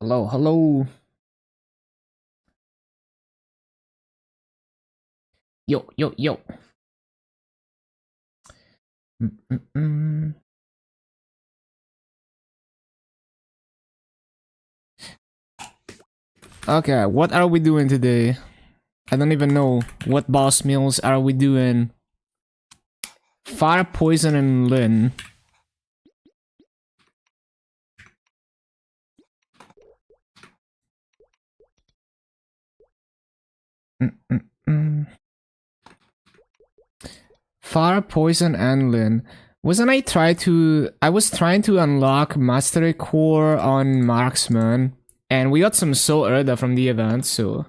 Hello, hello. Yo, yo, yo. Mm-mm-mm. Okay, what are we doing today? I don't even know. What boss meals are we doing? Fire, poison, and Lin. Mm-mm-mm. Fire, poison, and Lin. I was trying to unlock Mastery Core on Marksman, and we got some Soul Erda from the event, so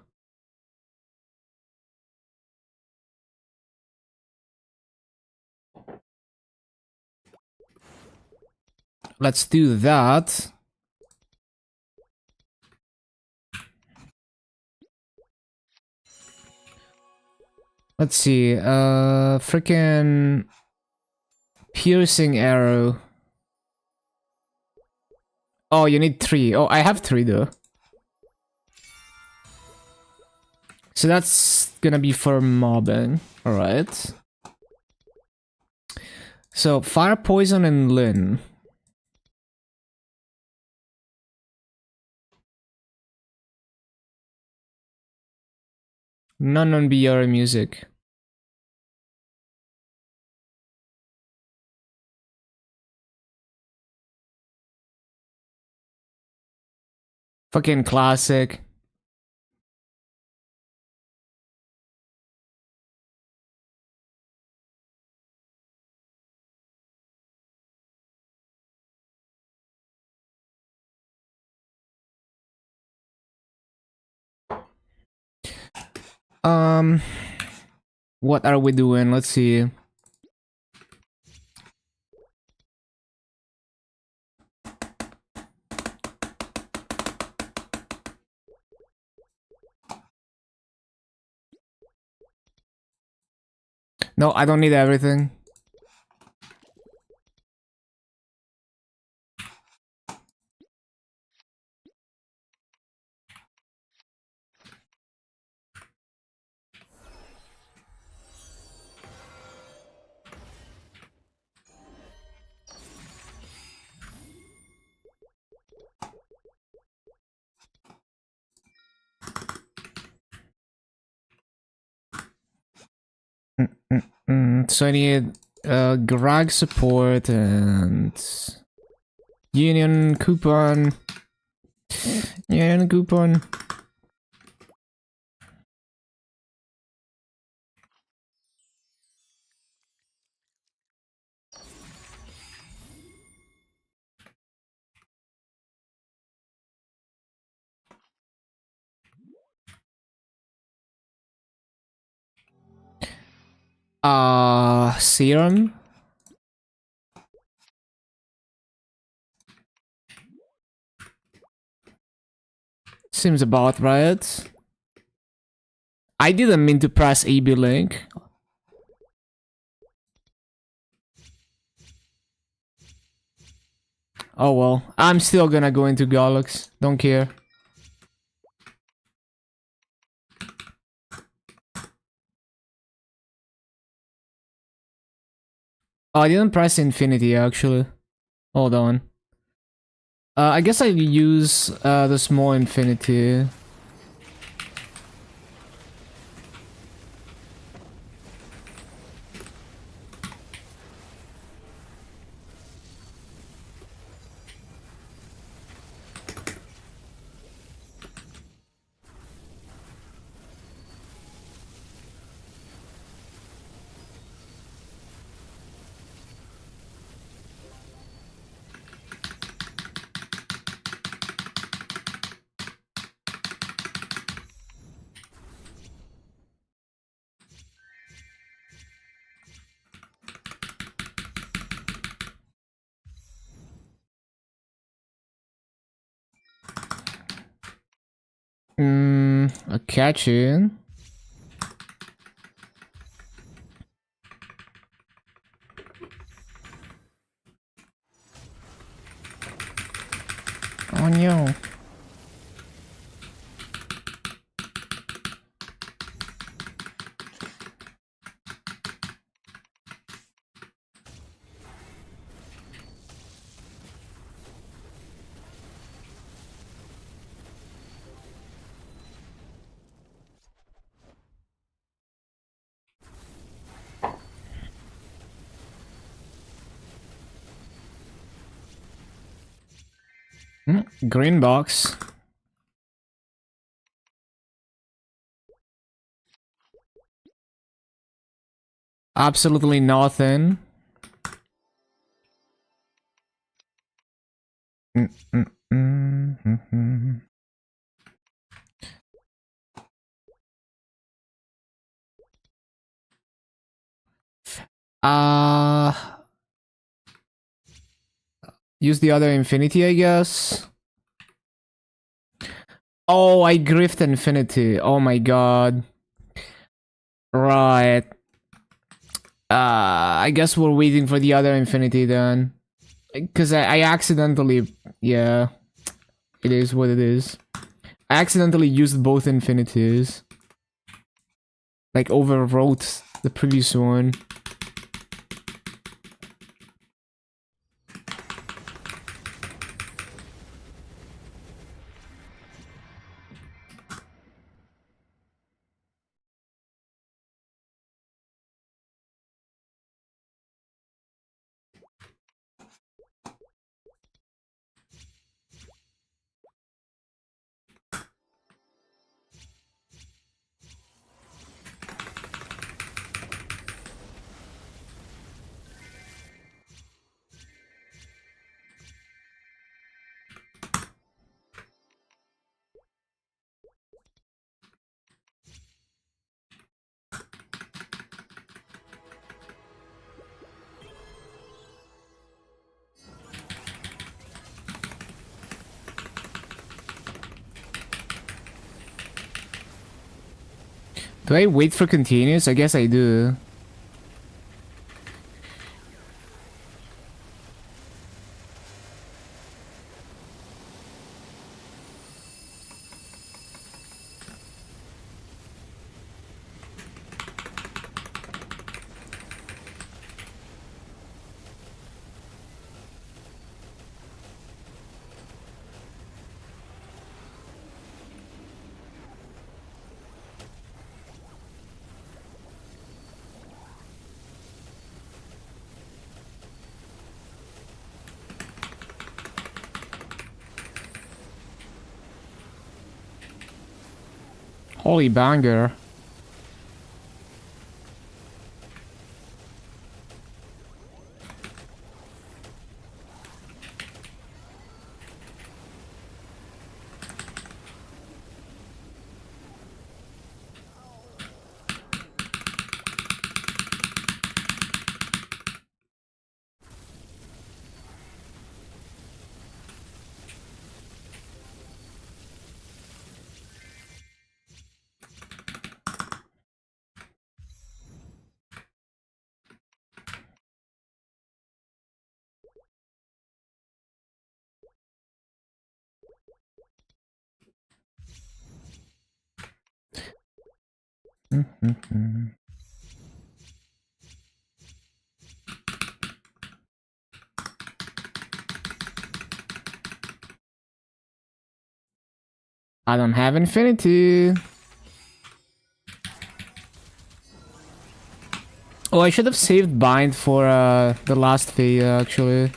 let's do that. Let's see, freaking piercing arrow. Oh, you need 3. Oh, I have 3 though. So that's gonna be for mobbing. Alright. So, fire, poison, and Lin. None on BR music. Fucking classic. Um, what are we doing? Let's see. No, I don't need everything. So I need Grag support and Union coupon. Union coupon. Serum. Seems about right. I didn't mean to press AB link. Oh well, I'm still gonna go into Galax. Don't care. Oh, I didn't press infinity actually. Hold on. I guess I use the small infinity. A catching. Oh no. Green box. Absolutely nothing. Uh use the other infinity, I guess. Oh, I grift infinity. Oh my god. Right. I guess we're waiting for the other infinity then. Because I accidentally... Yeah. It is what it is. I accidentally used both infinities. Like, overwrote the previous one. Do I wait for continuous? I guess I do. Holy banger. I don't have infinity. Oh, I should have saved bind for the last phase actually.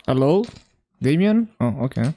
Hello? Damien? Oh, okay.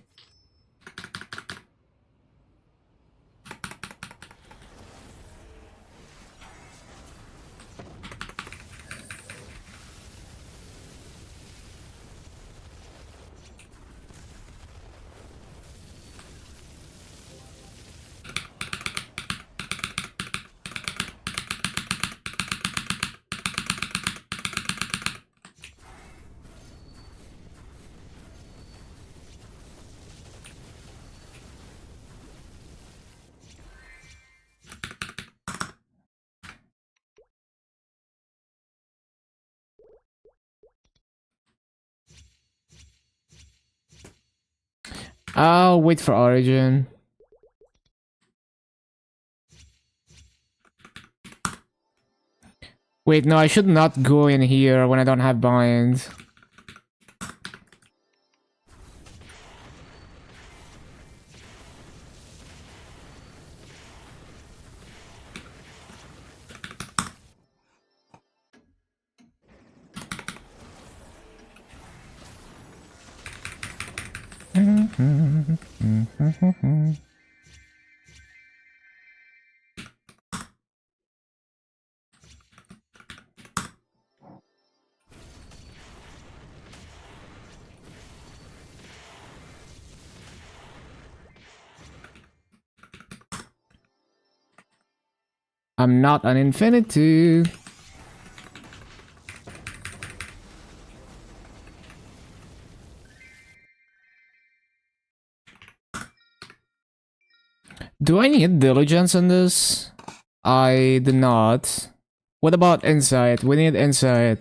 I'll wait for Origin. Wait, no, I should not go in here when I don't have bind. I'm not an infinity. Do I need diligence in this? I do not. What about insight? We need insight.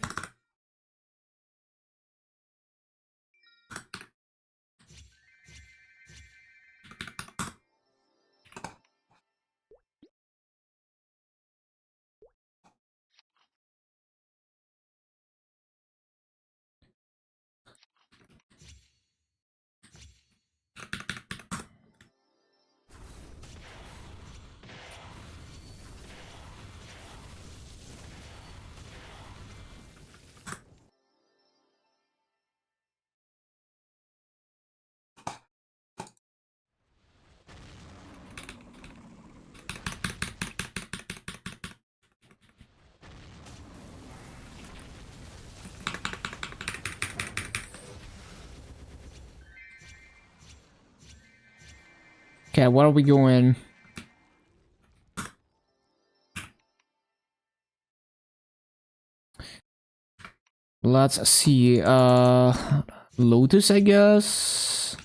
Okay, where are we going? Let's see. Lotus, I guess.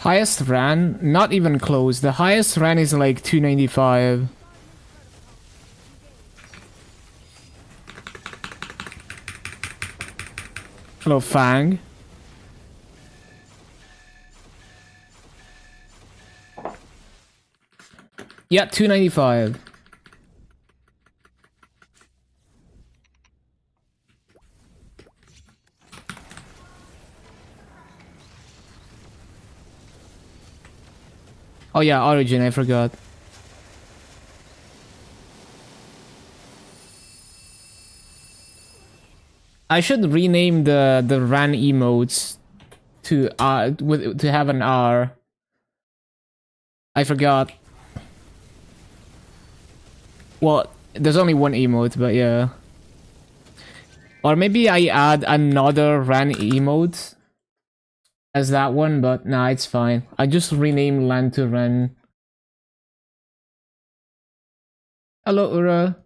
Highest ran? Not even close. The highest ran is like 295. Hello, Fang. Yeah, 295. Oh yeah, Origin, I forgot. I should rename the ran emotes to have an R. I forgot. Well, there's only one emote, but yeah. Or maybe I add another ran emote as that one, but nah, it's fine. I just rename land to ran. Hello, Ura.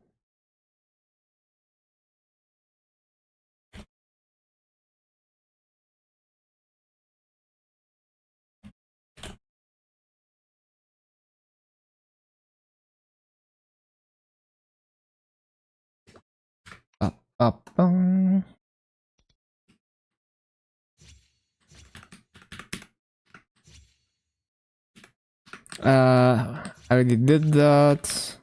Up. I already did that.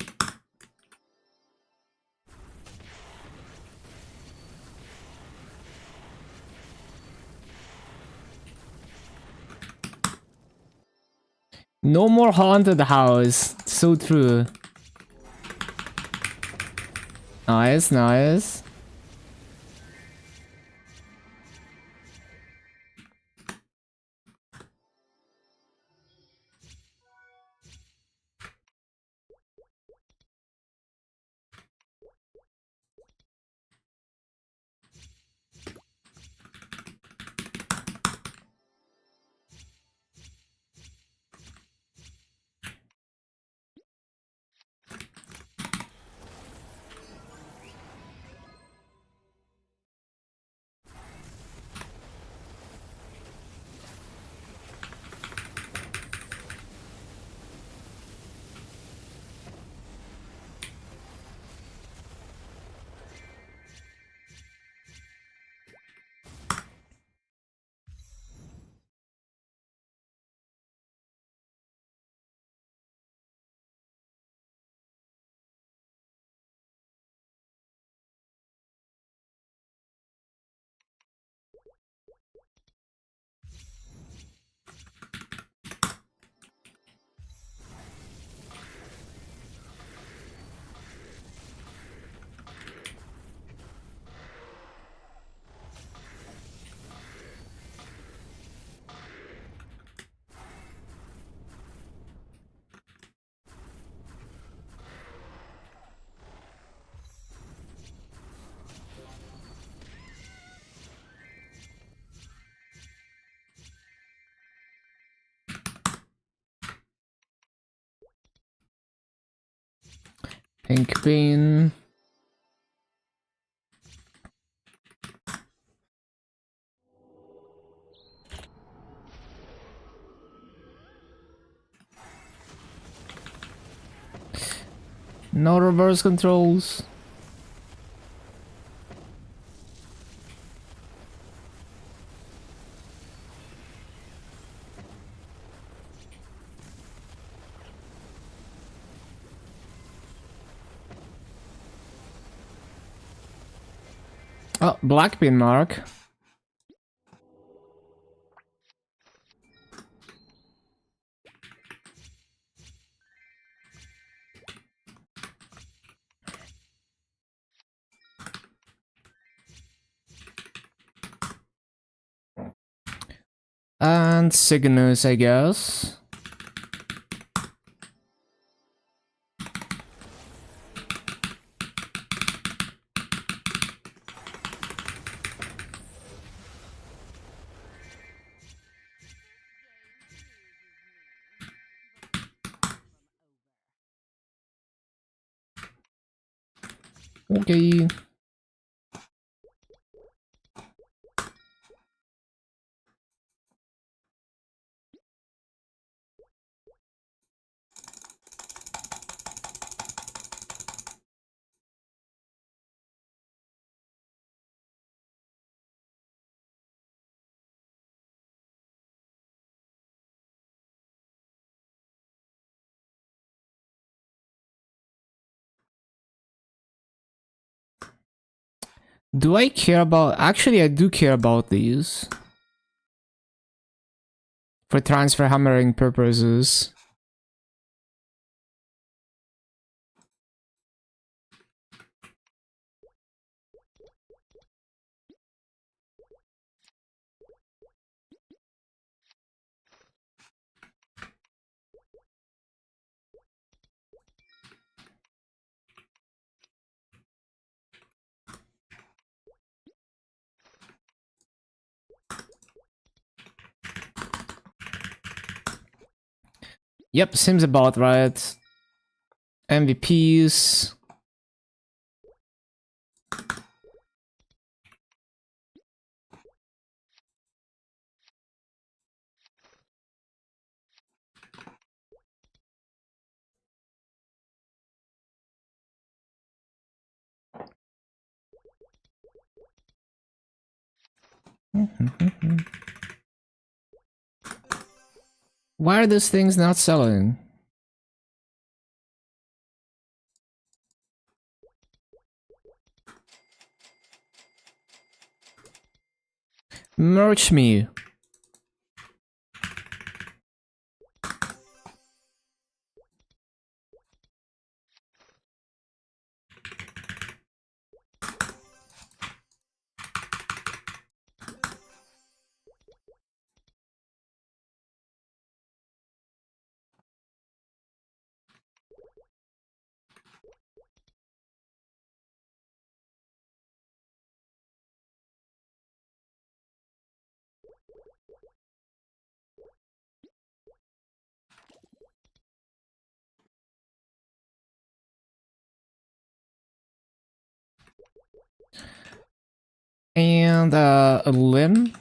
No more haunted house. So true. Nice, nice. Pink bean. No reverse controls. Oh, black pin mark. And Cygnus, I guess. Okay. Do I care about... Actually, I do care about these. For transfer hammering purposes. Yep, seems about right. MVPs. Why are those things not selling? Merch me. And a limb.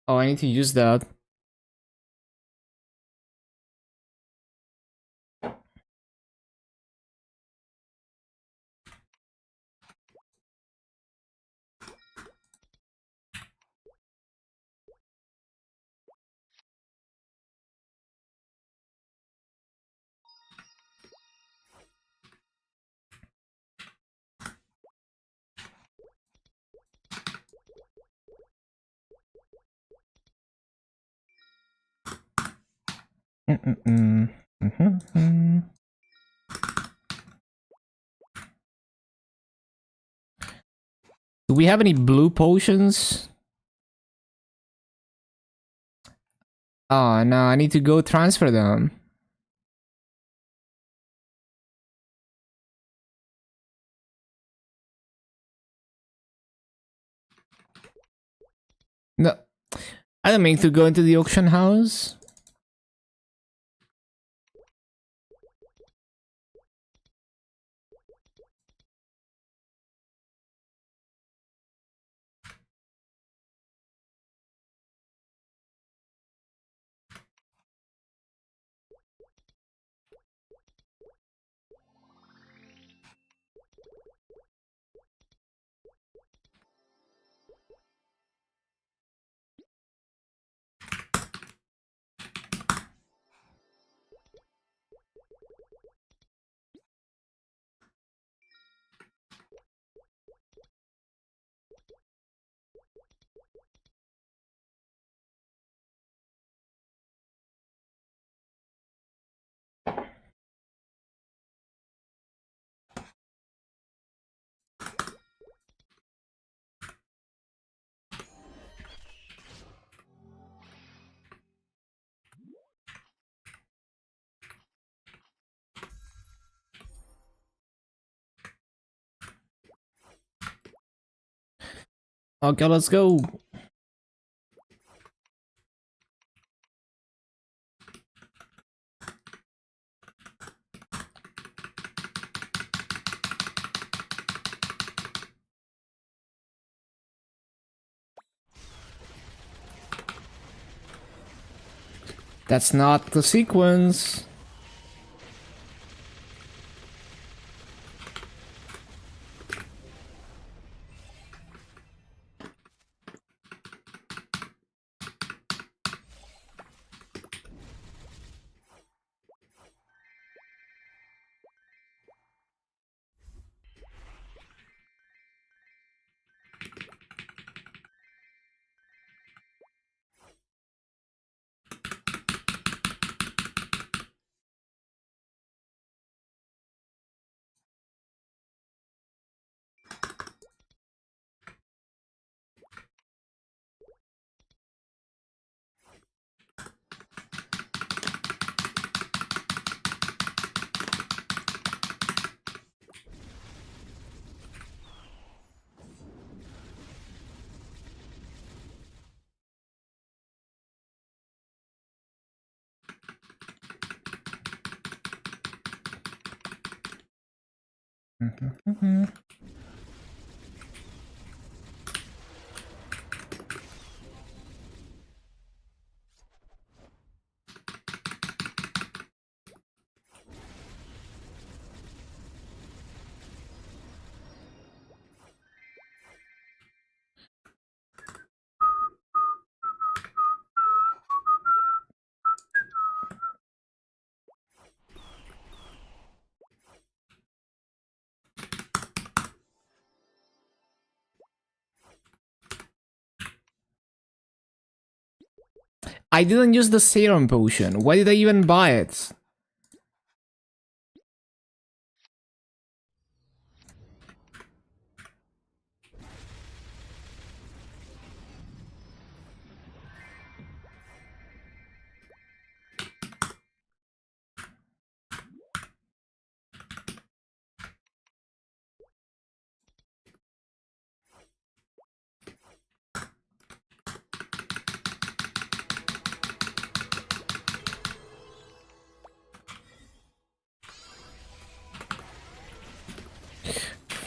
Oh, I need to use that. Do we have any blue potions? Oh no, I need to go transfer them. No, I don't mean to go into the auction house. Okay, let's go. That's not the sequence. I didn't use the serum potion. Why did I even buy it?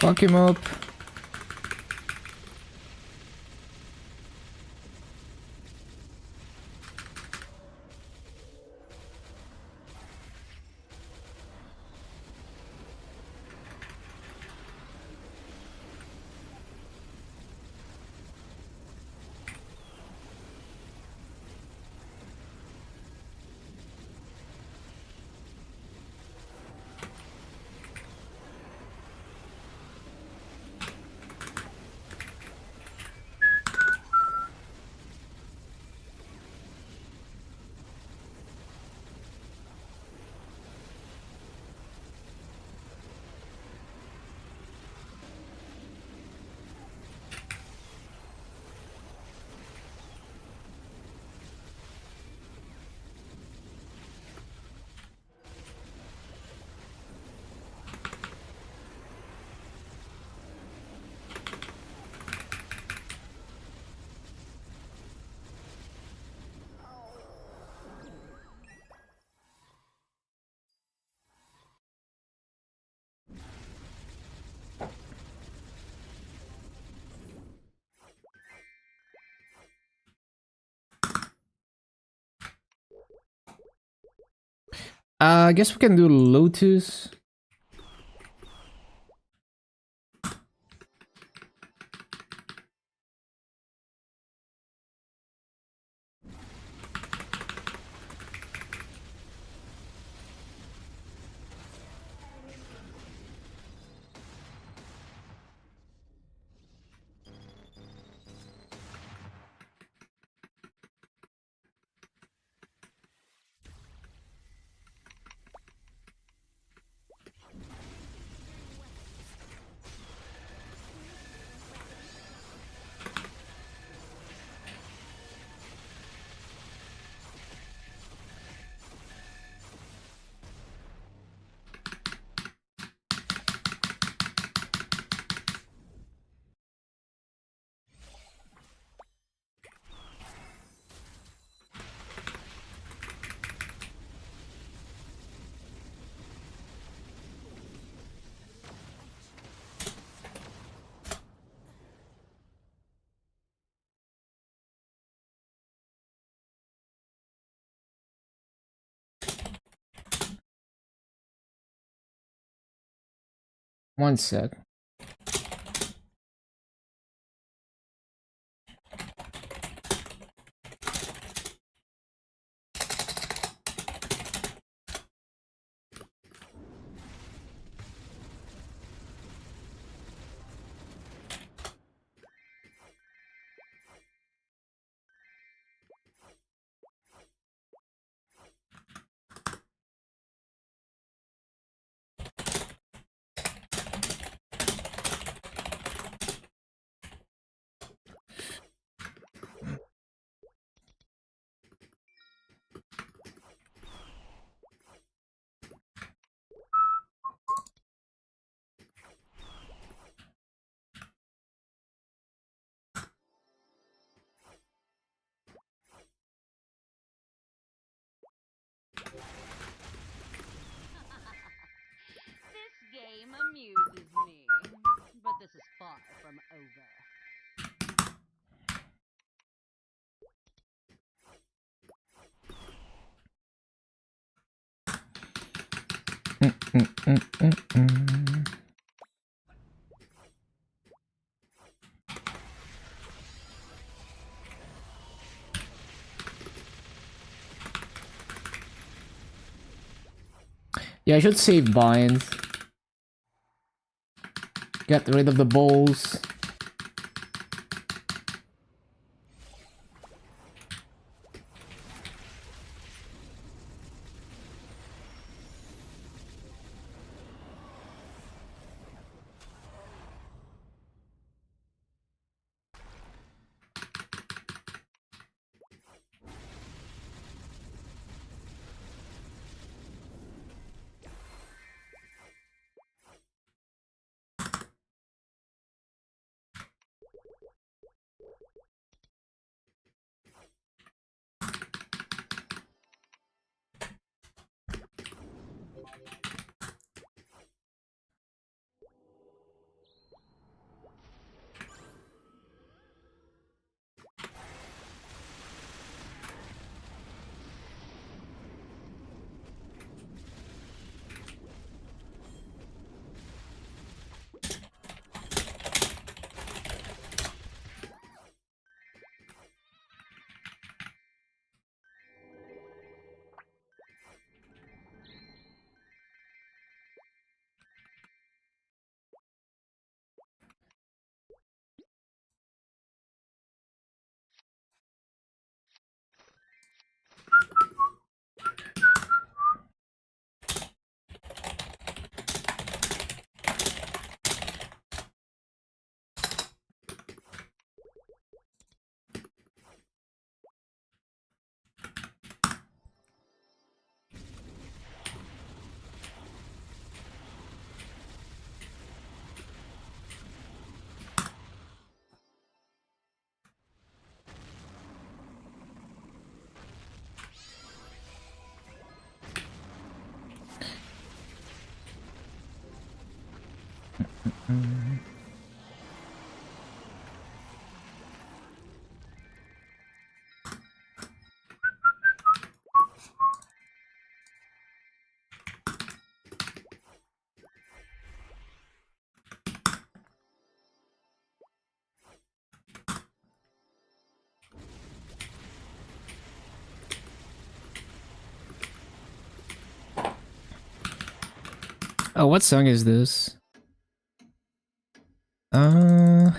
Fuck him up. I guess we can do Lotus. One sec. This game amuses me, but this is far from over. Yeah, I should save bind. Get rid of the bowls. Oh, what song is this? Uh.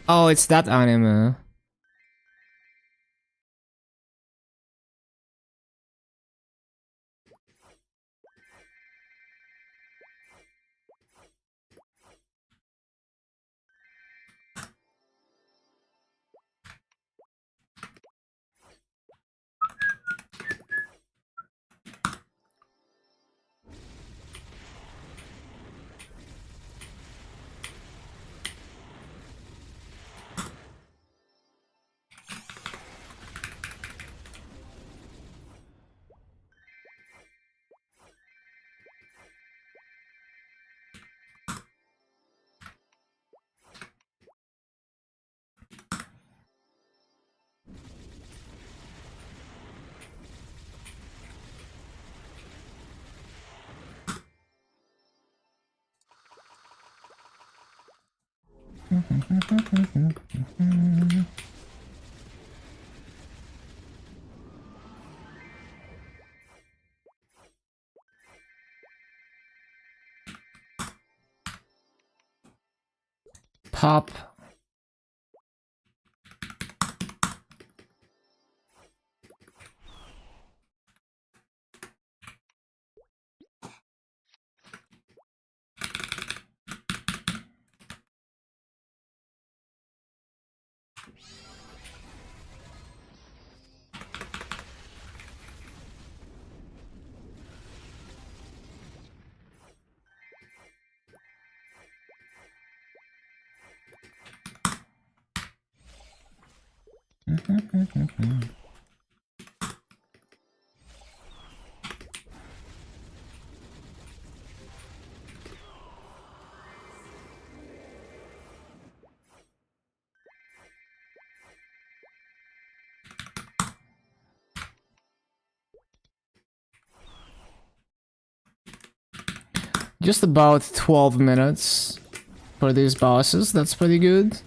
Oh, it's that anime. Pop. Just about 12 minutes for these bosses. That's pretty good.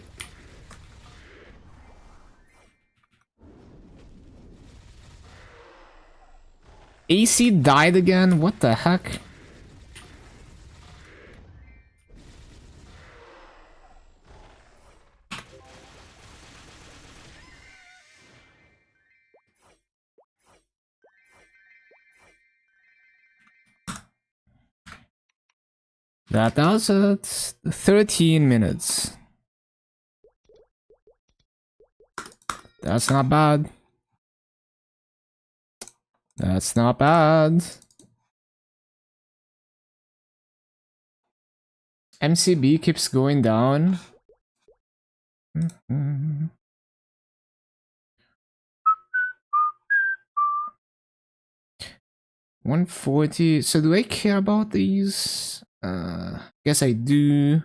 AC died again? What the heck? That was at 13 minutes. That's not bad. That's not bad. MCB keeps going down. 140. So do I care about these? Guess I do.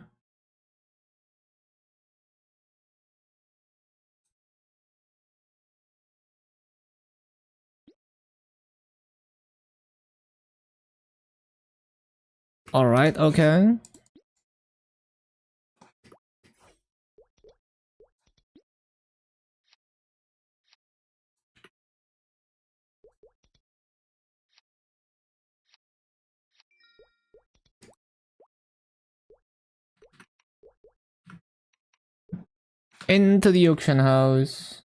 All right, okay. Into the auction house.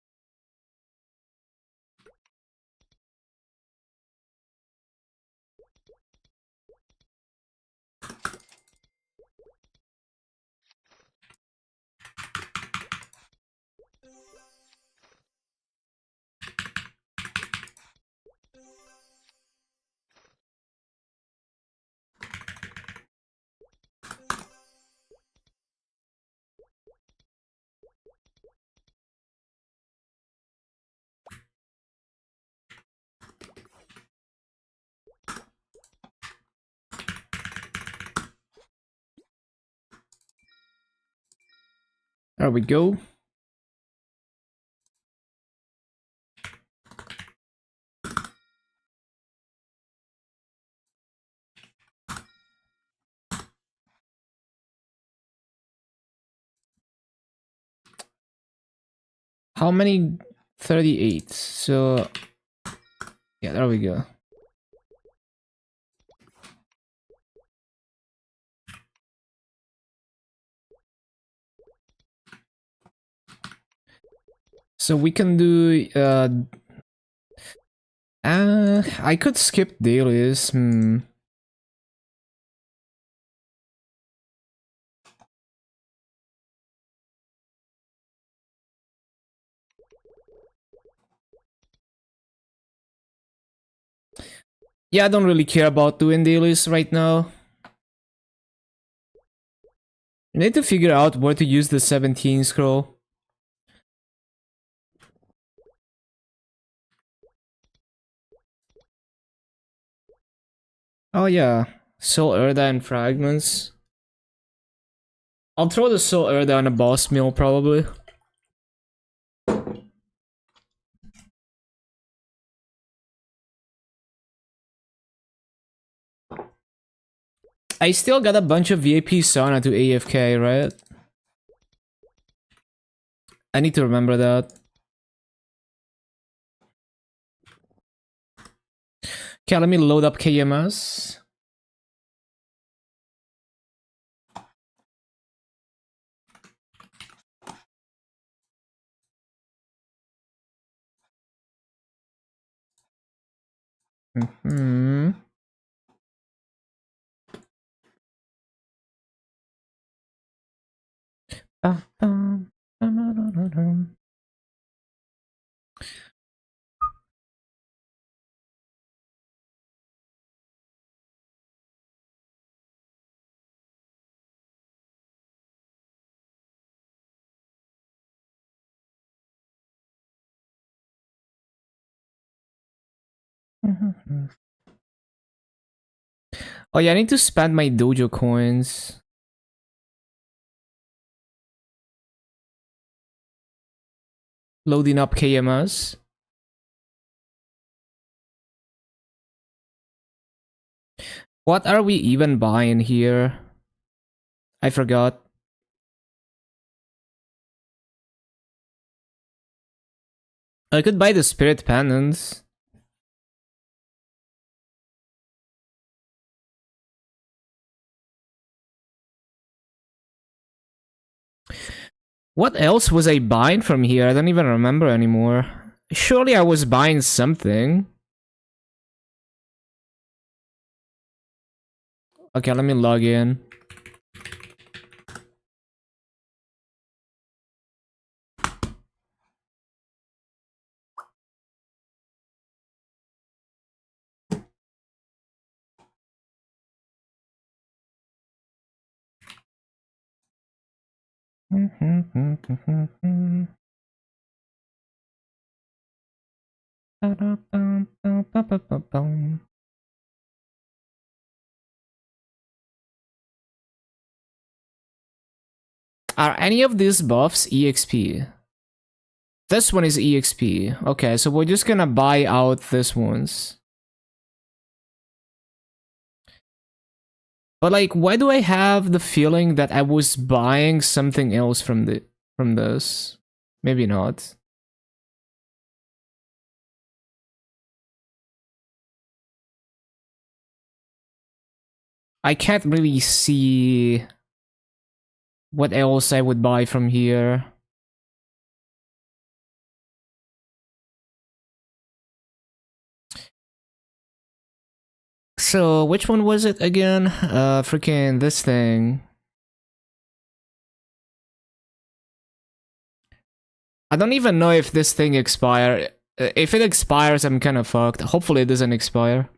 There we go. How many? 38. So Yeah, there we go. So we can do I could skip dailies. Yeah, I don't really care about doing dailies right now. I need to figure out where to use the 17 scroll. Oh yeah, Soul Erda and fragments. I'll throw the Soul Erda on a boss mill probably. I still got a bunch of VIP sauna to AFK, right? I need to remember that. Okay, let me load up KMS. Oh yeah, I need to spend my dojo coins. Loading up KMS. What are we even buying here? I forgot. I could buy the spirit pendants. What else was I buying from here? I don't even remember anymore. Surely I was buying something. Okay, let me log in. Are any of these buffs EXP? This one is EXP. Okay, so we're just gonna buy out this ones. But like, why do I have the feeling that I was buying something else from this? Maybe not. I can't really see what else I would buy from here. So, which one was it again? Freaking this thing. I don't even know if this thing expire. If it expires, I'm kind of fucked. Hopefully it doesn't expire.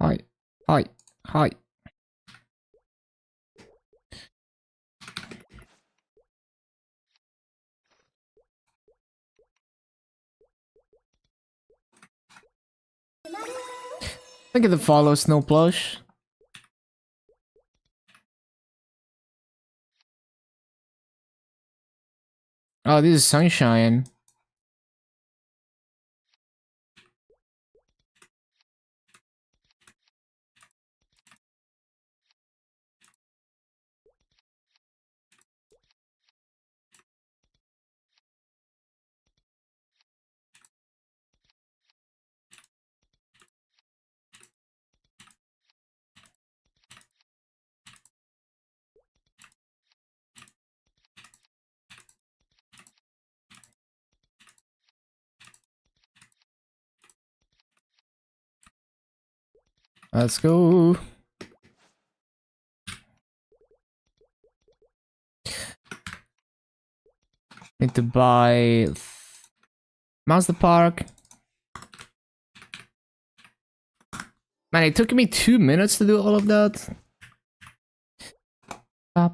Hi, hi, hi. Look at the follow snow plush. Oh, this is sunshine. Let's go. Need to buy Monster Park. Man, it took me 2 minutes to do all of that. I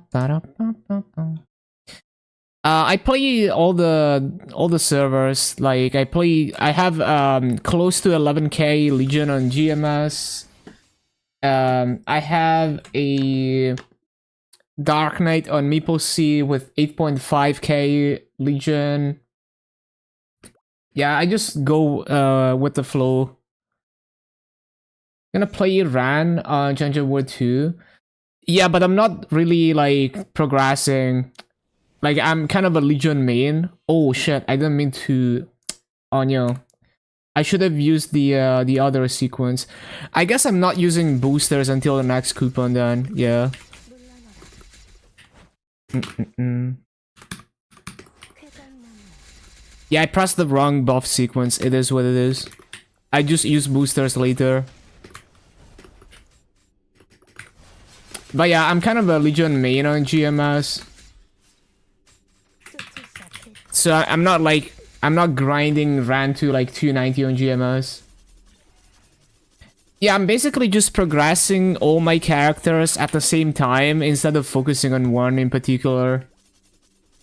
play all the servers. Like I have close to 11k Legion on GMS. I have a Dark Knight on MapleStory with 8.5k Legion. Yeah, I just go with the flow. Gonna play Ran on Dungeon World 2. Yeah, but I'm not really like progressing. Like I'm kind of a Legion main. Oh shit, I didn't mean to Onyo. I should have used the other sequence. I guess I'm not using boosters until the next coupon then. Yeah. Yeah, I pressed the wrong buff sequence. It is what it is. I just use boosters later. But yeah, I'm kind of a Legion main on GMS. So I'm not grinding Ran to like 290 on GMS. Yeah, I'm basically just progressing all my characters at the same time instead of focusing on one in particular.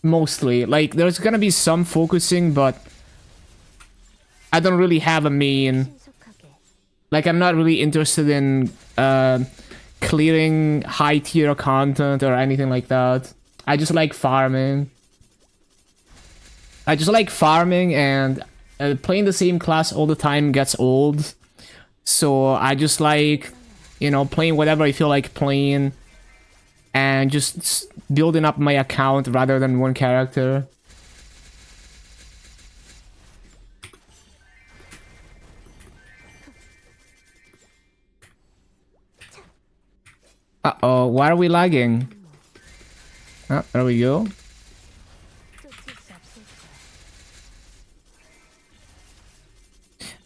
Mostly. Like, there's gonna be some focusing, but I don't really have a main. Like, I'm not really interested in clearing high tier content or anything like that. I just like farming. And playing the same class all the time gets old. So I just like, you know, playing whatever I feel like playing. And just building up my account rather than one character. Uh-oh, why are we lagging? Oh, there we go.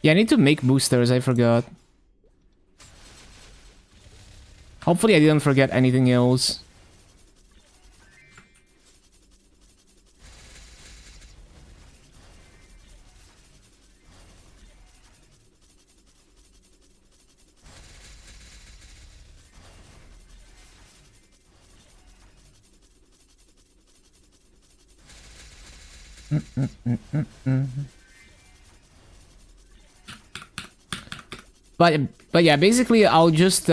Yeah, I need to make boosters, I forgot. Hopefully I didn't forget anything else. But yeah, basically I'll just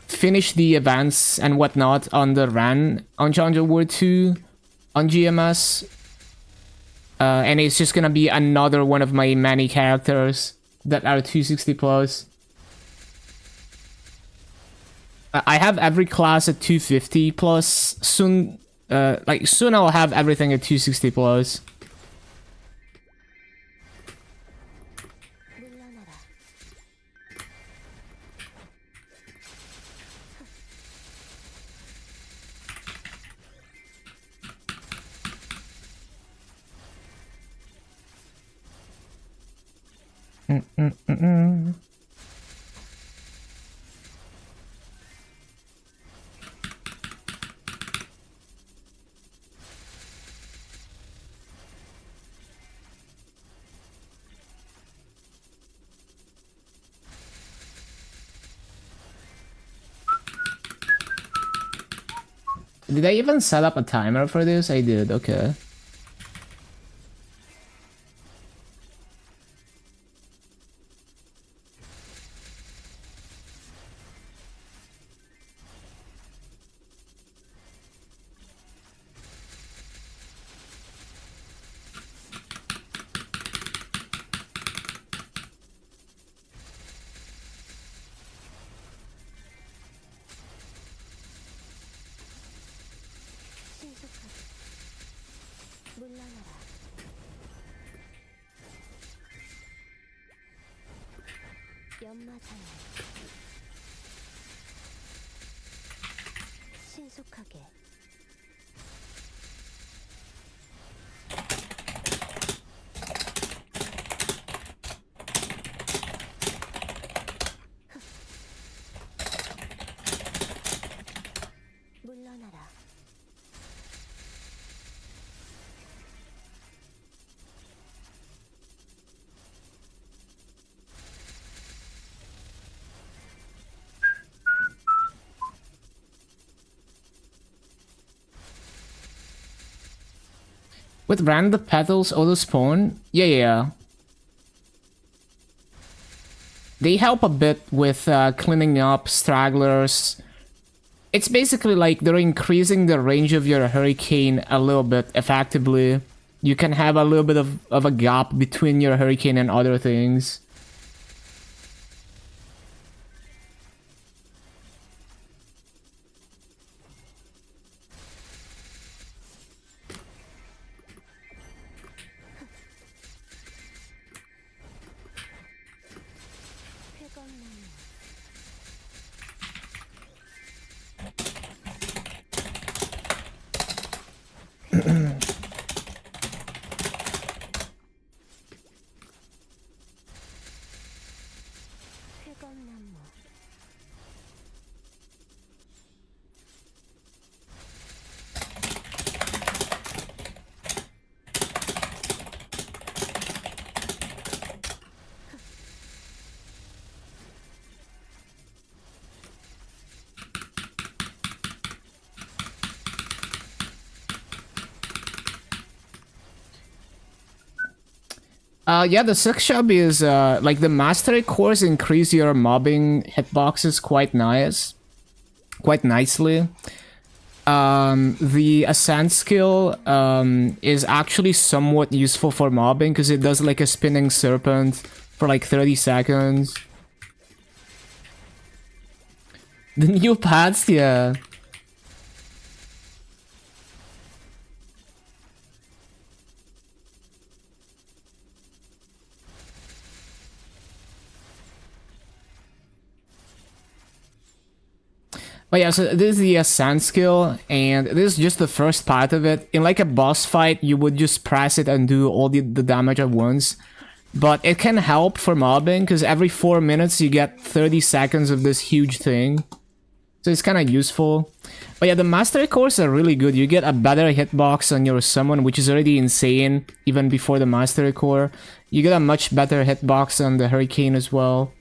finish the events and whatnot on the Ran on Challenger World 2 on GMS. And it's just gonna be another one of my many characters that are 260 plus. I have every class at 250 plus. Soon, soon I'll have everything at 260 plus. Did I even set up a timer for this? I did, okay. 신속하게 물러나라. With random petals auto spawn? Yeah. They help a bit with cleaning up stragglers. It's basically like they're increasing the range of your hurricane a little bit effectively. You can have a little bit of a gap between your hurricane and other things. Yeah, the six shop is like the mastery cores increase your mobbing hitboxes quite nicely. The ascent skill is actually somewhat useful for mobbing because it does like a spinning serpent for like 30 seconds. The new pads, yeah. But yeah, so this is the ascent skill, and this is just the first part of it. In like a boss fight, you would just press it and do all the damage at once. But it can help for mobbing, because every 4 minutes you get 30 seconds of this huge thing. So it's kind of useful. But yeah, the mastery cores are really good. You get a better hitbox on your summon, which is already insane, even before the mastery core. You get a much better hitbox on the hurricane as well.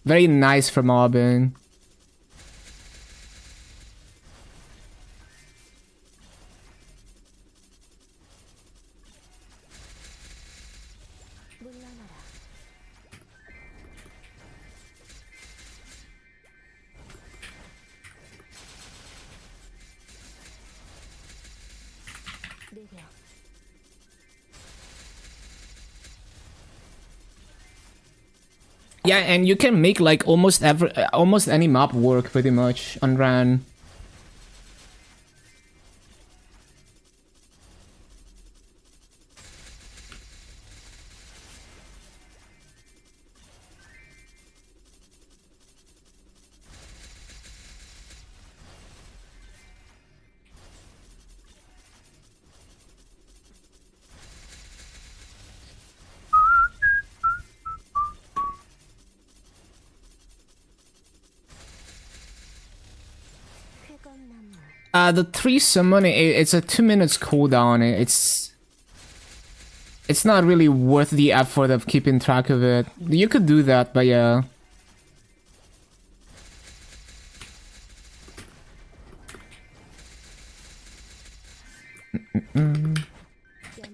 Very nice for mobbing. Yeah, and you can make like almost any map work pretty much on Ran. The 3 summon, it's a 2 minutes cooldown. It's not really worth the effort of keeping track of it. You could do that, but yeah.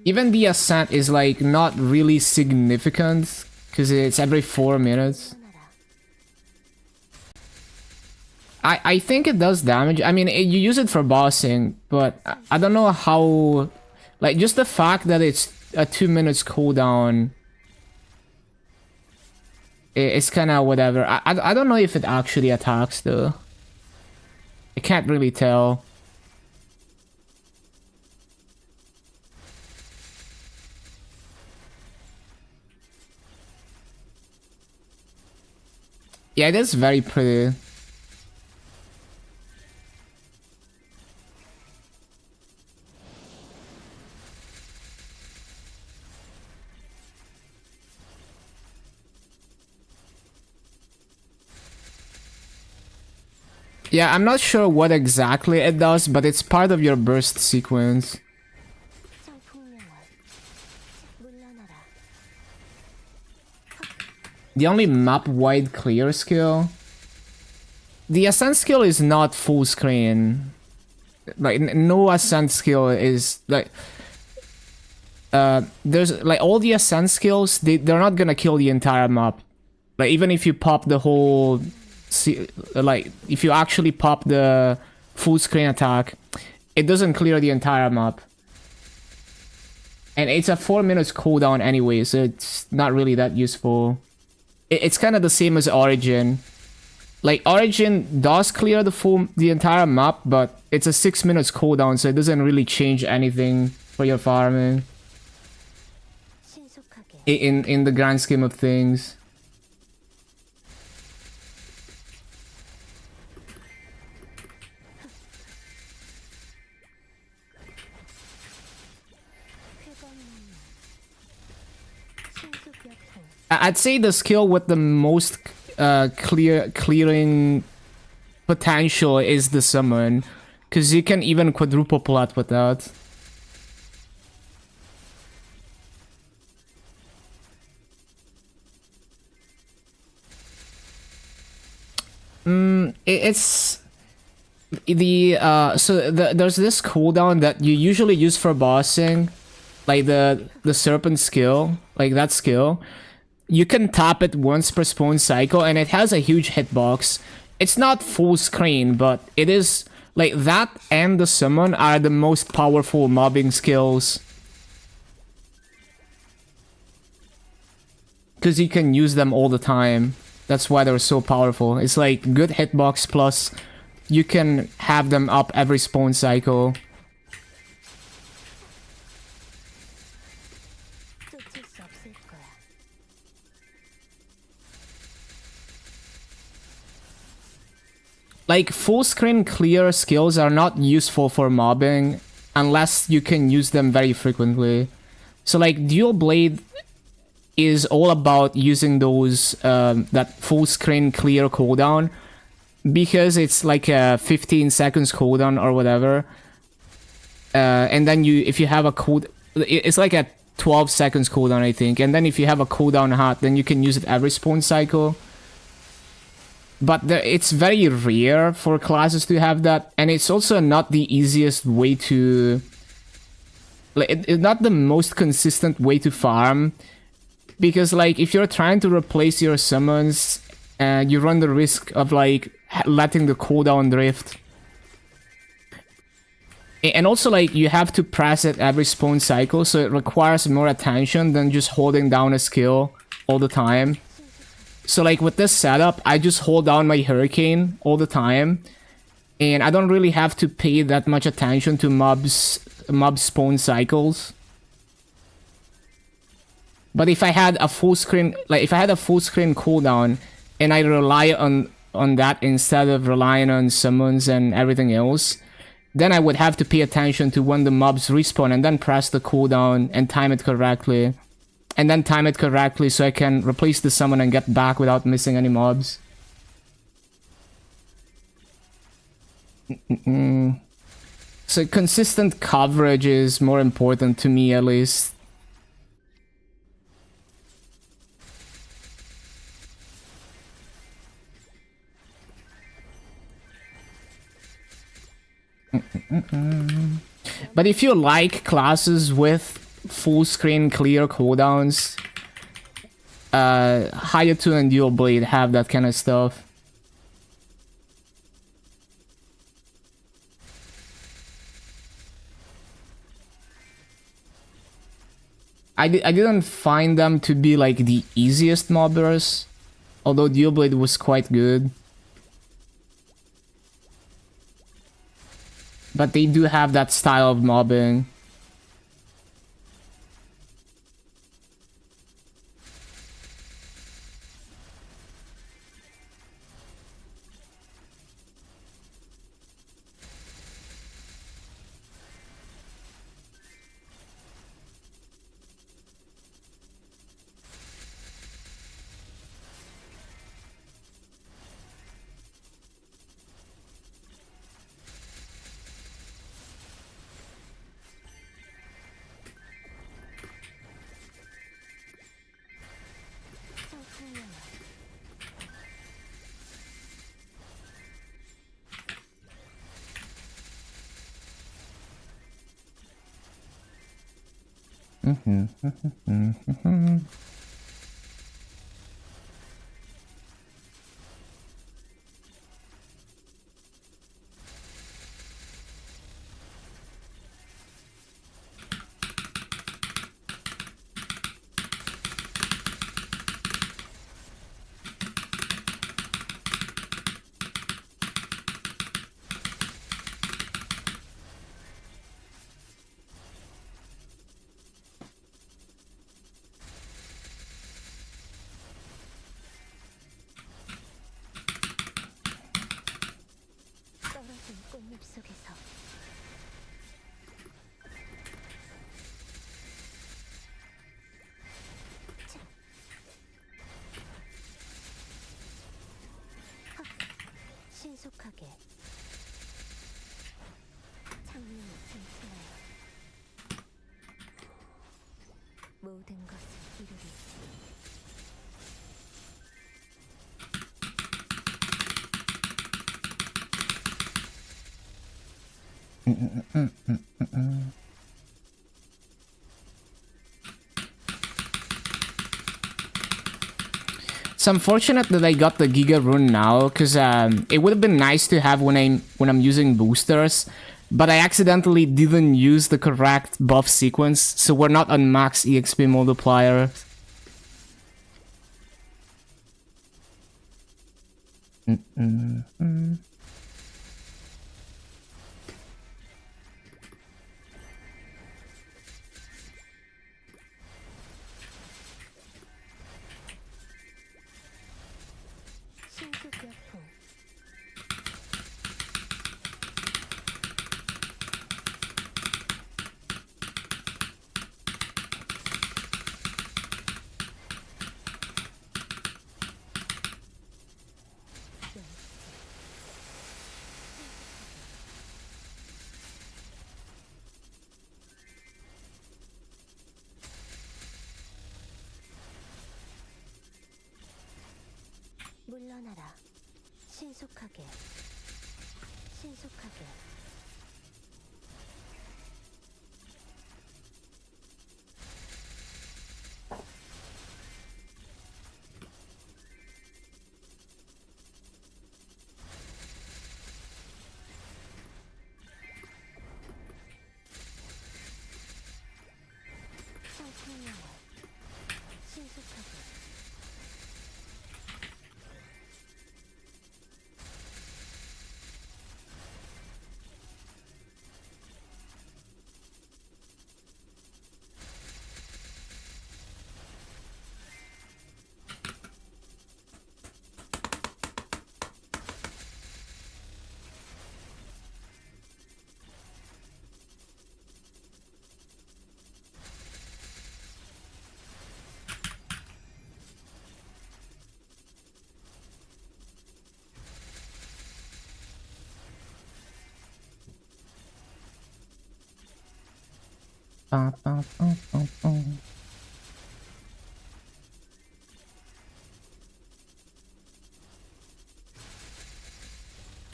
Even the ascent is like not really significant because it's every 4 minutes. I think it does damage. I mean, you use it for bossing, but I don't know how... Like, just the fact that it's a 2 minutes cooldown... It's kind of whatever. I don't know if it actually attacks, though. I can't really tell. Yeah, it is very pretty. Yeah, I'm not sure what exactly it does, but it's part of your burst sequence. The only map-wide clear skill... The ascent skill is not full screen. Like, no ascent skill is... Like... there's... Like, all the ascent skills, they're not gonna kill the entire map. Like, even if you pop the whole... Like, if you actually pop the full screen attack, it doesn't clear the entire map. And it's a 4 minutes cooldown anyway, so it's not really that useful. It's kind of the same as Origin. Like, Origin does clear the entire map, but it's a 6 minutes cooldown, so it doesn't really change anything for your farming. In the grand scheme of things. I'd say the skill with the most clearing potential is the summon, because you can even quadruple plat with that. It's the there's this cooldown that you usually use for bossing, like the serpent skill, like that skill. You can tap it once per spawn cycle, and it has a huge hitbox. It's not full screen, but it is... Like, that and the summon are the most powerful mobbing skills. Because you can use them all the time. That's why they're so powerful. It's like good hitbox plus you can have them up every spawn cycle. Like, full screen clear skills are not useful for mobbing unless you can use them very frequently. So like, Dual Blade is all about using those, that full screen clear cooldown, because it's like a 15 seconds cooldown or whatever. And then if you have a it's like a 12 seconds cooldown, I think. And then if you have a cooldown hat, then you can use it every spawn cycle. But it's very rare for classes to have that, and it's also not the easiest way to... Like, it's not the most consistent way to farm, because, like, if you're trying to replace your summons, you run the risk of, like, letting the cooldown drift. And also, like, you have to press it every spawn cycle, so it requires more attention than just holding down a skill all the time. So like with this setup, I just hold down my Hurricane all the time, and I don't really have to pay that much attention to mob spawn cycles. But if I had a full screen, like if I had a full screen cooldown, and I rely on that instead of relying on summons and everything else, then I would have to pay attention to when the mobs respawn and then press the cooldown and time it correctly. And then time it correctly so I can replace the summon and get back without missing any mobs. So consistent coverage is more important to me, at least. But if you like classes with full screen clear cooldowns, Hayato and Dual Blade have that kind of stuff. I didn't find them to be like the easiest mobbers, although Dual Blade was quite good. But they do have that style of mobbing. 떨어진 꽃잎 속에서 신속하게 창문을 튼튼하여 모든 것을 이루리. It's unfortunate that I got the Giga Rune now, because it would have been nice to have when I'm using boosters, but I accidentally didn't use the correct buff sequence, so we're not on max EXP multiplier. 신속약품 물러나라. 신속하게 신속하게 상승영화 신속하게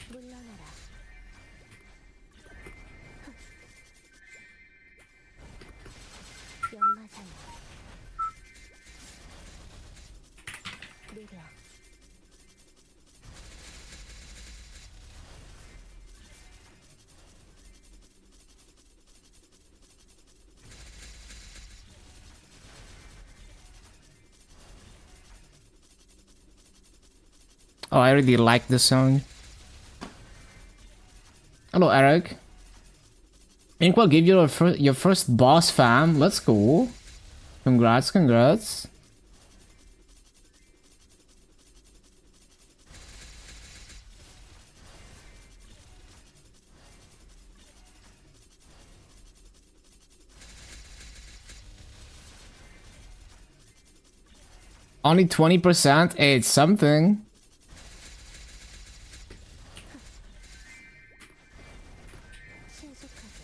물러나라. 느려. Oh, I really like this song. Hello, Eric. Inkwell gave you your first boss, fam. Let's go. Congrats, congrats. Only 20%? It's something. 신속하게.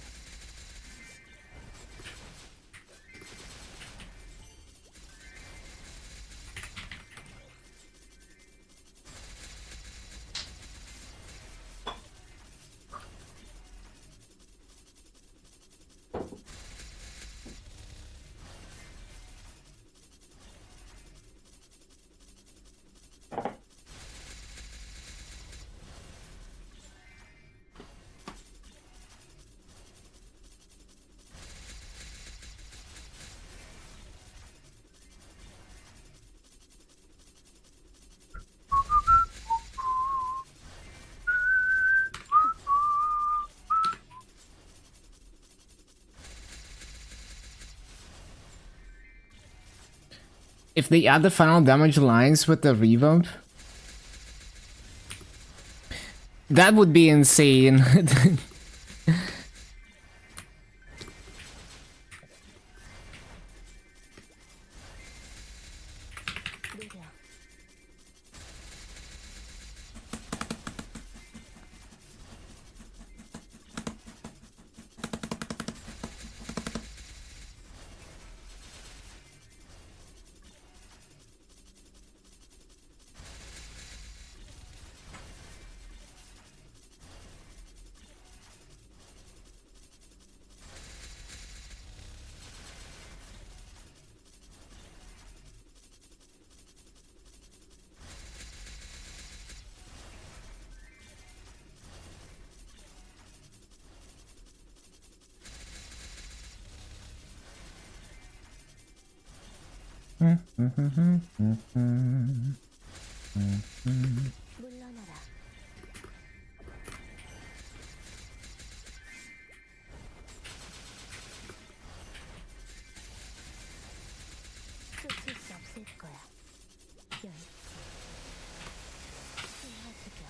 If they add the final damage lines with the revamp, that would be insane. 느려. 물러나라. 쫓을 수 없을 거야. 열지. 피하지려.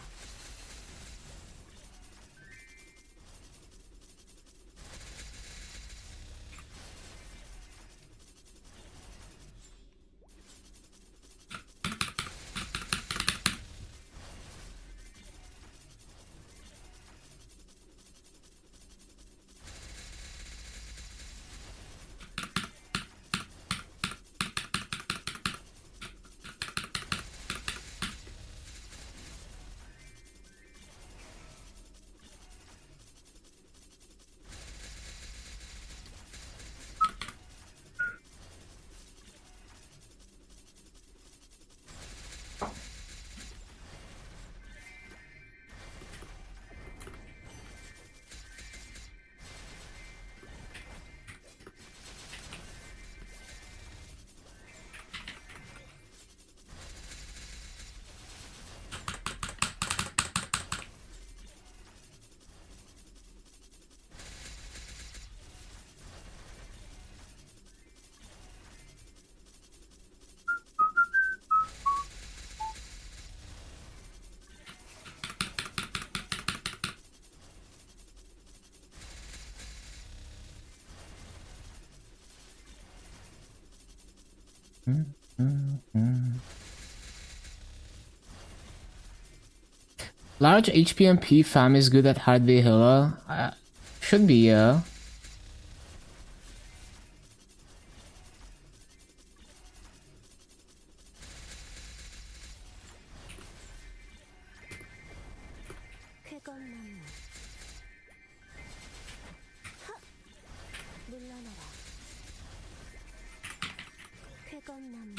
Large HPMP fam is good at hardware healer. Should be, yeah. 쾌검나무. 하! 물러나라. 쾌검나무.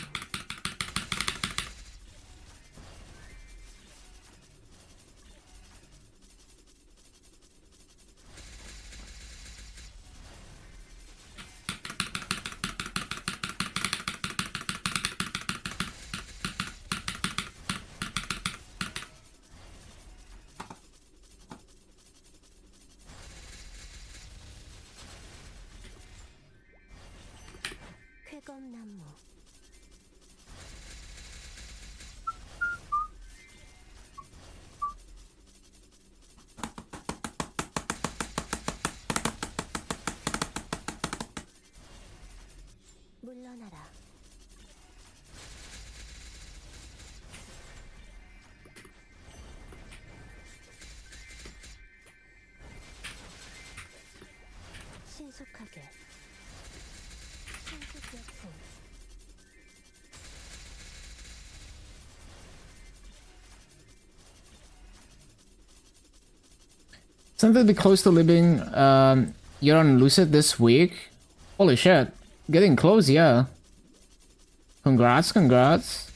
신속하게 신속약품 Something to be close to living. You're on Lucid this week. Holy shit. Getting close, yeah. Congrats, congrats.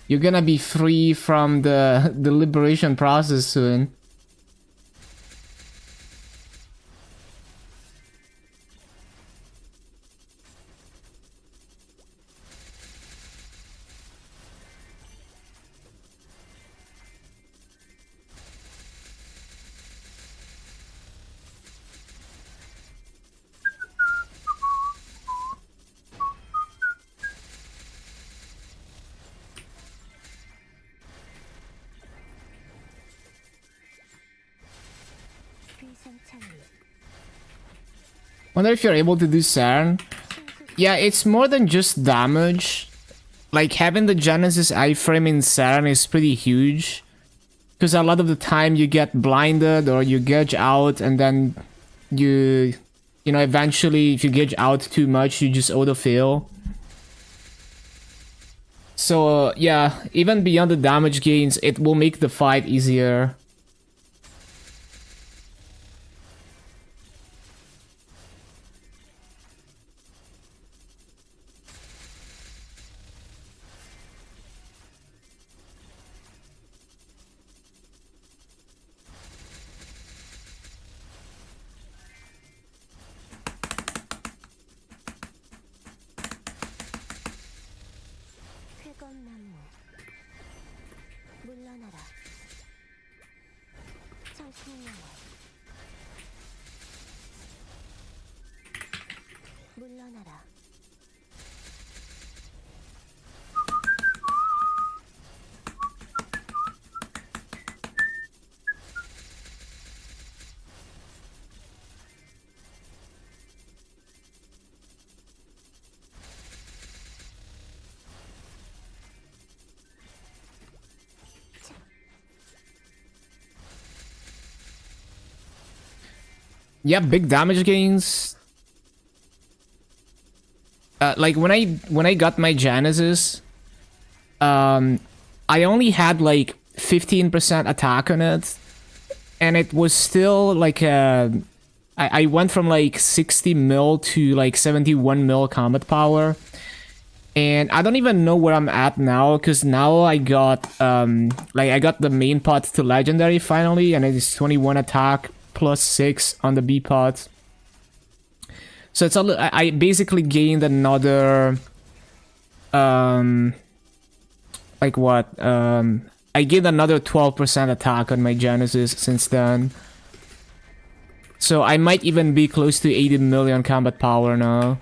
You're gonna be free from the liberation process soon. 위생 창립 Wonder if you're able to do Saturn. Yeah, it's more than just damage. Like, having the Genesis iframe in Saturn is pretty huge. Because a lot of the time you get blinded or you gauge out and then you know, eventually if you gauge out too much, you just auto-fail. So, yeah, even beyond the damage gains, it will make the fight easier. 회건나무 물러나라 청풍영화 물러나라 Yeah, big damage gains. Like when I got my Genesis, I only had like 15% attack on it, and it was still like I went from like 60 mil to like 71 mil combat power, and I don't even know where I'm at now because now I got like I got the main pot to legendary finally, and it is 21 attack plus 6 on the B pot. So it's I basically gained another like what? I gained another 12% attack on my Genesis since then. So I might even be close to 80 million combat power now.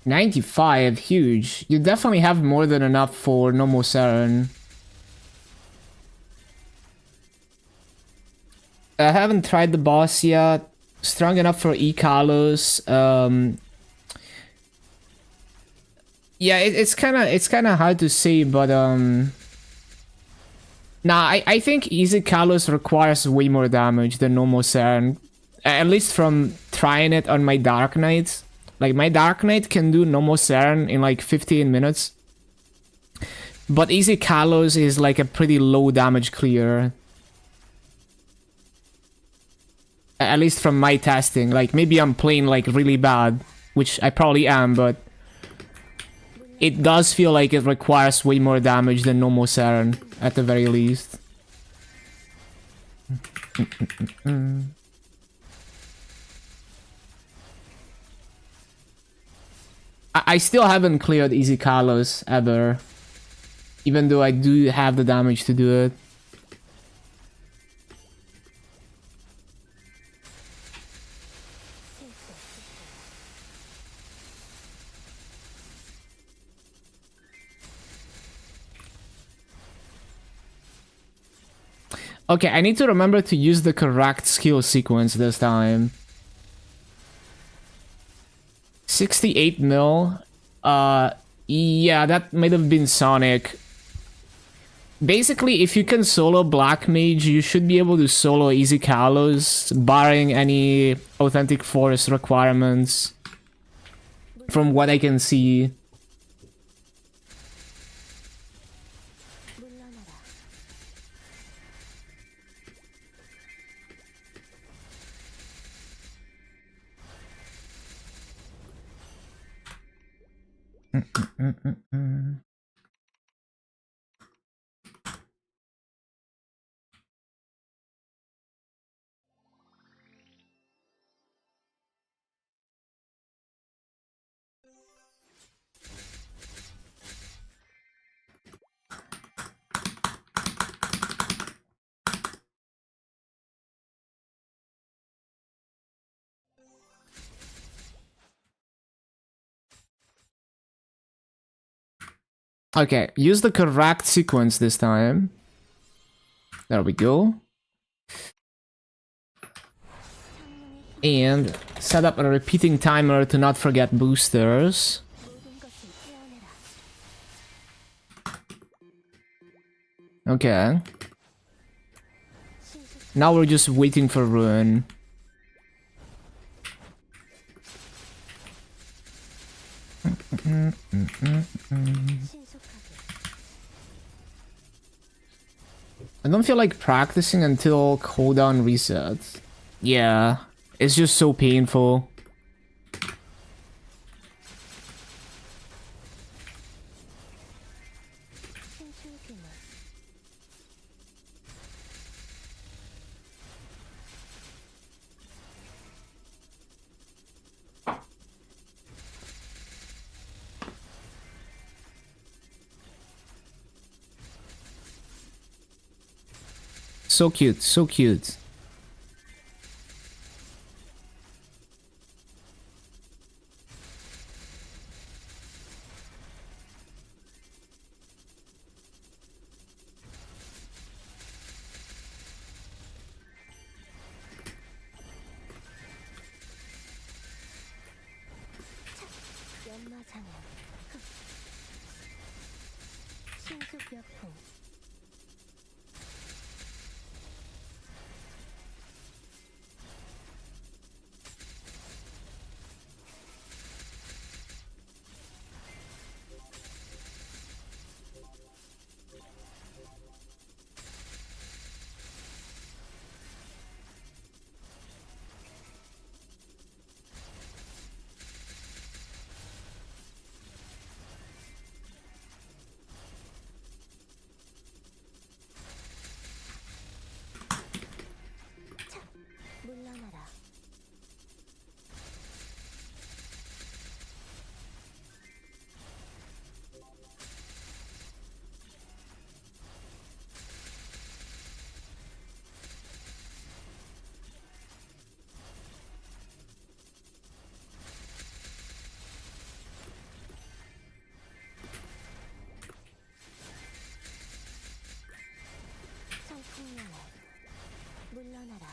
$95, huge. You definitely have more than enough for normal Saren. I haven't tried the boss yet. Strong enough for E-Kalos. Yeah, it's kind of hard to say, but nah, I think Easy Kalos requires way more damage than normal Saren. At least from trying it on my Dark Knight. Like, my Dark Knight can do normal Saren in like 15 minutes. But Easy Kalos is like a pretty low damage clear. At least from my testing. Like, maybe I'm playing like really bad, which I probably am, but it does feel like it requires way more damage than normal Saren, at the very least. I still haven't cleared Easy Kalos ever. Even though I do have the damage to do it. Okay, I need to remember to use the correct skill sequence this time. 68 mil. Yeah, that might have been Sonic. Basically, if you can solo Black Mage, you should be able to solo Easy Kalos, barring any Authentic Force requirements. From what I can see. 물러나라. Okay, use the correct sequence this time. There we go. And set up a repeating timer to not forget boosters. 모든 것을 깨어내라. Okay. 신속 Now we're just waiting for Ruin. 신속하게. I don't feel like practicing until cooldown resets. Yeah, it's just so painful. 신출귀물. So cute, so cute. 연마장애. 신속역풍. 물러나라. 성풍년에 물러나라.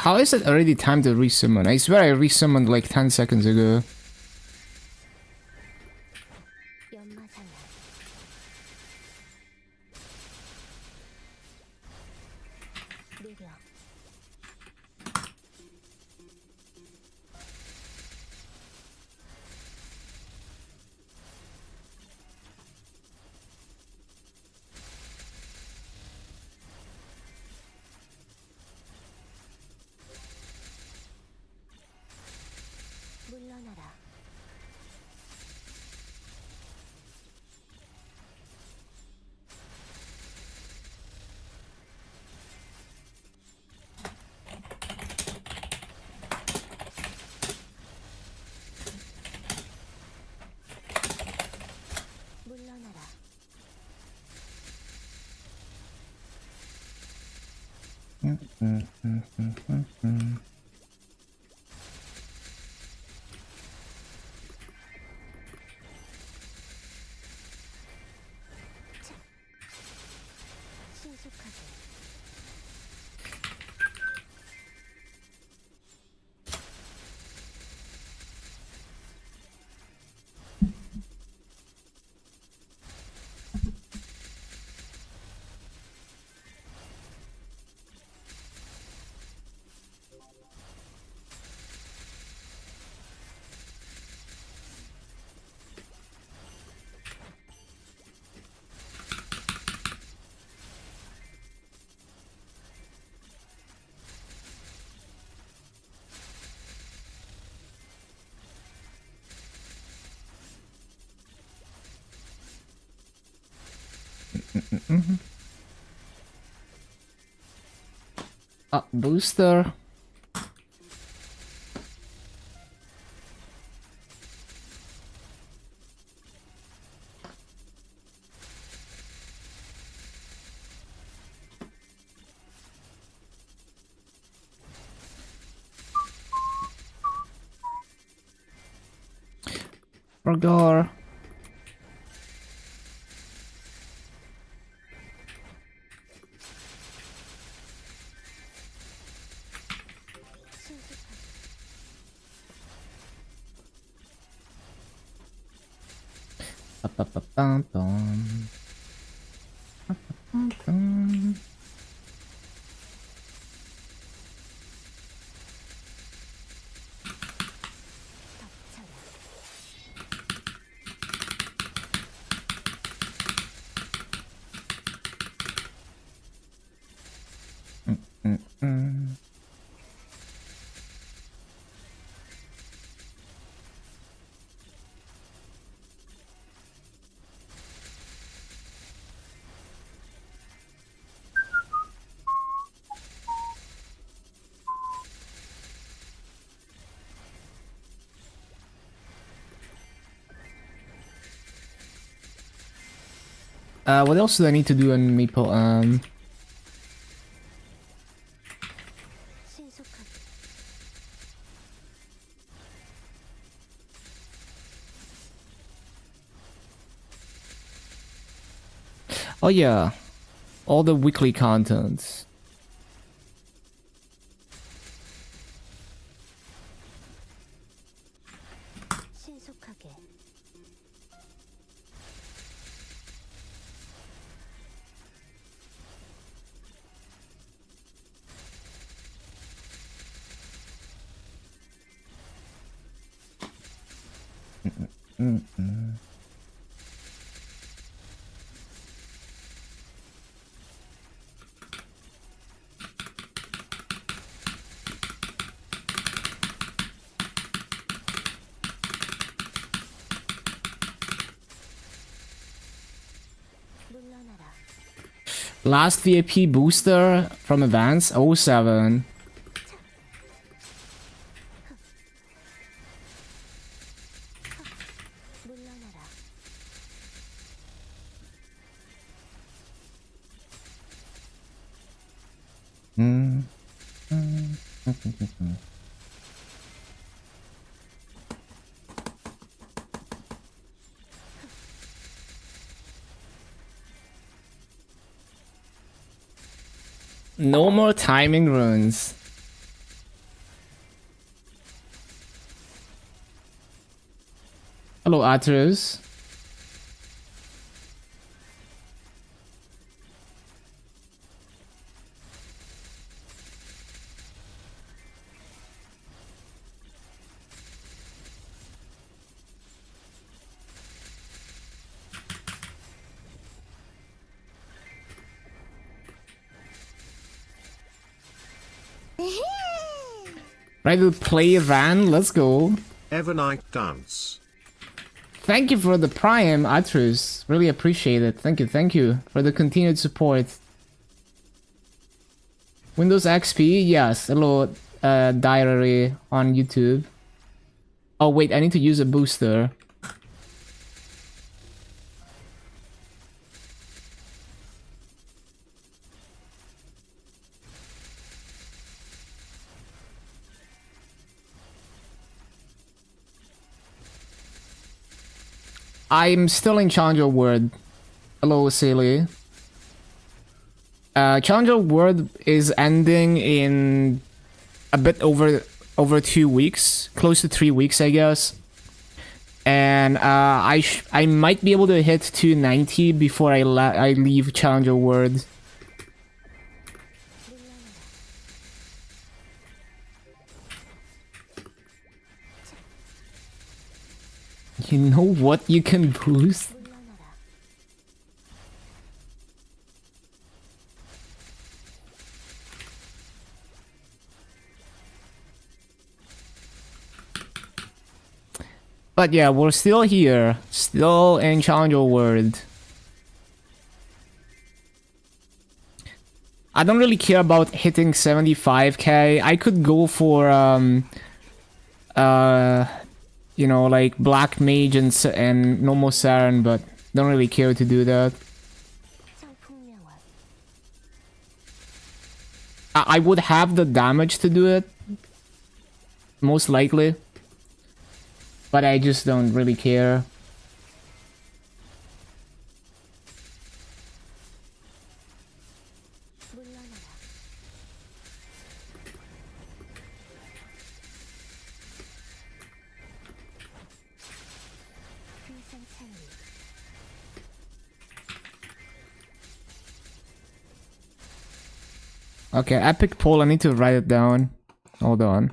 How is it already time to resummon? I swear I resummoned like 10 seconds ago. 연마장애. 느려. 신속하게 Booster. Burger. 신속하게 Ba-ba-ba-bum-bum. Ba-ba-bum-bum. 덮쳐라 Mm-mm. What else do I need to do on Maple? 신속하게 Oh yeah, all the weekly contents. 신속하게 Mm-mm. 물러나라 Last VIP booster from Advance 07. 물러나라 Mm. No more timing runes. Hello, Arthurs. Ready to play Ran? Let's go. Evernight dance. Thank you for the Prime, Atrus. Really appreciate it. Thank you for the continued support. Windows XP, yes. Hello, diary on YouTube. Oh wait, I need to use a booster. I'm still in Challenger World. Hello, silly. Challenger World is ending in a bit over 2 weeks, close to 3 weeks, I guess. And I might be able to hit 290 before I leave Challenger World. You know what you can boost? 물러나라. But yeah, we're still here. Still in Challenger World. I don't really care about hitting 75k. I could go for you know, like Black Mage and normal Saren, but don't really care to do that. 성풍명화. I would have the damage to do it, most likely, but I just don't really care. 물러나라. 귀상찬리. Okay, epic poll. I need to write it down. Hold on.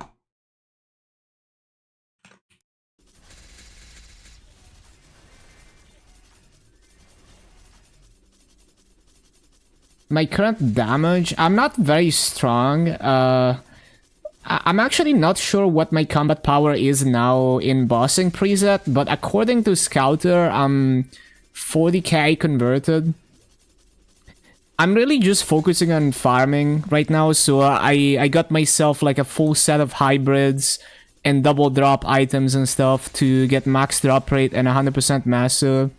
My current damage, I'm not very strong. I'm actually not sure what my combat power is now in bossing preset, but according to Scouter, I'm 40k converted. I'm really just focusing on farming right now, so I got myself like a full set of hybrids and double drop items and stuff to get max drop rate and 100% massive.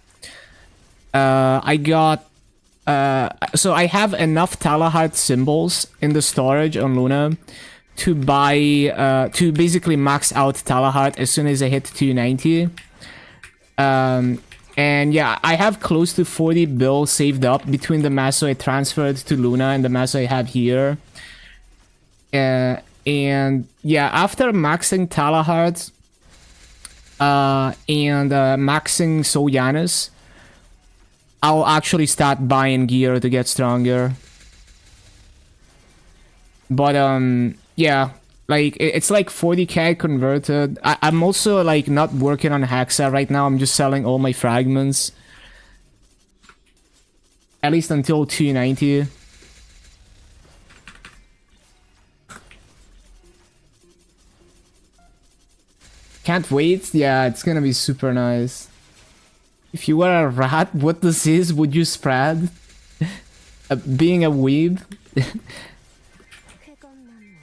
I got so I have enough Talahart symbols in the storage on Luna to buy to basically max out Talahart as soon as I hit 290. And yeah, I have close to 40 bills saved up between the Maso I transferred to Luna and the Maso I have here. And yeah, after maxing Talahart and maxing Sojanus, I'll actually start buying gear to get stronger. But yeah, like it's like 40k converted. I'm also like not working on Hexa right now. I'm just selling all my fragments, at least until 290. Can't wait. Yeah, it's gonna be super nice. If you were a rat, what disease would you spread? Being a weeb? 쾌검나무.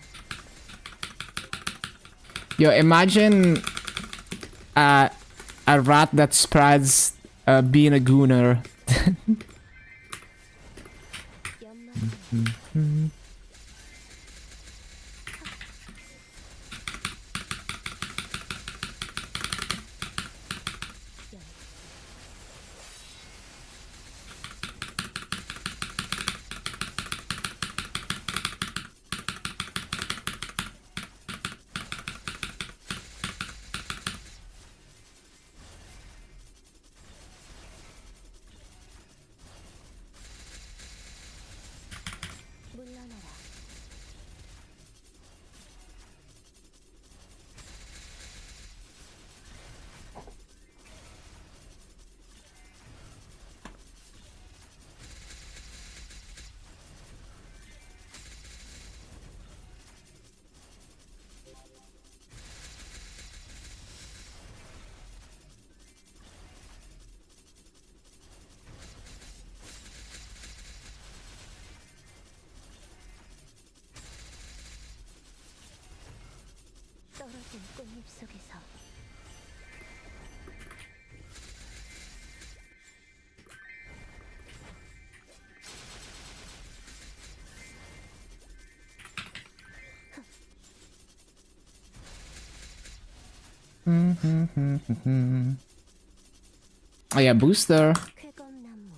Yo, imagine a rat that spreads being a gooner. 연막. 물러나라. 떨어진 꽃잎 속에서 Oh yeah, booster. 쾌검나무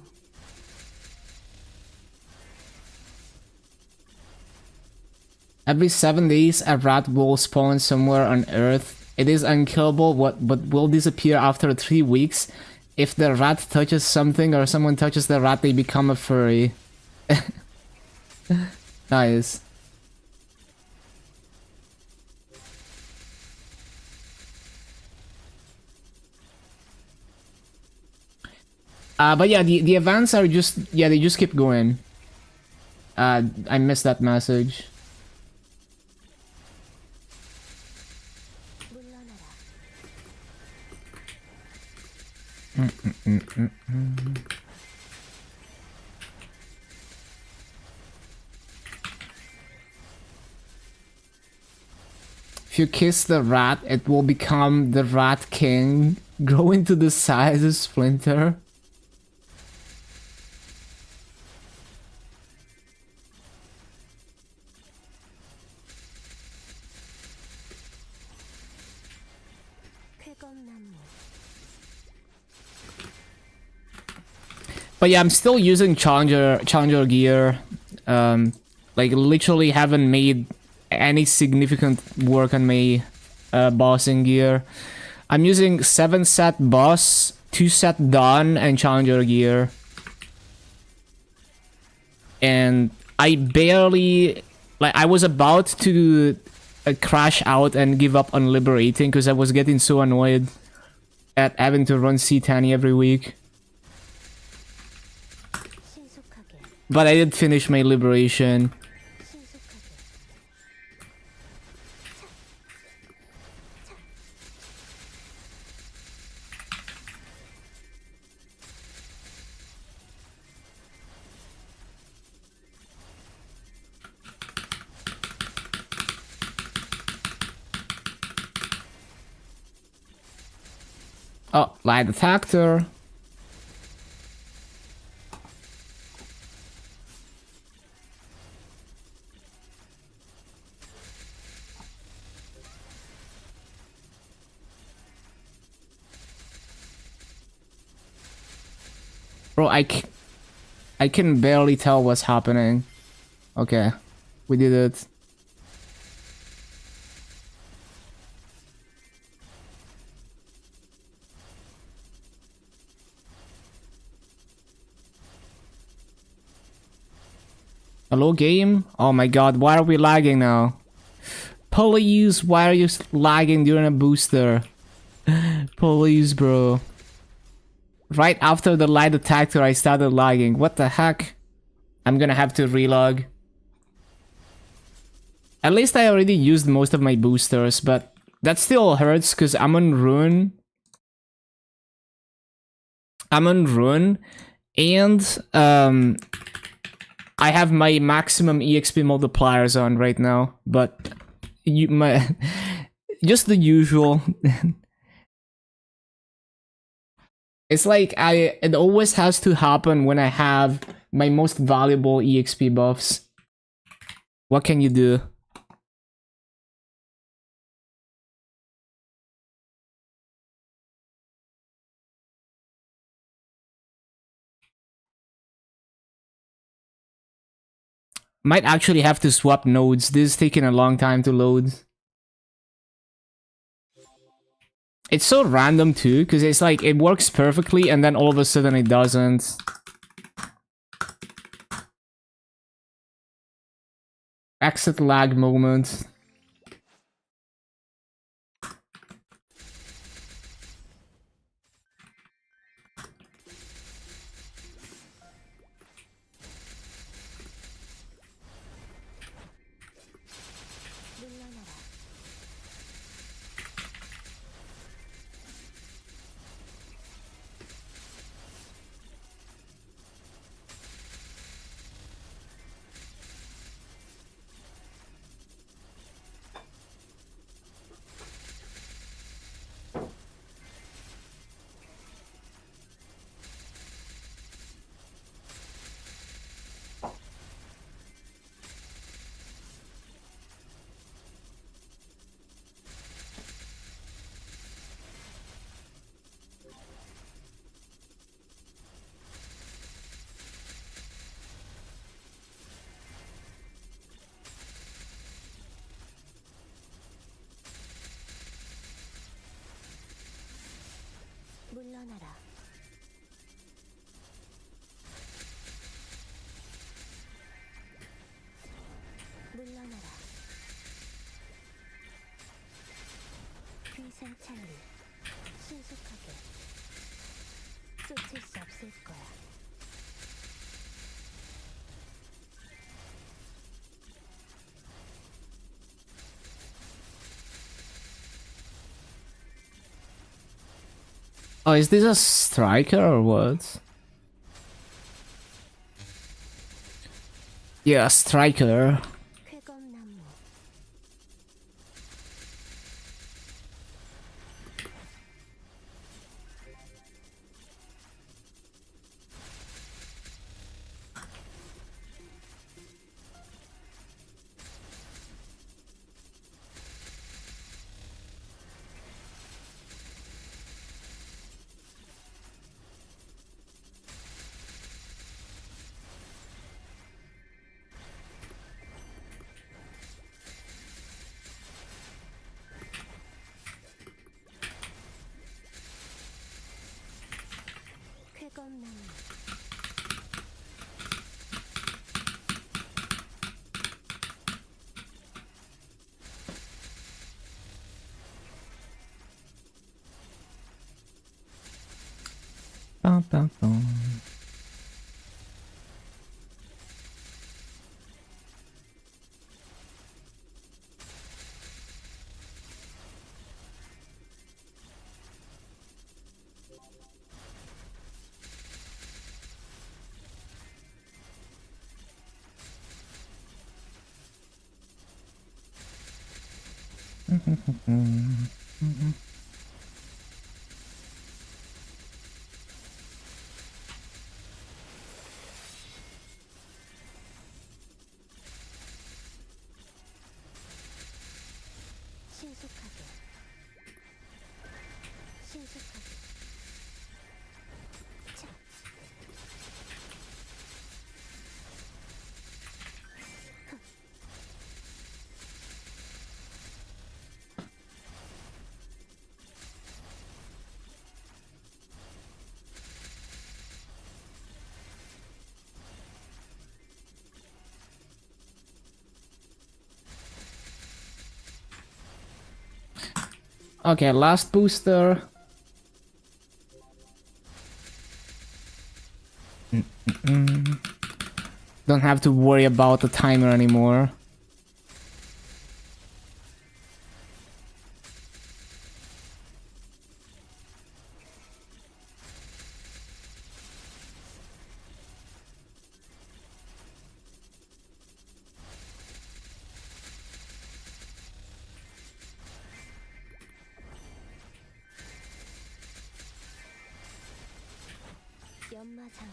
Every 7 days, a rat will spawn somewhere on Earth. It is unkillable, but will disappear after 3 weeks. If the rat touches something or someone touches the rat, they become a furry. Nice. But yeah, the events are just, yeah, they just keep going. I missed that message. 물러나라. If you kiss the rat, it will become the Rat King. Grow into the size of Splinter. 쾌검나무 But yeah, I'm still using Challenger gear. Like literally haven't made any significant work on my bossing gear. I'm using 7 set boss, 2 set Dawn, and Challenger gear. And I barely, like, I was about to crash out and give up on Liberating because I was getting so annoyed at having to run C10 every week. 신속하게 But I did finish my Liberation. 신속하게 Oh, light detector. Bro, I can barely tell what's happening. Okay, we did it. Hello, game? Oh my god, why are we lagging now? Please, why are you lagging during a booster? Please, bro. Right after the light detector, I started lagging. What the heck? I'm gonna have to relog. At least I already used most of my boosters, but that still hurts because I'm on Rune. And I have my maximum EXP multipliers on right now, but just the usual. It's like it always has to happen when I have my most valuable EXP buffs. What can you do? Might actually have to swap nodes. This is taking a long time to load. It's so random too, because it's like it works perfectly and then all of a sudden it doesn't. Exit lag moment. 물러나라. 물러나라. 물러나라. 위생창리. 신속하게. 쫓을 수 없을 거야. Oh, is this a striker or what? Yeah, striker. 쾌검나무. 쾌검나무. Bum, bum, bum. 신속하게. 신속하게. 차. Okay, last booster. Don't have to worry about the timer anymore. 연마장애.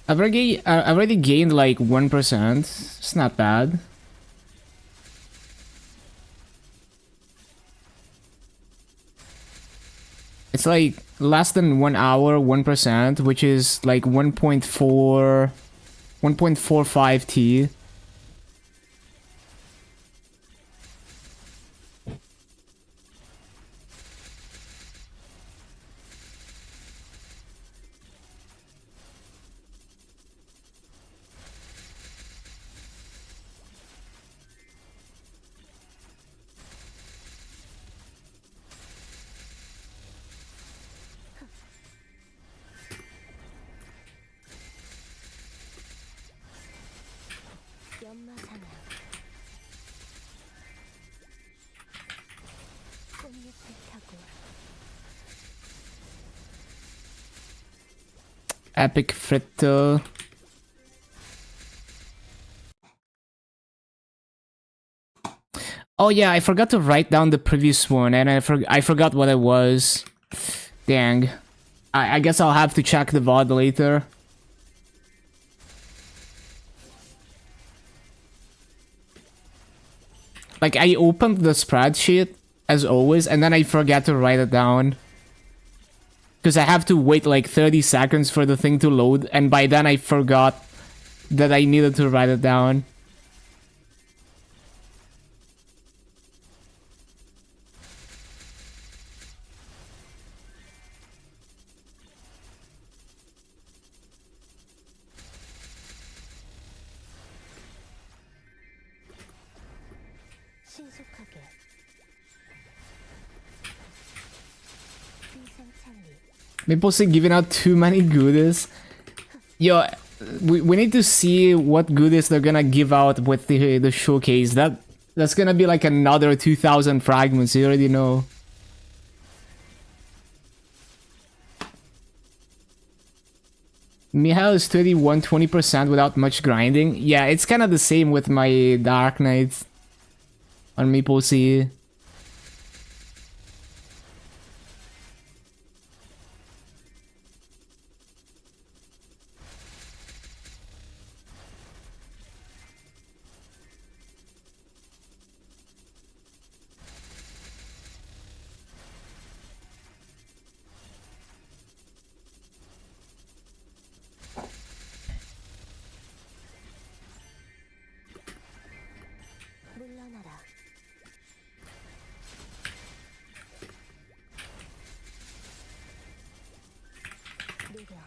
I've already gained like 1%. It's not bad. It's like less than 1 hour, 1%, which is like 1.45 T. 연마장애. 꽃잎을 타고. Epic Fritter. Oh yeah, I forgot to write down the previous one, and I forgot what it was. Dang. I guess I'll have to check the VOD later. Like, I opened the spreadsheet, as always, and then I forgot to write it down. Because I have to wait like 30 seconds for the thing to load, and by then I forgot that I needed to write it down. 신속하게 풍선 찰리 MapleStory giving out too many goodies. Yo, we need to see what goodies they're gonna give out with the showcase. That's gonna be like another 2,000 fragments, you already know. Mihail is 31, 20% without much grinding. Yeah, it's kind of the same with my Dark Knights on MapleStory. 물러나라 느려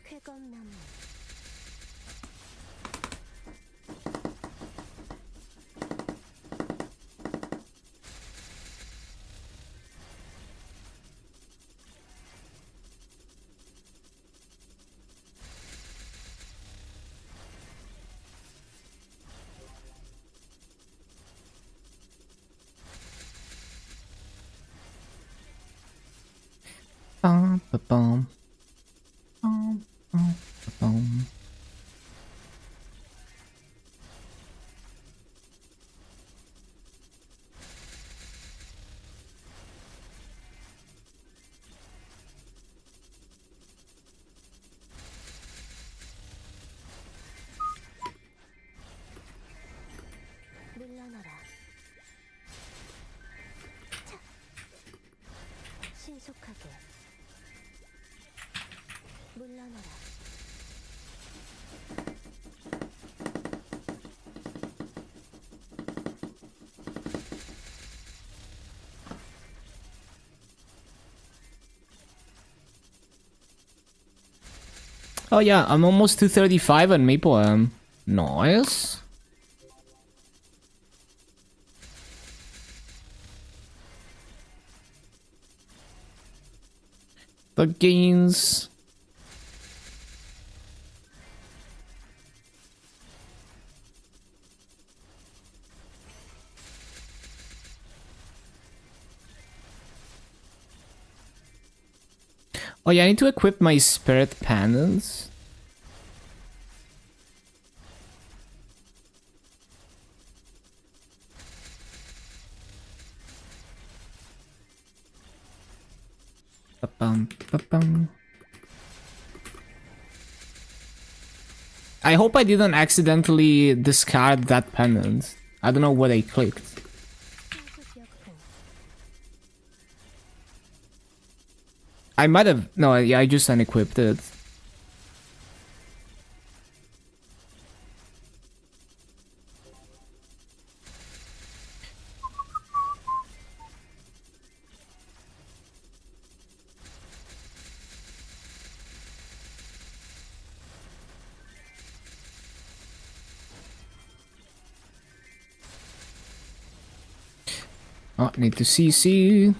쾌검나무 Bum, ba-bum. Bum, bum, ba-bum. 물러나라 차 신속하게 물러나라 Oh yeah, I'm almost 235 on Maple. Nice. The gains. Oh yeah, I need to equip my spirit pendants. Ba-bum, ba-bum. I hope I didn't accidentally discard that pendant. I don't know what I clicked. 상수지역풍 I might have... No, yeah, I just unequipped it. Oh, need to CC.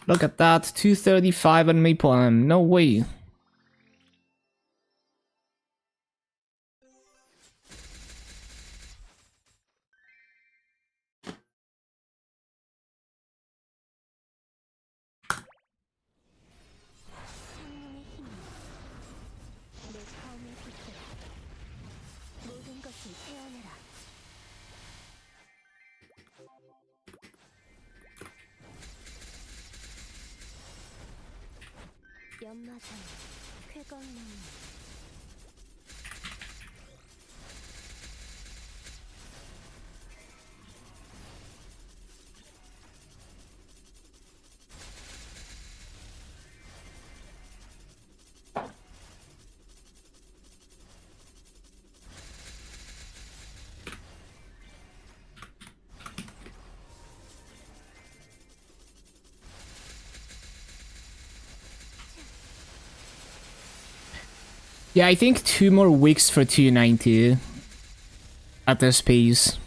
Look at that, 235 on Maple M. No way. 창문의 힘이 내 삶의 빛으로 모든 것을 태어내라. 연마장 쾌건나무 Yeah, I think 2 more weeks for 290 at this pace.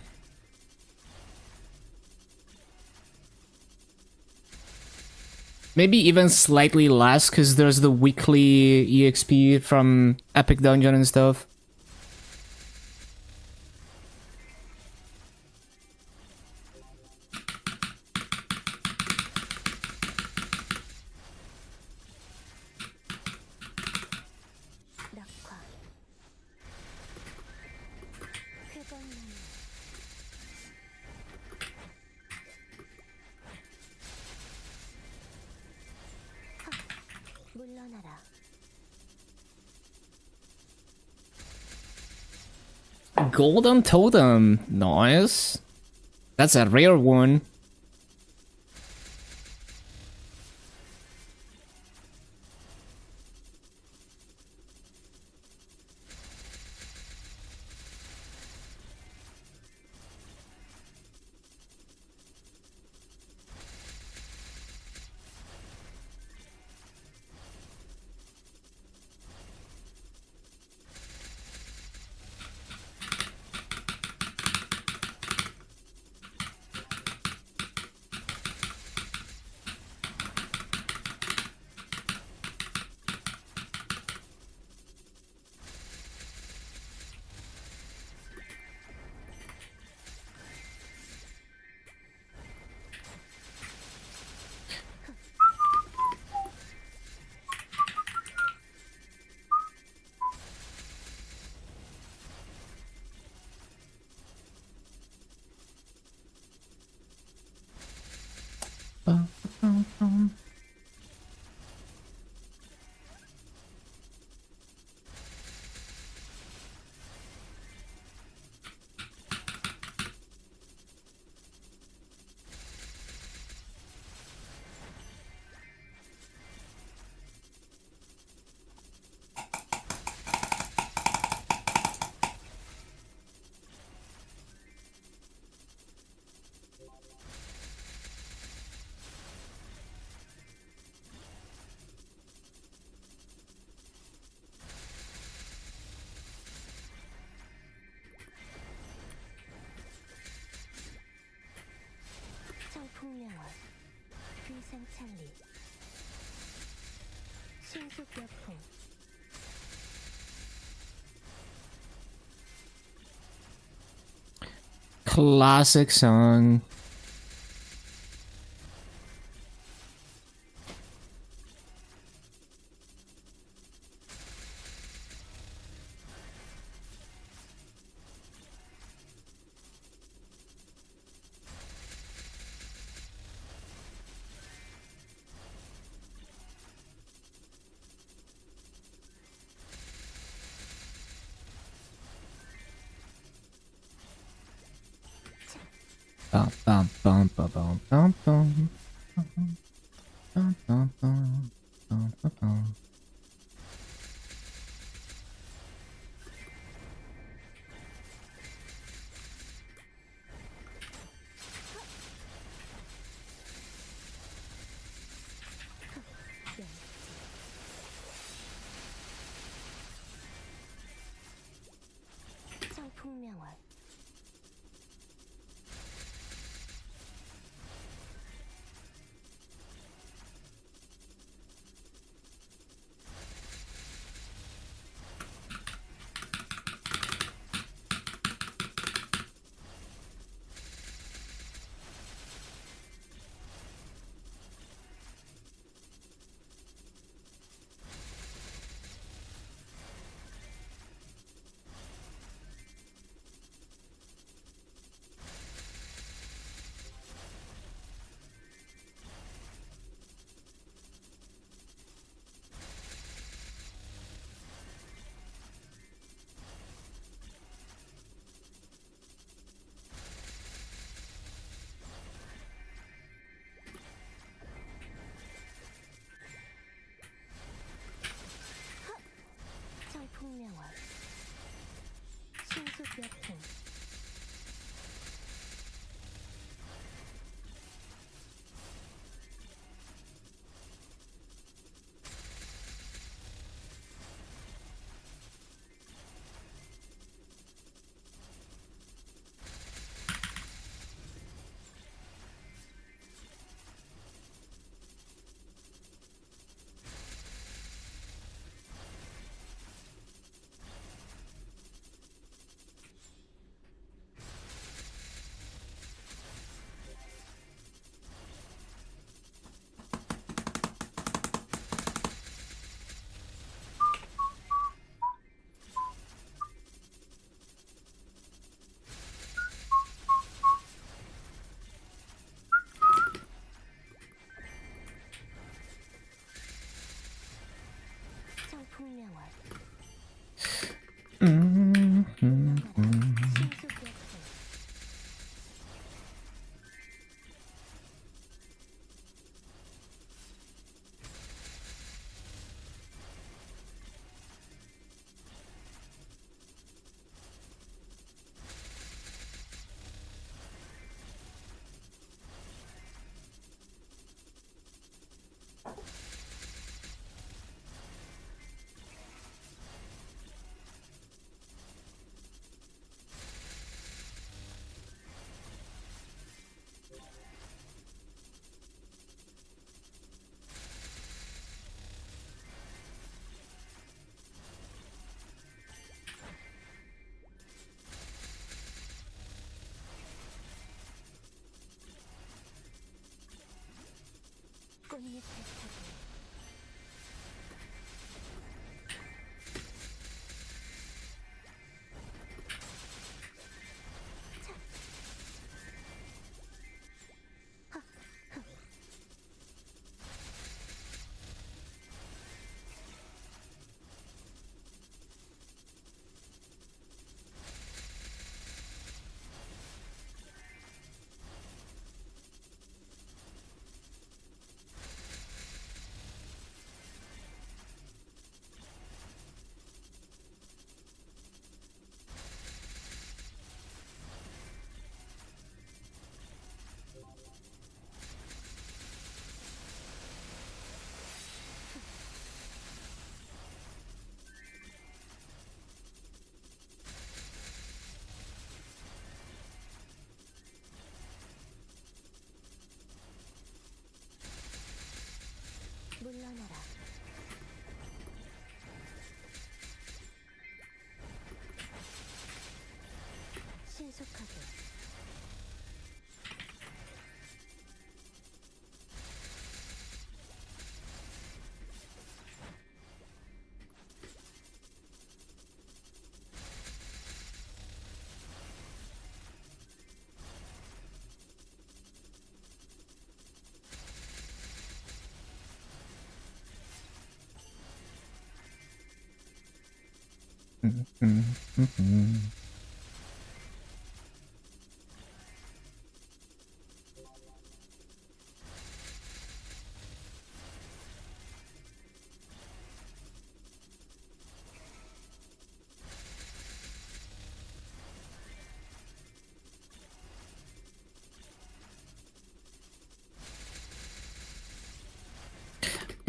Maybe even slightly less, because there's the weekly EXP from Epic Dungeon and stuff. 낙화 쾌건나무 물러나라. Golden Totem. Nice. That's a rare one. 청풍명화 귀생찰리 신속여풍 Classic song. Bum, bum, bum, bum, bum, bum, bum. Bum, bum, bum, bum, bum, bum. 풍량화 신속 역풍 풍량화 신속 역풍 꽃잎 패스타기 물러나라 신속하게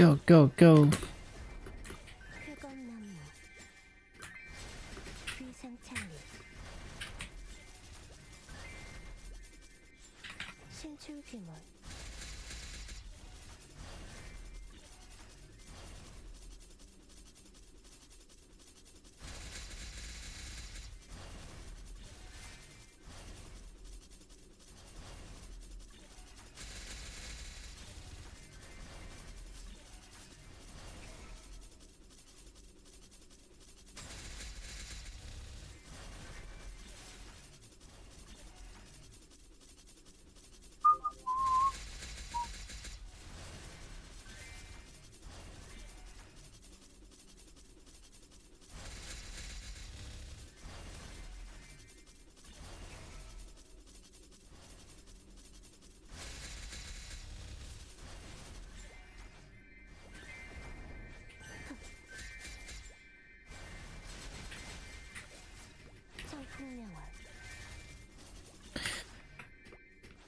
Go, go, go. 회건나무 귀생찰리 신출귀몰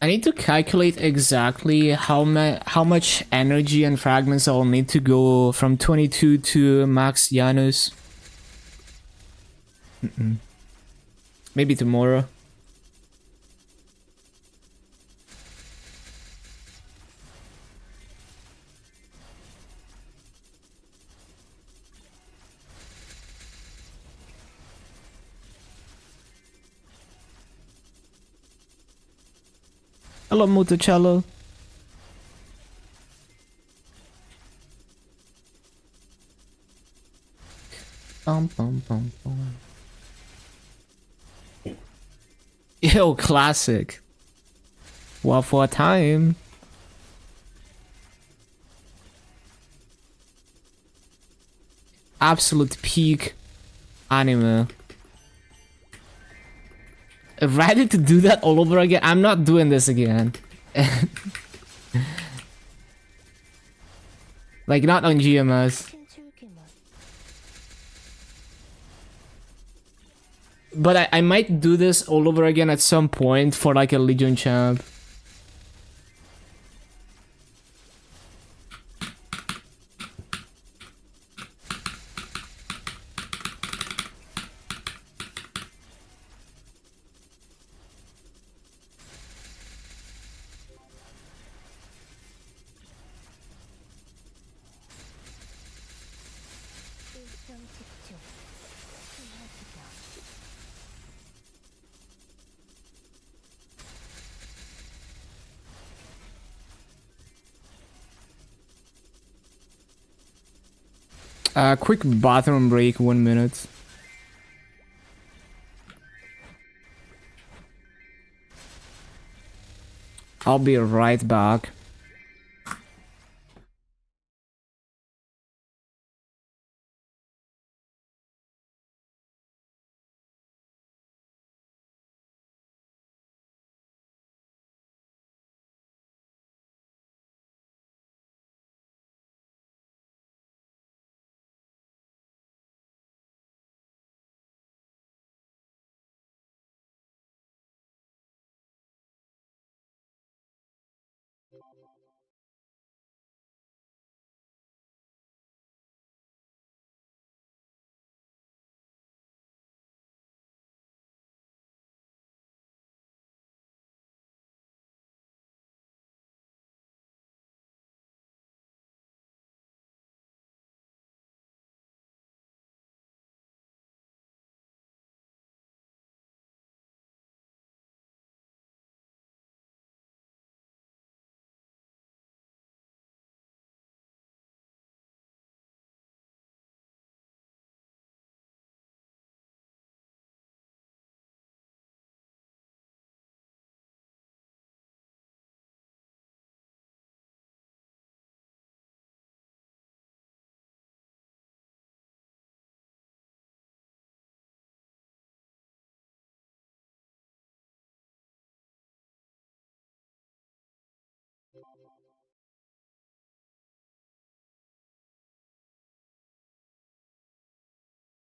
I need to calculate exactly how much energy and fragments I'll need to go from 22 to Max Janus. Maybe tomorrow. Hello, Motocello. Bum, bum, bum, bum. Yo, classic. What for a time? Absolute peak anime. Ready to do that all over again? I'm not doing this again. Like, not on GMS. 신출귀몰 But I might do this all over again at some point for like a Legion champ. 일정 집중 심화지경 Quick bathroom break, 1 minute. I'll be right back.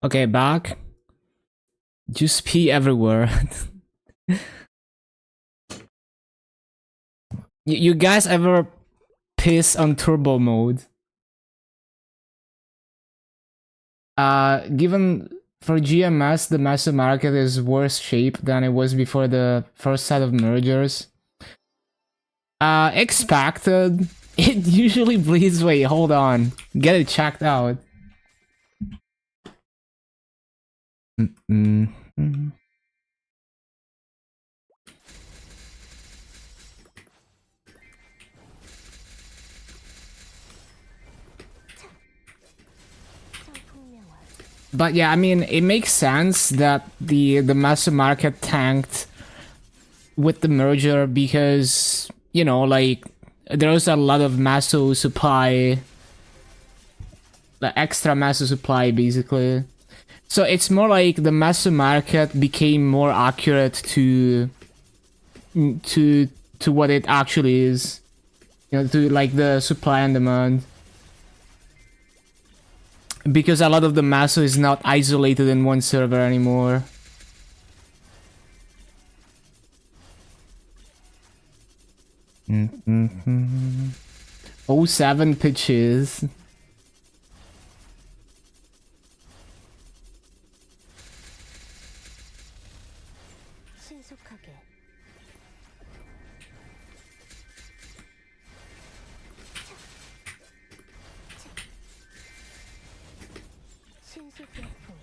Okay, back. Just pee everywhere. You guys ever piss on turbo mode? Given for GMS, the massive market is worse shape than it was before the first set of mergers. Expected. It usually bleeds. Wait, hold on. Get it checked out. 성풍명화 But yeah, I mean, it makes sense that the massive market tanked with the merger because, you know, like, there's a lot of massive supply, the extra massive supply, basically. So it's more like the massive market became more accurate to what it actually is, you know, to like the supply and demand. Because a lot of the massive is not isolated in one server anymore. 07 pitches. 신속하게. 신속약품.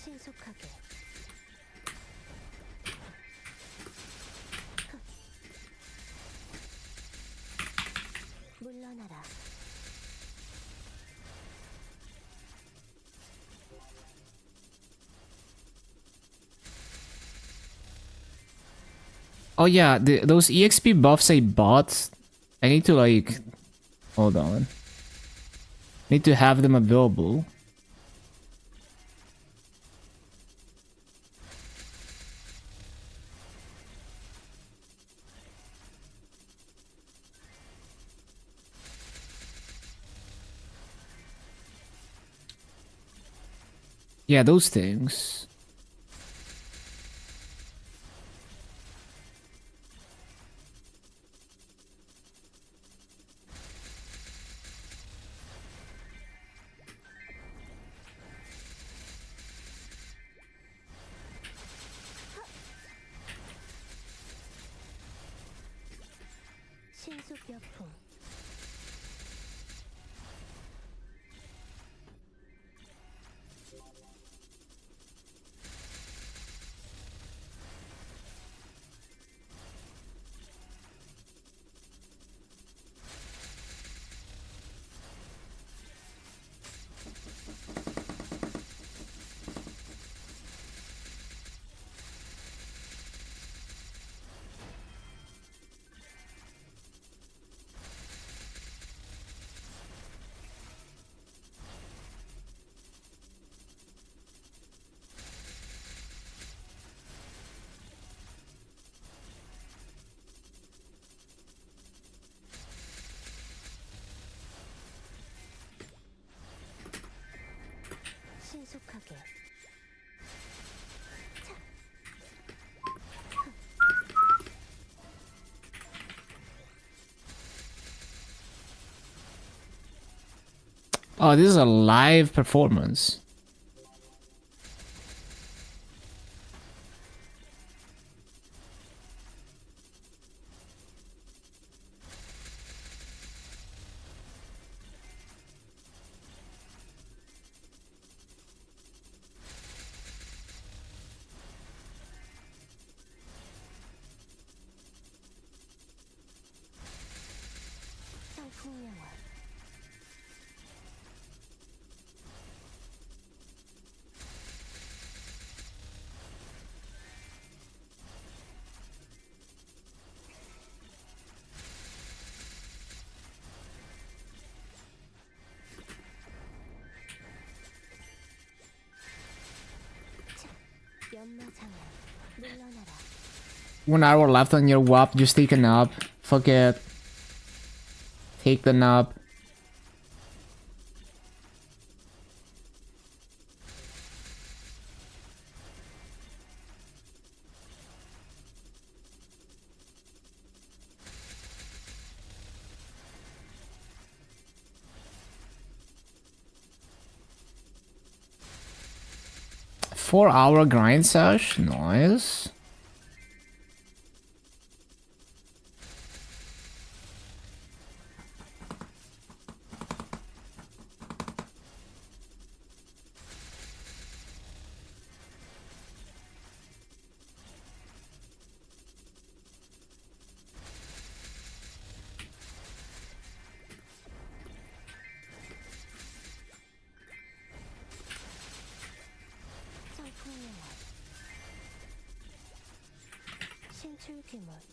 신속하게. 물러나라. Oh yeah, those EXP buffs I bought, I need to like, hold on. Need to have them available. Yeah, those things. 신속약품. 신속하게. Oh, this is a live performance. 상풍명화. 1 hour left on your WAP, just take a nap. Fuck it. Take the nap. Four-hour grind sesh, nice. 산출괴물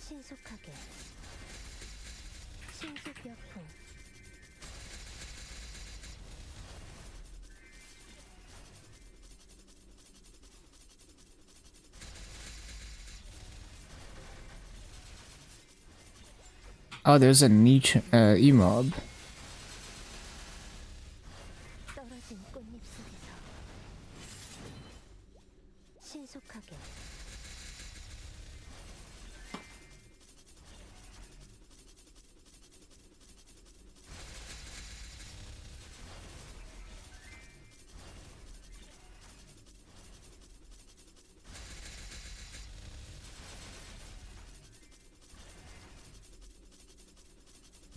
신속하게 신속역풍 Oh, there's a niche emob. 떨어진 꽃잎 속에서 신속하게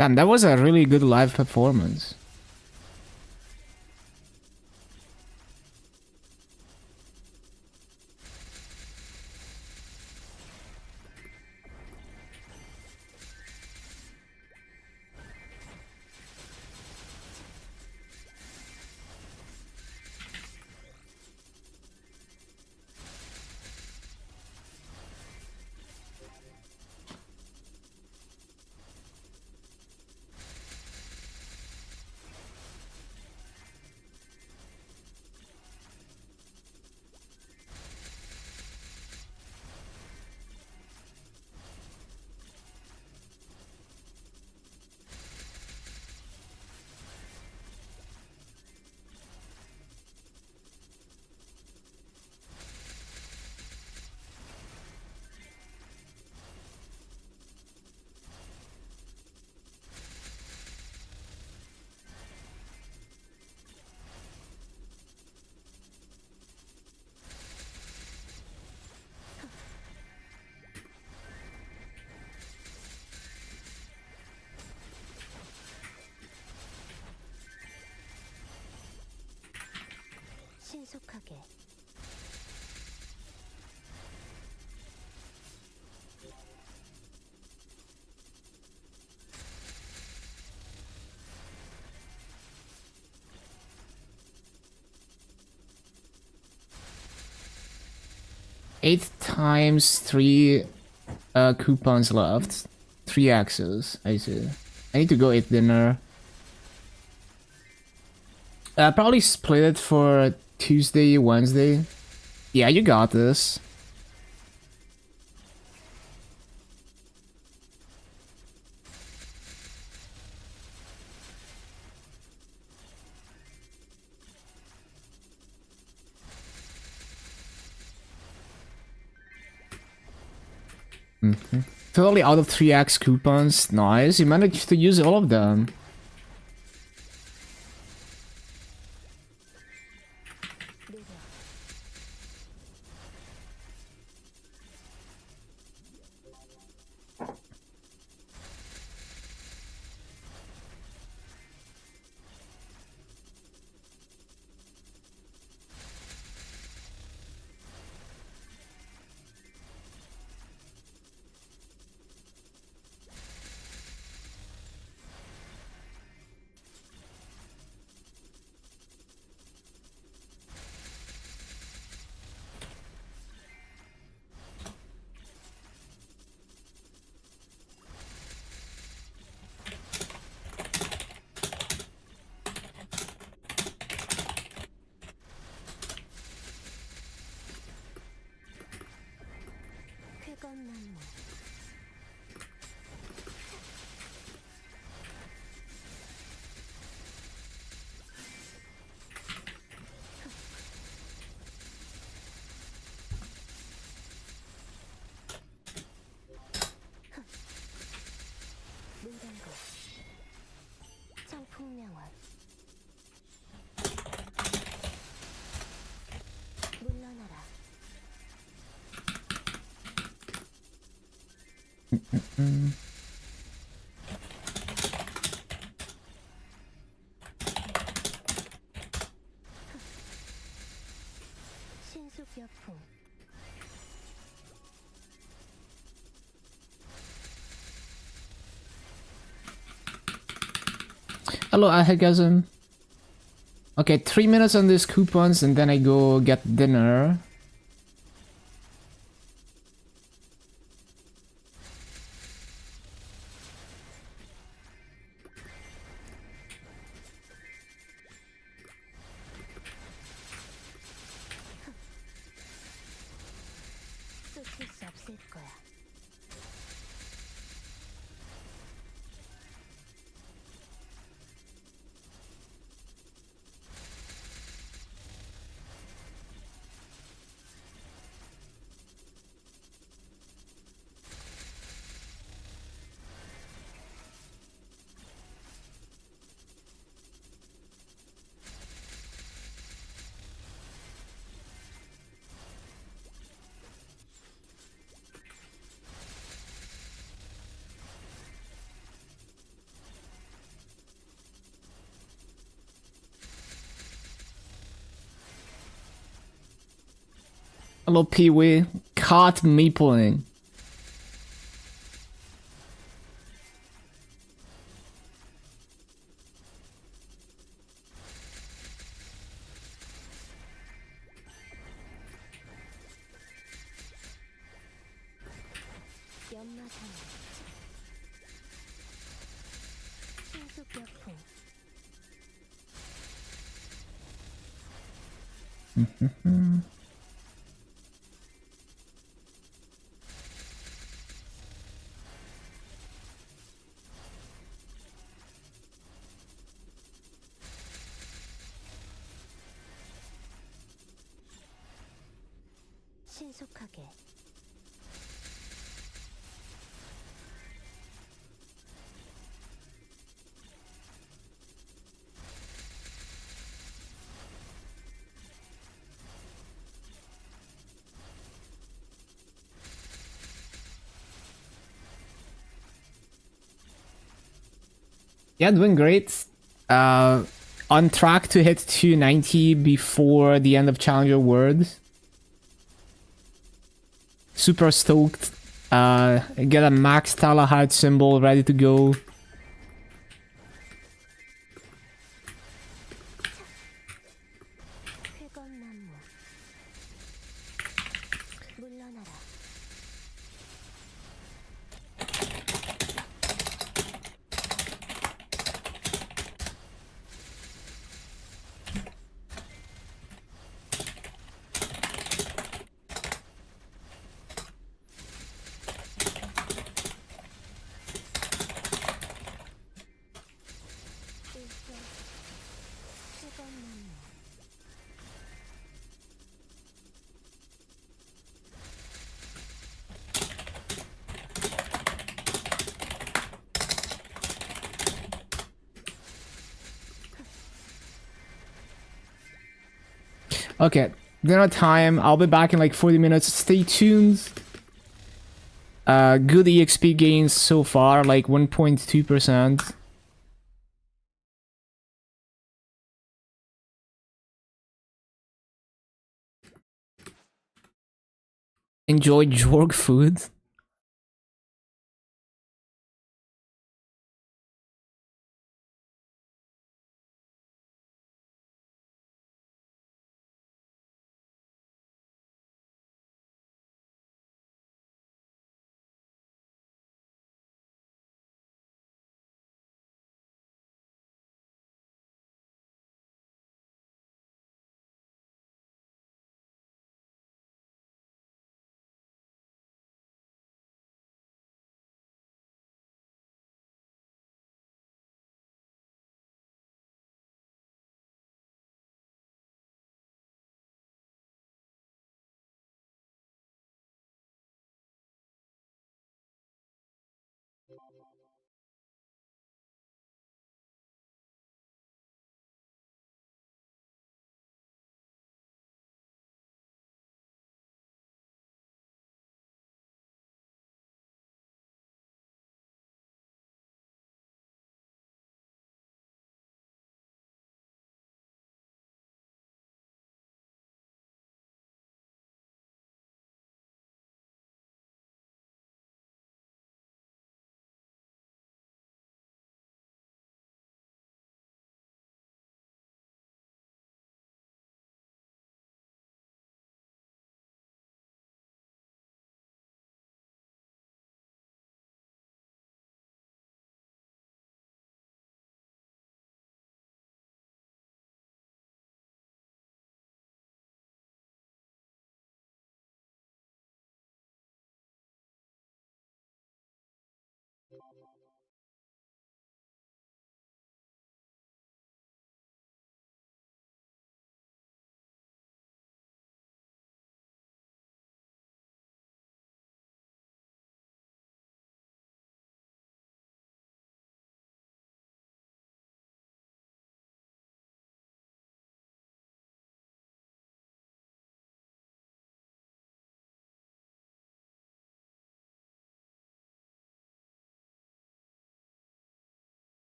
Damn, that was a really good live performance. 신속하게 Eight times three coupons left. 3 axes. I see. I need to go eat dinner. Probably split it for Tuesday, Wednesday. Yeah, you got this. Totally out of 3x coupons. Nice. You managed to use all of them. 느려 신속여풍 Hello, Ahegasm. Okay, 3 minutes on these coupons and then I go get dinner. 쏟을 수 없을 거야. Hello, Pee-wee. Caught mapling. 연마상 신속여풍 신속하게 Yeah, doing great. On track to hit 290 before the end of Challenger Worlds. Super stoked. Get a max Talahide symbol ready to go. 회건나무 물러나라 일선 회건나무 Okay, dinner time. I'll be back in like 40 minutes. Stay tuned. Good EXP gains so far, like 1.2%. Enjoy Jorg food.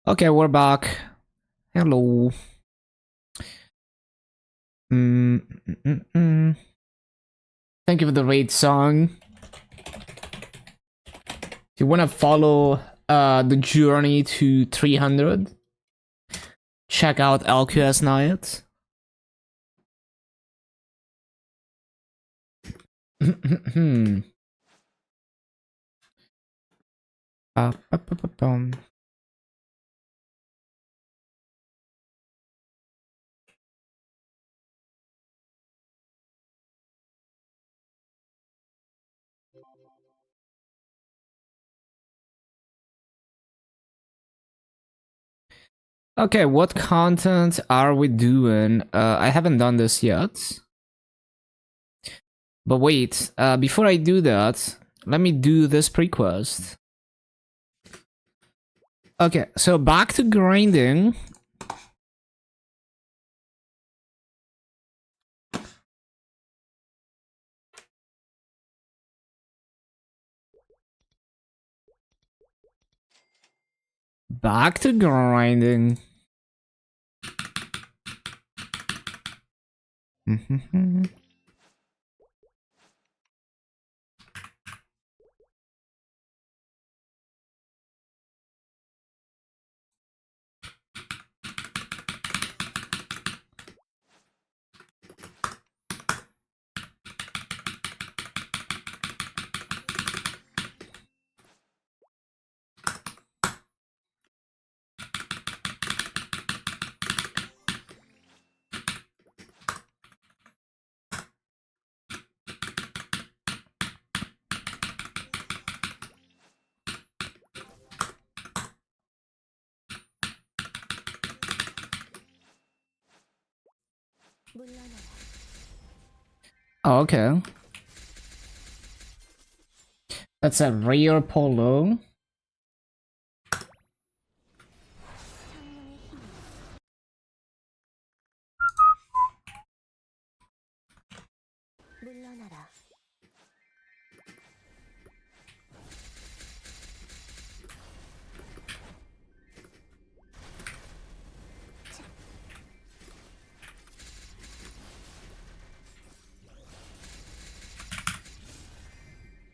Okay, we're back. Hello. Thank you for the raid song. If you want to follow the journey to 300, check out LQS Night. Okay, what content are we doing? I haven't done this yet. But wait, before I do that, let me do this pre-quest. Okay, so back to grinding. Back to grinding. 물러나라. Oh, okay. That's a rare polo. 창문의 힘. 물러나라.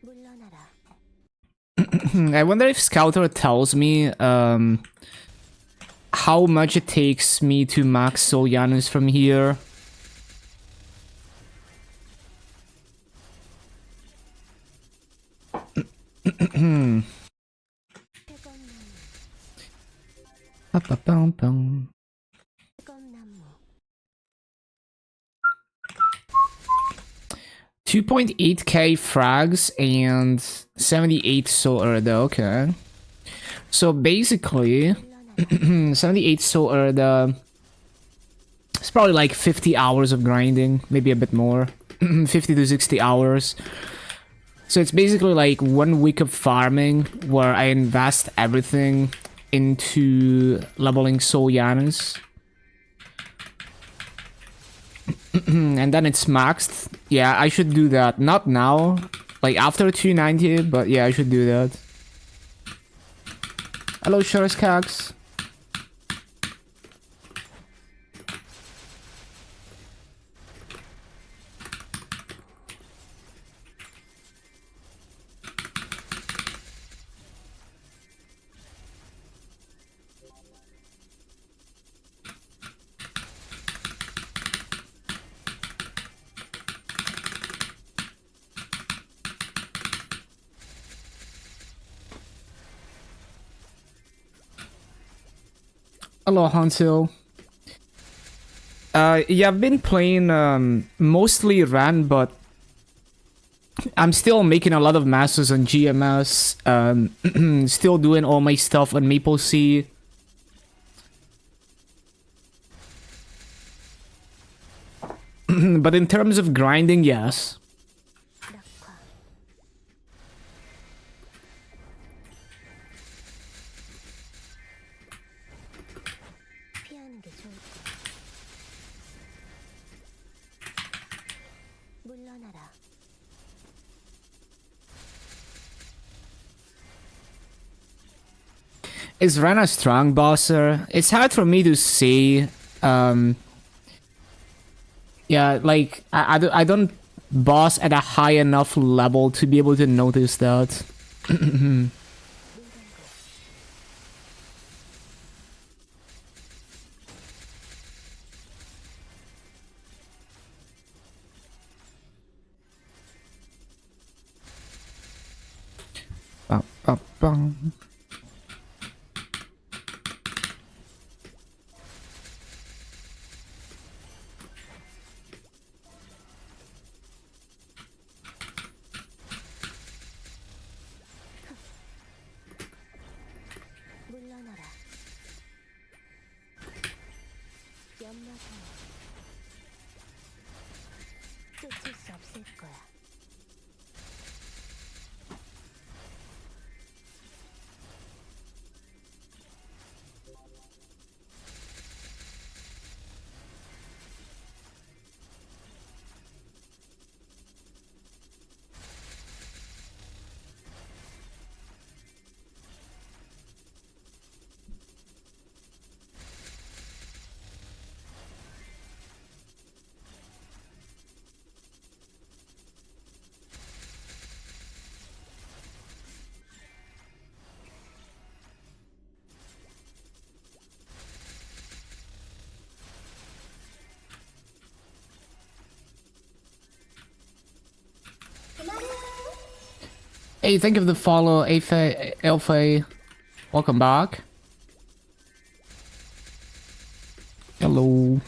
물러나라. I wonder if Scouter tells me how much it takes me to max Soljanus from here. 뜨거운 나무. Ba-ba-bum-bum. 뜨거운 나무. 2.8k frags and 78 solar though, okay. So basically, 물러나라. 78 solar it's probably like 50 hours of grinding, maybe a bit more. 50 to 60 hours. So it's basically like 1 week of farming where I invest everything into leveling Soljanus. And then it's maxed. Yeah, I should do that. Not now, like after 290, but yeah, I should do that. Hello, Shurskax. Hello, Hansel. Yeah, I've been playing mostly Ran, but I'm still making a lot of masters on GMS. Still doing all my stuff on MapleStory. But in terms of grinding, yes. 낙화. 피하는 게 좋을 거야. 물러나라. Is Ren a strong bosser? It's hard for me to say. Yeah, like I don't boss at a high enough level to be able to notice that. Bum, bum, bum. 물러나라. 연마사. 쫓을 수 없을 거야. Hey, thank you for the follow, Alpha. Welcome back. Hello.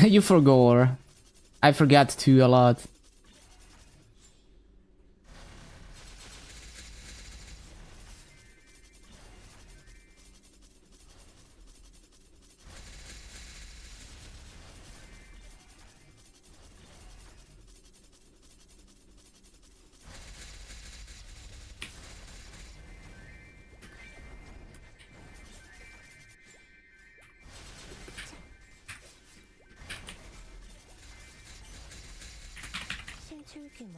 You forgot. I forgot to a lot. 신출귀물.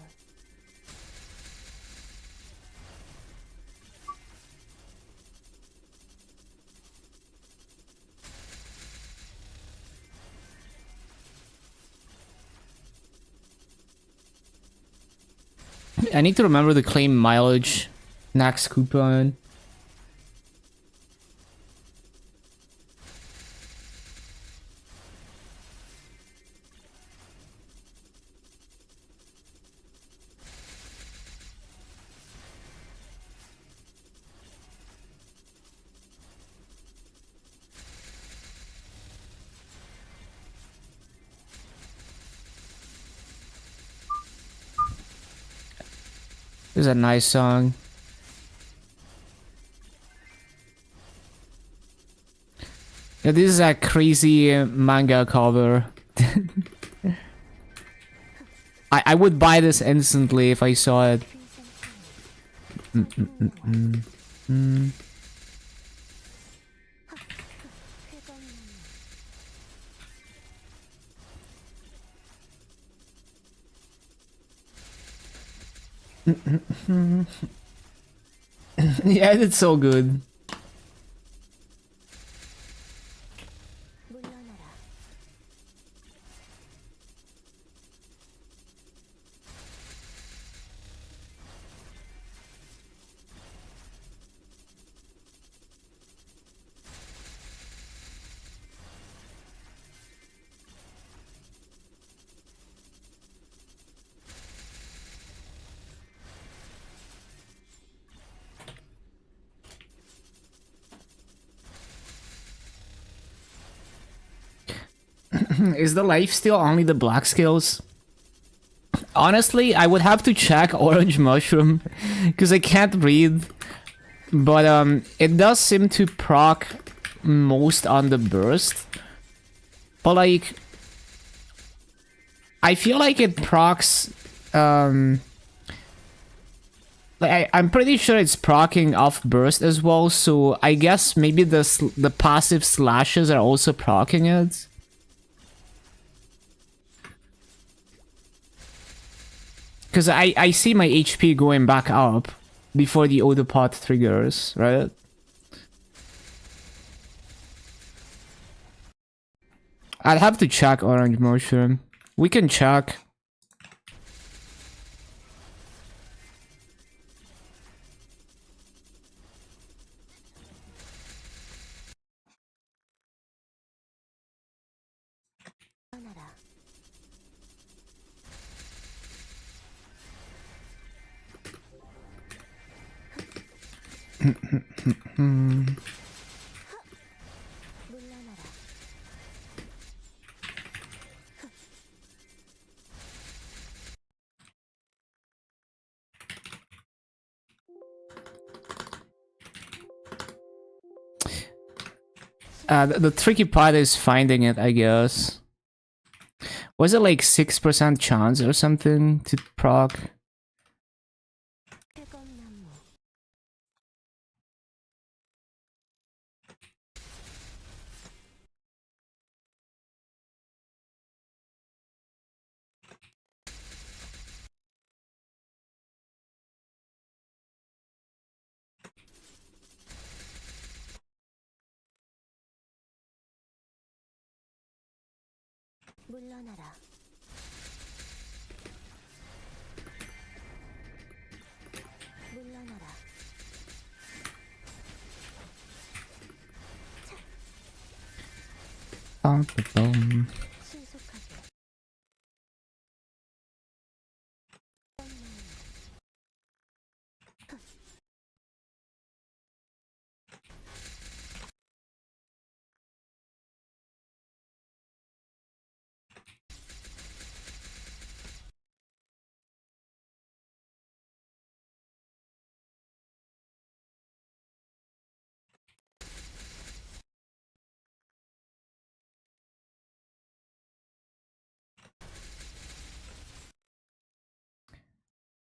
I need to remember to claim mileage next coupon. This is a nice song. Yeah, this is a crazy manga cover. I would buy this instantly if I saw it. Yeah, it's so good. 물러나라. Is the life still only the black skills? Honestly, I would have to check Orange Mushroom because I can't read. But it does seem to proc most on the burst. But like, I feel like it procs. Like I'm pretty sure it's proccing off burst as well. So I guess maybe the passive slashes are also proccing it. Because I see my HP going back up before the autopot triggers, right? I'd have to check Orange Mushroom. We can check. The tricky part is finding it, I guess. Was it like 6% chance or something to proc? 쾌검나무 물러나라 물러나라 신속하게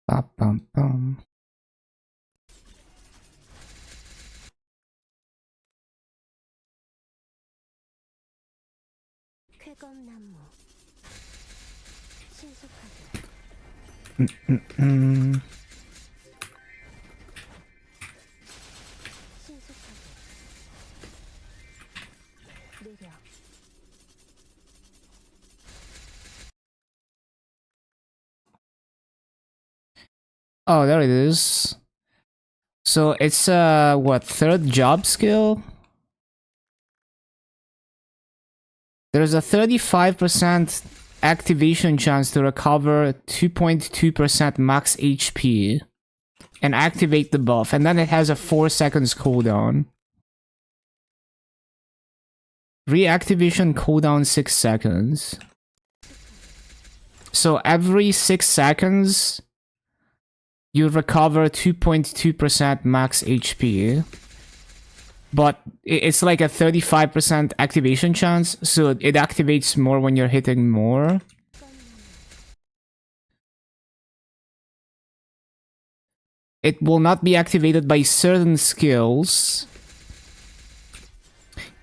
Ba-bum-bum. 쾌검나무 신속하게 신속하게 느려 Oh, there it is. So it's what, third job skill? There's a 35% activation chance to recover 2.2% max HP and activate the buff, and then it has a 4 seconds cooldown. Reactivation cooldown 6 seconds. So every 6 seconds you recover 2.2% max HP. But it's like a 35% activation chance, so it activates more when you're hitting more. It will not be activated by certain skills.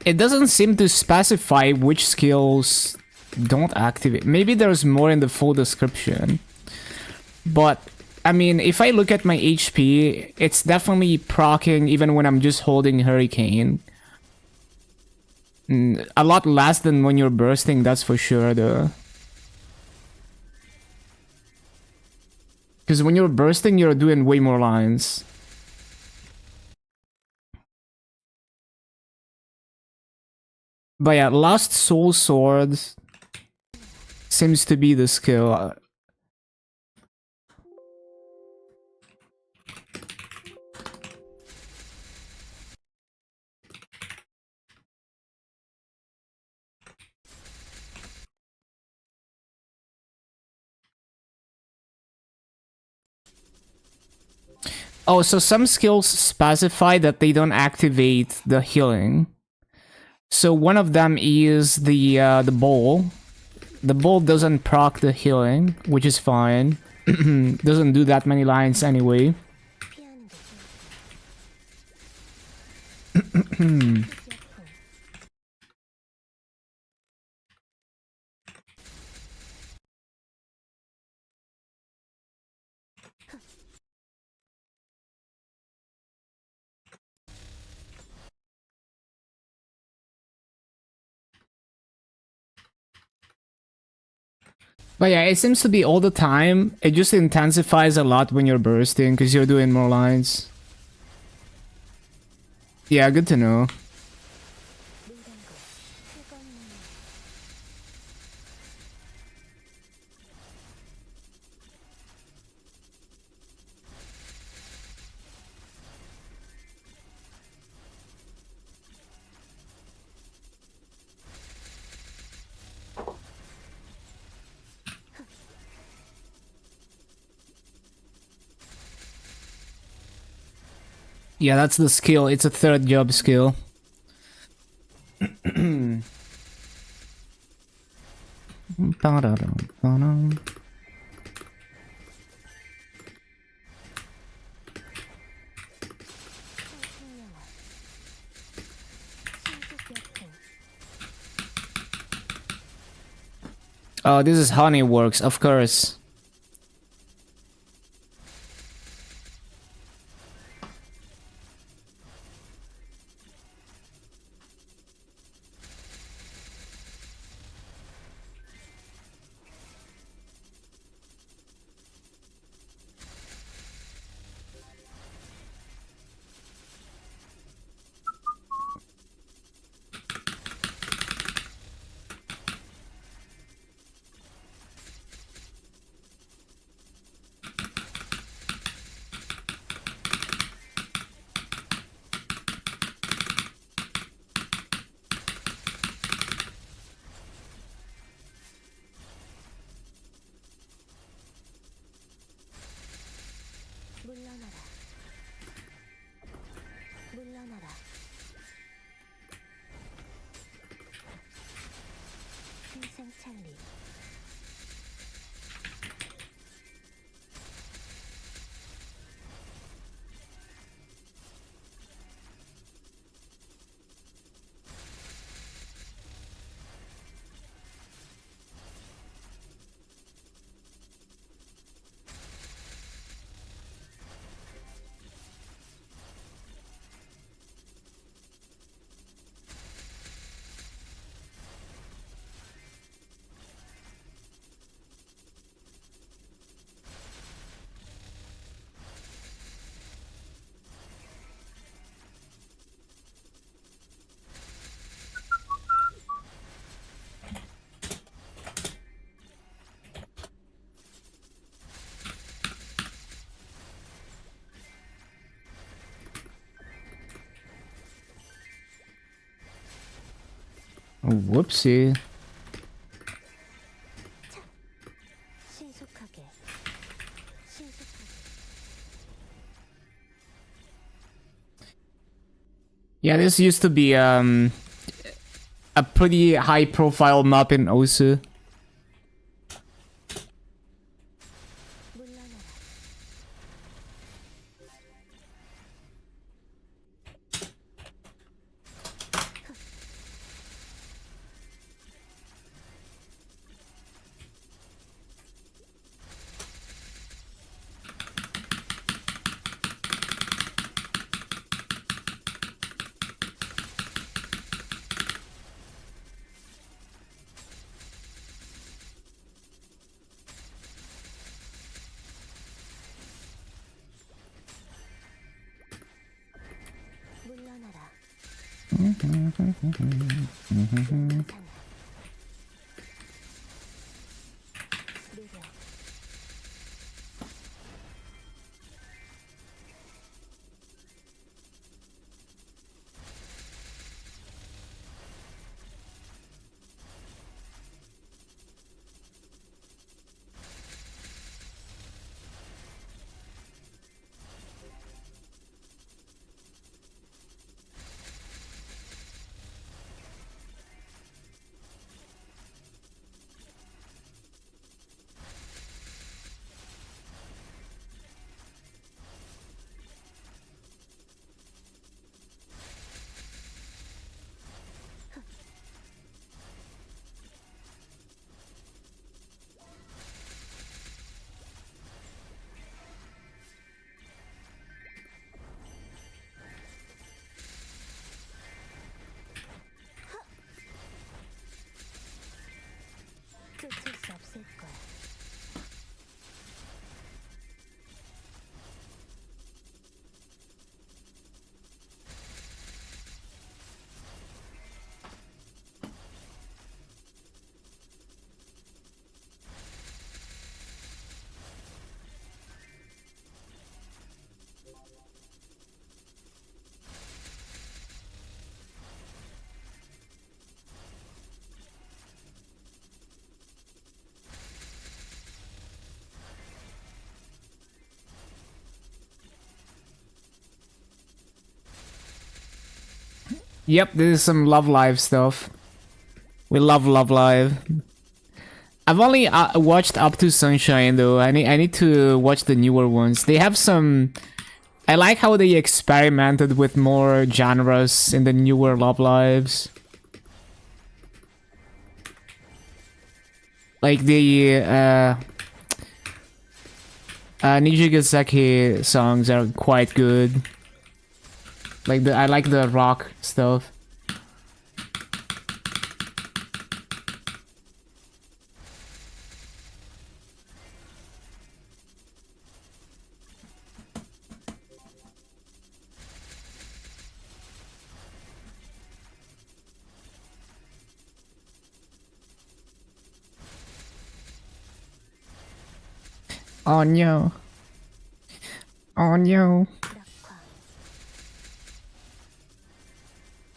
It doesn't seem to specify which skills don't activate. Maybe there's more in the full description. But I mean, if I look at my HP, it's definitely proccing even when I'm just holding Hurricane. A lot less than when you're bursting, that's for sure, though. Because when you're bursting, you're doing way more lines. But yeah, Lost Soul Sword seems to be the skill. Oh, so some skills specify that they don't activate the healing. So one of them is the bowl. The bowl doesn't proc the healing, which is fine. Doesn't do that many lines anyway. 피하는 게 좋을 것. But yeah, it seems to be all the time. It just intensifies a lot when you're bursting because you're doing more lines. Yeah, good to know. 물건고 뜨거운 나무 Yeah, that's the skill. It's a third job skill. 청승영화 신속역행 Oh, this is Honeyworks, of course. 물러나라 물러나라 승승찰리 Whoopsie. 신속하게 신속하게 Yeah, this used to be a pretty high profile map in Osu. 물러나라 물러나라 괜찮아 느려 Yep, this is some Love Live stuff. We love Love Live. I've only watched up to Sunshine though. I need to watch the newer ones. They have some. I like how they experimented with more genres in the newer Love Lives. Like the Nijigaseki songs are quite good. Like I like the rock stuff. Oh no. Oh no. 낙화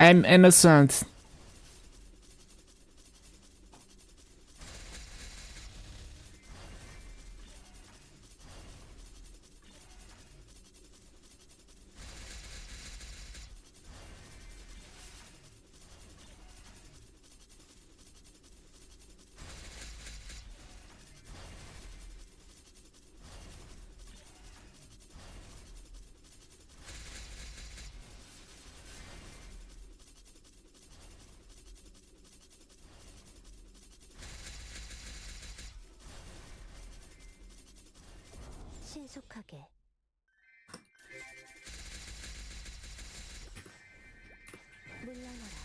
I'm innocent. 신속하게 물러나라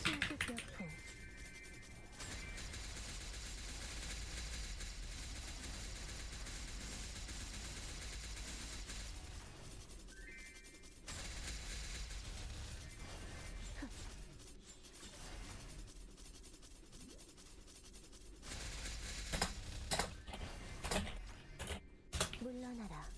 신속여풍 물러나라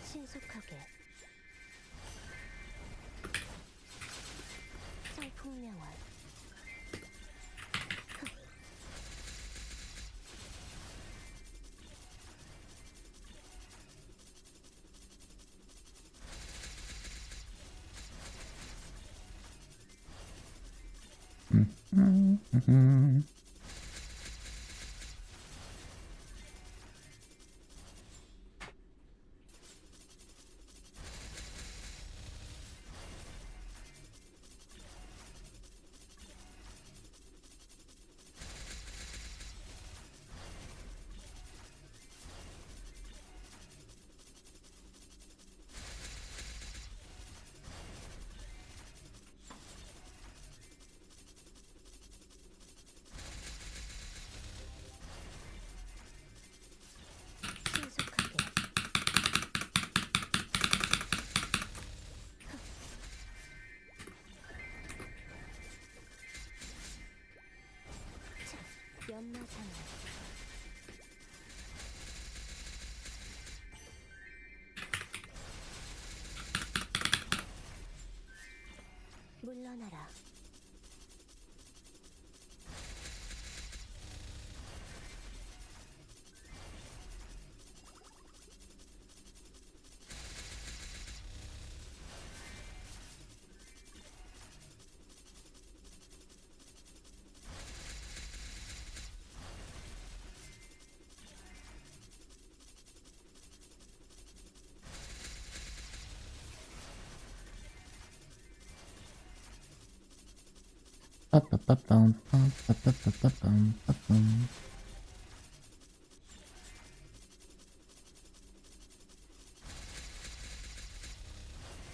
신속하게 성풍명월 신속하게 연마장을 물러나라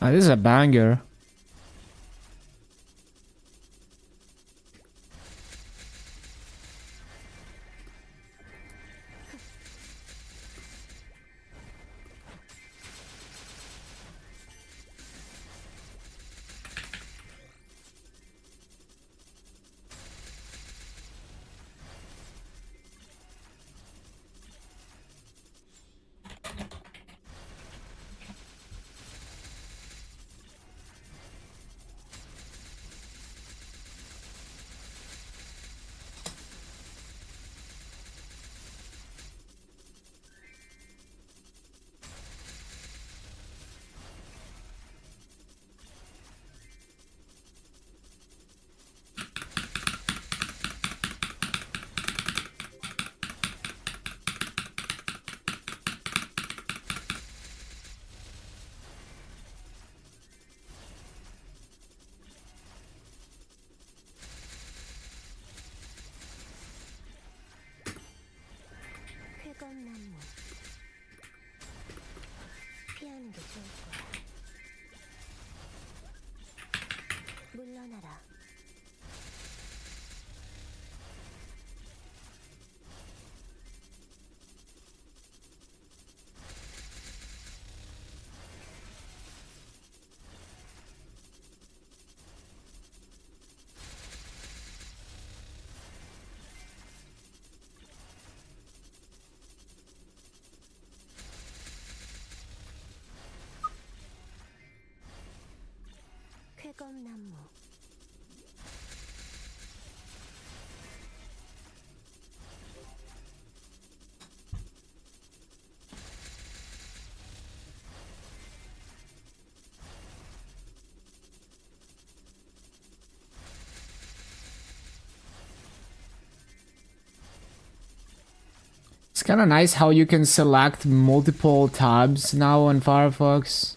Ah, this is a banger. 물러나라. 쾌검나무. It's kind of nice how you can select multiple tabs now on Firefox.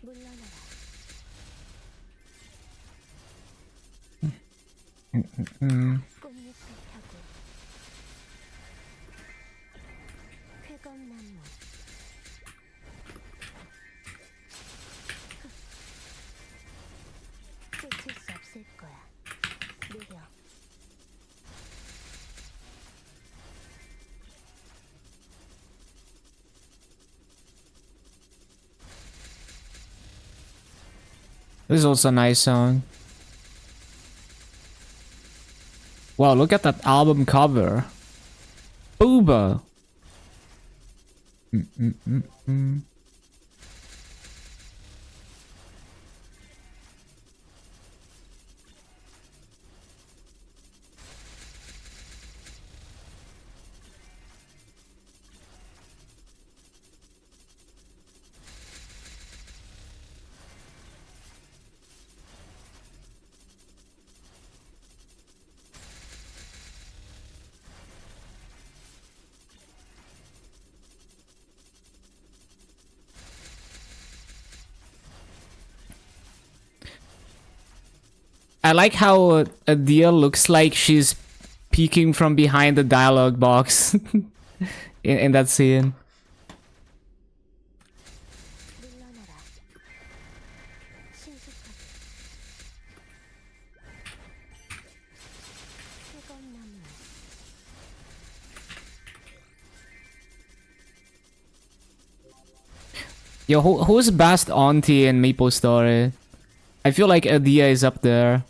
물러나라. 꽃잎을 펴고. 쾌검나무. 끝일 수 없을 거야. 느려. This is also a nice song. Wow, look at that album cover. Booba. I like how Adia looks like she's peeking from behind the dialogue box in that scene. 물러나라. 신속하게. 쾌검나무. Yo, who's best auntie in MapleStory? I feel like Adia is up there.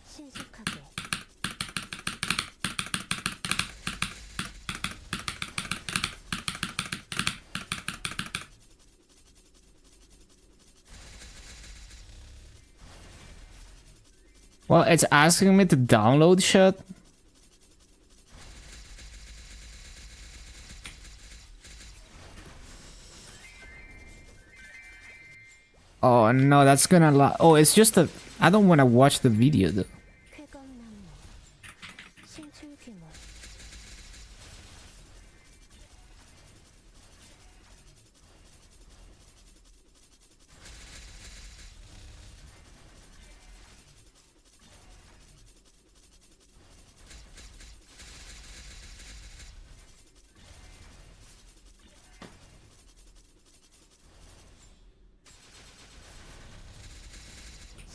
신속하게. Well, it's asking me to download shit. Oh no, that's gonna oh, it's just a I don't want to watch the video though. 쾌검나무. 신출귀몰.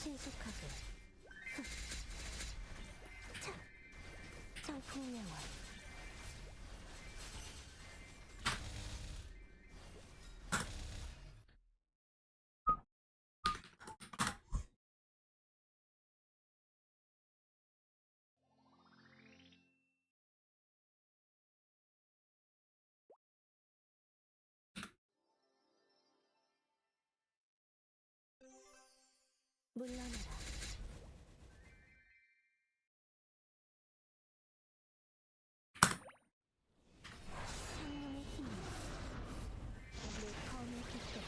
신속하게. 물러나라. 창문의 힘이 내 검을 깃들어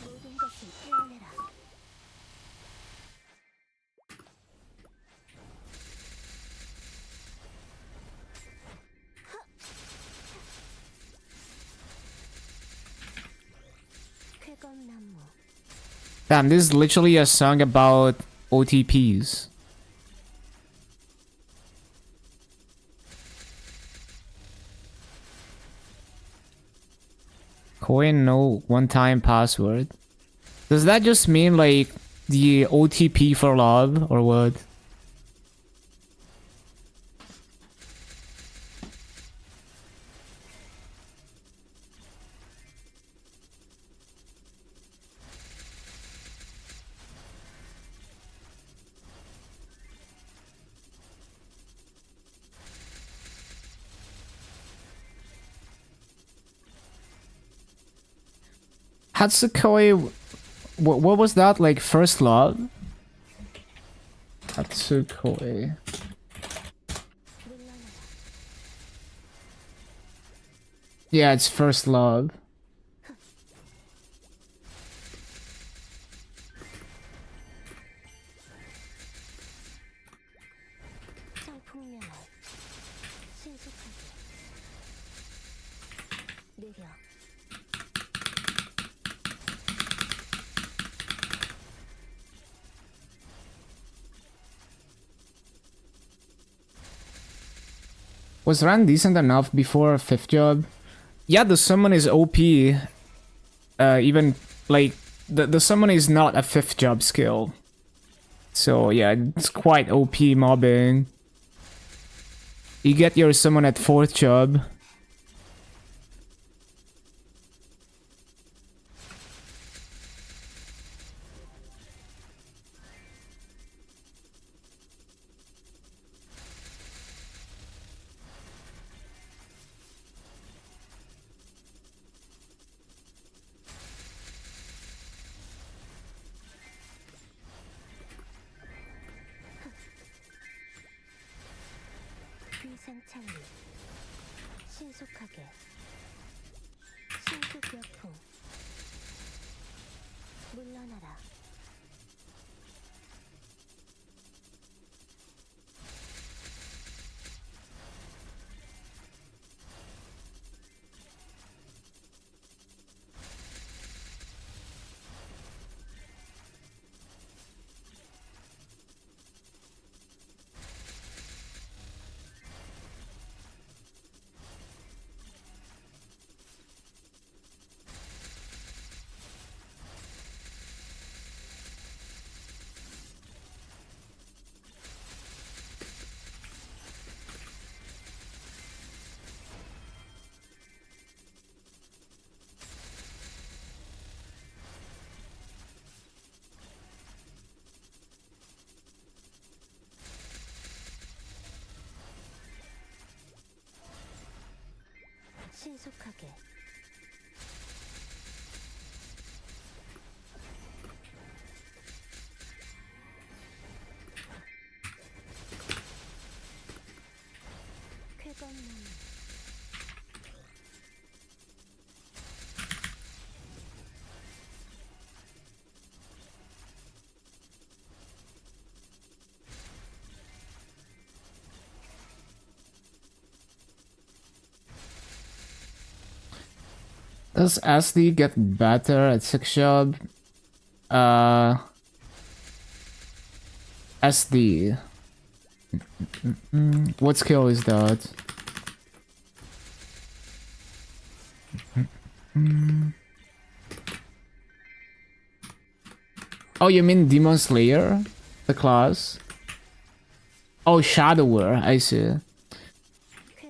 모든 것을 깨어내라. 쾌검나무 Damn, this is literally a song about OTPs. Coin no one-time password. Does that just mean like the OTP for love or what? Hatsukoi, what was that, like first love? Hatsukoi. 물러나라. Yeah, it's first love. 창풍명을 신속하게 느려. Was Ran decent enough before 5th job? Yeah, the summon is OP. Even like the summon is not a 5th job skill. So yeah, it's quite OP mobbing. You get your summon at 4th job. 귀상창리 신속하게 신속역풍 물러나라. 신속하게 쾌검나무 Does SD get better at 6th job? SD. What skill is that? Oh, you mean Demon Slayer? The class? Oh, Shadower, I see.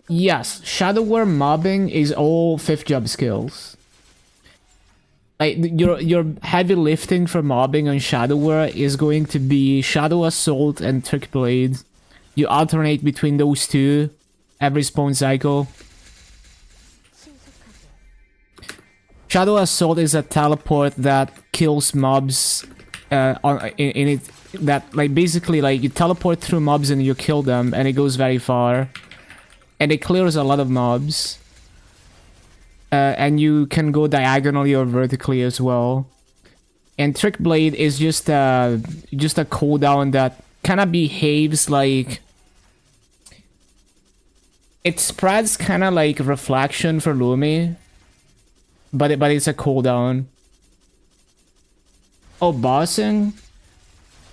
Yes, Shadower mobbing is all 5th job skills. Like your heavy lifting for mobbing on Shadower is going to be Shadow Assault and Trick Blade. You alternate between those two every spawn cycle. 신속하게 Shadow Assault is a teleport that kills mobs in it that like basically like you teleport through mobs and you kill them and it goes very far, and it clears a lot of mobs. And you can go diagonally or vertically as well. And Trick Blade is just a cooldown that kind of behaves like it spreads kind of like Reflection for Lumi, but it's a cooldown. Oh, bossing.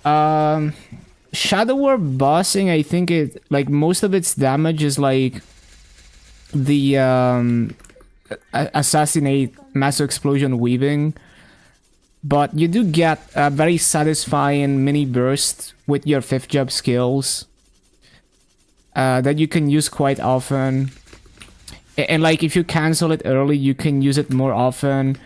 Shadow War bossing, I think it like most of its damage is like the assassinate, mass explosion, weaving, but you do get a very satisfying mini burst with your 5th job skills that you can use quite often, and like if you cancel it early you can use it more often.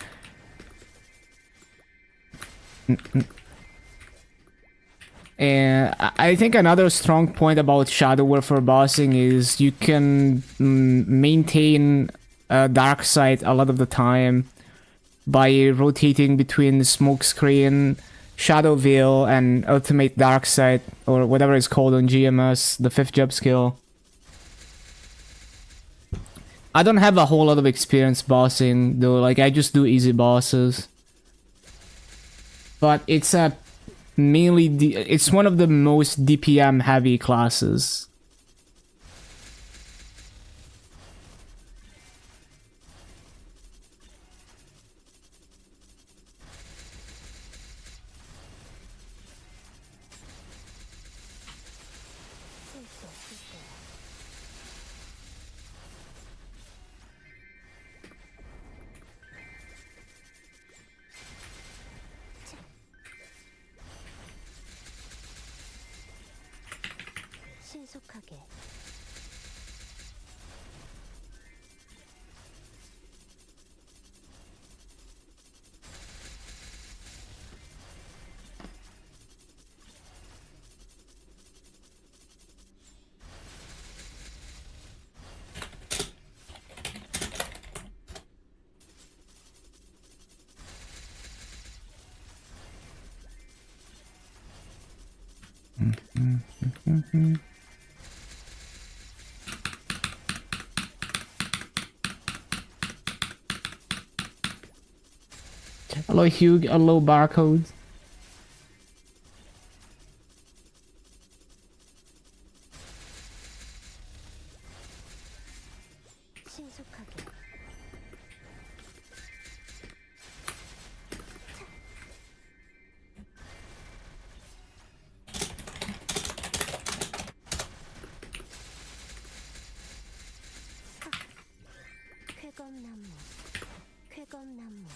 And I think another strong point about Shadow War for bossing is you can maintain dark sight a lot of the time by rotating between Smokescreen, Shadow Veil, and Ultimate Dark Sight, or whatever it's called on GMS, the 5th job skill. I don't have a whole lot of experience bossing though, like I just do easy bosses. But it's a mainly it's one of the most DPM heavy classes. 신속하게 Hello Hugh, hello Barcode. 신속하게 쾌검나무 쾌검나무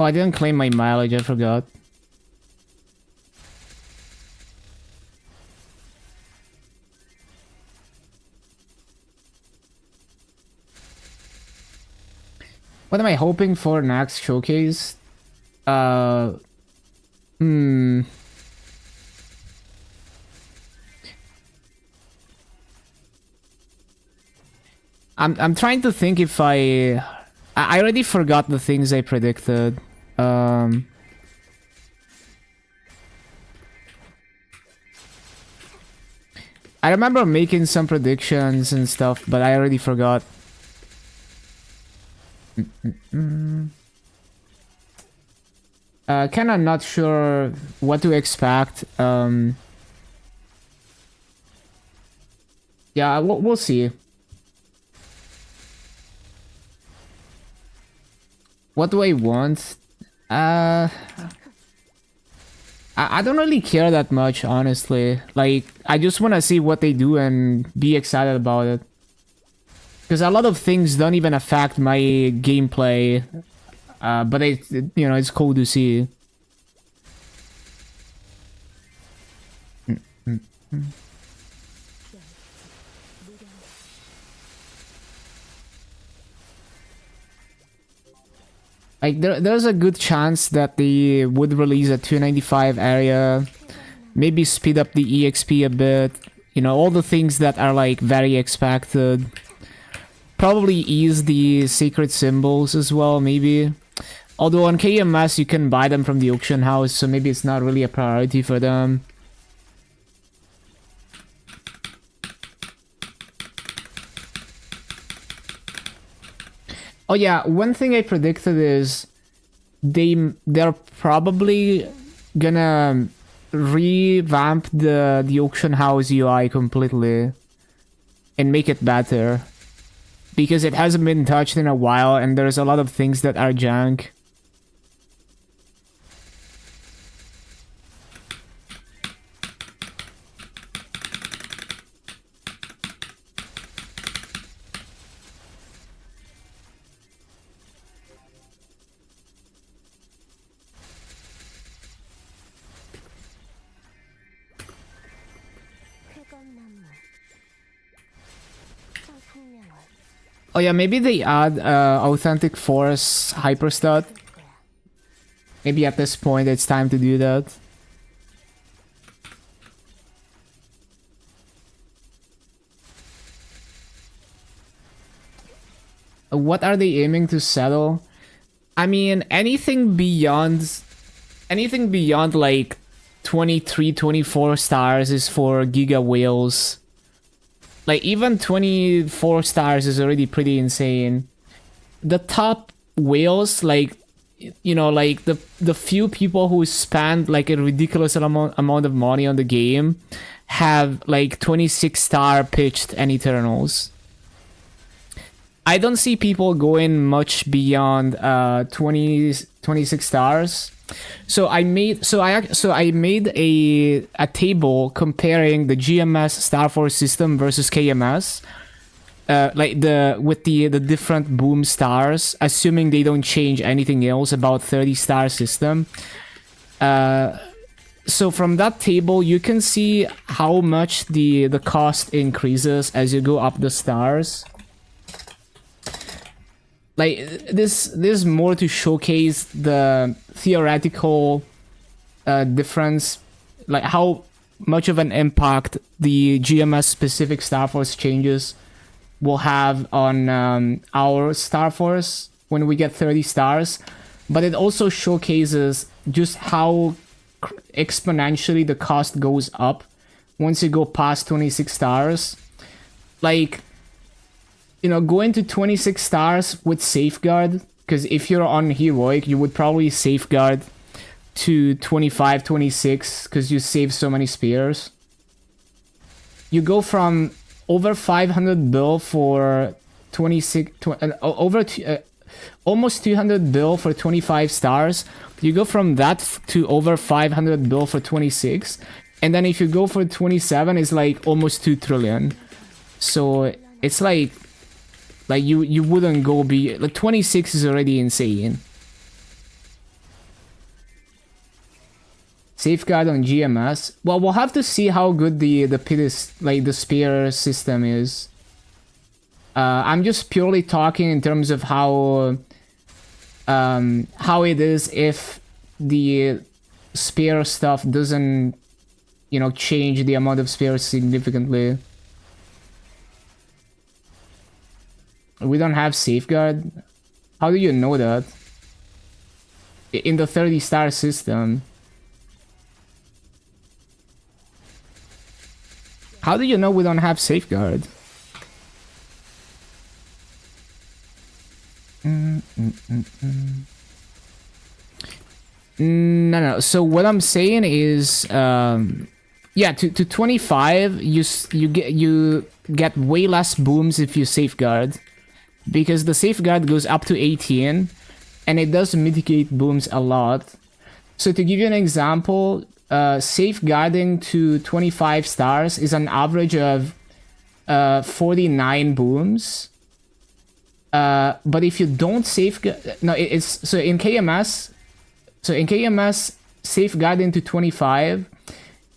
Oh, I didn't claim my mileage, I forgot. What am I hoping for next showcase? I'm trying to think if I already forgot the things I predicted. I remember making some predictions and stuff, but I already forgot. Kinda not sure what to expect. Yeah, we'll see. What do I want? I don't really care that much, honestly. Like, I just want to see what they do and be excited about it. Because a lot of things don't even affect my gameplay But it's cool to see. Like there's a good chance that they would release a 295 area, maybe speed up the EXP a bit, all the things that are like very expected. Probably ease the secret symbols as well, maybe. Although on KMS you can buy them from the auction house, so maybe it's not really a priority for them. Oh yeah, one thing I predicted is they're probably gonna revamp the auction house UI completely and make it better, because it hasn't been touched in a while and there's a lot of things that are junk. 쾌검나무 청풍명월 Oh yeah, maybe they add authentic force hyperstat. Maybe at this point it's time to do that. What are they aiming to settle? I mean, anything beyond like 23, 24 stars is for Giga Whales. Like, even 24 stars is already pretty insane. The top whales, like, like the few people who spend like a ridiculous amount of money on the game have like 26-star pitched and Eternals. I don't see people going much beyond 26 stars. So I made a table comparing the GMS Star Force system versus KMS, with the different boom stars, assuming they don't change anything else about 30-star system. So from that table, you can see how much the cost increases as you go up the stars. Like, this more to showcase the theoretical difference, like how much of an impact the GMS specific Star Force changes will have on our Star Force when we get 30 stars. But it also showcases just how exponentially the cost goes up once you go past 26 stars. Like, going to 26 stars with Safeguard, because if you're on Heroic, you would probably Safeguard to 25, 26, because you save so many spears. You go from over 500 bill for 26, almost 200 bill for 25 stars. You go from that to over 500 bill for 26. And then if you go for 27, it's like almost 2 trillion. So it's like you wouldn't go be like 26 is already insane. Safeguard on GMS. Well, we'll have to see how good the pit is, like the spear system is. I'm just purely talking in terms of how it is if the spear stuff doesn't, change the amount of spears significantly. We don't have Safeguard? How do you know that? In the 30-star system. How do you know we don't have Safeguard? No. So what I'm saying is, yeah, to 25, you get way less booms if you Safeguard. Because the Safeguard goes up to 18, and it does mitigate booms a lot. So to give you an example, Safeguarding to 25 stars is an average of 49 booms. But if you don't safeguard, no, it's so in KMS. So in KMS, safeguarding to 25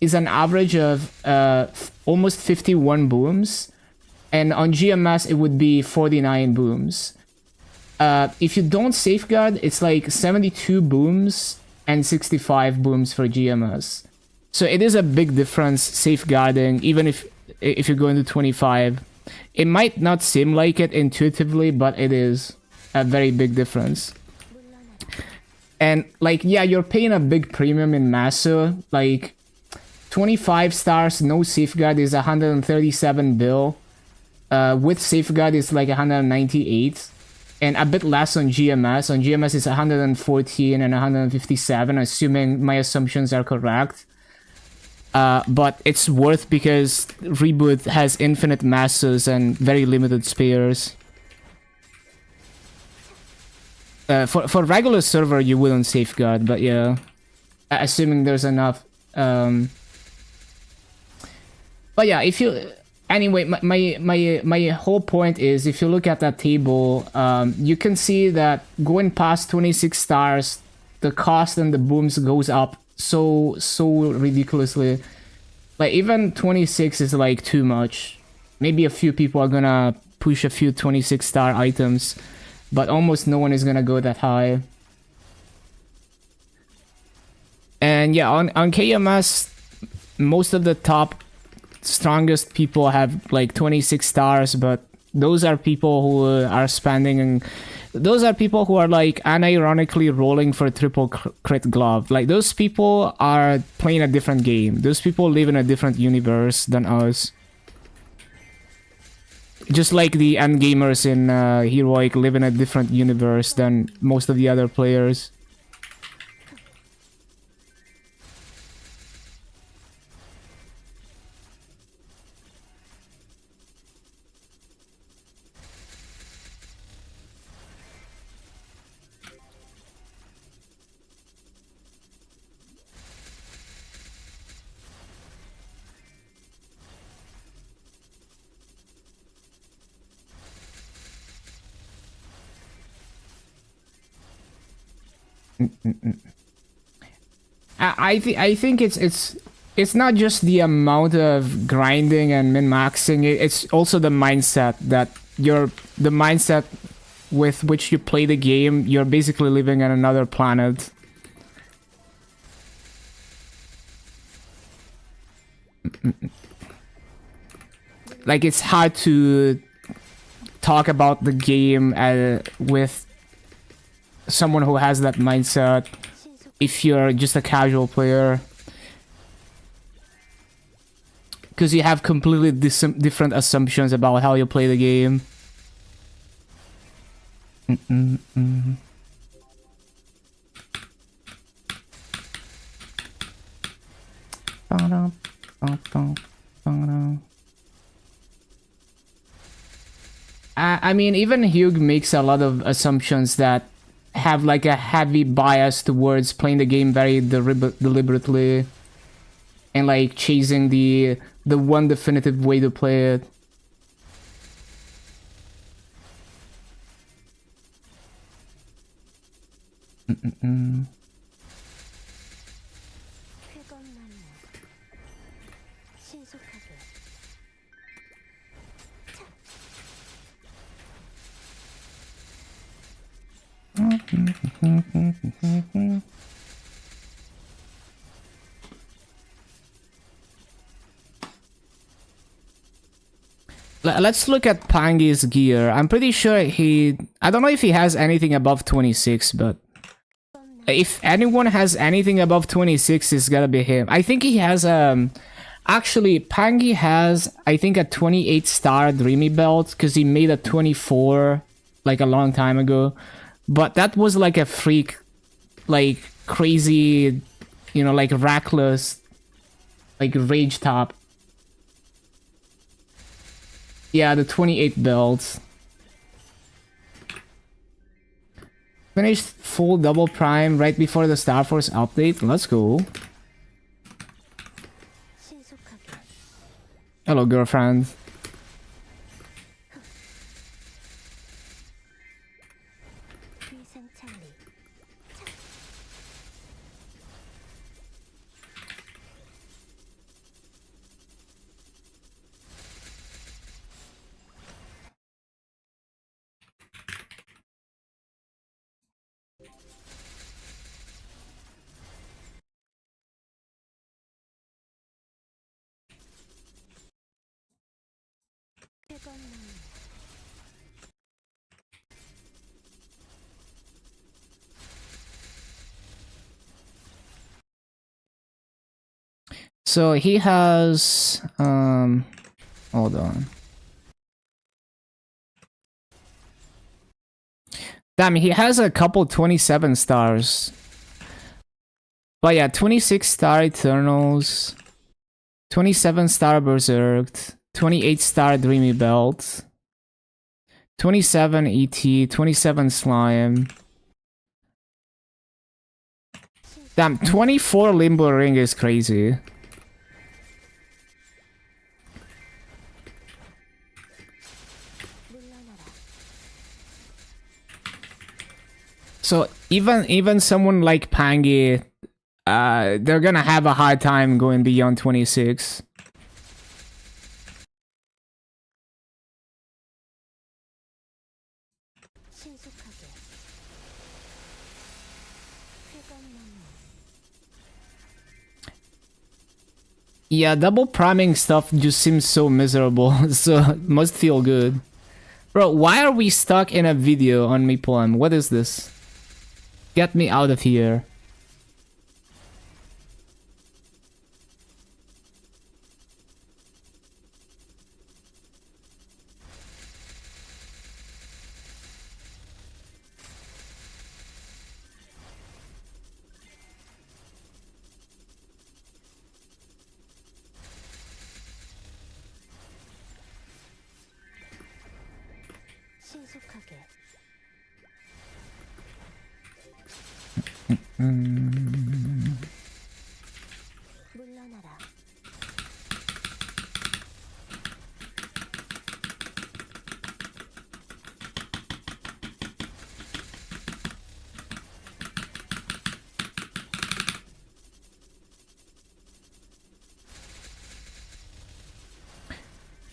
is an average of almost 51 booms, and on GMS it would be 49 booms. If you don't safeguard, it's like 72 booms and 65 booms for GMS. So it is a big difference safeguarding, even if you're going to 25. It might not seem like it intuitively, but it is a very big difference. And like, yeah, you're paying a big premium in Maso. Like 25 stars, no safeguard is 137 bill. With safeguard is like 198. And a bit less on GMS. On GMS is 114 and 157, assuming my assumptions are correct. But it's worth because Reboot has infinite masses and very limited spares. For regular server, you wouldn't safeguard, but yeah, assuming there's enough. But yeah, if you anyway, my whole point is, if you look at that table, you can see that going past 26 stars, the cost and the booms goes up so ridiculously. Like even 26 is like too much. Maybe a few people are gonna push a few 26 star items, but almost no one is gonna go that high. And yeah, on KMS, most of the top strongest people have like 26 stars, but those are people who are spending, and those are people who are like unironically rolling for triple crit glove. Like those people are playing a different game. Those people live in a different universe than us. Just like the end gamers in Heroic live in a different universe than most of the other players. I think it's not just the amount of grinding and min-maxing. It's also the mindset that the mindset with which you play the game. You're basically living on another planet. Like it's hard to talk about the game with someone who has that mindset if you're just a casual player, because you have completely different assumptions about how you play the game. I mean, even Hugh makes a lot of assumptions that have like a heavy bias towards playing the game very deliberately and like chasing the one definitive way to play it. Let's look at Pangi's gear. I'm pretty sure I don't know if he has anything above 26, but if anyone has anything above 26, it's gotta be him. I think he has actually Pangi has, I think, a 28 star Dreamy belt, because he made a 24 like a long time ago. But that was like a freak, like crazy, you know, like reckless, like rage top. Yeah, the 28 belt. Finished full double prime right before the Star Force update. Let's go. Hello, girlfriend. 쾌검나무 So he has hold on. Damn, he has a couple 27 stars. But yeah, 26 star Eternals, 27 star Berserked, 28 star Dreamy Belt, 27 ET, 27 Slime. Damn, 24 Limbo Ring is crazy. 물러나라 So even someone like Pangy, they're gonna have a hard time going beyond 26. 신속하게 쾌검나무 Yeah, double priming stuff just seems so miserable, so it must feel good. Bro, why are we stuck in a video on MapleM? What is this? Get me out of here. 신속하게 물러나라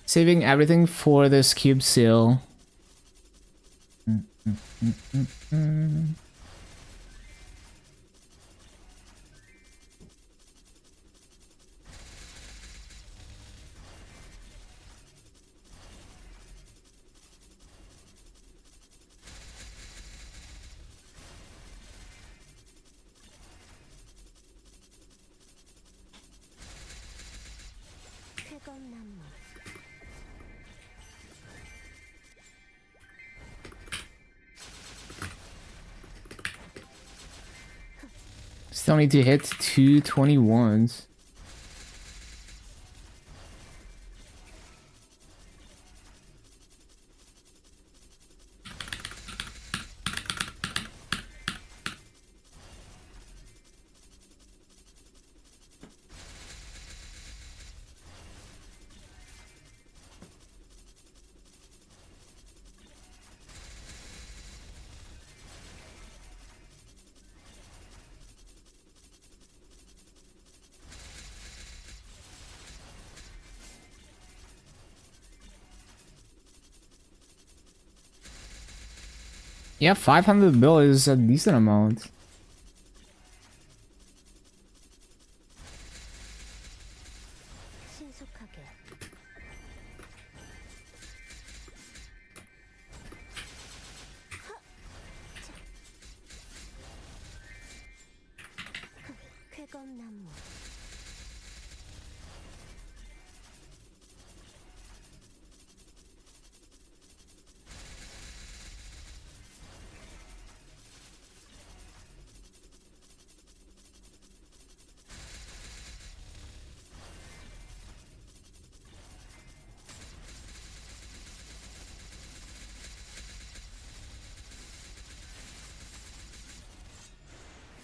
Saving everything for this cube seal. 쾌검나무 Still need to hit 221s. Yeah, 500 bill is a decent amount. 신속하게 쾌검나무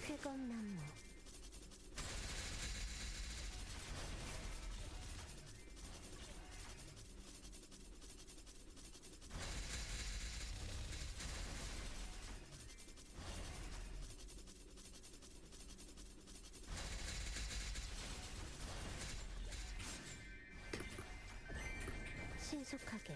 쾌검나무 신속하게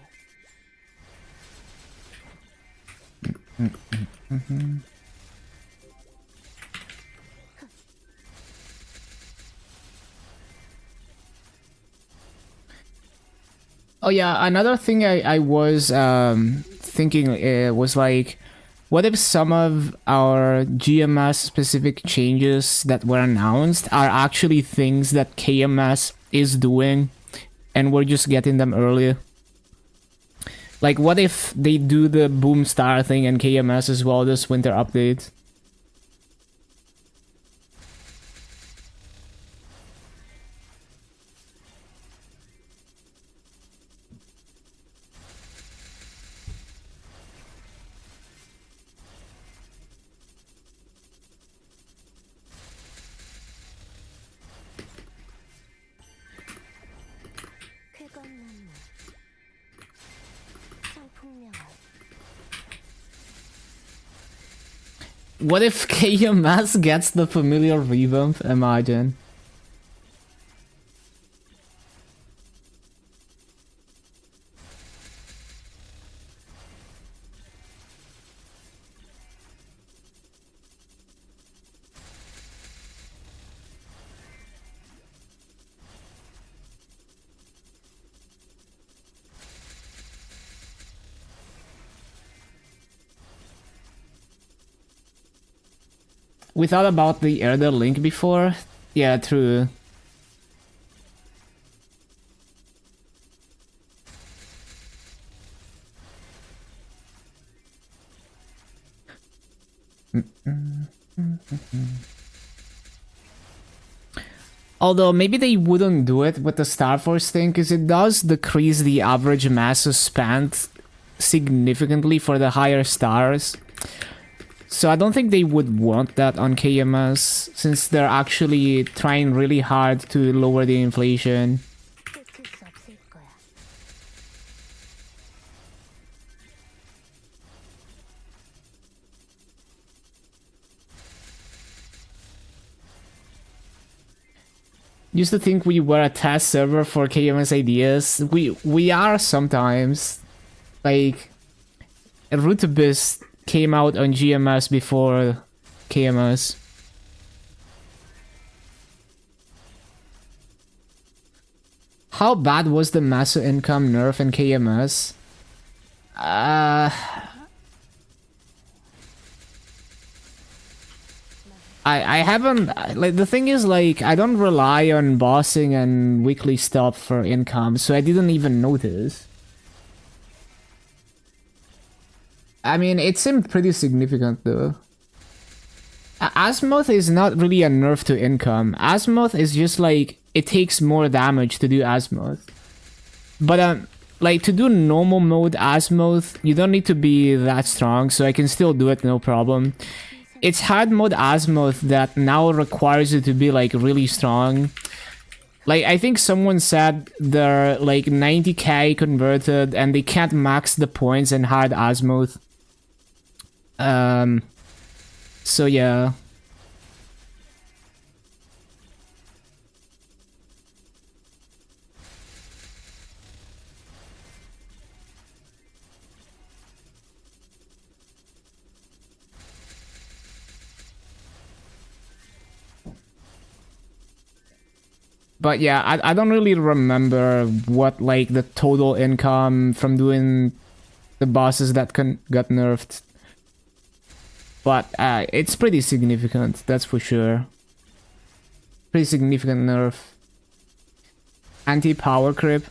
Oh yeah, another thing I was thinking was like, what if some of our GMS specific changes that were announced are actually things that KMS is doing, and we're just getting them early? Like, what if they do the Boom Star thing and KMS as well this winter update? 쾌검나무 성풍명화 What if KMS gets the familiar revamp? Imagine. We thought about the Elder Link before. Yeah, true. Although maybe they wouldn't do it with the Star Force thing, because it does decrease the average mass spent significantly for the higher stars. So I don't think they would want that on KMS, since they're actually trying really hard to lower the inflation. 끝일 수 없을 거야. Used to think we were a test server for KMS ideas. We are sometimes. Like, Rootbis came out on GMS before KMS. How bad was the Maso income nerf in KMS? I haven't, like, the thing is, like, I don't rely on bossing and weekly stuff for income, so I didn't even notice. I mean, it seemed pretty significant though. Azimuth is not really a nerf to income. Azimuth is just like, it takes more damage to do Azimuth. But like, to do normal mode Azimuth, you don't need to be that strong, so I can still do it no problem. It's hard mode Azimuth that now requires you to be like really strong. Like, I think someone said they're like 90k converted and they can't max the points in hard Azimuth. So yeah. But yeah, I don't really remember what like the total income from doing the bosses that got nerfed. But it's pretty significant, that's for sure. Pretty significant nerf. Anti-power creep.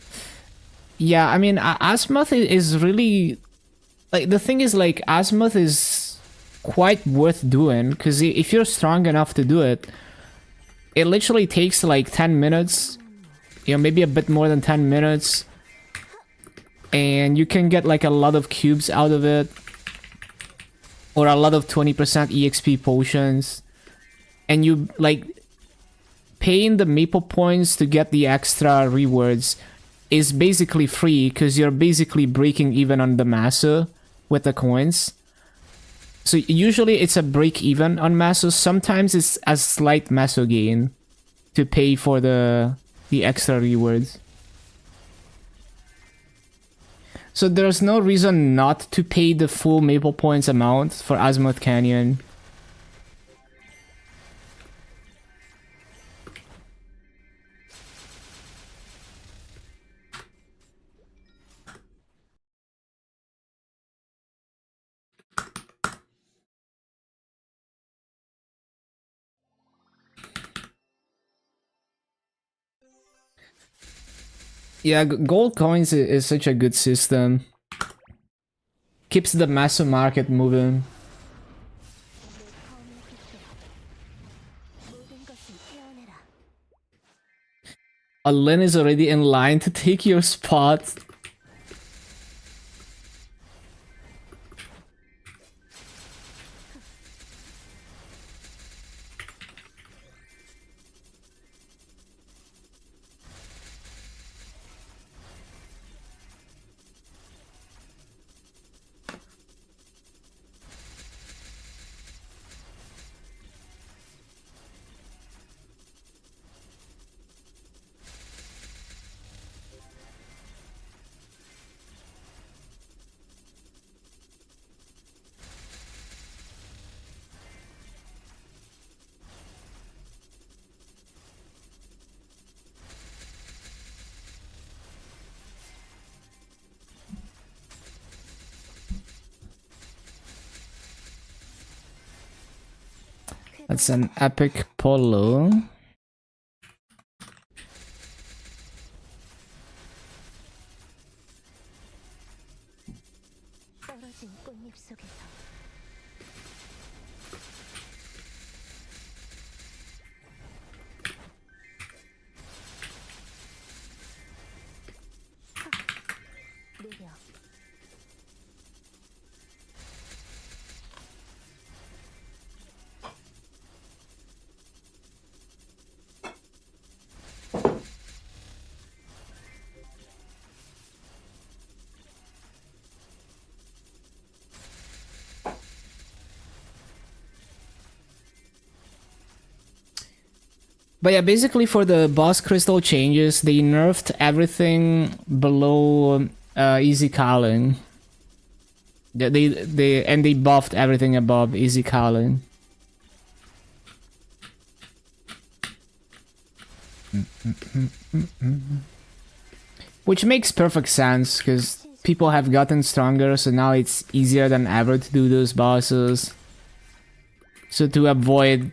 Yeah, I mean, Azimuth is really... Like, the thing is, like, Azimuth is quite worth doing, because if you're strong enough to do it, it literally takes like 10 minutes, you know, maybe a bit more than 10 minutes. And you can get like a lot of cubes out of it. Or a lot of 20% EXP potions. And you, like, paying the maple points to get the extra rewards is basically free, because you're basically breaking even on the Maso with the coins. So usually it's a break even on Maso. Sometimes it's a slight Maso gain to pay for the extra rewards. So there's no reason not to pay the full Maple Points amount for Azimuth Canyon. Yeah, gold coins is such a good system. Keeps the massive market moving. 모든 것을 떼어내라. Lin is already in line to take your spot. That's an epic polo. 떨어진 꽃잎 속에서 느려. But yeah, basically for the boss crystal changes, they nerfed everything below easy calling. They buffed everything above easy calling. Which makes perfect sense because people have gotten stronger, so now it's easier than ever to do those bosses. So to avoid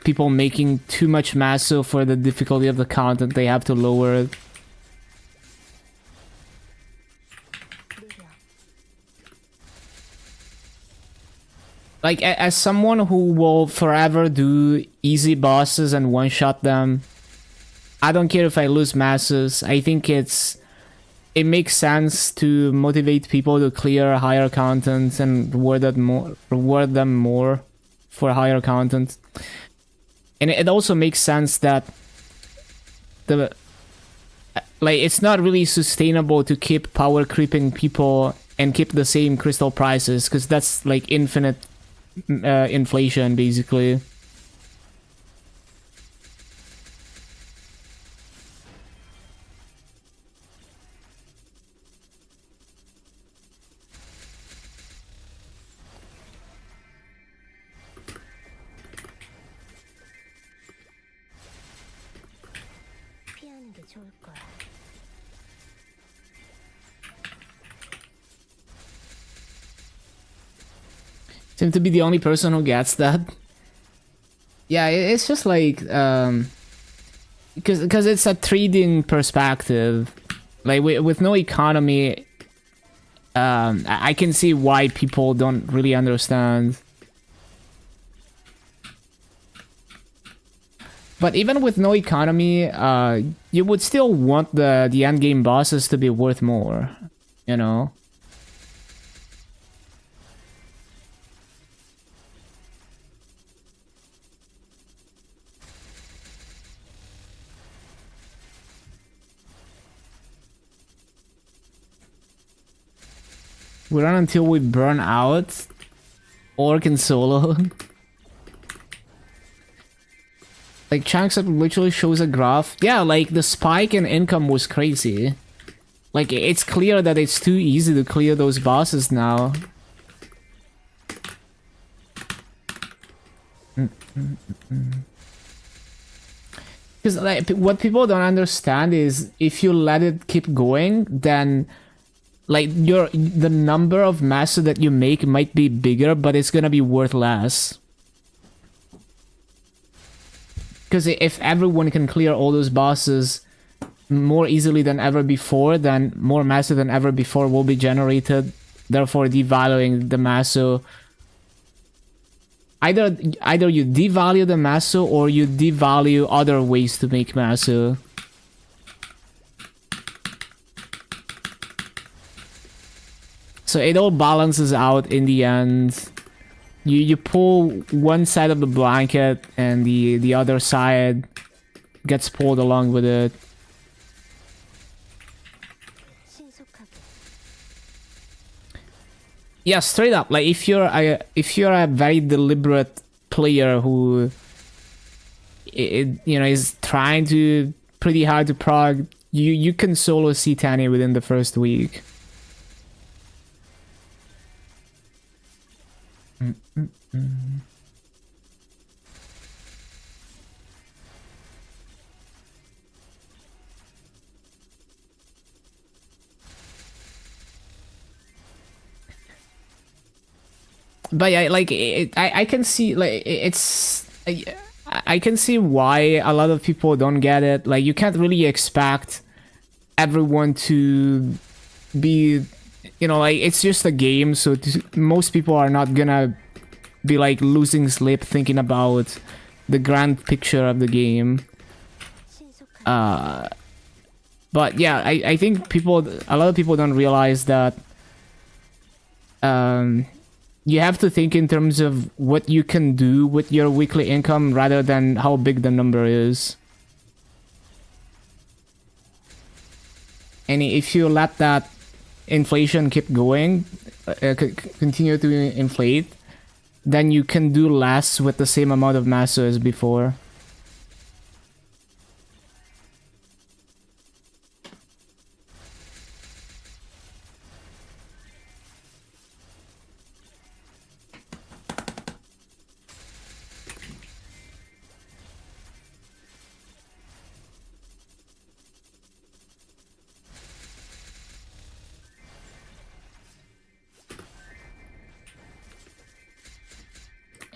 people making too much masso for the difficulty of the content, they have to lower it. 느려. Like, as someone who will forever do easy bosses and one-shot them, I don't care if I lose masses. I think it makes sense to motivate people to clear higher content and reward them more for higher content. And it also makes sense that it's not really sustainable to keep power creeping people and keep the same crystal prices, because that's like infinite inflation basically. 피하는 게 좋을 거야. Seem to be the only person who gets that. Yeah, it's just like because it's a trading perspective. Like with no economy, I can see why people don't really understand. But even with no economy, you would still want the end game bosses to be worth more, you know? We run until we burn out. Orc and solo. Like, Chunks Up literally shows a graph. Yeah, like, the spike in income was crazy. Like, it's clear that it's too easy to clear those bosses now. Because, like, what people don't understand is if you let it keep going, then like the number of masso that you make might be bigger, but it's gonna be worth less. Because if everyone can clear all those bosses, more easily than ever before, then more masso than ever before will be generated, therefore devaluing the masso. Either you devalue the masso or you devalue other ways to make masso. So it all balances out in the end. You pull one side of the blanket and the other side gets pulled along with it. 신속하게 Yeah, straight up. Like if you're a very deliberate player who is trying to pretty hard to prog, you can solo C10 within the first week. But yeah, like I can see like I can see why a lot of people don't get it. Like you can't really expect everyone to be, like it's just a game, so most people are not gonna be like losing sleep thinking about the grand picture of the game. 신속하게 But yeah, I think a lot of people don't realize that you have to think in terms of what you can do with your weekly income rather than how big the number is. And if you let that inflation keep going, continue to inflate, then you can do less with the same amount of masso as before.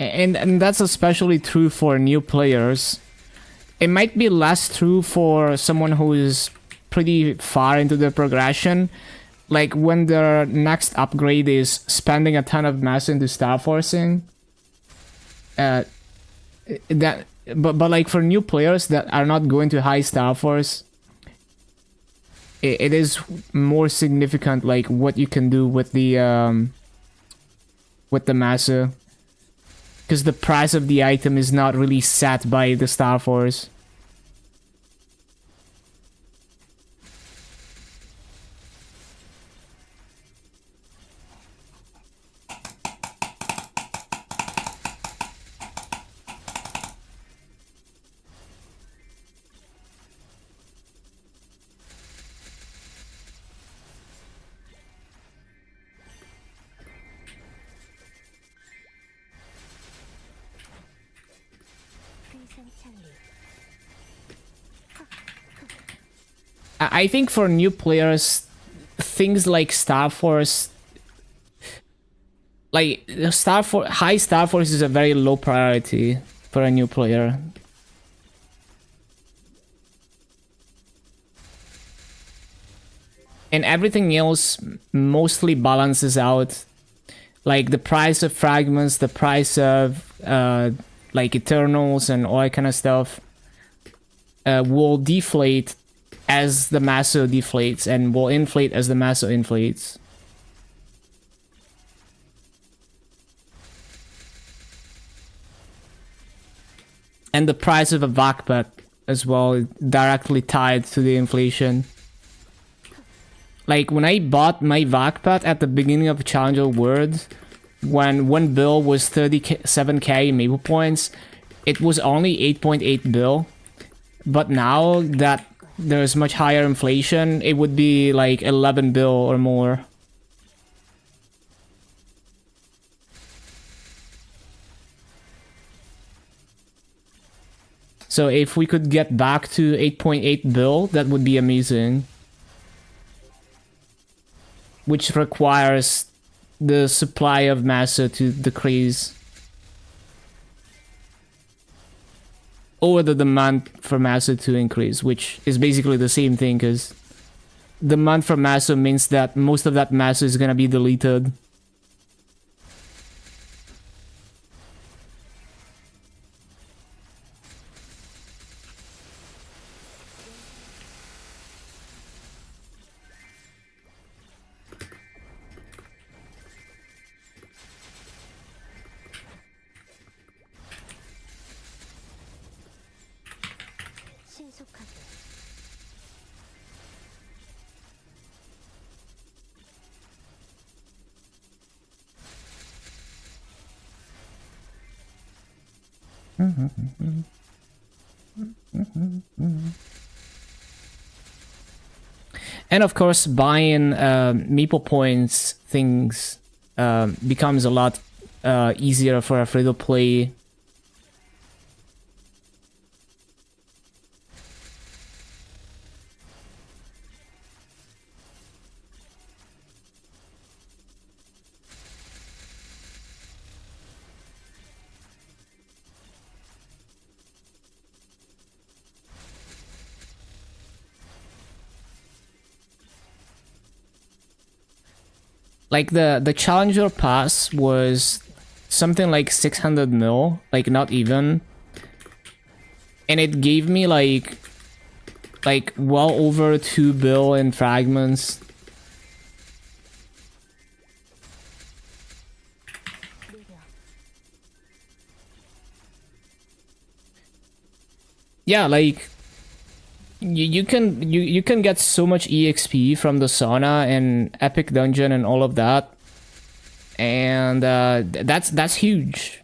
And that's especially true for new players. It might be less true for someone who is pretty far into the progression. Like when their next upgrade is spending a ton of mass into star forcing. But like for new players that are not going to high star force, it is more significant like what you can do with the massa. Because the price of the item is not really set by the Star Force. 위상창리 I think for new players, things like Star Force, like high Star Force is a very low priority for a new player. And everything else mostly balances out. Like the price of fragments, the price of like Eternals and all that kind of stuff will deflate as the masso deflates and will inflate as the masso inflates. And the price of a Vakpat as well is directly tied to the inflation. Like when I bought my Vakpat at the beginning of Challenger World, when one bill was 37k Maple points, it was only 8.8 bill. But now that there's much higher inflation, it would be like 11 bill or more. So if we could get back to 8.8 bill, that would be amazing. Which requires the supply of massa to decrease. or the demand for masso to increase, which is basically the same thing, because demand for masso means that most of that masso is gonna be deleted. 신속하게 And of course, buying Maple points things becomes a lot easier for a free-to-play. Like the Challenger pass was something like 600 mil, like not even. And it gave me like well over 2 bill in fragments. 느려 Yeah, like you can get so much EXP from the sauna and epic dungeon and all of that, and that's huge.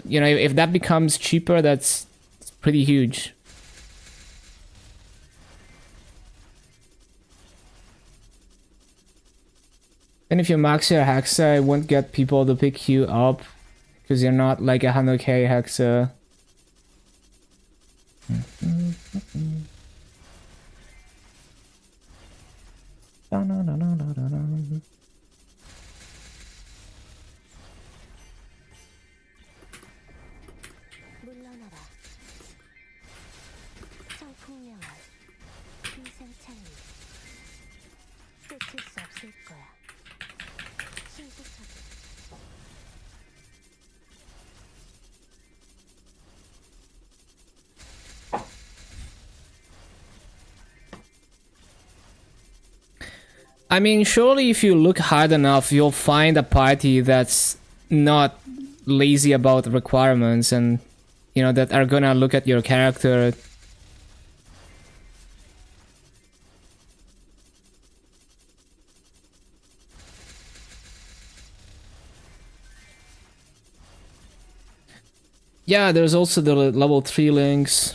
You know, if that becomes cheaper, that's pretty huge. And if you max your hexa, it won't get people to pick you up because you're not like 100k hexa. 물러나라 청풍명월 비상창리 끝일 수 없을 거야 신속하게 I mean, surely if you look hard enough, you'll find a party that's not lazy about requirements and, you know, that are gonna look at your character. Yeah, there's also the level 3 links.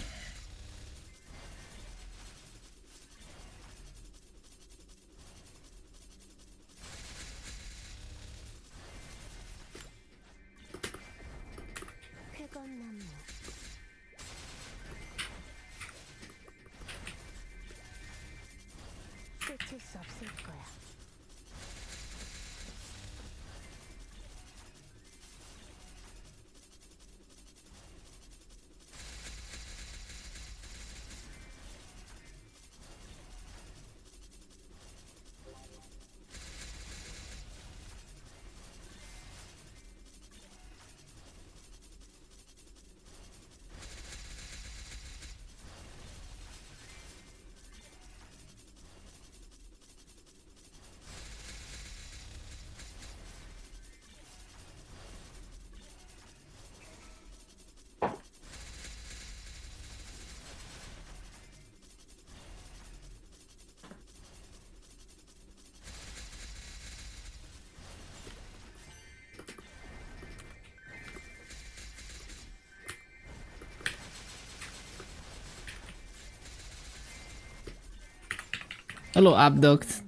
쾌건나무 끝일 수 없을 거야 Hello, Abduct.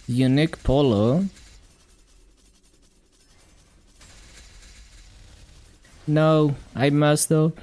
Unique Polo. No, I messed up.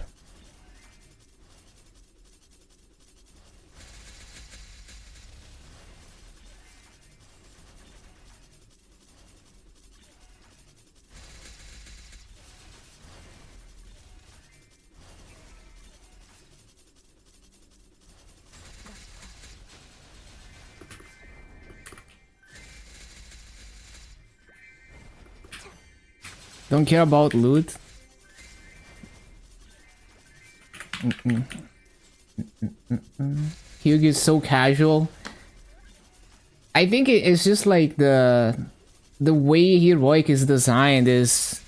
Don't care about loot. Hugh is so casual. I think it's just like the way heroic is designed is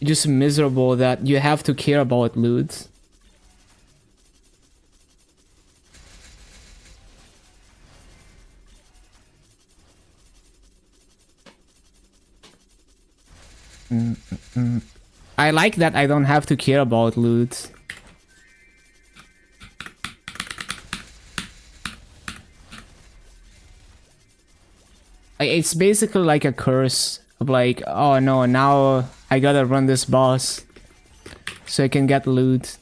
just miserable that you have to care about loot. I like that I don't have to care about loot. It's basically like a curse of like, oh no, now I gotta run this boss so I can get loot.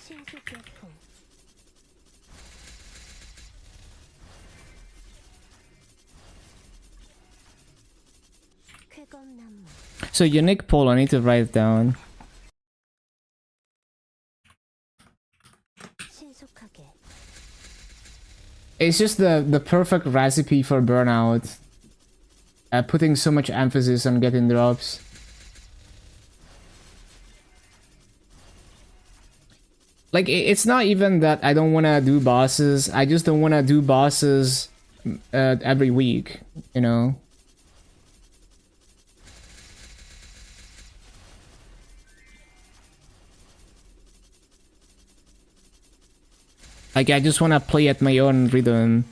신속약품 쾌검나무 So unique poll, I need to write it down. 신속하게 It's just the perfect recipe for burnout. Putting so much emphasis on getting drops. Like, it's not even that I don't want to do bosses. I just don't want to do bosses every week, you know? Like, I just want to play at my own rhythm.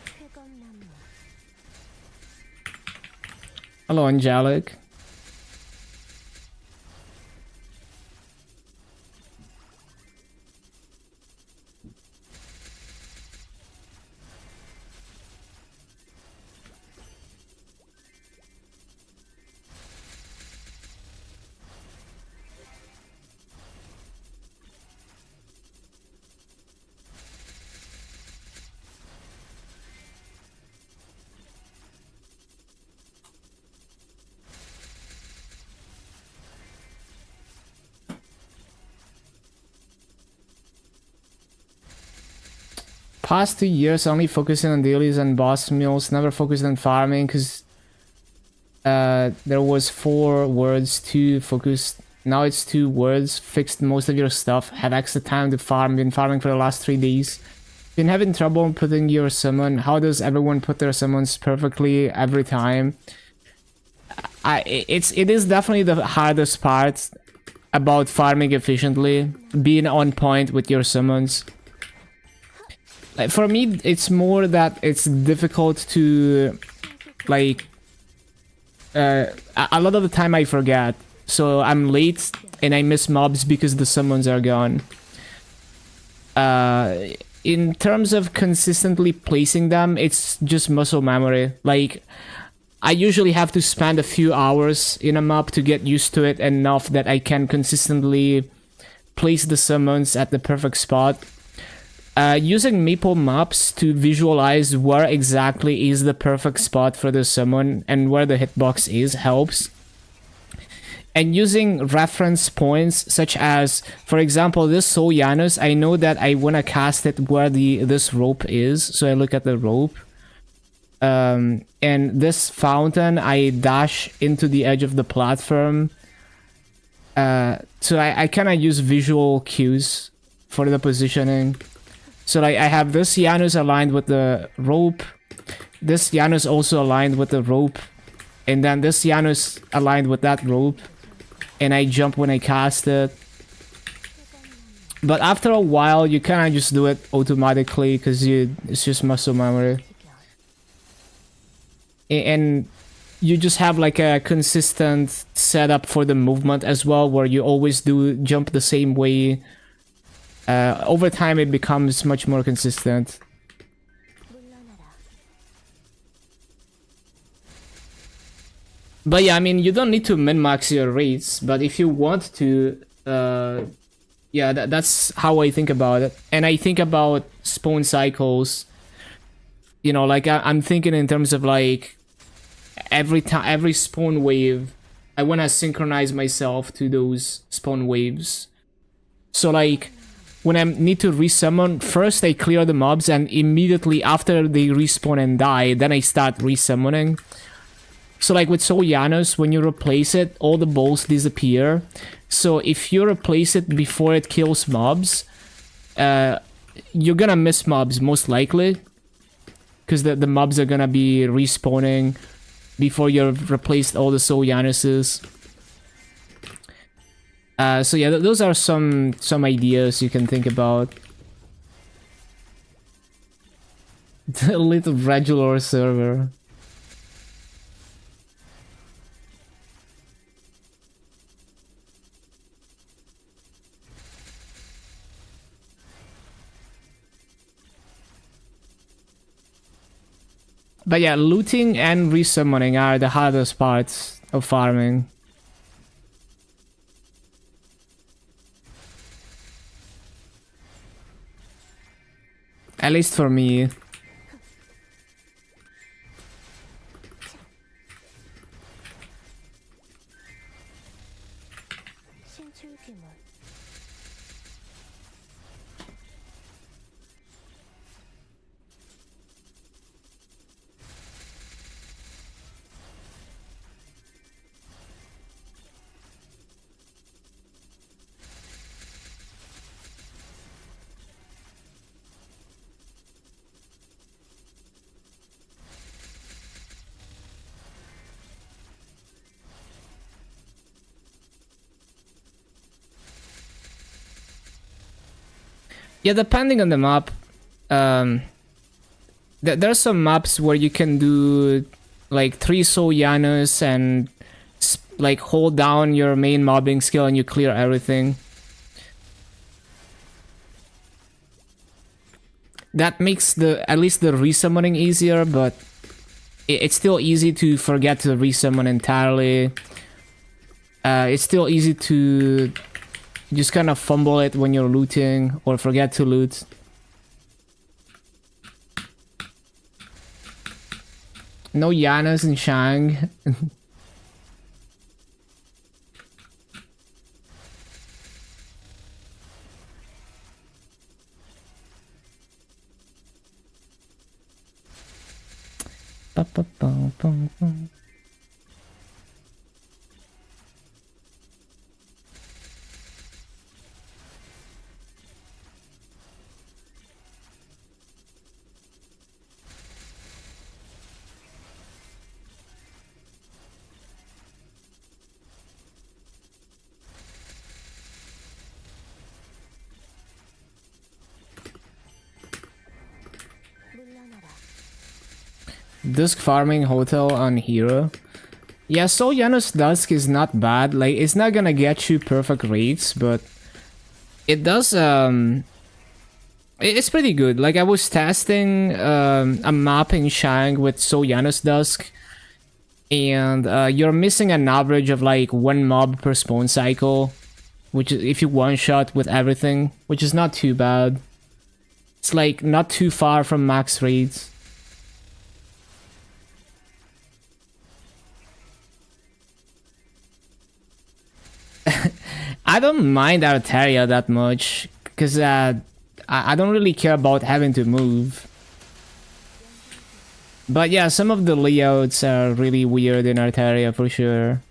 쾌검나무 Hello, Angelic. Past 2 years only focusing on dailies and boss meals, never focused on farming because there was 4 words, 2 focused, now it's 2 words, fixed most of your stuff, have extra time to farm, been farming for the last 3 days. Been having trouble putting your summon. How does everyone put their summons perfectly every time? It is definitely the hardest part about farming efficiently, being on point with your summons. Like, for me, it's more that it's difficult to, like, a lot of the time I forget. So I'm late and I miss mobs because the summons are gone. In terms of consistently placing them, it's just muscle memory. Like, I usually have to spend a few hours in a mob to get used to it enough that I can consistently place the summons at the perfect spot. Using Maple maps to visualize where exactly is the perfect spot for the summon and where the hitbox is helps. And using reference points such as, for example, this Soul Janus, I know that I want to cast it where this rope is, so I look at the rope. And this fountain, I dash into the edge of the platform. So I kind of use visual cues for the positioning. So like I have this Janus aligned with the rope, this Janus also aligned with the rope, and then this Janus aligned with that rope, and I jump when I cast it. But after a while, you kind of just do it automatically because it's just muscle memory. And you just have like a consistent setup for the movement as well, where you always do jump the same way. Over time it becomes much more consistent. 물러나라. But yeah, I mean, you don't need to min-max your rates, but if you want to, yeah, that's how I think about it. And I think about spawn cycles, you know, like I'm thinking in terms of like every spawn wave, I want to synchronize myself to those spawn waves. So like when I need to resummon, first I clear the mobs, and immediately after they respawn and die, then I start resummoning. So like with Soul Janus, when you replace it, all the balls disappear. So if you replace it before it kills mobs, you're gonna miss mobs most likely, because the mobs are gonna be respawning before you've replaced all the Soul Januses. So yeah, those are some ideas you can think about. The little regular server. But yeah, looting and resummoning are the hardest parts of farming. At least for me. 신출귀물. Yeah, depending on the map. There's some maps where you can do like 3 Soul Janus and like hold down your main mobbing skill and you clear everything. That makes at least the resummoning easier, but it's still easy to forget to resummon entirely. It's still easy to just kind of fumble it when you're looting or forget to loot. No Yanas and Shang. Ba, ba, ba, ba, ba. 물러나라. Dusk farming hotel on hero. Yeah, Soul Janus Dusk is not bad. Like, it's not gonna get you perfect rates, but it does, it's pretty good. Like, I was testing a map in Shang with Soul Janus Dusk, and you're missing an average of like 1 mob per spawn cycle, which is if you one-shot with everything, which is not too bad. It's like not too far from max rates. I don't mind Arteria that much, because I don't really care about having to move. But yeah, some of the layouts are really weird in Arteria for sure.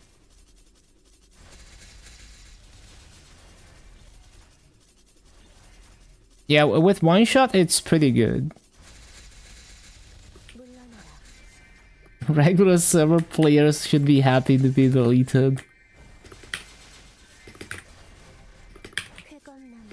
Yeah, with one shot it's pretty good. 물러나라. Regular server players should be happy to be deleted. 쾌건나무.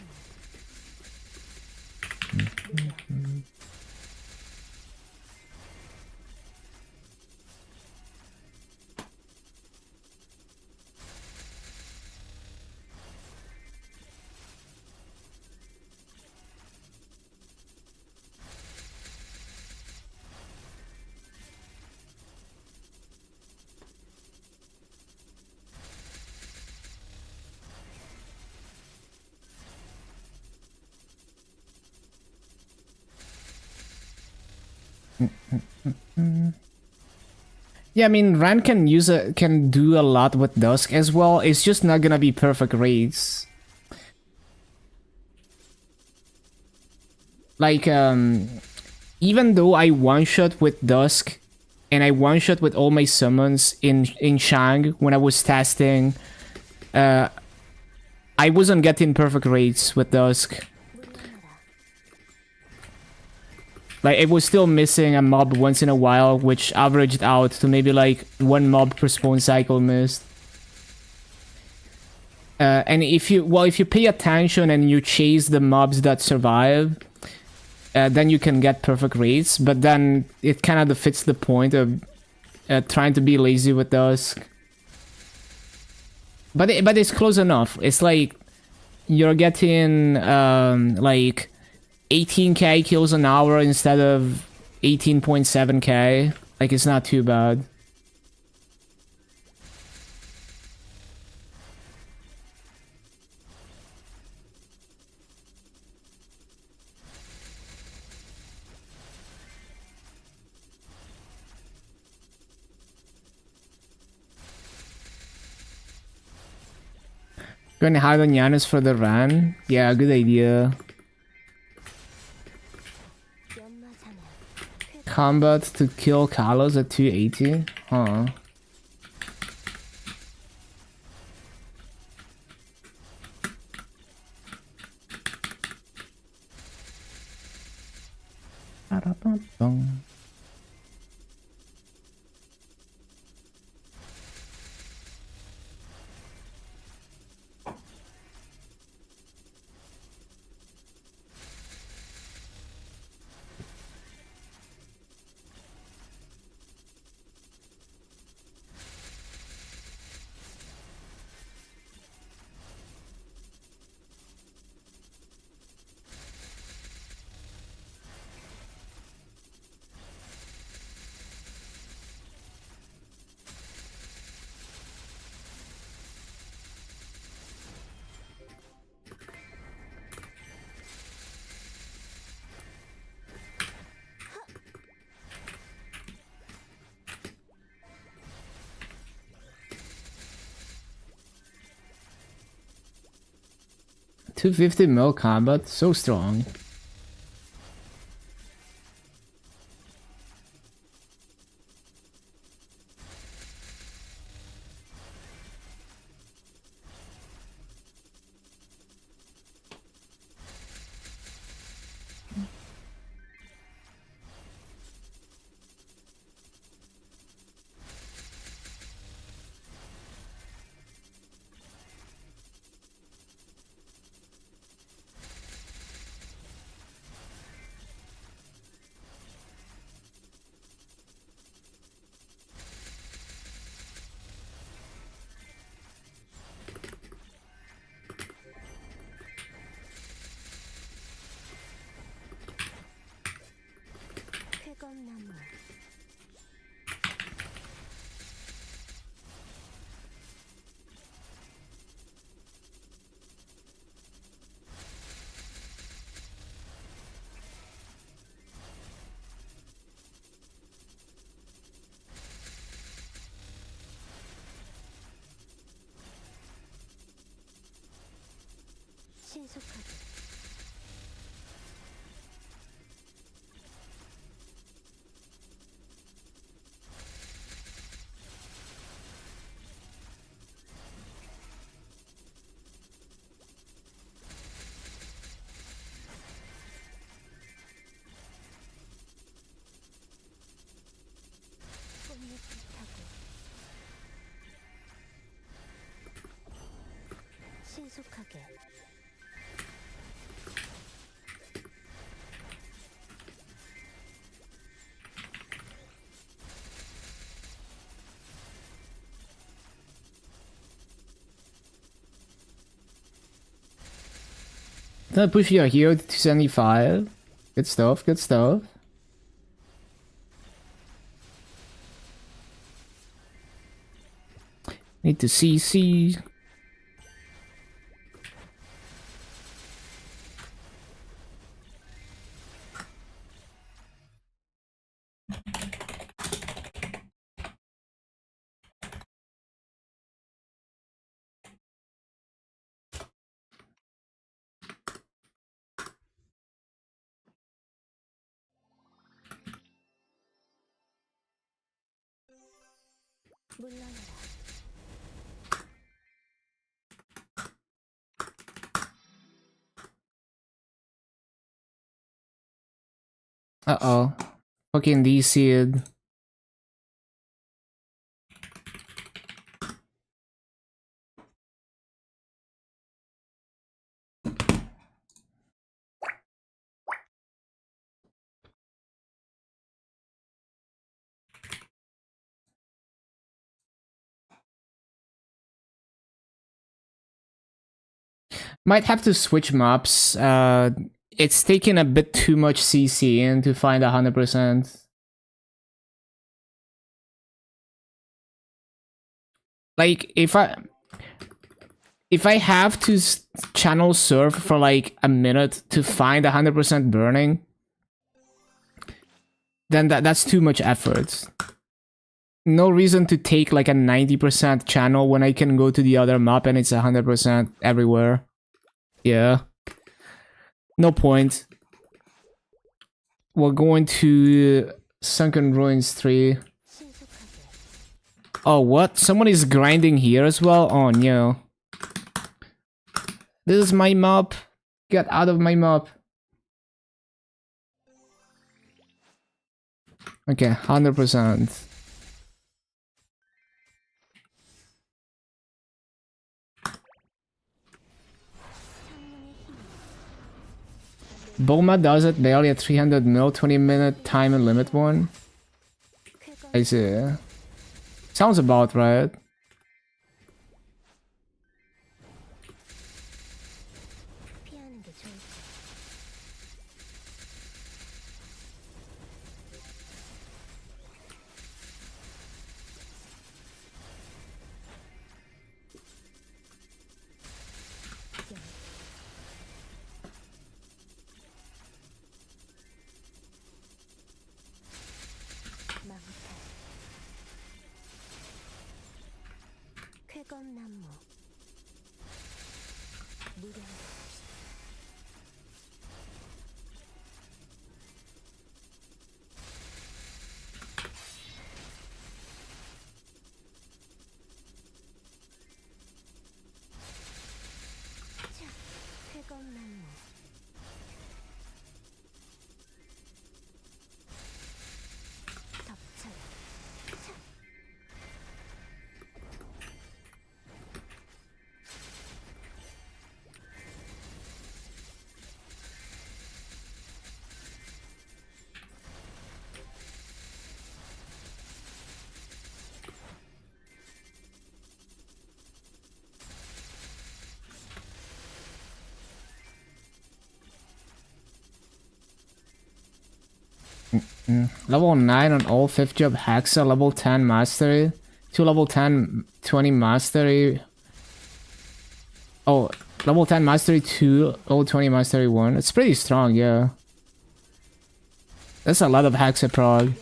Yeah, I mean, Ran can do a lot with Dusk as well. It's just not gonna be perfect raids. Like, even though I one-shot with Dusk, and I one-shot with all my summons in Shang when I was testing, I wasn't getting perfect raids with Dusk. Like, it was still missing a mob once in a while, which averaged out to maybe like 1 mob per spawn cycle missed. And if you pay attention and you chase the mobs that survive, then you can get perfect raids. But then it kind of defeats the point of trying to be lazy with Dusk. But it's close enough. It's like you're getting like 18k kills an hour instead of 18.7k. Like, it's not too bad. Gonna hide on Yanis for the Ran? Yeah, good idea. Combat to kill Carlos at 280? Huh. Ba-da-ba-bum. $250 combat, so strong. 쾌검나무 신속하게 꽃잎을 타고 신속하게 That push your hero to 275. Good stuff, good stuff. Need to CC. 물러나라. Uh-oh. Fucking DC'd. Might have to switch maps. It's taking a bit too much CC in to find 100%. Like, if I have to channel surf for like a minute to find 100% burning, then that's too much effort. No reason to take like a 90% channel when I can go to the other map and it's 100% everywhere. Yeah. No point. We're going to Sunken Ruins 3. 신속하게. Oh, what? Someone is grinding here as well? Oh, no. This is my map. Get out of my map. Okay, 100%. 창문의 힘. Boma does it barely at 300 mil, 20-minute time and limit one. 쾌감. I see. Sounds about right. 피하는 게 좋을 거야. 망탈. 쾌검나무. 무령. 자, 쾌검나무. 덮쳐라. 자. Level 9 on all 5th job Hexa, level 10 mastery, 2 level 10, 20 mastery. Oh, level 10 mastery 2, level 20 mastery 1. It's pretty strong, yeah. That's a lot of Hexa prog.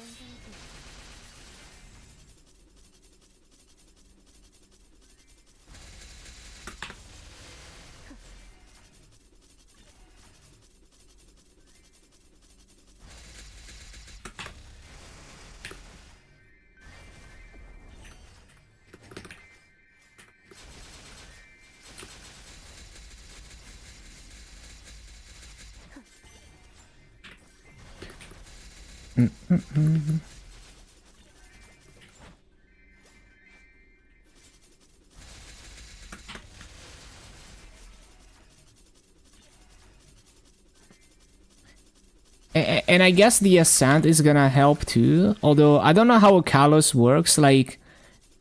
And I guess the Ascent is gonna help too. Although, I don't know how a Kalos works. Like,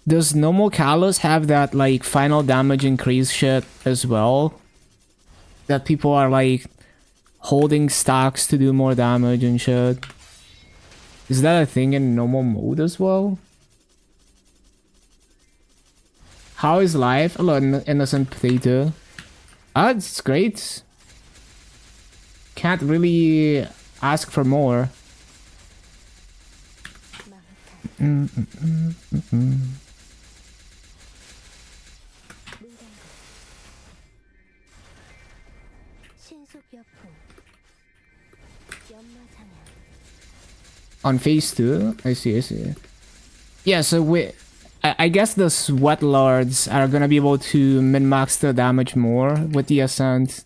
does normal Kalos have that, like, final damage increase shit as well? That people are, like, holding stacks to do more damage and shit? Is that a thing in normal mode as well? How is life? Hello, innocent potato. Ah, it's great. Can't really ask for more. 망탈. 신속여풍. 연마장향. On phase 2? I see, I see. Yeah, so I guess the Sweat Lords are gonna be able to min-max the damage more with the Ascent.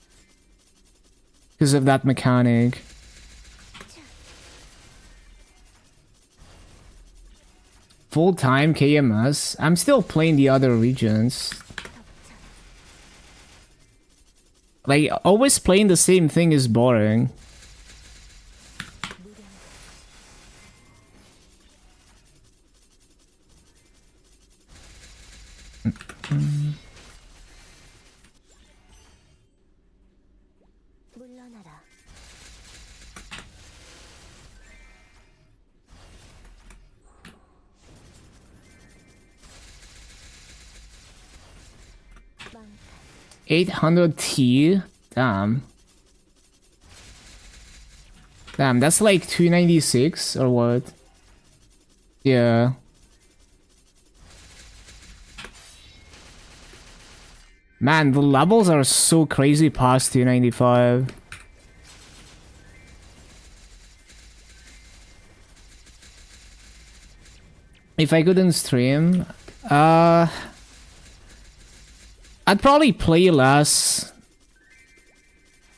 Because of that mechanic. Full-time KMS? I'm still playing the other regions. Like, always playing the same thing is boring. 물러나라. 망탈. 800T? Damn. Damn, that's like 296 or what? Yeah. Man, the levels are so crazy past 295. If I couldn't stream, I'd probably play less.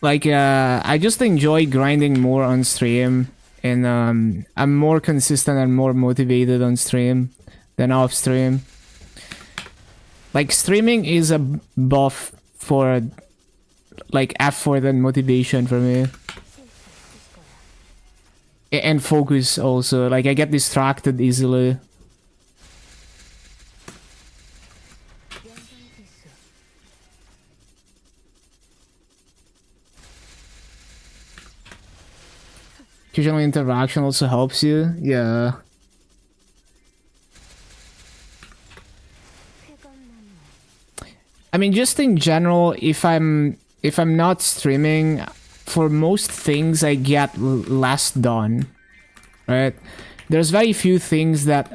Like, I just enjoy grinding more on stream, and I'm more consistent and more motivated on stream than off stream. Like, streaming is a buff for, like, effort and motivation for me. And focus also. Like, I get distracted easily. 연장지수. Occasional interaction also helps you. Yeah. 쾌검나무. I mean, just in general, if I'm not streaming, for most things I get less done, right? There's very few things that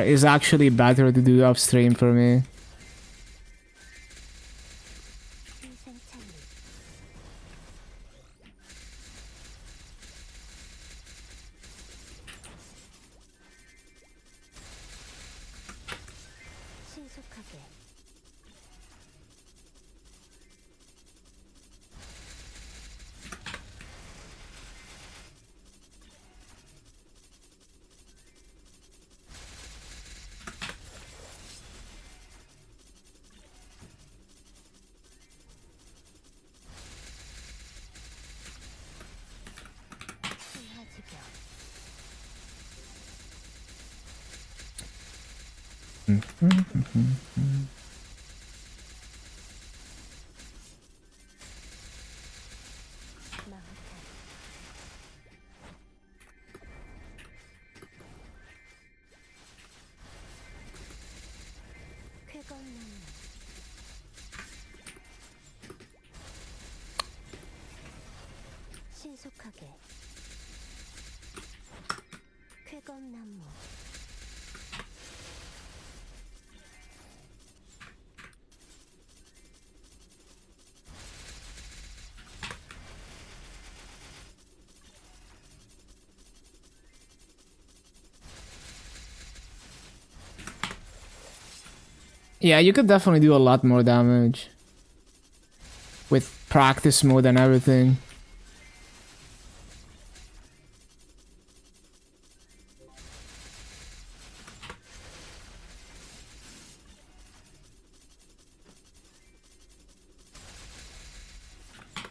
is actually better to do off stream for me. 인생찬리. 신속하게. 신화지경. 망탈. 쾌검나무. 신속하게. 쾌검나무. Yeah, you could definitely do a lot more damage. With practice mode and everything.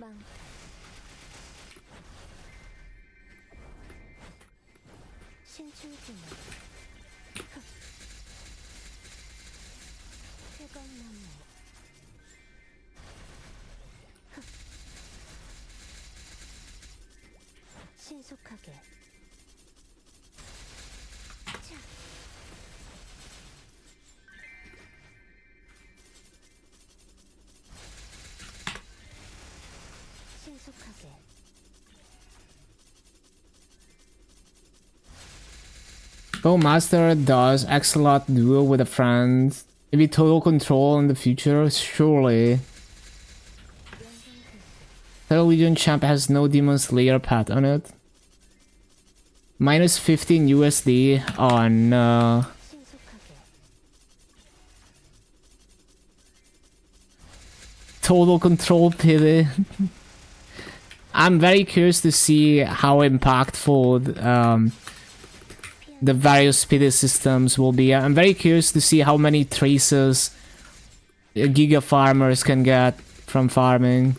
망탈. 신출주문. 쾌검나무. 신속하게. 차. 신속하게. Go Master does Axolot duel with a friend. Maybe total control in the future? Surely. 연장지수. Third Legion champ has no Demon Slayer pet on it. Minus 15 USD. Oh no. 신속하게. Total control pity. I'm very curious to see how impactful the various pity systems will be. I'm very curious to see how many traces Giga farmers can get from farming.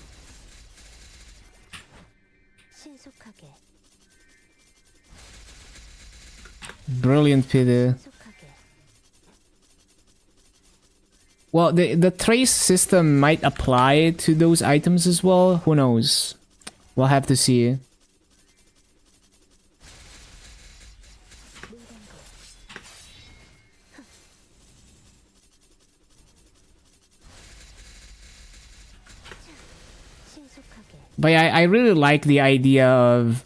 신속하게 Brilliant pity. 신속하게 Well, the trace system might apply to those items as well. Who knows? We'll have to see. 신속하게 But I really like the idea of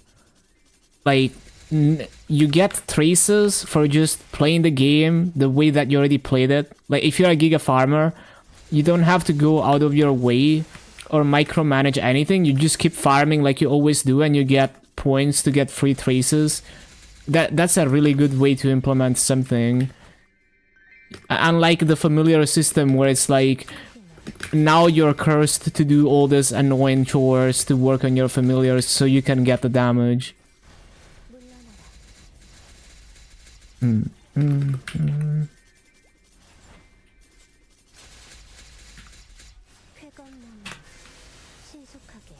like you get traces for just playing the game the way that you already played it. Like if you're a Giga farmer, you don't have to go out of your way or micromanage anything. You just keep farming like you always do, and you get points to get free traces. That's a really good way to implement something. Unlike the familiar system where it's like now you're cursed to do all this annoying chores to work on your familiars so you can get the damage. 물러나라 쾌검나무 신속하게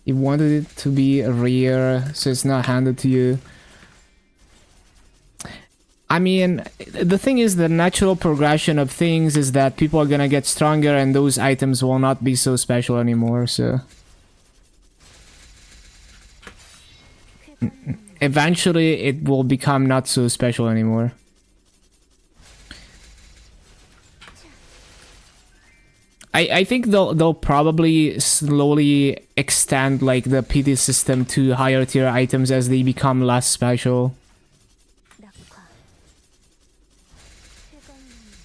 You wanted it to be rare, so it's not handed to you. I mean, the thing is, the natural progression of things is that people are gonna get stronger and those items will not be so special anymore, so... 쾌검나무 Eventually, it will become not so special anymore. I think they'll probably slowly extend like the PD system to higher tier items as they become less special. 낙화 쾌검나무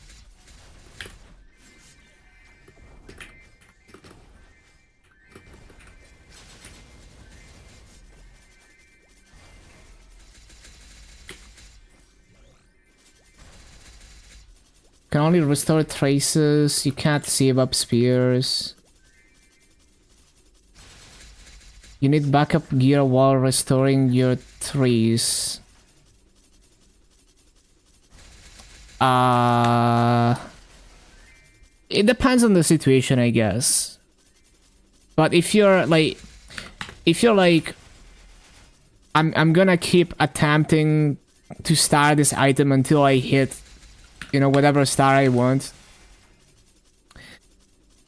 Can only restore traces. You can't save up spears. You need backup gear while restoring your trees. It depends on the situation, I guess. But if you're like, I'm gonna keep attempting to star this item until I hit, you know, whatever star I want.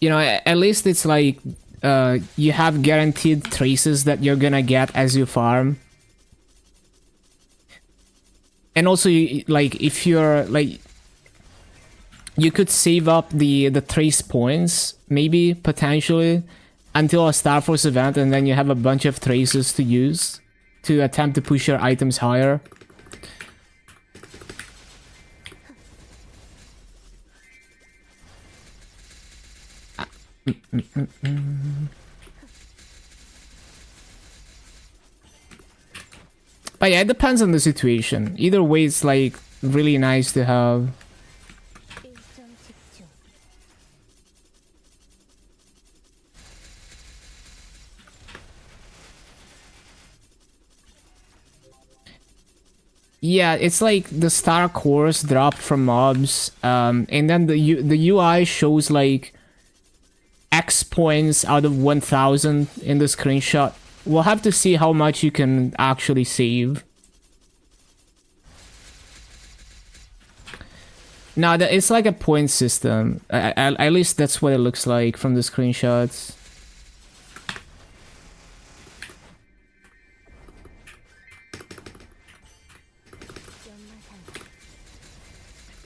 You know, at least it's like, you have guaranteed traces that you're gonna get as you farm. And also, like, if you're, like, you could save up the trace points, maybe, potentially, until a Star Force event, and then you have a bunch of traces to use to attempt to push your items higher. But yeah, it depends on the situation. Either way, it's like really nice to have. 일정 집중 Yeah, it's like the star cores drop from mobs, and then the UI shows like X points out of 1000 in the screenshot. We'll have to see how much you can actually save. No, it's like a point system. At least that's what it looks like from the screenshots. 연마산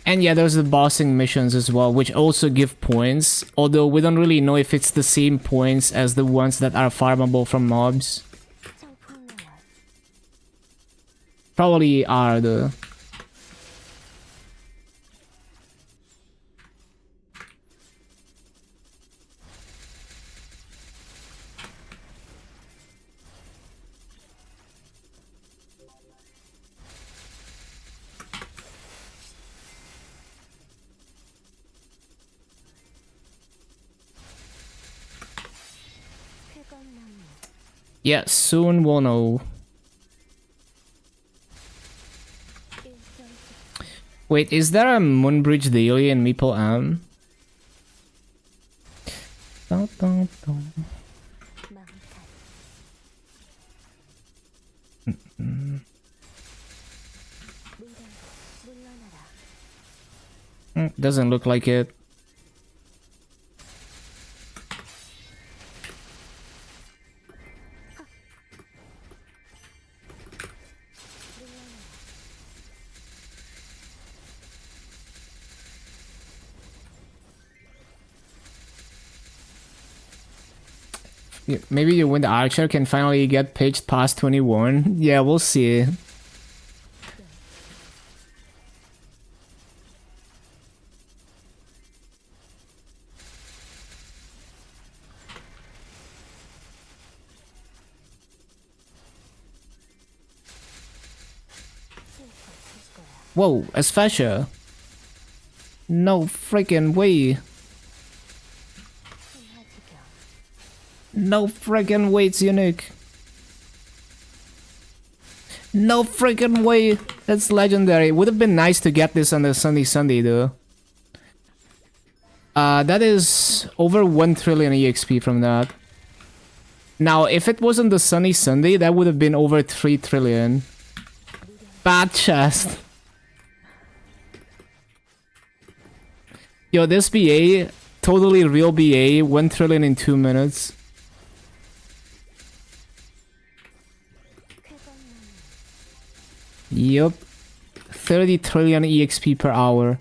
And yeah, there's the bossing missions as well, which also give points. Although we don't really know if it's the same points as the ones that are farmable from mobs. 청풍영화 Probably are though. Yeah, soon we'll know. Wait, is there a Moonbridge daily in Meeple M? Dun, dun, dun. Doesn't look like it. Maybe you win the Archer can finally get pitched past 21. Yeah, we'll see. Whoa, Asphasia. No freaking way. No freaking way, it's unique. No freaking way, that's legendary. Would have been nice to get this on the Sunny Sunday though. That is over 1 trillion EXP from that. Now, if it wasn't the Sunny Sunday, that would have been over 3 trillion. Bad chest. Yo, this BA, totally real BA, 1 trillion in 2 minutes. Yup. 30 trillion EXP per hour.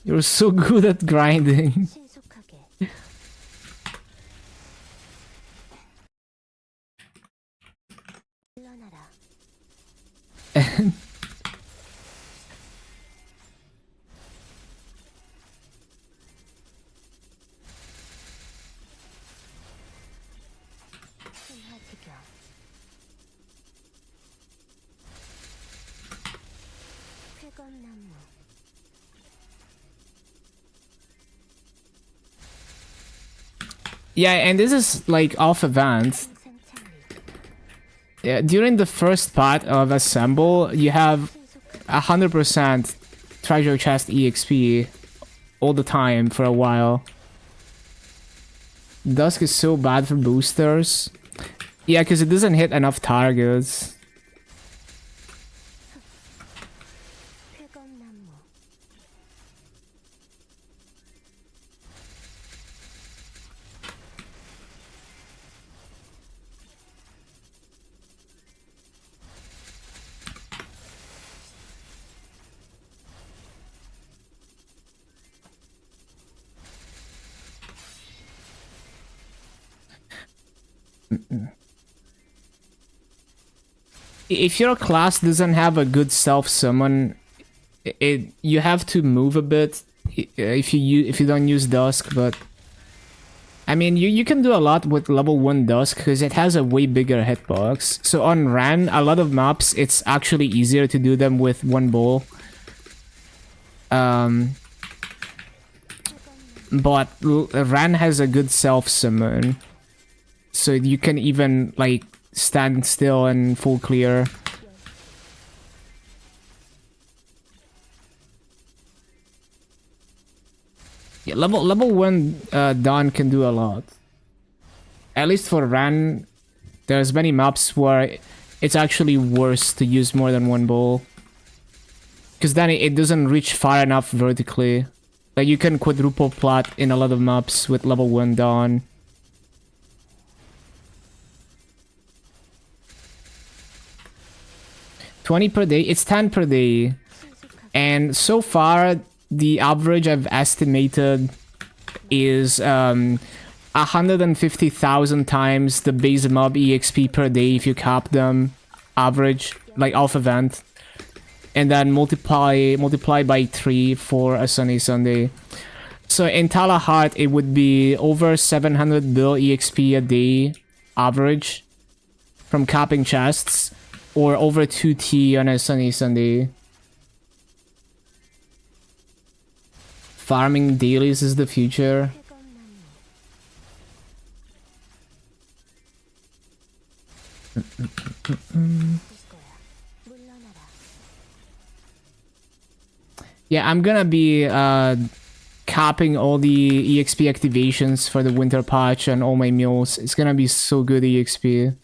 You're so good at grinding. Yeah, and this is like off event. Yeah, during the first part of Assemble, you have 100% treasure chest EXP all the time for a while. Dusk is so bad for boosters. Yeah, because it doesn't hit enough targets. If your class doesn't have a good self-summon, you have to move a bit if you don't use Dusk, but I mean you can do a lot with level 1 Dusk because it has a way bigger hitbox. So on Ran, a lot of maps it's actually easier to do them with 1 bowl. But Ran has a good self-summon. So you can even like stand still and full clear. Yeah, level 1 Dawn can do a lot. At least for Ran, there's many maps where it's actually worse to use more than 1 bowl. Because then it doesn't reach far enough vertically. Like you can quadruple plot in a lot of maps with level 1 Dawn. $20 per day, it's 10 per day. And so far, the average I've estimated is 150,000 times the base mob EXP per day if you cap them. Average, like off event. And then multiply by 3 for a Sunny Sunday. So in Talahart, it would be over 700 bill EXP a day average from capping chests. Or over 2T on a Sunny Sunday. farming dailies is the future. Yeah, I'm gonna be capping all the EXP activations for the winter patch and all my mules. It's gonna be so good EXP.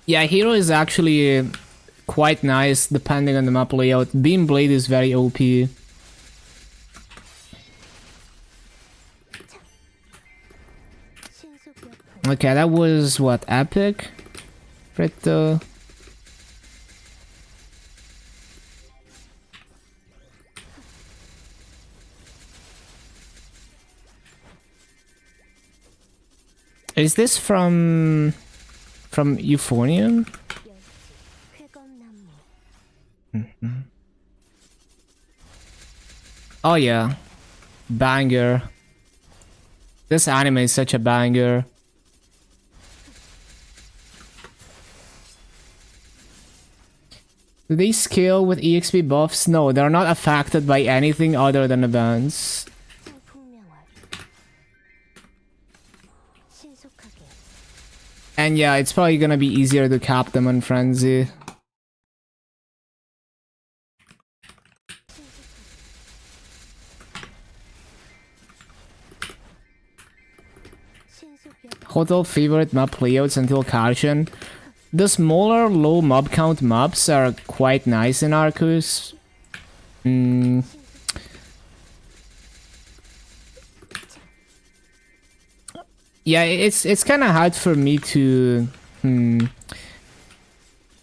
Yeah, hero is actually quite nice depending on the map layout. Beam Blade is very OP. Okay, that was what, epic? Preto. Is this from Euphonium? Oh yeah, banger. This anime is such a banger. Do they scale with EXP buffs? No, they're not affected by anything other than events. And yeah, it's probably gonna be easier to cap them on Frenzy. Hotel favorite map layouts until Karshan. The smaller low mob count maps are quite nice in Arcus. Yeah, it's kind of hard for me to...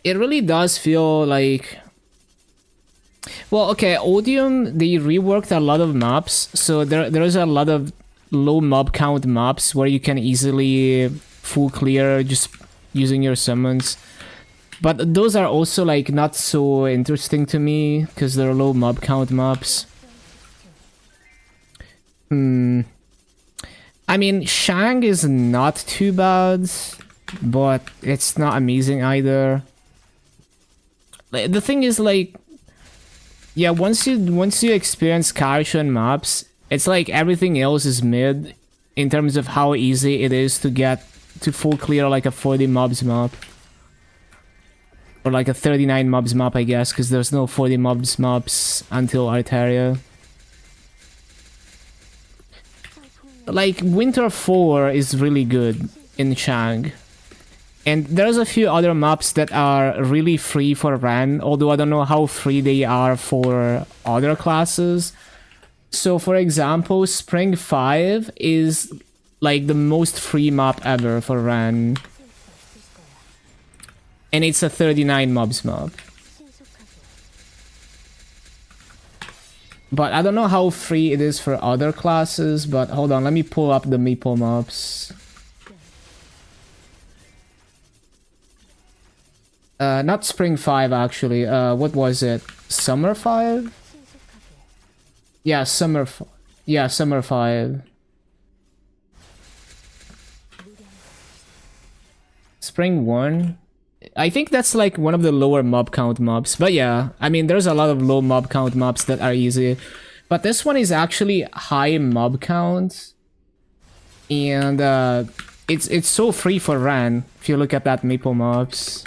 It really does feel like... Well, okay, Odium, they reworked a lot of maps, so there is a lot of low mob count maps where you can easily full clear just using your summons. But those are also like not so interesting to me because they're low mob count maps. I mean, Shang is not too bad, but it's not amazing either. The thing is, like, yeah, once you experience Karshan maps, it's like everything else is mid in terms of how easy it is to get to full clear like a 40 mobs map. Or like a 39 mobs map, I guess, because there's no 40 mobs maps until Arteria. Like, Winter 4 is really good in Shang. And there's a few other maps that are really free for Ren, although I don't know how free they are for other classes. So, for example, Spring 5 is like the most free map ever for Ren. And it's a 39 mobs map. But I don't know how free it is for other classes, but hold on, let me pull up the Meeple maps. Not Spring 5 actually, what was it? Summer 5? Yeah, Summer 5. Spring 1? I think that's like one of the lower mob count mobs, but yeah, I mean there's a lot of low mob count mobs that are easy, but this one is actually high mob count, and it's so free for Ran. If you look at that Meeple mobs,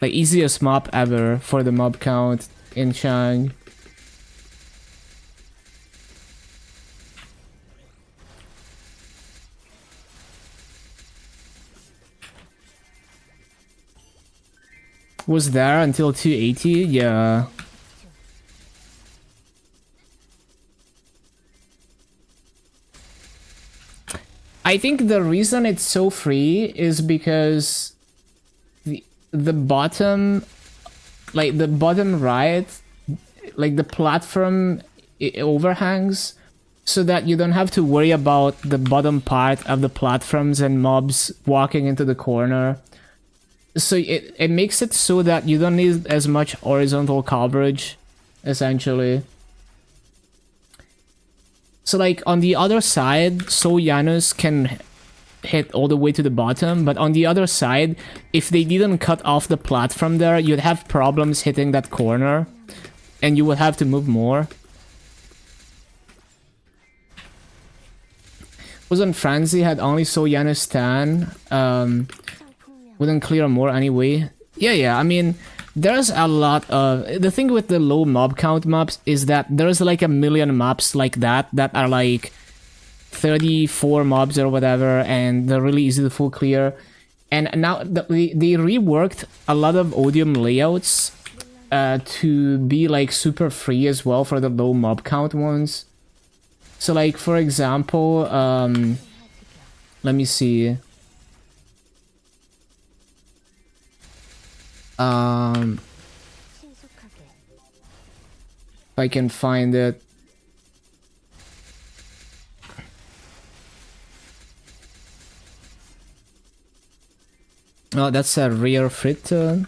like easiest mob ever for the mob count in Shang. Was there until 280? Yeah. I think the reason it's so free is because the bottom, like the bottom right, like the platform, it overhangs so that you don't have to worry about the bottom part of the platforms and mobs walking into the corner. So it makes it so that you don't need as much horizontal coverage, essentially. So like on the other side, So Janus can hit all the way to the bottom, but on the other side, if they didn't cut off the platform there, you'd have problems hitting that corner, and you would have to move more. Wasn't Franzi had only Soyana Stan, wouldn't clear more anyway. Yeah, I mean, there's a lot of... The thing with the low mob count maps is that there's like a million maps like that are like 34 mobs or whatever, and they're really easy to full clear. And now they reworked a lot of Odium layouts to be like super free as well for the low mob count ones. So like, for example, let me see. If I can find it. Oh, that's a rare fritter.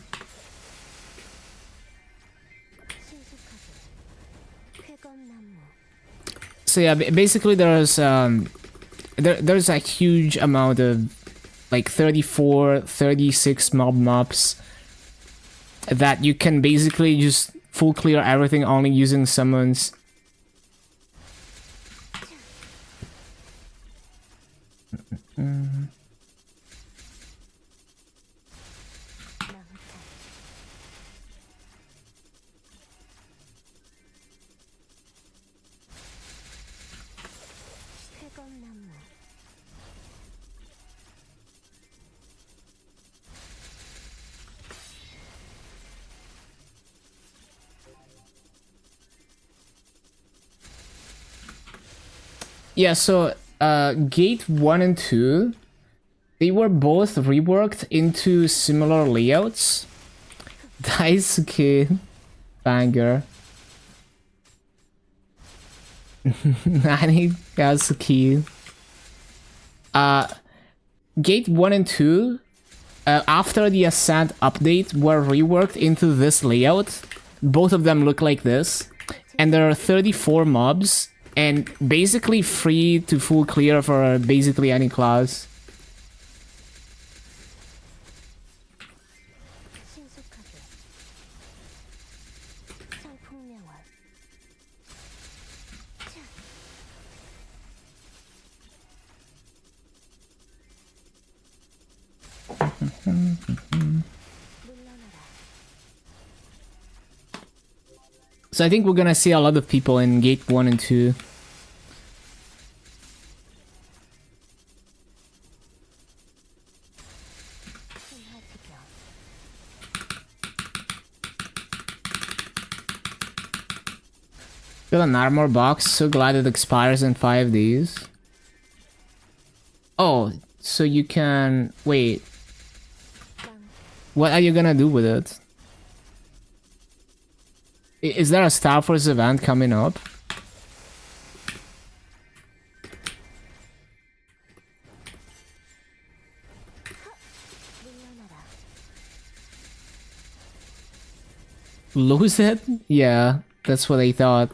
So yeah, basically there's there's a huge amount of like 34, 36 mob maps that you can basically just full clear everything only using summons. Yeah, so gate 1 and 2, they were both reworked into similar layouts. Daisuke banger. Nani Daisuke. Gate 1 and 2, after the Ascent update, were reworked into this layout. Both of them look like this. And there are 34 mobs. And basically free to full clear for basically any class. So I think we're gonna see a lot of people in gate 1 and 2. Got an armor box, so glad it expires in 5 days. Oh, so you can... Wait. What are you gonna do with it? Is there a Star Force event coming up? Lose it? Yeah, that's what I thought.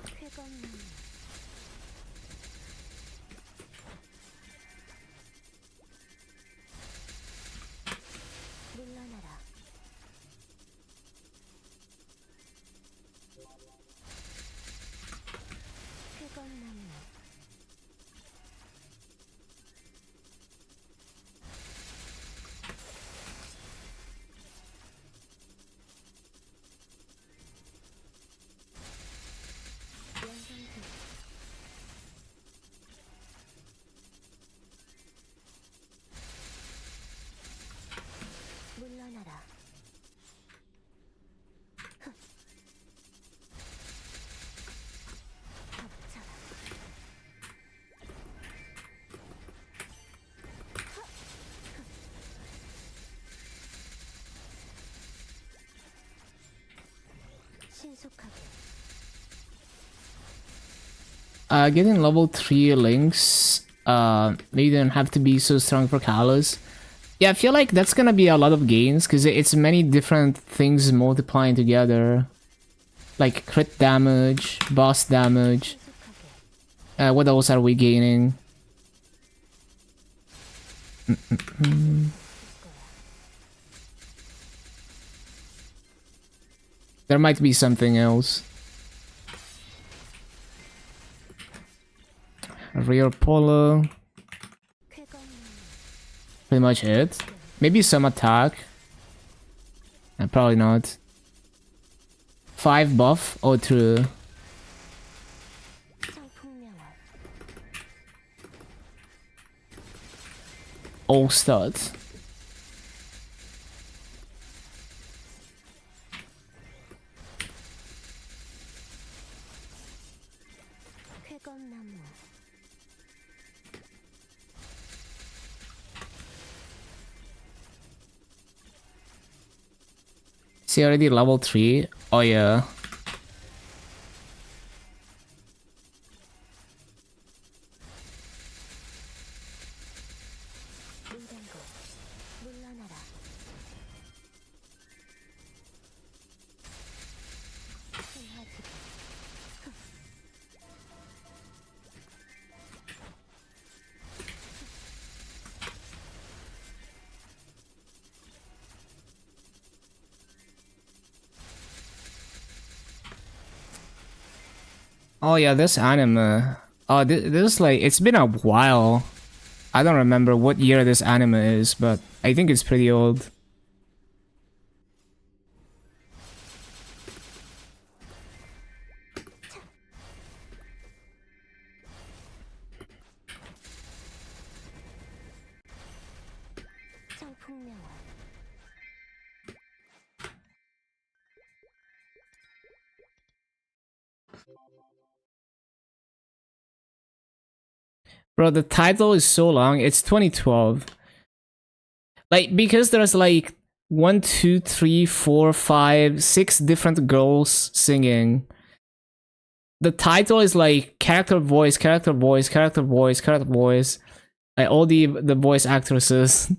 Getting level 3 links, maybe don't have to be so strong for Kalos. Yeah, I feel like that's gonna be a lot of gains, because it's many different things multiplying together. Like crit damage, boss damage. What else are we gaining? There might be something else. Rear polo. Pretty much it. Maybe some attack. Probably not. 5 buff. Oh, true. 청풍명월 All stats. 쾌검나무 See, already level 3. Oh, yeah. 은댕고 물러나라 신화지기 Oh, yeah, this anime. Oh, this like, it's been a while. I don't remember what year this anime is, but I think it's pretty old. 청풍명월 Bro, the title is so long. It's 2012. Like, because there's like 1, 2, 3, 4, 5, 6 different girls singing. The title is like character voice, character voice, character voice, character voice. Like all the voice actresses.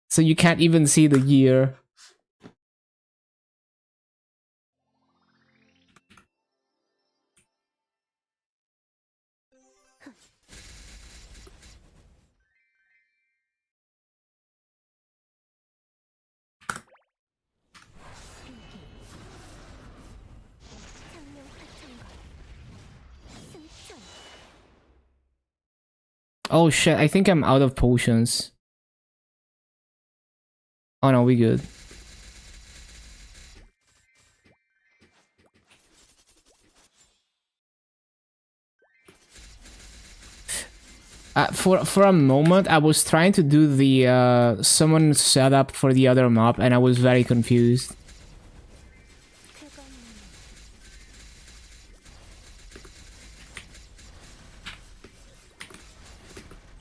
So you can't even see the year. 창룡 화창걸 승천 Oh shit, I think I'm out of potions. Oh no, we good. For a moment, I was trying to do the summon setup for the other map, and I was very confused. 쾌검나무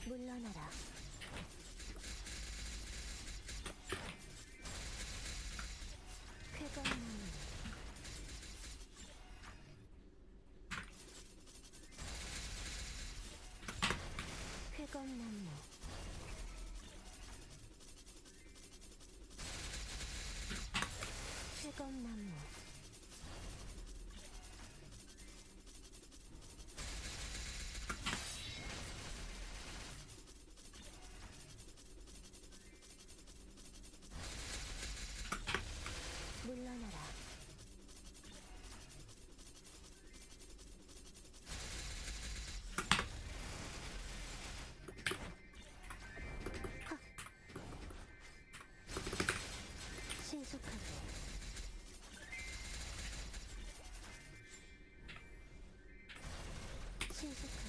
물러나라 쾌검나무 쾌검나무 쾌검나무 물러나라 신속하게 신속하게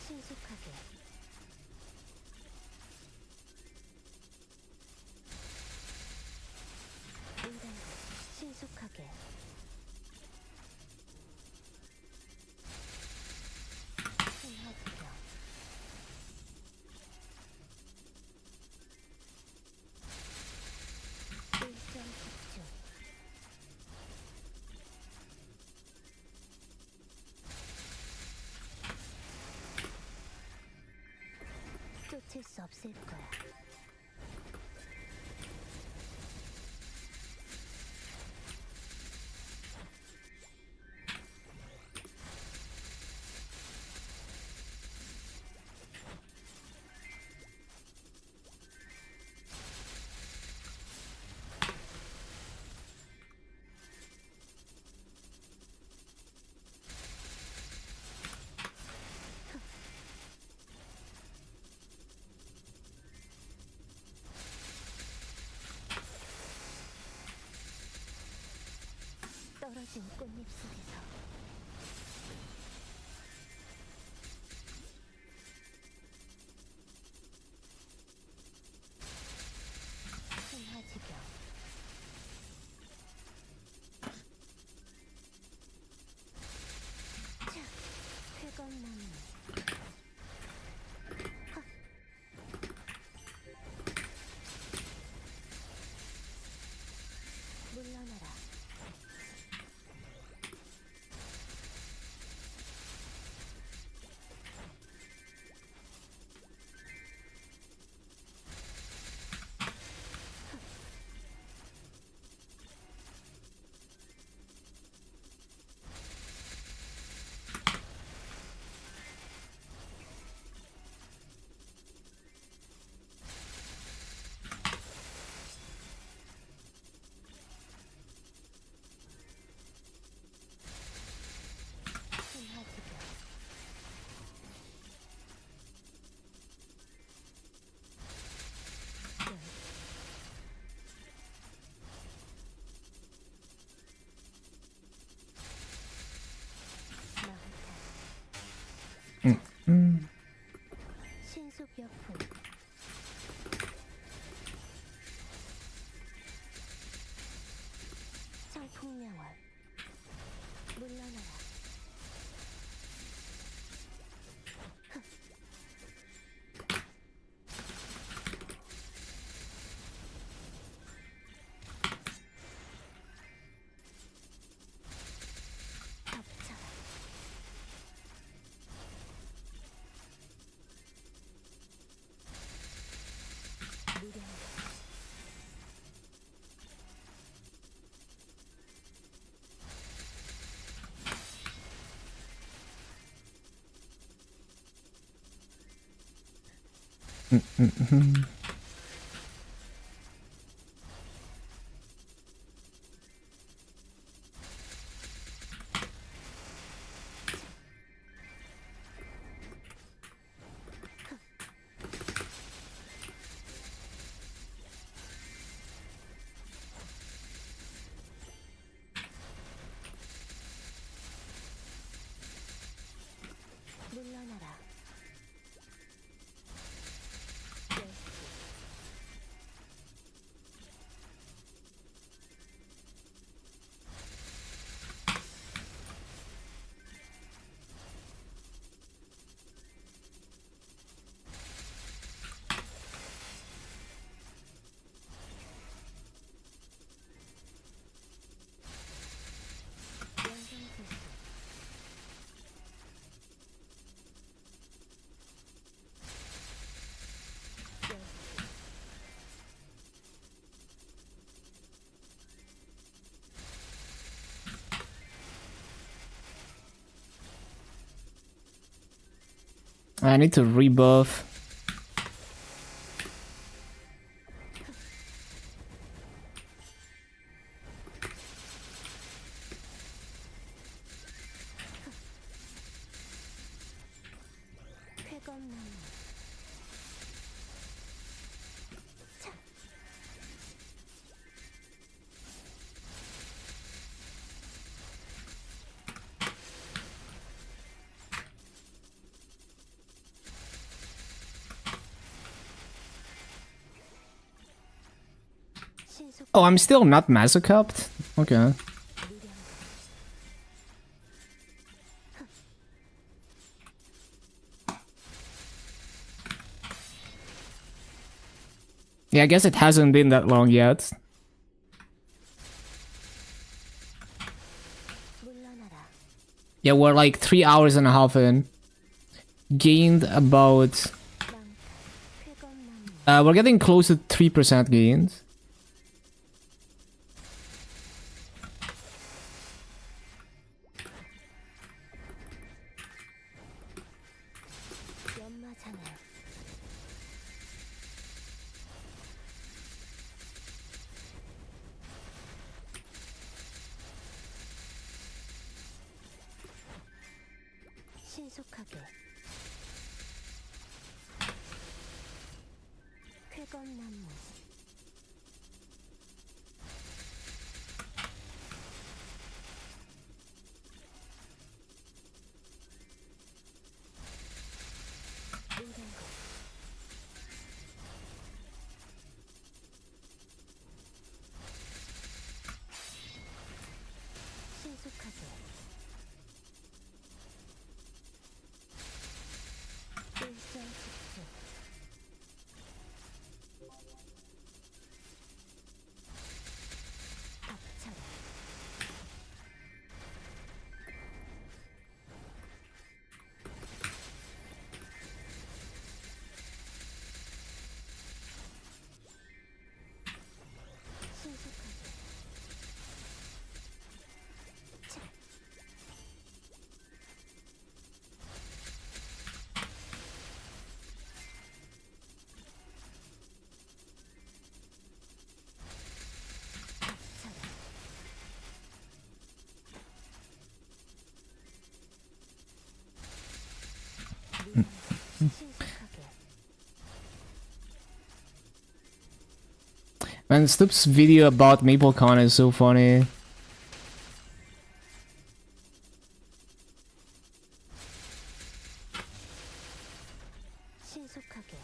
신속하게 은댕고 신속하게 신화지경 일정 집중 놓칠 수 없을 거야. 떨어진 꽃잎 속에서 흥하지경 자, 회건나무 물러나라. 흥하지경 신속여풍 청풍명월 물러나라. 덮쳐라. 무령 물러나라. 연성술수 I need to rebuff. 회건나무 자, 신속 Oh, I'm still not masocupped? Okay. 무령 Yeah, I guess it hasn't been that long yet. 물러나라. Yeah, we're like 3 hours and a half in. Gained about 망탈 We're getting close to 3% gains. 연마잖아요. 신속하게. 쾌검나무. 의뢰고. 신속하게. 일성sik소. 닥쳐라. 신속하게. 차. 닥쳐라. 신속하게. Man, Stoop's video about MapleCon is so funny. 신속하게.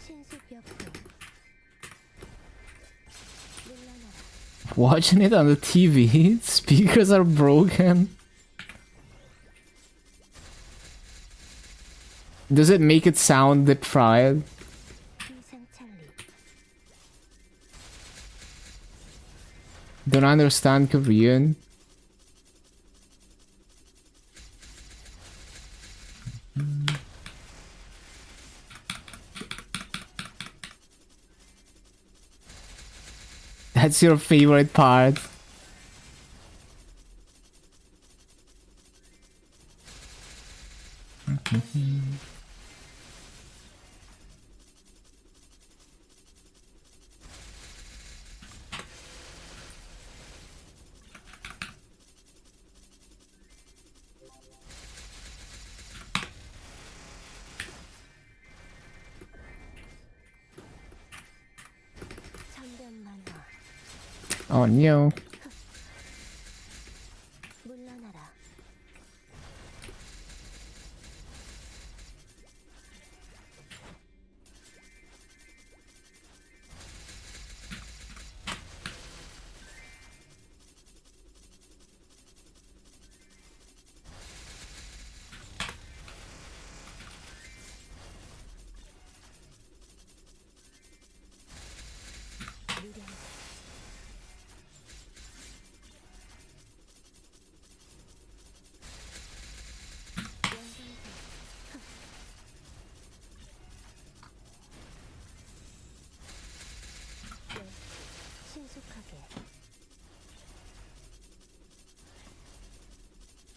신속역도. 물러나라. Watching it on the TV, speakers are broken. Does it make it sound deep fried? 비상찰리. Don't understand Korean. That's your favorite part. 천변만화. Oh no. 물러나라. 미련. 신속하게.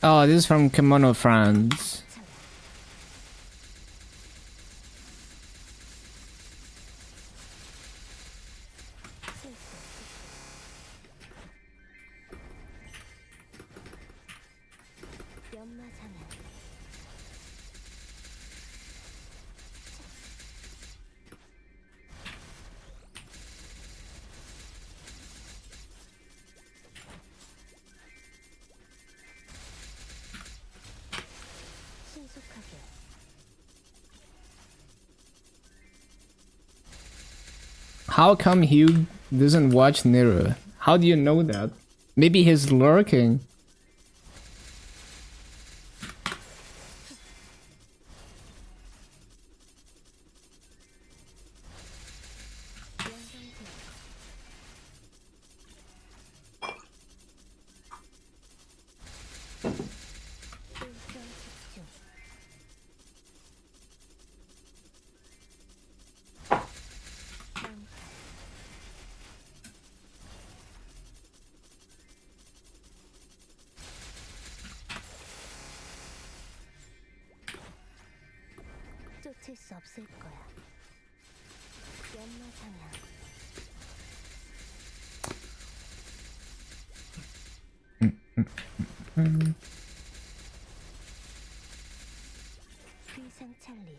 Oh, this is from Kimono France. 차라. 실수. 연마상을. 신속하게. How come Hugh doesn't watch Nero? How do you know that? Maybe he's lurking. 연성제. 놓칠 수 없을 거야. 연마 상향. 위생 찰리.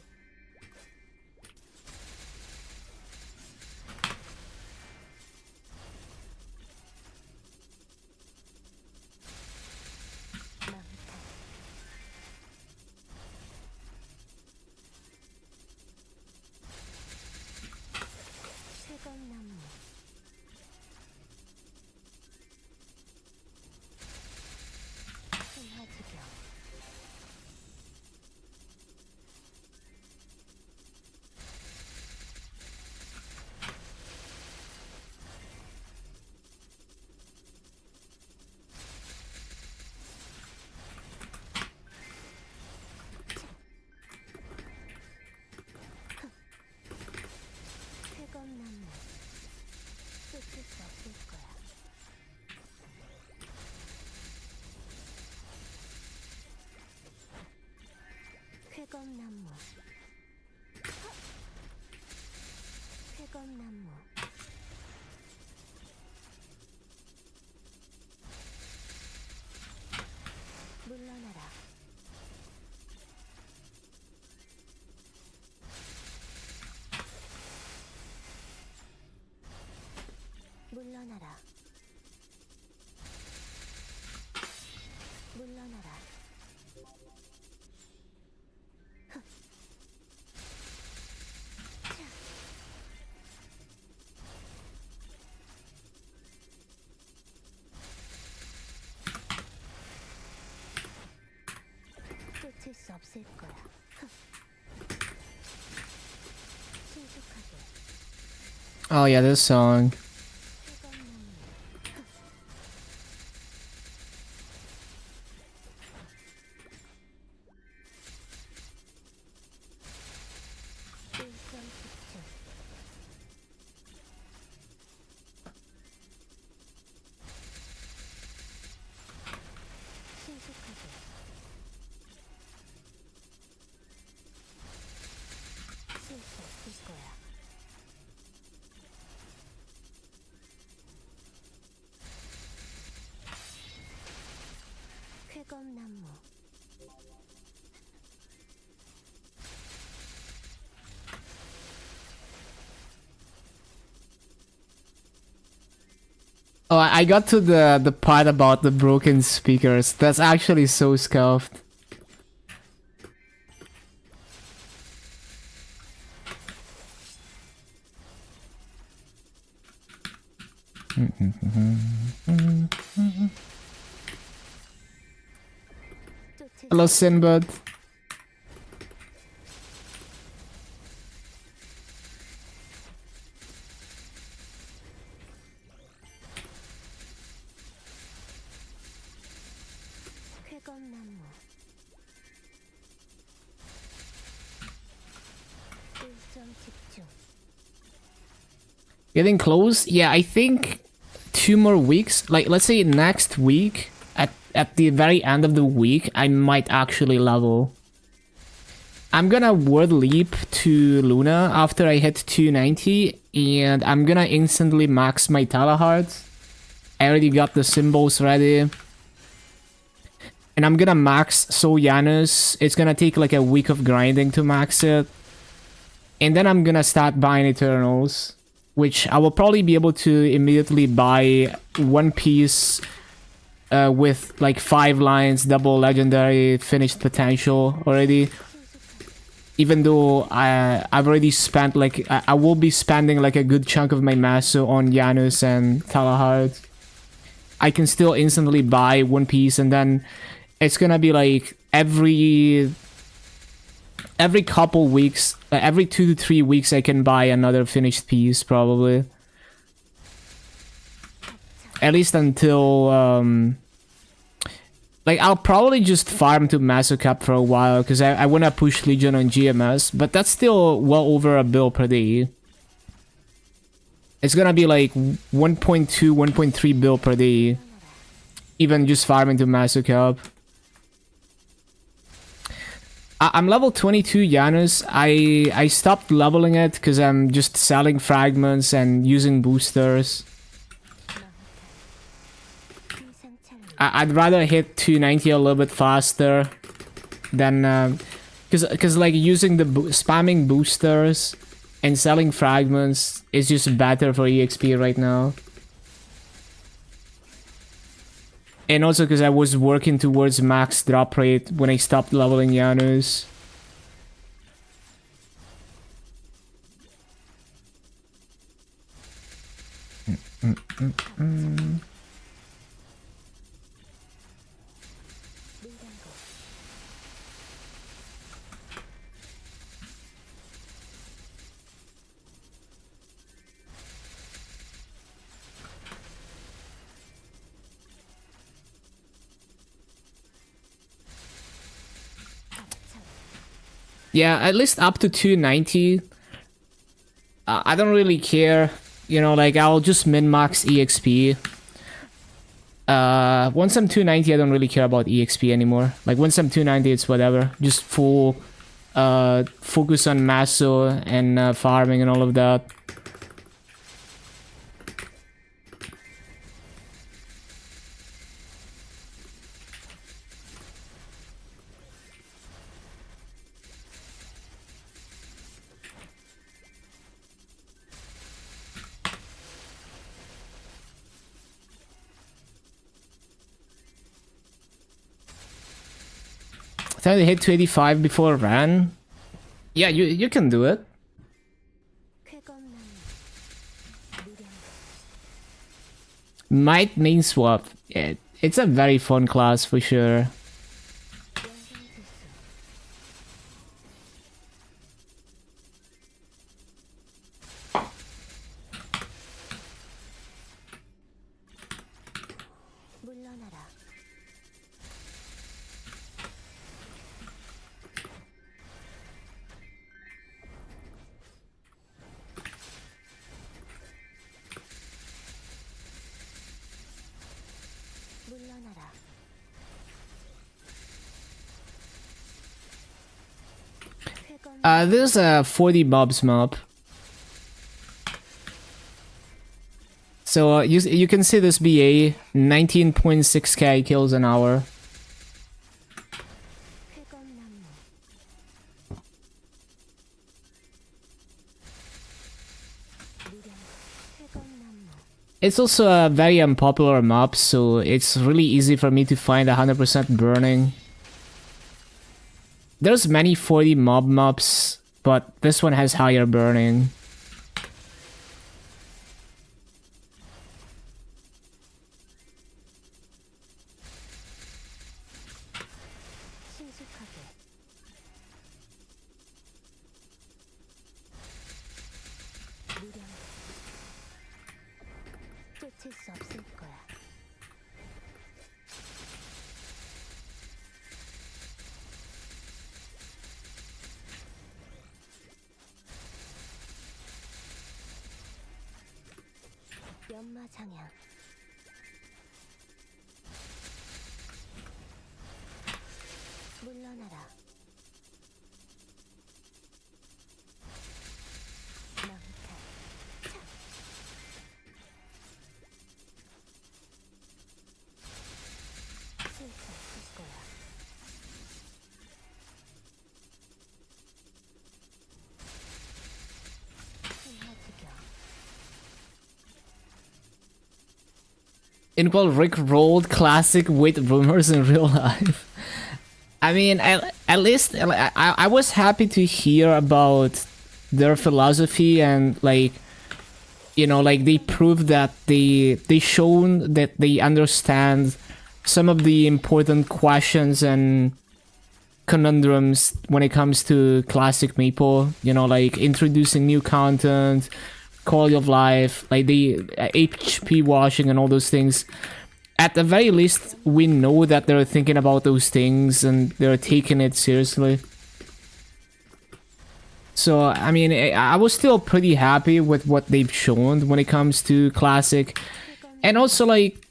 망탈. 최건나무. 신화지경. 최건나무. 놓칠 수 없을 거야. 쾌검나무. 쾌검나무. 물러나라. 물러나라. 물러나라. 흑. 차. 쫓을 수 없을 거야. 흑. 신속하게. Oh yeah, this song. 쾌검나무. 흑. 일점 집중. 신속하게. 실수 없을 거야. 쾌검나무. Oh, I got to the part about the broken speakers. That's actually so scuffed. 쫓을 Hello, 수 Sinbad. 쾌검나무. 일점 집중. Getting close? Yeah, I think 2 more weeks. Like, let's say next week, at the very end of the week, I might actually level. I'm gonna word leap to Luna after I hit 290, and I'm gonna instantly max my Teleheart. I already got the symbols ready. And I'm gonna max Soul Janus. It's gonna take like a week of grinding to max it. And then I'm gonna start buying Eternals, which I will probably be able to immediately buy one piece with like 5 lines, double legendary, finished potential already. Even though I've already spent like, I will be spending like a good chunk of my Maso on Janus and Talahard. I can still instantly buy one piece, and then it's gonna be like every couple weeks, every 2 to 3 weeks I can buy another finished piece probably. At least until like I'll probably just farm to Maso Cap for a while because I wanna push Legion on GMS, but that's still well over a bill per day. It's gonna be like 1.2, 1.3 bill per day, even just farming to Maso Cap. I'm level 22 Janus. I stopped leveling it because I'm just selling fragments and using boosters. I'd rather hit 290 a little bit faster than because like using the spamming boosters and selling fragments is just better for EXP right now. And also because I was working towards max drop rate when I stopped leveling Janus. Yeah, at least up to 290. I don't really care. You know, like, I'll just min-max EXP. Once I'm 290, I don't really care about EXP anymore. Like, once I'm 290, it's whatever. Just full focus on Maso and farming and all of that. Time to hit 285 before Ran. Yeah, you can do it. Might main swap. It's a very fun class for sure. There's a 40 mobs map. So you can see this BA 19.6k kills an hour. It's also a very unpopular map, so it's really easy for me to find 100% burning. There's many 40 mob maps, but this one has higher burning. Inquel Rick rolled classic with rumors in real life. I mean, at least I was happy to hear about their philosophy and, like, you know, like, they proved that they shown that they understand some of the important questions and conundrums when it comes to classic Maple. You know, like introducing new content, quality of life, like the HP washing and all those things. At the very least, we know that they're thinking about those things and they're taking it seriously. So, I mean, I was still pretty happy with what they've shown when it comes to classic. And also, like,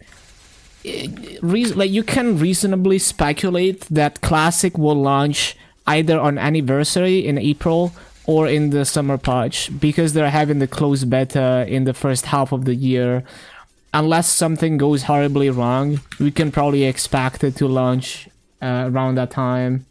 you can reasonably speculate that classic will launch either on anniversary in April or in the summer patch, because they're having the closed beta in the first half of the year. Unless something goes horribly wrong, we can probably expect it to launch around that time.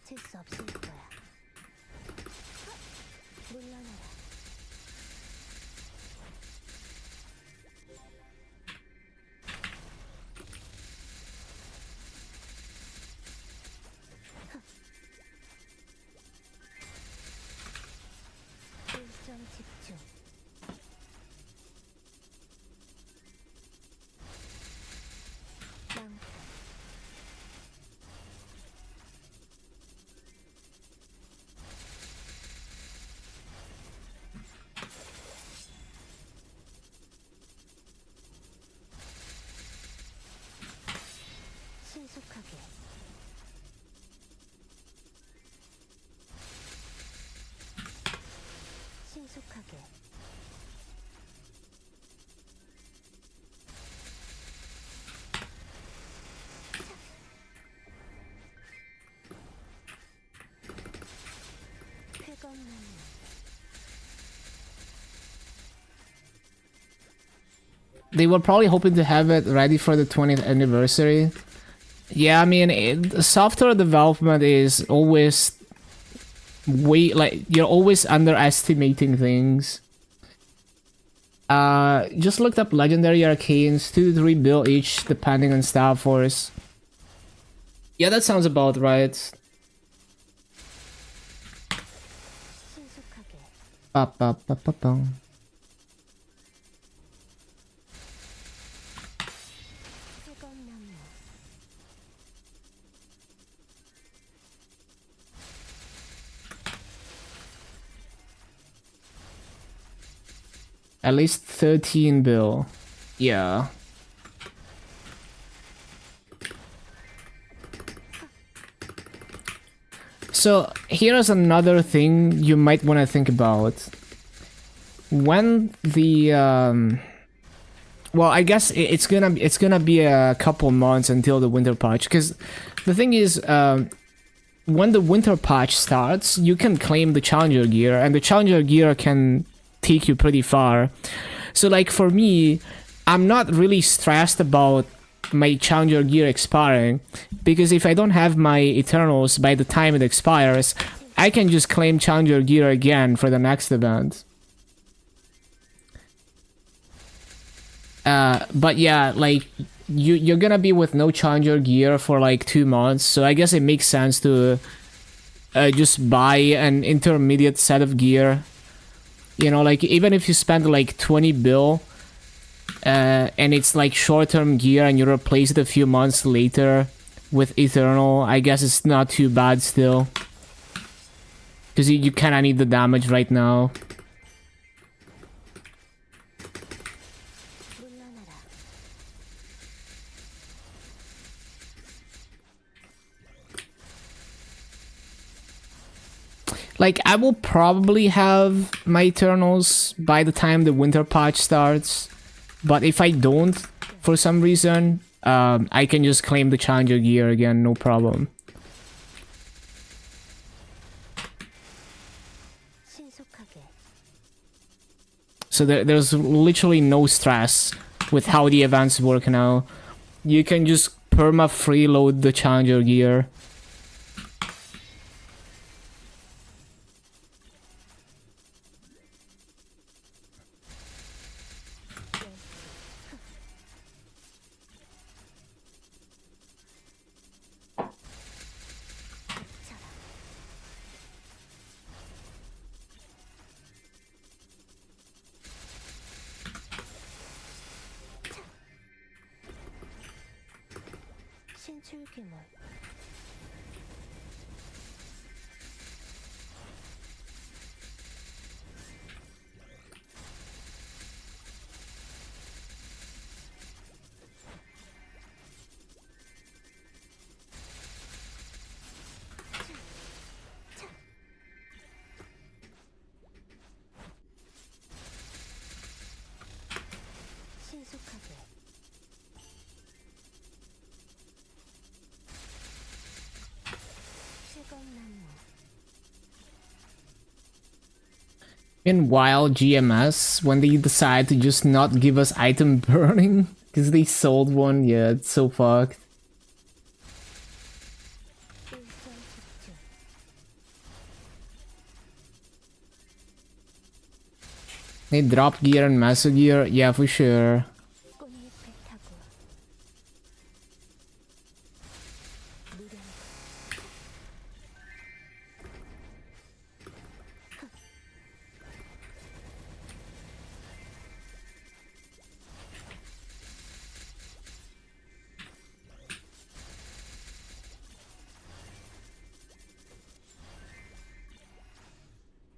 끝일 수 없을 거야. 물러나라. 일정 집중. 낭 신속하게. 신속하게. 쾌감나무. They were probably hoping to have it ready for the 20th anniversary. Yeah, I mean, software development is always you're always underestimating things. Just looked up legendary arcanes, 2 to 3 bill each, depending on Star Force. Yeah, that sounds about right. 신속하게. Ba, ba, ba, ba, ba. 쾌감나무. At least 13 bill. Yeah. So here's another thing you might want to think about. When the well, I guess it's gonna be a couple months until the winter patch, because the thing is, when the winter patch starts, you can claim the challenger gear, and the challenger gear can take you pretty far. So like for me, I'm not really stressed about my challenger gear expiring, because if I don't have my Eternals by the time it expires, I can just claim challenger gear again for the next event. But yeah, like you're gonna be with no challenger gear for like 2 months, so I guess it makes sense to just buy an intermediate set of gear. You know, like even if you spend like 20 bill and it's like short-term gear and you replace it a few months later with Eternal, I guess it's not too bad still. Because you kind of need the damage right now. 물러나라. Like, I will probably have my Eternals by the time the winter patch starts. But if I don't, for some reason, I can just claim the challenger gear again, no problem. 신속하게. So there's literally no stress with how the events work now. You can just perma freeload the challenger gear. 신출귀몰. Meanwhile, GMS, when they decide to just not give us item burning, because they sold one, yeah, it's so fucked. They drop gear and master gear, yeah, for sure. 꽃잎을 타고 무령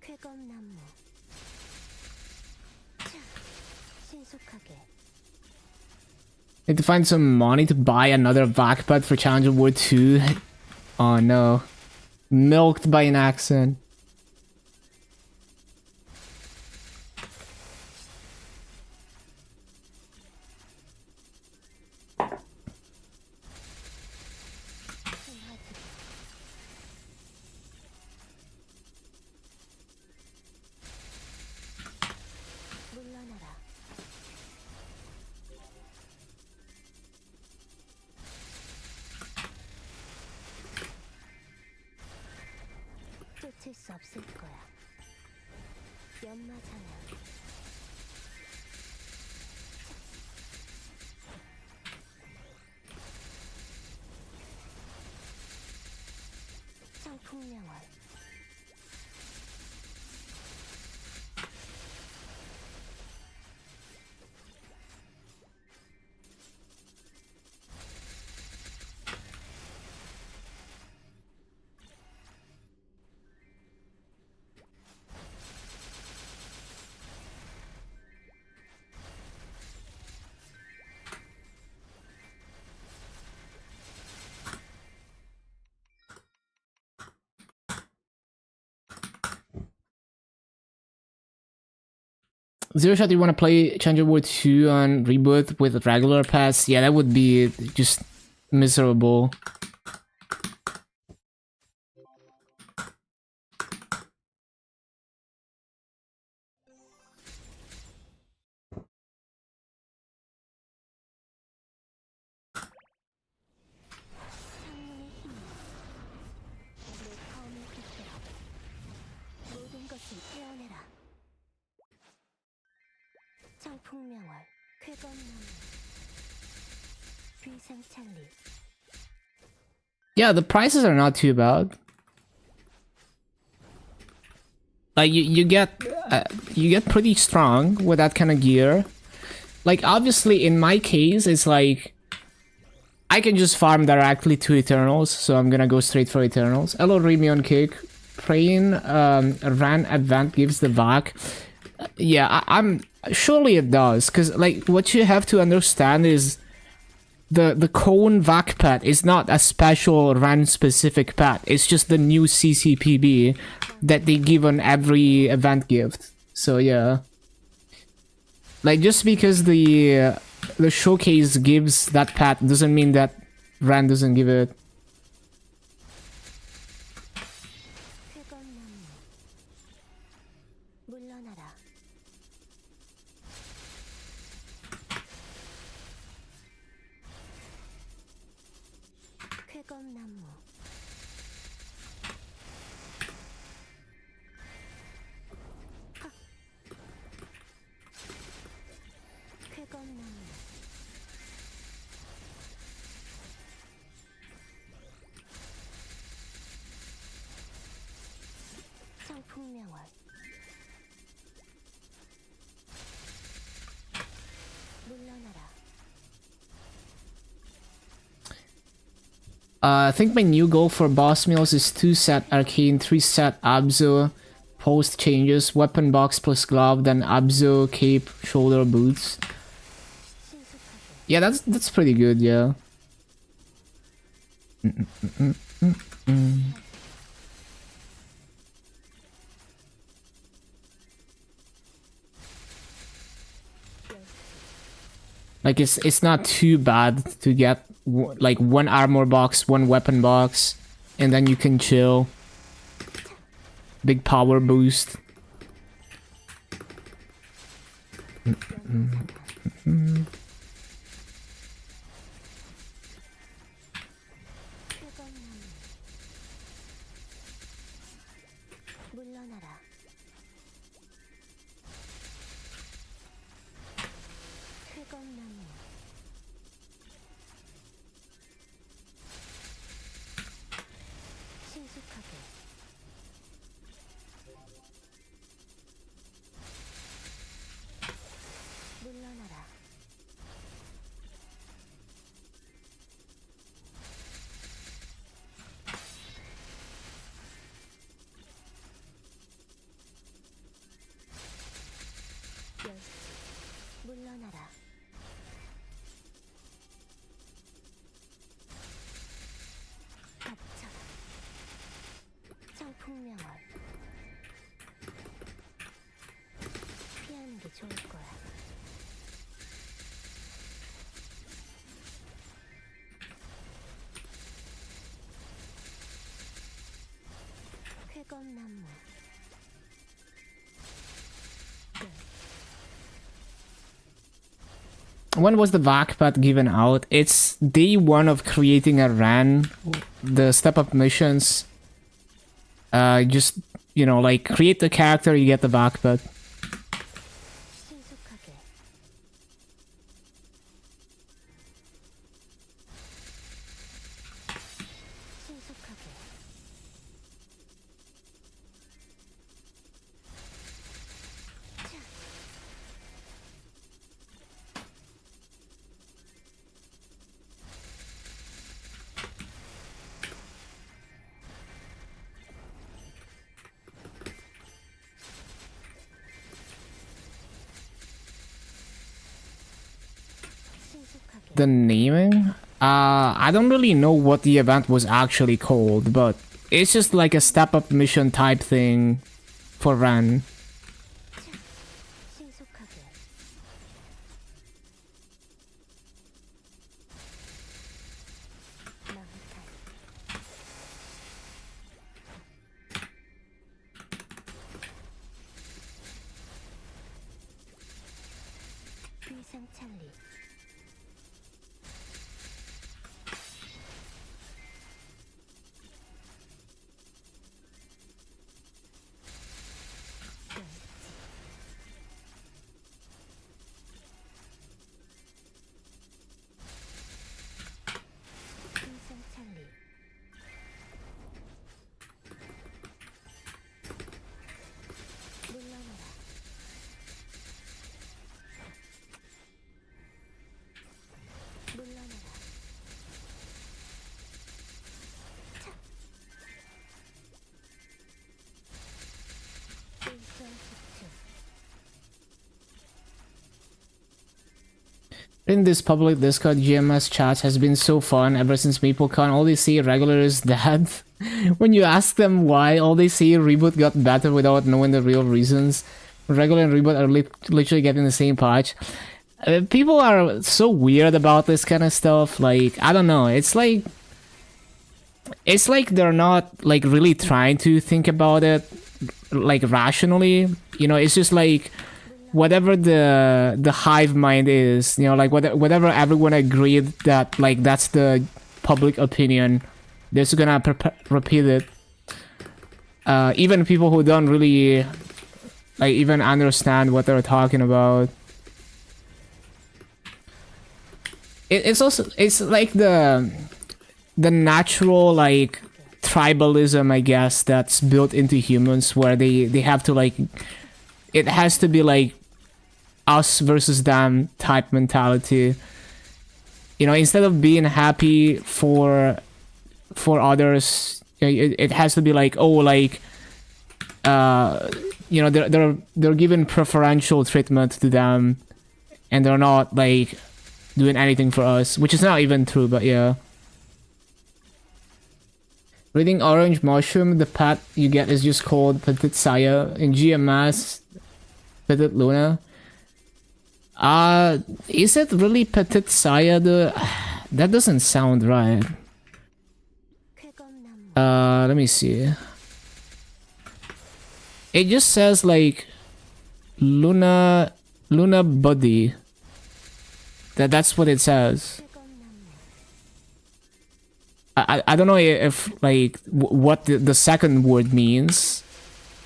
쾌검나무 차 신속하게 Need to find some money to buy another backpack for Challenger War 2. Oh no. Milked by an accent. 물러나라 쫓을 수 없을 거야 연마장아 청풍명월 Zero Shot, you want to play Challenger War 2 on Reboot with regular pass? Yeah, that would be just miserable. 창문의 힘 내 검을 빗대어 모든 것을 떼어내라 청풍명월 쾌검나무 비상찰리 Yeah, the prices are not too bad. Like you get pretty strong with that kind of gear. Like obviously in my case it's like I can just farm directly to Eternals, so I'm gonna go straight for Eternals. Hello Remy on kick. Praying Ran Advent gives the back. Yeah, I'm surely it does, because like what you have to understand is the cone vac pet is not a special Ran specific pet. It's just the new CCPB that they give on every event gift. So yeah, like just because the showcase gives that pet doesn't mean that Ran doesn't give it. 쾌검나무 물러나라 쾌검나무 하. 쾌검나무 청풍명월 물러나라 I think my new goal for boss meals is 2 set arcane, 3 set Abzo, post changes, weapon box plus glove, then Abzo, cape, shoulder, boots. 신속하게 Yeah, that's pretty good, yeah. Like it's not too bad to get like 1 armor box, 1 weapon box, and then you can chill. big power boost. 물러나라. 흑검나무. 신속하게. 물러나라. 물러나라. 닥쳐라. 청풍명월. 피하는 게 좋을 거야. 쾌검나무. When was the Vakpat given out? It's day 1 of creating a RAN. The step-up missions. Just, you know, like, create the character, you get the Vakpat. 신속하게. 신속하게. 신속하게. The naming? I don't really know what the event was actually called, but it's just like a step-up mission type thing for RAN. 신속하게. 마음탈. 위상찬리. 위상찬리. 물러나라. 물러나라. 차. 일선집중. In this public Discord, GMS chats has been so fun ever since MapleCon. All they say regular is that when you ask them why, all they say Reboot got better without knowing the real reasons. Regular and Reboot are literally getting the same patch. People are so weird about this kind of stuff. Like, I don't know. It's like they're not like really trying to think about it like rationally. You know, it's just like whatever the hive mind is, you know, like whatever everyone agreed that like that's the public opinion, they're just gonna repeat it. Even people who don't really like even understand what they're talking about. It's like the natural like tribalism, I guess, that's built into humans, where they have to like, it has to be like us versus them type mentality. You know, instead of being happy for others, it has to be like, oh, like you know, they're given preferential treatment to them, and they're not like doing anything for us, which is not even true, but yeah. Reading Orange Mushroom, the pet you get is just called Petit Saya. In GMS, Petit Luna. Is it really Petit Saya? That doesn't sound right. 쾌검나무. Let me see. It just says like Luna body. That's what it says. I don't know if like what the second word means.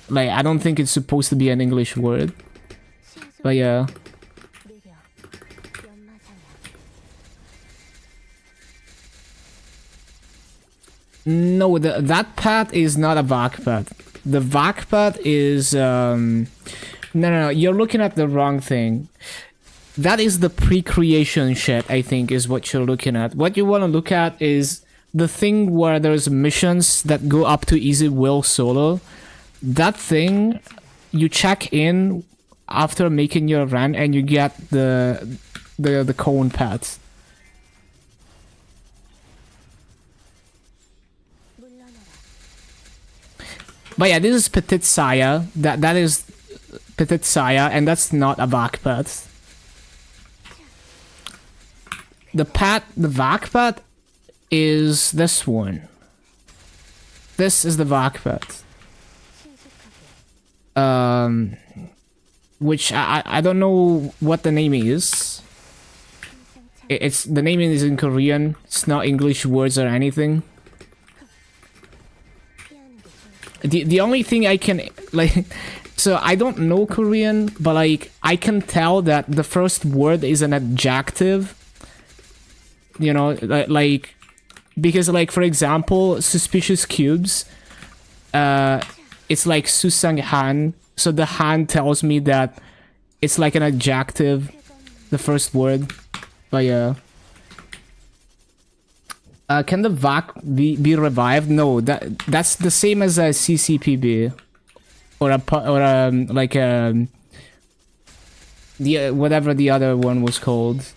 Like I don't think it's supposed to be an English word. But yeah. No, that pad is not a vac pad. The vac pad is no, you're looking at the wrong thing. That is the pre-creation shit, I think, is what you're looking at. What you want to look at is the thing where there's missions that go up to easy will solo. That thing, you check in after making your run and you get the cone pads. But yeah, this is Petit Saya. That is Petit Saya, and that's not a vac pad. The vac pad is this one. This is the vac pad. Which I don't know what the name is. It's the name is in Korean. It's not English words or anything. The only thing I can like, so I don't know Korean, but like I can tell that the first word is an adjective. You know, like because like for example, suspicious cubes. It's like susang han, so the han tells me that it's like an adjective, the first word. But yeah. Can the vac be revived? No, that's the same as a CCPB or like the whatever the other one was called.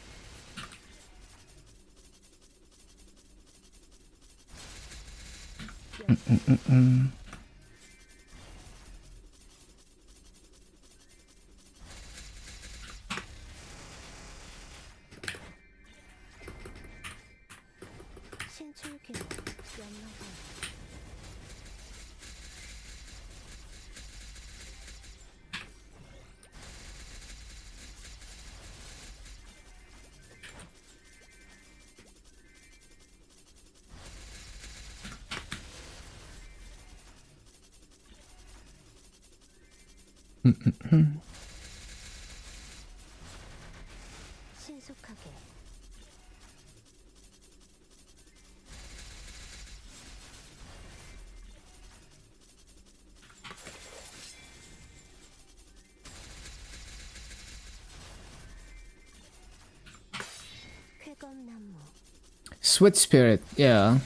Sweet spirit, yeah.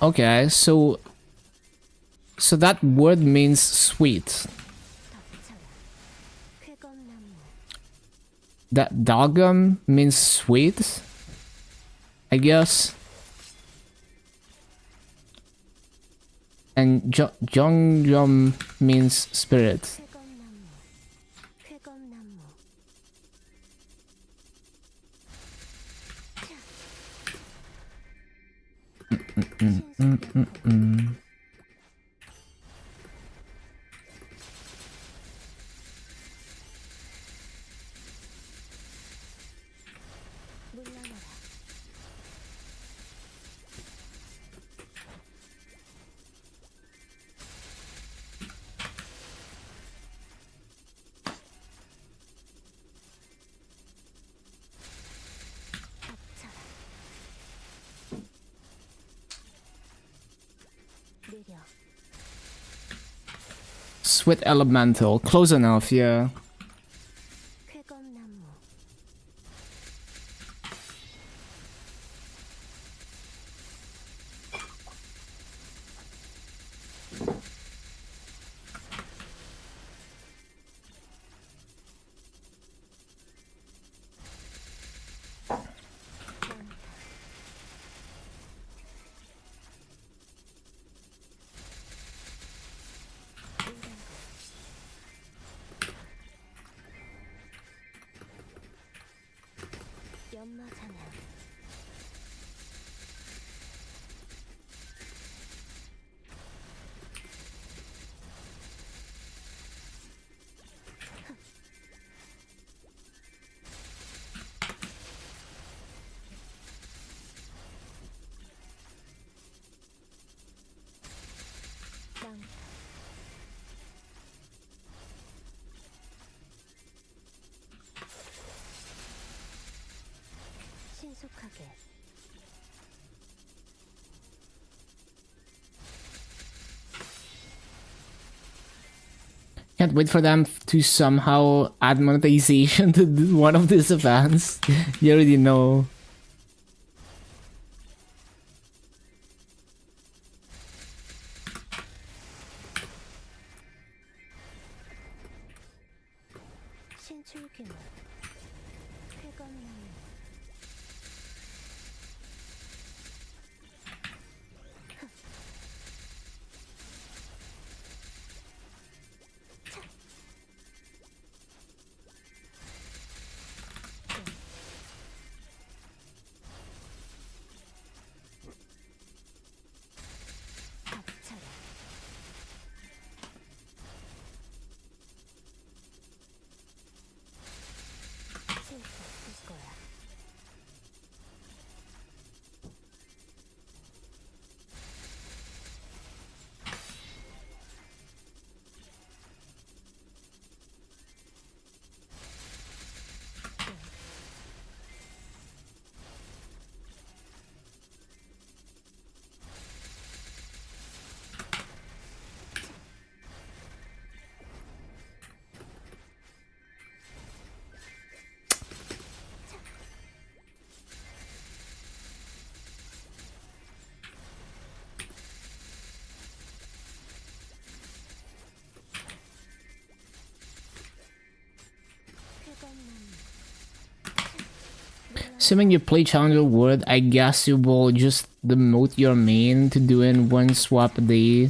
Okay, so that word means sweet. That dogum means sweet, I guess. And jongyum means spirit. Sweet elemental, close enough, yeah. Can't wait for them to somehow add monetization to one of these events. You already know. 신출기물 쾌감나무 박차려 실수 없을 거야. Assuming you play Challenger World, I guess you will just demote your main to doing one swap a day.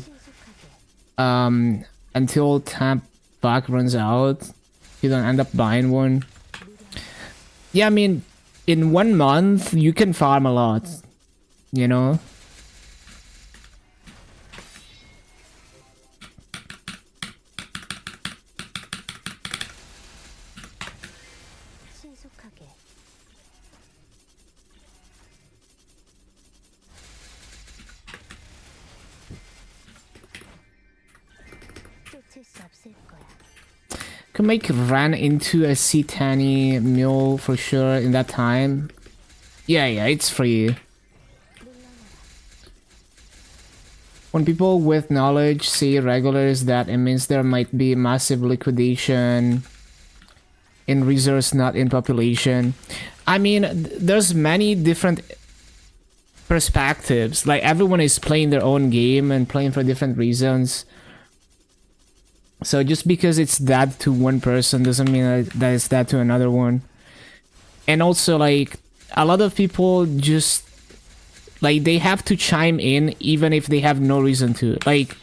Until tap back runs out. You don't end up buying one. Yeah, I mean, in 1 month, you can farm a lot. You know? 신속하게 쫓을 수 없을 거야. Can make ran into a C10 mill for sure in that time. Yeah, it's free. When people with knowledge say regulars, that it means there might be massive liquidation in resource, not in population. I mean, there's many different perspectives. Like, everyone is playing their own game and playing for different reasons. So just because it's that to one person doesn't mean that it's that to another one. And also, like, a lot of people just, like, they have to chime in even if they have no reason to. Like,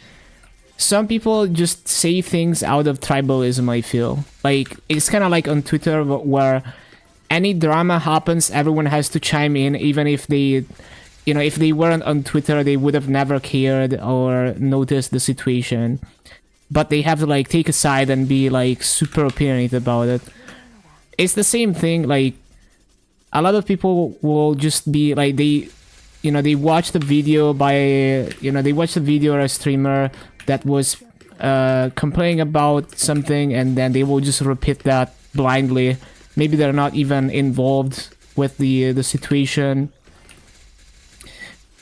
some people just say things out of tribalism, I feel. Like, it's kind of like on Twitter where any drama happens, everyone has to chime in, even if they, you know, if they weren't on Twitter, they would have never cared or noticed the situation. But they have to, like, take a side and be, like, super opinionated about it. It's the same thing, like, a lot of people will just be, like, they, you know, they watch the video by, you know, they watch the video or a streamer that was complaining about something, and then they will just repeat that blindly. Maybe they're not even involved with the situation.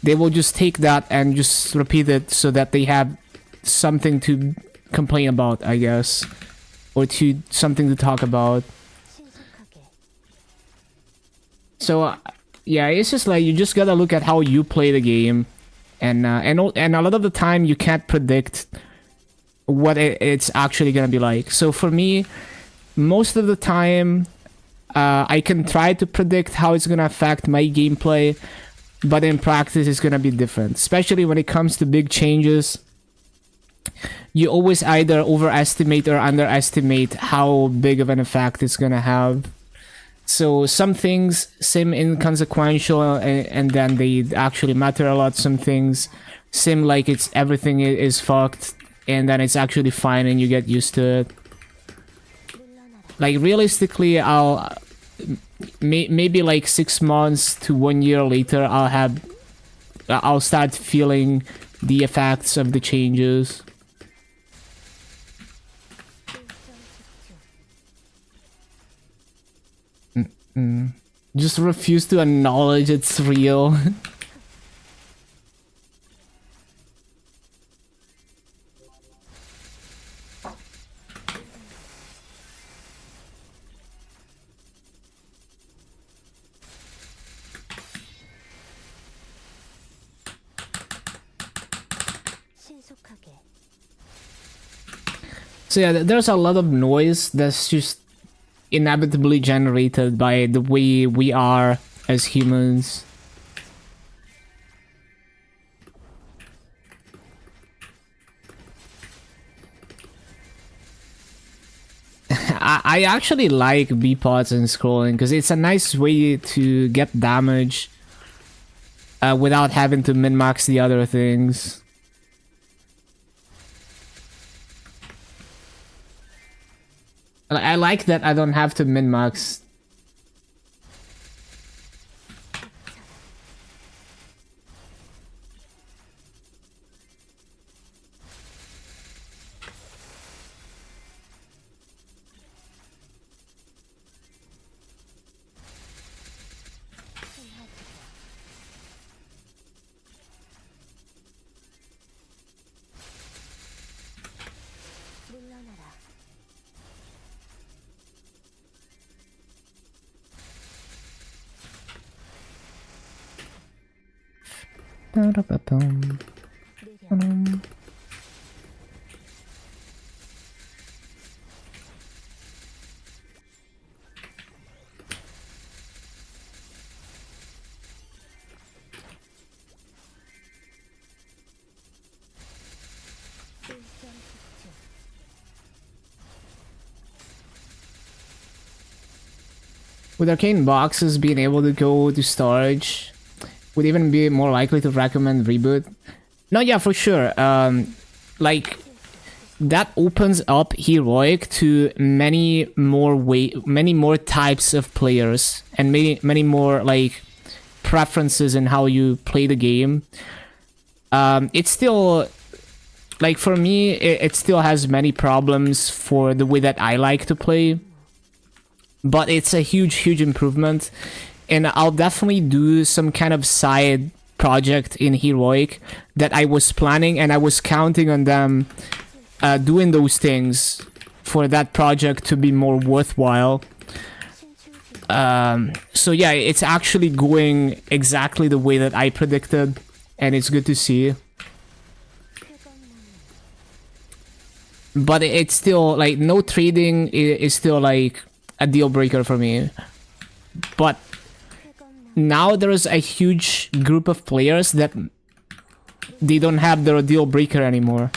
They will just take that and just repeat it so that they have something to complain about, I guess, or to something to talk about. 신속하게 So yeah, it's just like you just gotta look at how you play the game, and a lot of the time you can't predict what it's actually gonna be like. So for me, most of the time, I can try to predict how it's gonna affect my gameplay, but in practice it's gonna be different. Especially when it comes to big changes, you always either overestimate or underestimate how big of an effect it's gonna have. So some things seem inconsequential, and then they actually matter a lot. Some things seem like it's everything is fucked, and then it's actually fine and you get used to it. 물러나라. Like, realistically, I'll maybe like 6 months to 1 year later, I'll start feeling the effects of the changes. 일정 집중. Just refuse to acknowledge it's real. So yeah, there's a lot of noise that's just inevitably generated by the way we are as humans. I actually like B-pods and scrolling because it's a nice way to get damage without having to min-max the other things. I like that I don't have to min-max. 물러나라. Ba-da-ba-bum. 느려. 일점 집중. With arcane boxes being able to go to storage, would even be more likely to recommend reboot. No, yeah, for sure. Like that opens up heroic to many more types of players and many more like preferences in how you play the game. It's still like for me, it still has many problems for the way that I like to play. But it's a huge improvement, and I'll definitely do some kind of side project in Heroic that I was planning, and I was counting on them doing those things for that project to be more worthwhile. So yeah, it's actually going exactly the way that I predicted, and it's good to see. But it's still like no trading is still like a deal breaker for me. But now there's a huge group of players that they don't have their deal breaker anymore.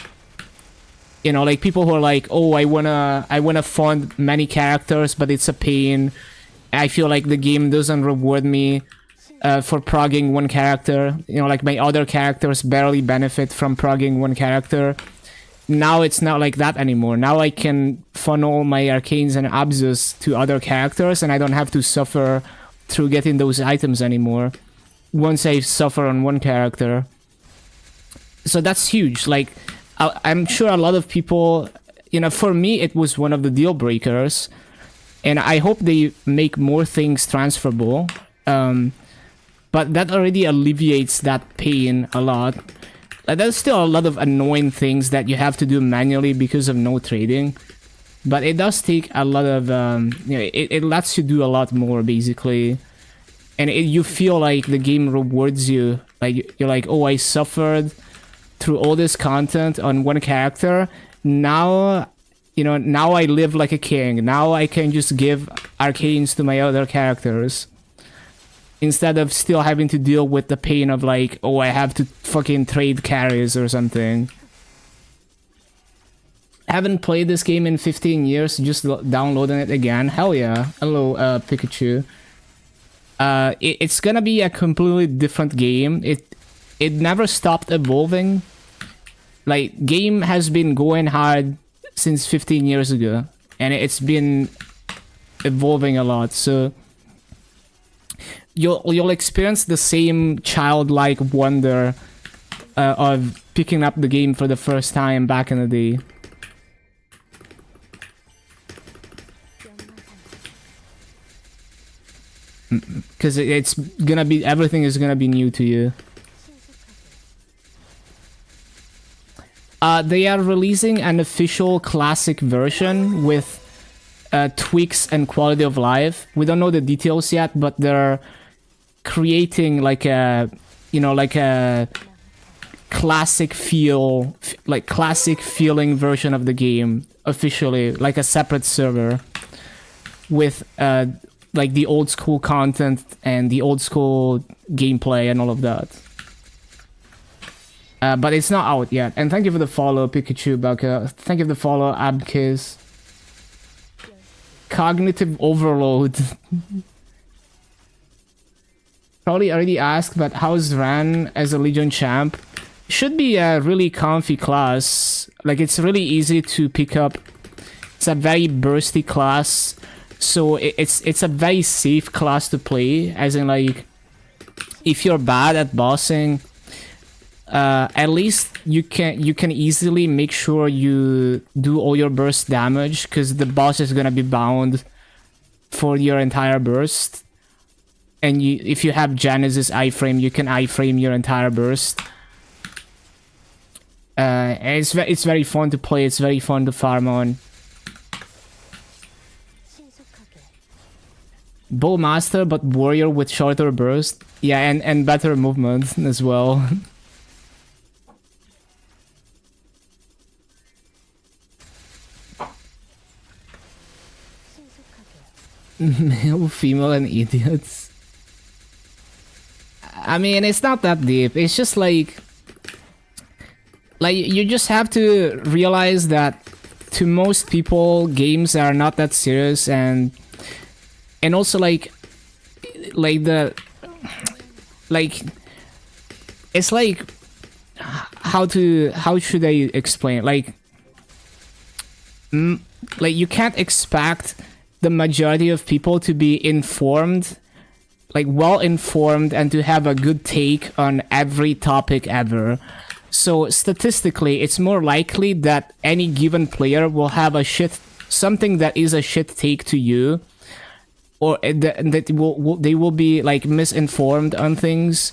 You know, like people who are like, oh, I wanna fund many characters, but it's a pain. I feel like the game doesn't reward me for progging one character. You know, like my other characters barely benefit from progging one character. Now it's not like that anymore. Now I can funnel my arcanes and abzus to other characters, and I don't have to suffer through getting those items anymore once I suffer on one character. So that's huge. Like, I'm sure a lot of people, you know, for me, it was one of the deal breakers, and I hope they make more things transferable. But that already alleviates that pain a lot. There's still a lot of annoying things that you have to do manually because of no trading. But it does take a lot of, you know, it lets you do a lot more, basically. And you feel like the game rewards you. Like, you're like, oh, I suffered through all this content on one character. Now, you know, now I live like a king. Now I can just give arcanes to my other characters, instead of still having to deal with the pain of like, oh, I have to fucking trade carries or something. Haven't played this game in 15 years, just downloading it again. Hell yeah. Hello, Pikachu. It's gonna be a completely different game. It never stopped evolving. Like, game has been going hard since 15 years ago, and it's been evolving a lot, so you'll experience the same childlike wonder of picking up the game for the first time back in the day. Because it's gonna be, everything is gonna be new to you. They are releasing an official classic version with tweaks and quality of life. We don't know the details yet, but they're creating like a, you know, like a classic feel, like classic feeling version of the game officially, like a separate server with like the old school content and the old school gameplay and all of that. But it's not out yet. And thank you for the follow, Pikachu Baka. Thank you for the follow, Abkiz. Cognitive overload. Probably already asked, but how's Ran as a Legion champ? Should be a really comfy class. Like, it's really easy to pick up. It's a very bursty class. So it's a very safe class to play. As in, like, if you're bad at bossing, at least you can easily make sure you do all your burst damage, because the boss is gonna be bound for your entire burst. And if you have Genesis iframe, you can iframe your entire burst. And it's very fun to play. It's very fun to farm on. Bowmaster, but warrior with shorter burst. Yeah, and better movement as well. Male, female, and idiots. I mean, it's not that deep. It's just like you just have to realize that to most people, games are not that serious, and also it's like how should I explain? Like you can't expect the majority of people to be informed, like well informed, and to have a good take on every topic ever. So statistically, it's more likely that any given player will have something that is a shit take to you, or that they will be like misinformed on things,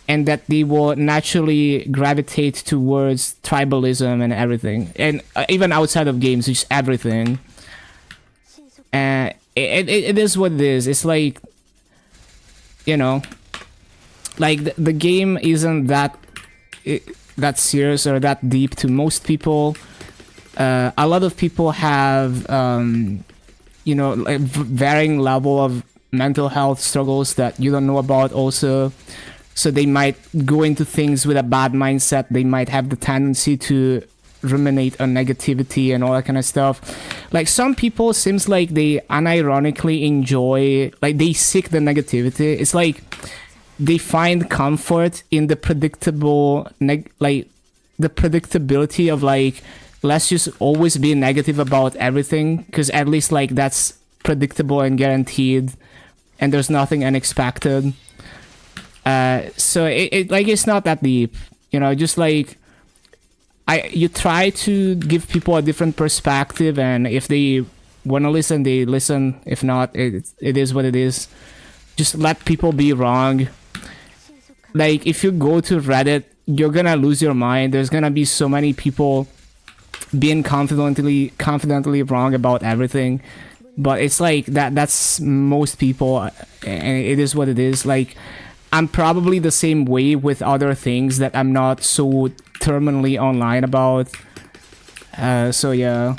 and that they will naturally gravitate towards tribalism and everything, and even outside of games, just everything. It is what it is. It's like, you know, like the game isn't that serious or that deep to most people. A lot of people have you know, like varying level of mental health struggles that you don't know about also. So they might go into things with a bad mindset. They might have the tendency to ruminate on negativity and all that kind of stuff. Like, some people seems like they unironically enjoy, like they seek the negativity. It's like they find comfort in the like the predictability of, like, let's just always be negative about everything, because at least like that's predictable and guaranteed, and there's nothing unexpected. So it's not that deep, you know. Just like you try to give people a different perspective, and if they want to listen, they listen. If not, it is what it is. Just let people be wrong. Like, if you go to Reddit, you're gonna lose your mind. There's gonna be so many people being confidently wrong about everything. But it's like that's most people, and it is what it is. Like, I'm probably the same way with other things that I'm not so terminally online about. So yeah.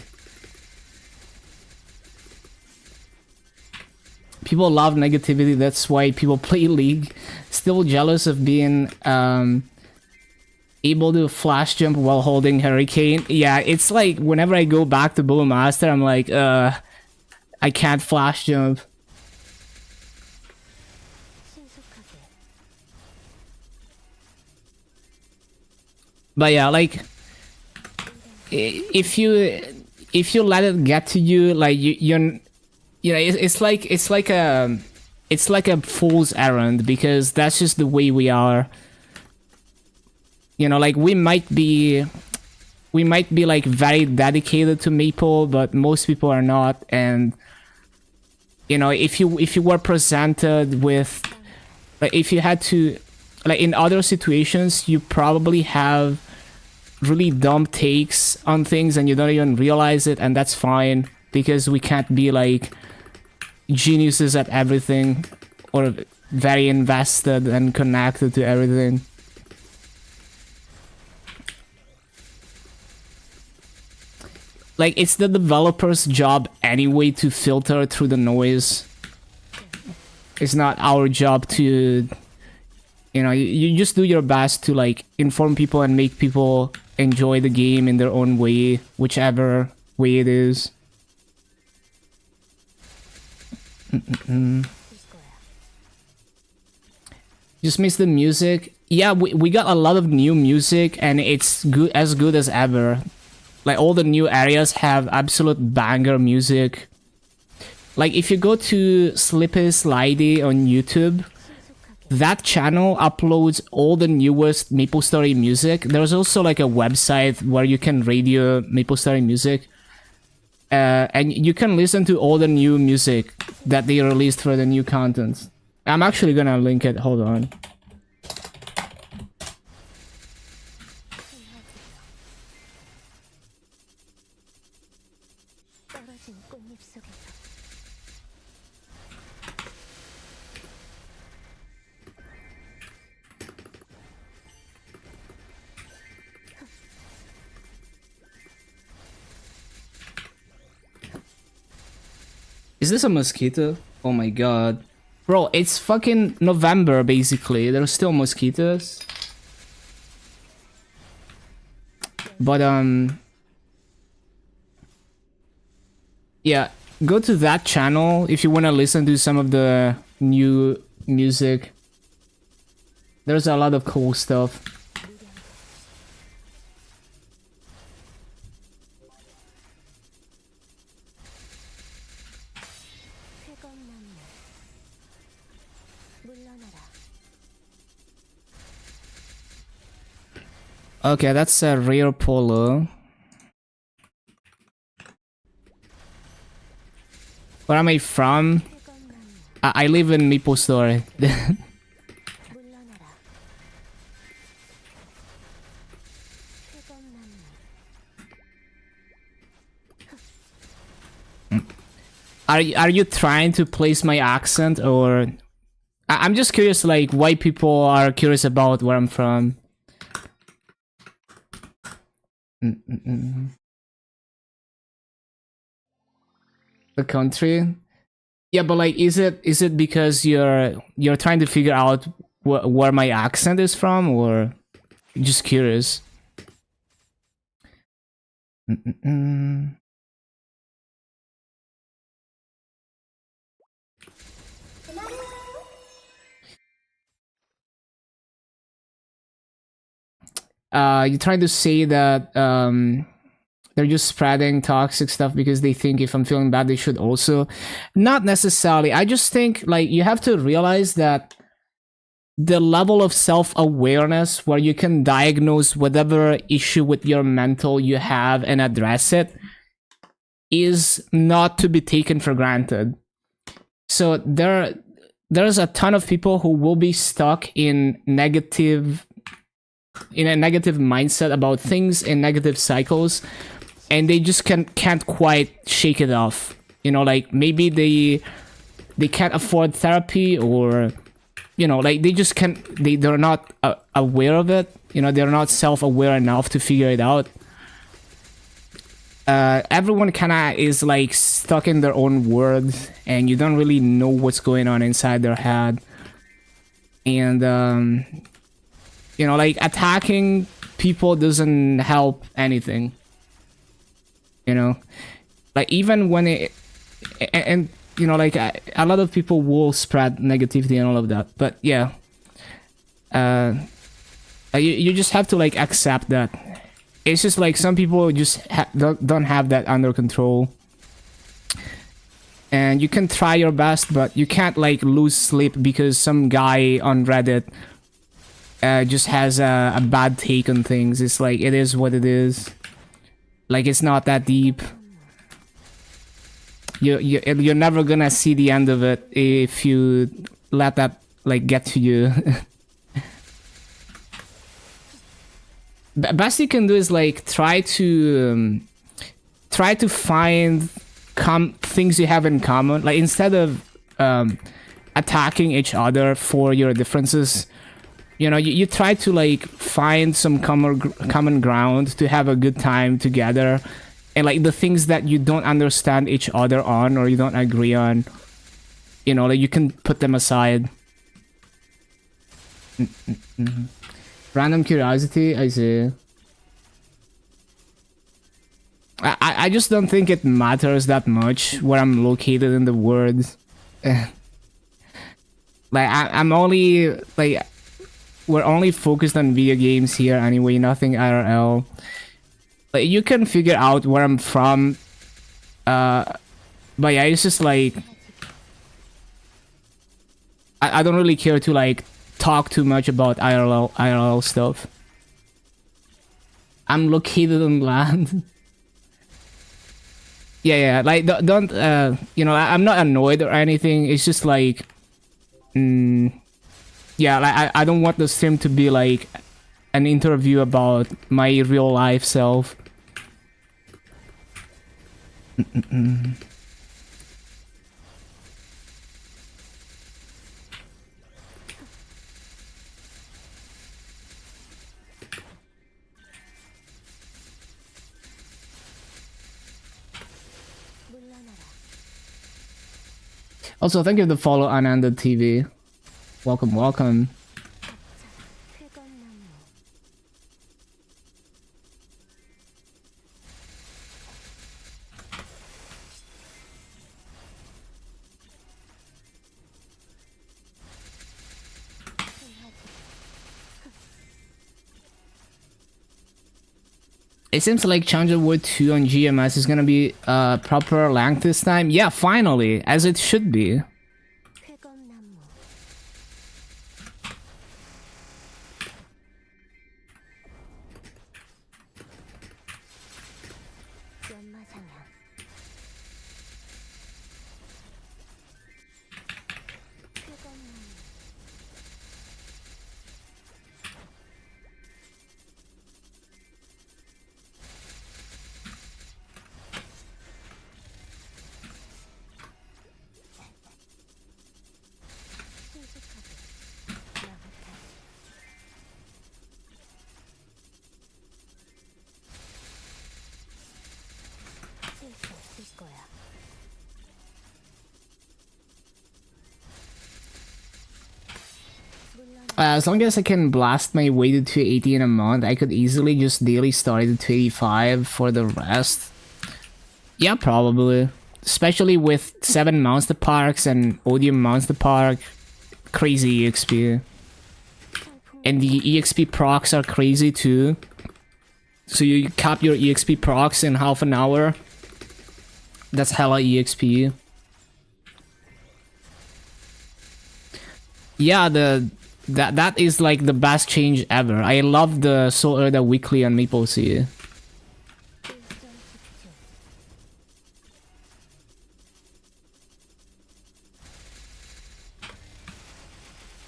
People love negativity, that's why people play League. Still jealous of being able to flash jump while holding Hurricane. Yeah, it's like whenever I go back to Bull Master, I'm like, I can't flash jump. But yeah, like, if you let it get to you, like you know, it's like a fool's errand, because that's just the way we are. You know, like, we might be like very dedicated to Maple, but most people are not. And you know, if you were presented with, like, if you had to, like, in other situations, you probably have really dumb takes on things and you don't even realize it, and that's fine, because we can't be like geniuses at everything or very invested and connected to everything. like it's the developer's job anyway to filter through the noise. It's not our job to, you know, you just do your best to like inform people and make people enjoy the game in their own way, whichever way it is. Just miss the music. Yeah, we got a lot of new music and it's good as ever. Like all the new areas have absolute banger music. Like if you go to Slippy Slidey on YouTube, that channel uploads all the newest MapleStory music. There's also like a website where you can radio MapleStory music. And you can listen to all the new music that they released for the new content. I'm actually gonna link it, hold on. 떨어진 꽃잎 속에서 Is this a mosquito? Oh my god. Bro, it's fucking November basically. There's still mosquitoes. But yeah, go to that channel if you want to listen to some of the new music. There's a lot of cool stuff. 쾌검나무 물러나라. Okay, that's a rare polo. Where am I from? 쾌검나무 I live in MapleStory. 물러나라. 쾌검나무 Are you trying to place my accent, or I'm just curious, like why people are curious about where I'm from. The country, yeah, but like, is it because you're trying to figure out where my accent is from, or just curious? You trying to say that they're just spreading toxic stuff because they think if I'm feeling bad they should also? Not necessarily. I just think like you have to realize that the level of self-awareness where you can diagnose whatever issue with your mental you have and address it is not to be taken for granted. So there's a ton of people who will be stuck in a negative mindset about things, in negative cycles, and they just can't quite shake it off. You know, like maybe they can't afford therapy, or you know, like they just can't, they're not aware of it. You know, they're not self-aware enough to figure it out. Everyone kinda is like stuck in their own world, and you don't really know what's going on inside their head. And you know, like attacking people doesn't help anything. You know, like even when it, and you know, like a lot of people will spread negativity and all of that. But yeah, you just have to like accept that. It's just like some people just don't have that under control. And you can try your best, but you can't like lose sleep because some guy on Reddit just has a bad take on things. It's like, it is what it is. Like, it's not that deep. You're never gonna see the end of it if you let that like get to you. Best you can do is like try to find things you have in common. Like instead of attacking each other for your differences, you know, you try to like find some common ground to have a good time together, and like the things that you don't understand each other on or you don't agree on, you know, like you can put them aside. Random curiosity, I see. I just don't think it matters that much where I'm located in the world. Like I'm only like we're only focused on video games here anyway, nothing IRL. Like you can figure out where I'm from, but yeah, it's just like I don't really care to like talk too much about IRL stuff. I'm located on land. Yeah, like don't you know, I'm not annoyed or anything. It's just like, yeah, like I don't want the stream to be like an interview about my real life self. Also, thank you for the follow, Ananda TV. Welcome, welcome. It seems like Challenger Wood 2 on GMS is gonna be proper length this time. Yeah, finally, as it should be. As long as I can blast my way to 280 in a month, I could easily just daily start at 285 for the rest. Yeah, probably. Especially with 7 monster parks and Odium monster park. Crazy EXP. And the EXP procs are crazy too. So you cap your EXP procs in half an hour. That's hella EXP. Yeah, that is like the best change ever. I love the Soul Erda weekly on MapleStory.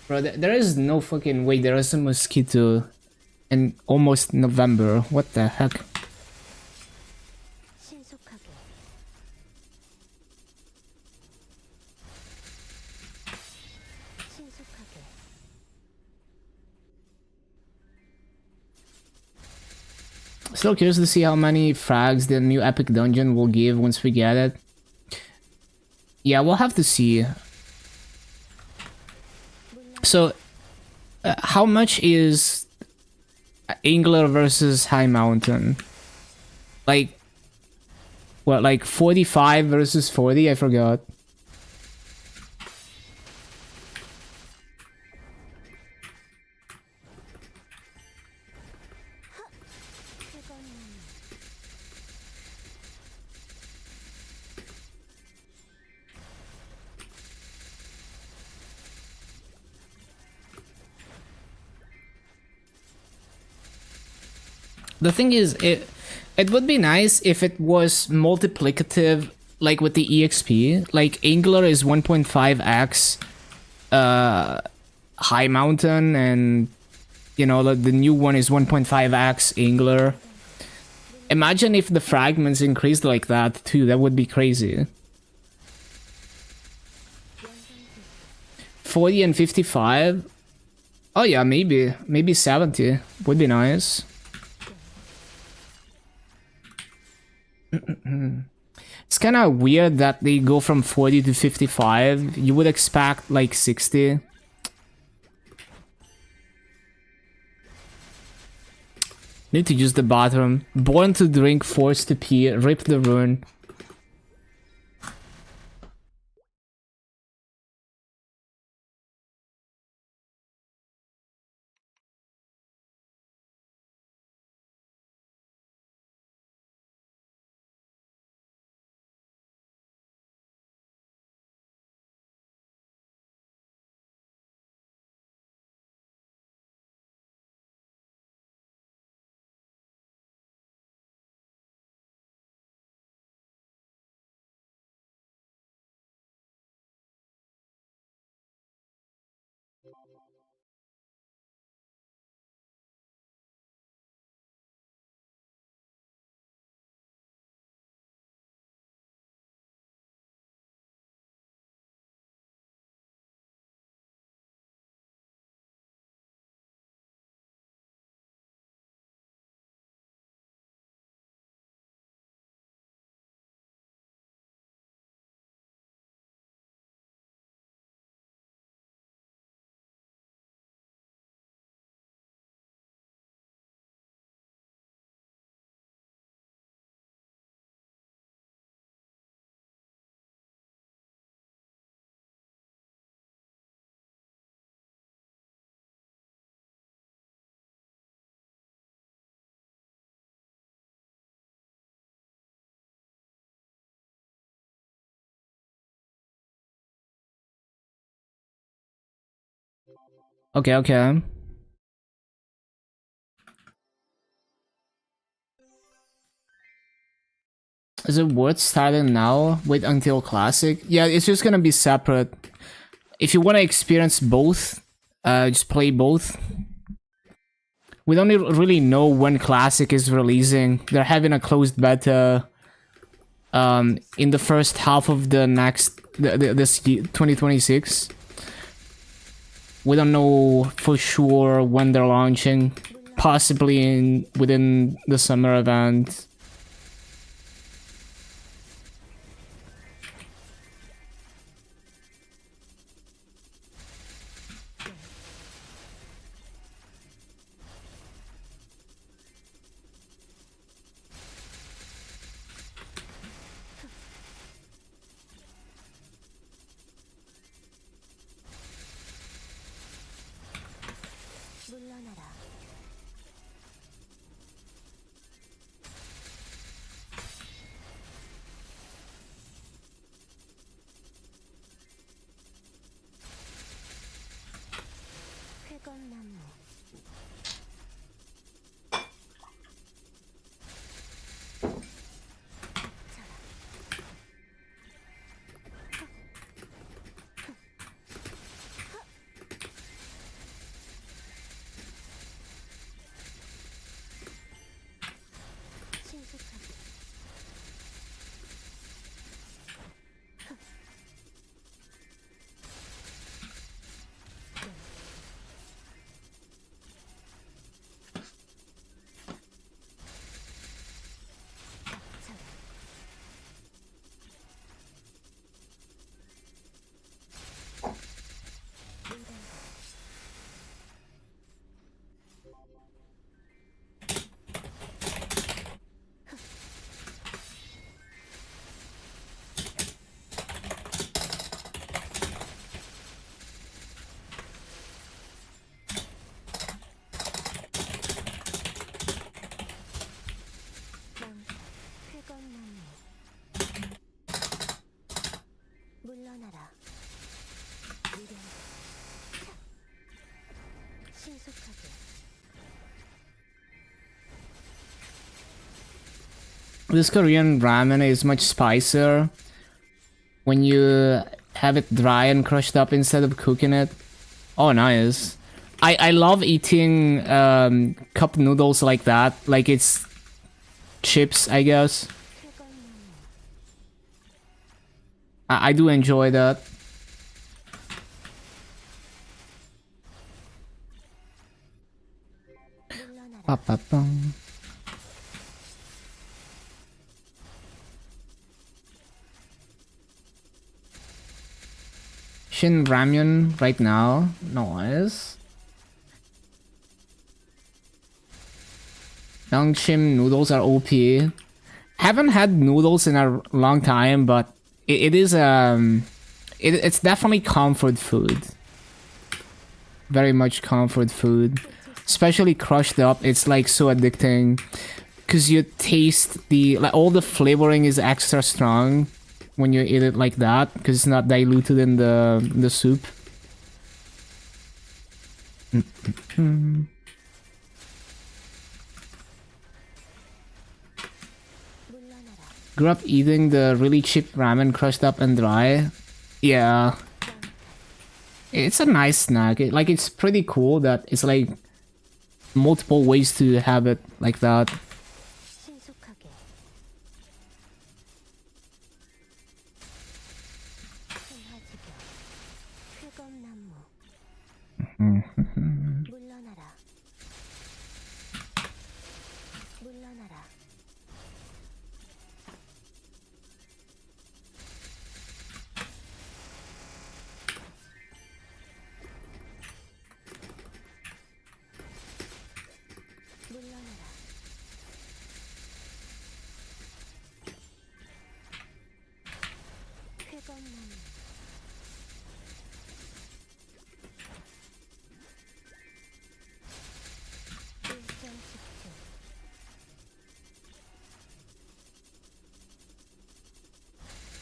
Bro, there is no fucking way there is a mosquito in almost November. What the heck? Still curious to see how many frags the new epic dungeon will give once we get it. Yeah, we'll have to see. So, how much is Angler versus High Mountain? Like, what, like 45 versus 40? I forgot. The thing is, it would be nice if it was multiplicative, like with the EXP. Like Angler is 1.5x High Mountain, and you know the new one is 1.5x Angler. Imagine if the fragments increased like that too. That would be crazy. 40 and 55. Oh yeah, maybe 70 would be nice. It's kind of weird that they go from 40 to 55. You would expect like 60. Need to use the bathroom. Born to drink, forced to pee, rip the rune. Okay, okay. Is it worth starting now? Wait until classic? Yeah, it's just gonna be separate. If you want to experience both, just play both. We don't really know when classic is releasing. They're having a closed beta in the first half of the next this year, 2026. We don't know for sure when they're launching. Possibly within the summer event. 물러나라. 회건나무. 신속하게. 회건나무. 물러나라. 미련. 신속하게. This Korean ramen is much spicier when you have it dry and crushed up instead of cooking it. Oh, nice. I love eating cup noodles like that. Like it's chips, I guess. 회건나무. I do enjoy that. 물러나라. Ba-ba-bum. Nongshim ramen right now. Nice. Nongshim noodles are OP. Haven't had noodles in a long time, but it is it's definitely comfort food. Very much comfort food. Especially crushed up, it's like so addicting. Cause you taste all the flavoring is extra strong when you eat it like that, because it's not diluted in the soup. Grew up eating the really cheap ramen crushed up and dry. Yeah. It's a nice snack. It's pretty cool that it's like multiple ways to have it like that.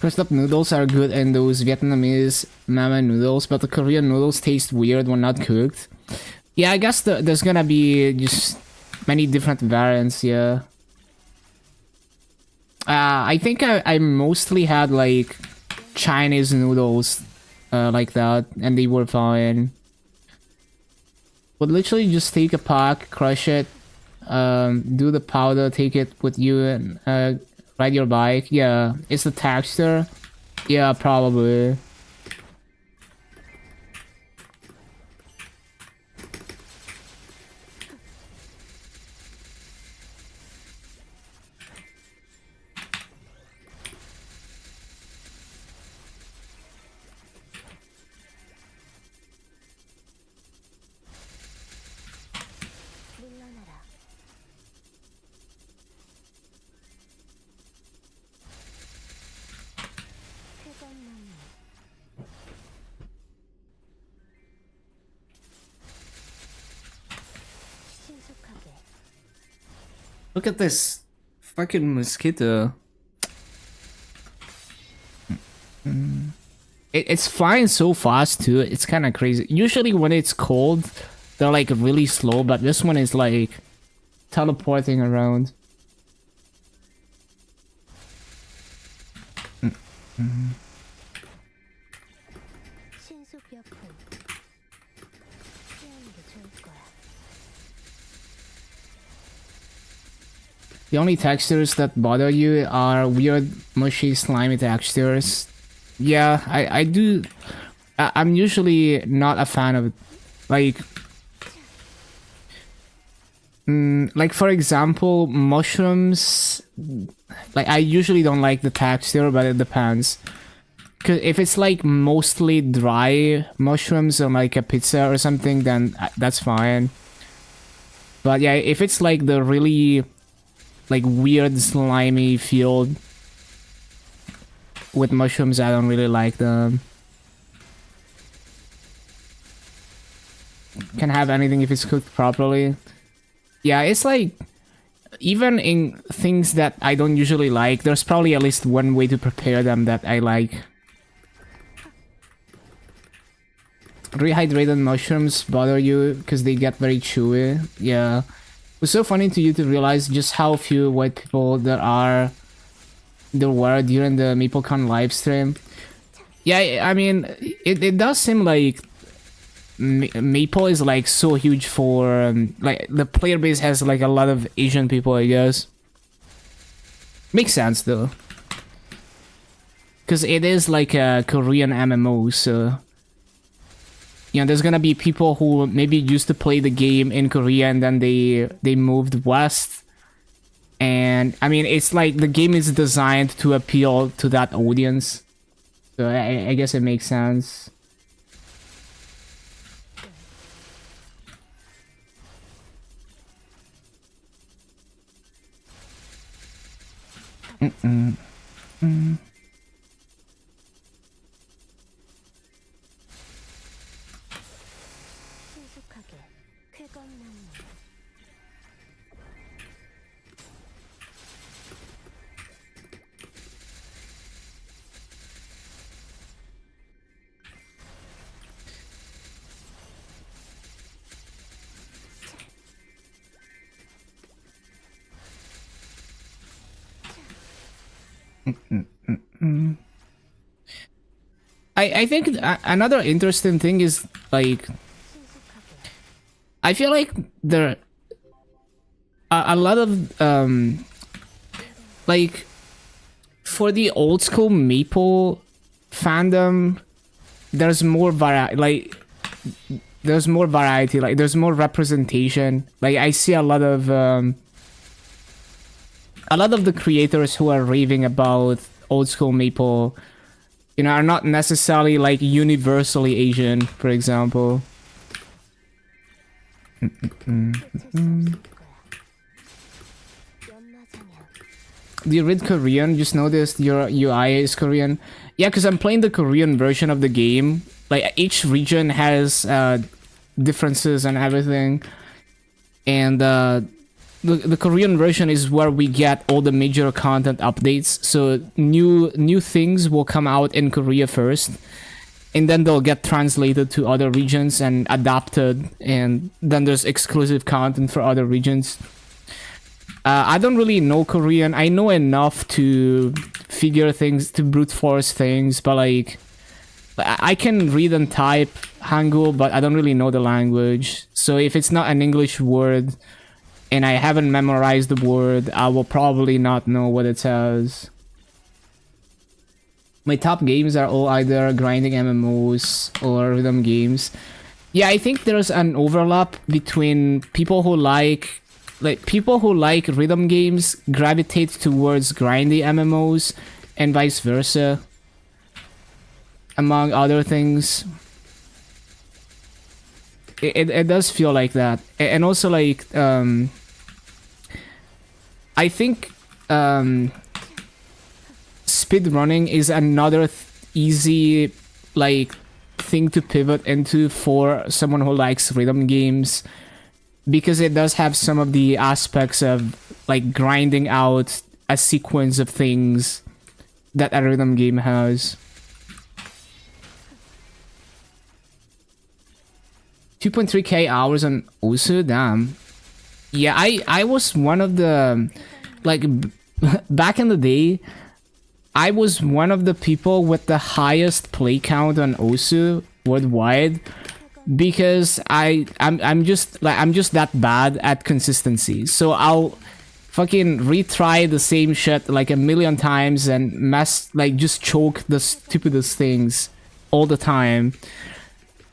Crushed up noodles are good in those Vietnamese mama noodles, but the Korean noodles taste weird when not cooked. Yeah, I guess there's gonna be just many different variants, yeah. I think I mostly had like Chinese noodles like that, and they were fine. Would literally just take a pack, crush it, do the powder, take it with you, and ride your bike. Yeah, it's the texture. Yeah, probably. Look at this fucking mosquito. It's flying so fast too. It's kind of crazy. Usually when it's cold, they're like really slow, but this one is like teleporting around. The only textures that bother you are weird, mushy, slimy textures. Yeah, I do. I'm usually not a fan of, like for example, mushrooms. Like, I usually don't like the texture, but it depends. Cause if it's like mostly dry mushrooms or like a pizza or something, then that's fine. But yeah, if it's like the really like weird slimy field with mushrooms, I don't really like them. Can have anything if it's cooked properly. Yeah, it's like, even in things that I don't usually like, there's probably at least one way to prepare them that I like. Rehydrated mushrooms bother you because they get very chewy. Yeah. It was so funny to you to realize just how few white people there were during the MapleCon livestream. Yeah, I mean, it does seem like Maple is like so huge for like the player base has like a lot of Asian people, I guess. Makes sense though, because it is like a Korean MMO, so you know, there's gonna be people who maybe used to play the game in Korea and then they moved west. And I mean, it's like the game is designed to appeal to that audience. So I guess it makes sense. 신속하게 쾌감나무. I think another interesting thing is like 신속하게 I feel like there a lot of like for the old school Maple fandom, there's more variety. Like there's more variety. Like there's more representation. Like I see a lot of the creators who are raving about old school Maple, you know, are not necessarily like universally Asian, for example. 끝일 수 없을 거야. 연마장면. Do you read Korean? Just noticed your UI is Korean. Yeah, because I'm playing the Korean version of the game. Like each region has differences and everything, and the Korean version is where we get all the major content updates. So new things will come out in Korea first, and then they'll get translated to other regions and adapted, and then there's exclusive content for other regions. I don't really know Korean. I know enough to figure things, to brute force things, but like I can read and type Hangul, but I don't really know the language. So if it's not an English word and I haven't memorized the word, I will probably not know what it says. My top games are all either grinding MMOs or rhythm games. Yeah, I think there's an overlap between people who like rhythm games gravitate towards grindy MMOs and vice versa, among other things. It does feel like that. And also like I think speedrunning is another easy like thing to pivot into for someone who likes rhythm games, because it does have some of the aspects of like grinding out a sequence of things that a rhythm game has. 2.3k hours on Osu, damn. Yeah, I was one of the like back in the day, I was one of the people with the highest play count on Osu worldwide, because I'm just that bad at consistency. So I'll fucking retry the same shit like a million times and just choke the stupidest things all the time.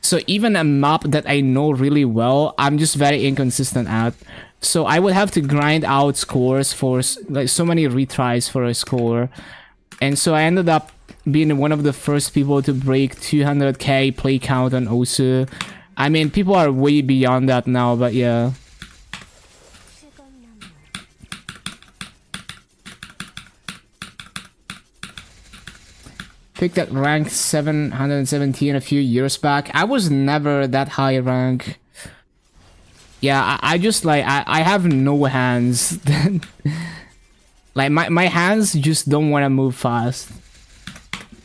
So even a map that I know really well, I'm just very inconsistent at. So I would have to grind out scores for like so many retries for a score. And so I ended up being one of the first people to break 200k play count on Osu. I mean, people are way beyond that now, but yeah. 실검나무. Picked at rank 717 a few years back. I was never that high rank. Yeah, I just like, I have no hands. Like my hands just don't want to move fast.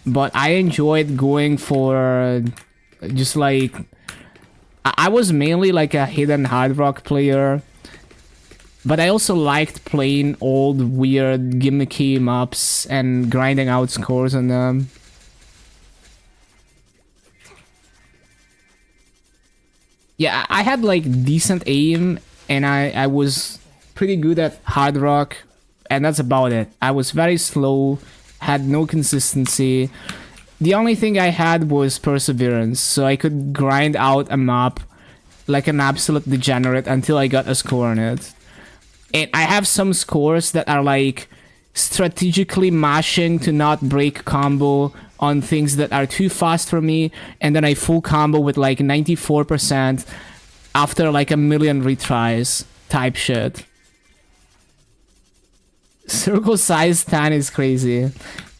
But I enjoyed going for just like, I was mainly like a hidden hard rock player. But I also liked playing old weird gimmicky maps and grinding out scores on them. Yeah, I had like decent aim, and I was pretty good at hard rock, and that's about it. I was very slow, had no consistency. The only thing I had was perseverance, so I could grind out a map like an absolute degenerate until I got a score on it. And I have some scores that are like strategically mashing to not break combo on things that are too fast for me, and then I full combo with like 94% after like a million retries type shit. Circle size 10 is crazy.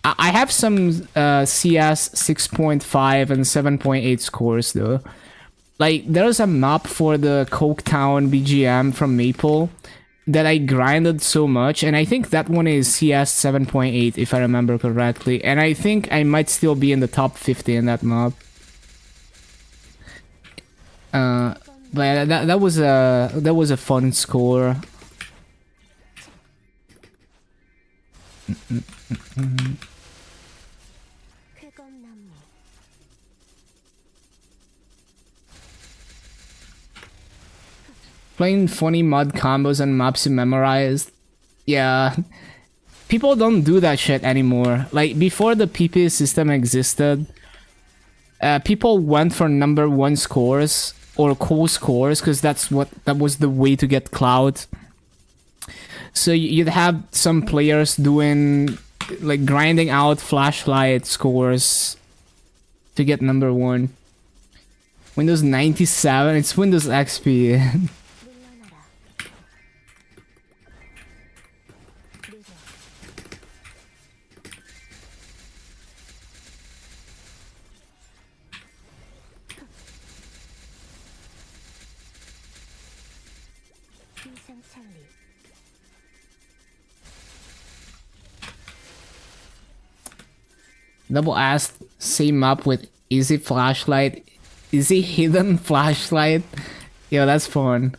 I have some CS 6.5 and 7.8 scores though. Like, there's a map for the Coketown BGM from Maple that I grinded so much, and I think that one is CS 7.8 if I remember correctly, and I think I might still be in the top 50 in that map. But that was a fun score. Playing funny mod combos and maps you memorized. Yeah. People don't do that shit anymore. Like, before the PP system existed, people went for number 1 scores or cool scores because that was the way to get clout. So you'd have some players doing, like, grinding out flashlight scores to get number 1. Windows 97, it's Windows XP. Double asked, same map with easy flashlight. Easy hidden flashlight? Yo, that's fun.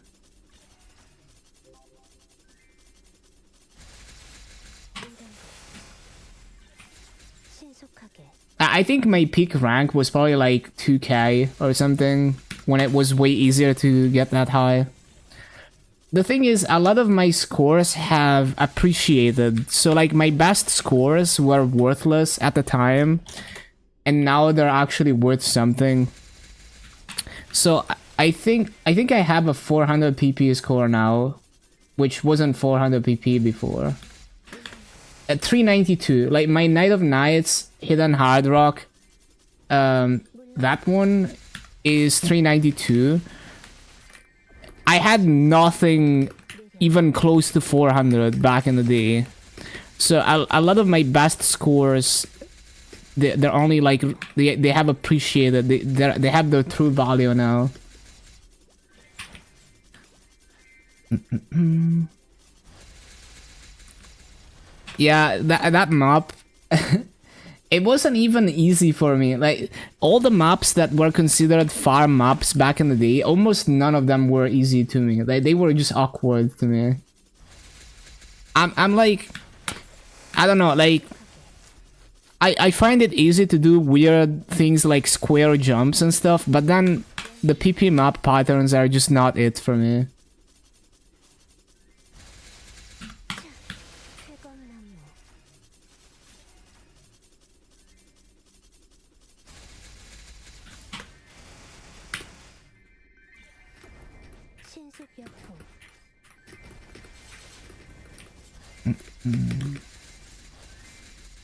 I think my peak rank was probably like 2k or something, when it was way easier to get that high. The thing is, a lot of my scores have appreciated. So like, my best scores were worthless at the time, and now they're actually worth something. So I think I have a 400 PP score now, which wasn't 400 PP before. At 392, like my Night of Nights Hidden Hard Rock, that one is 392. I had nothing even close to 400 back in the day. So a lot of my best scores, they're only like, they have appreciated, they have their true value now. Yeah, that map, it wasn't even easy for me. Like, all the maps that were considered farm maps back in the day, almost none of them were easy to me. Like, they were just awkward to me. I'm like, I don't know, like, I find it easy to do weird things like square jumps and stuff, but then the PP map patterns are just not it for me.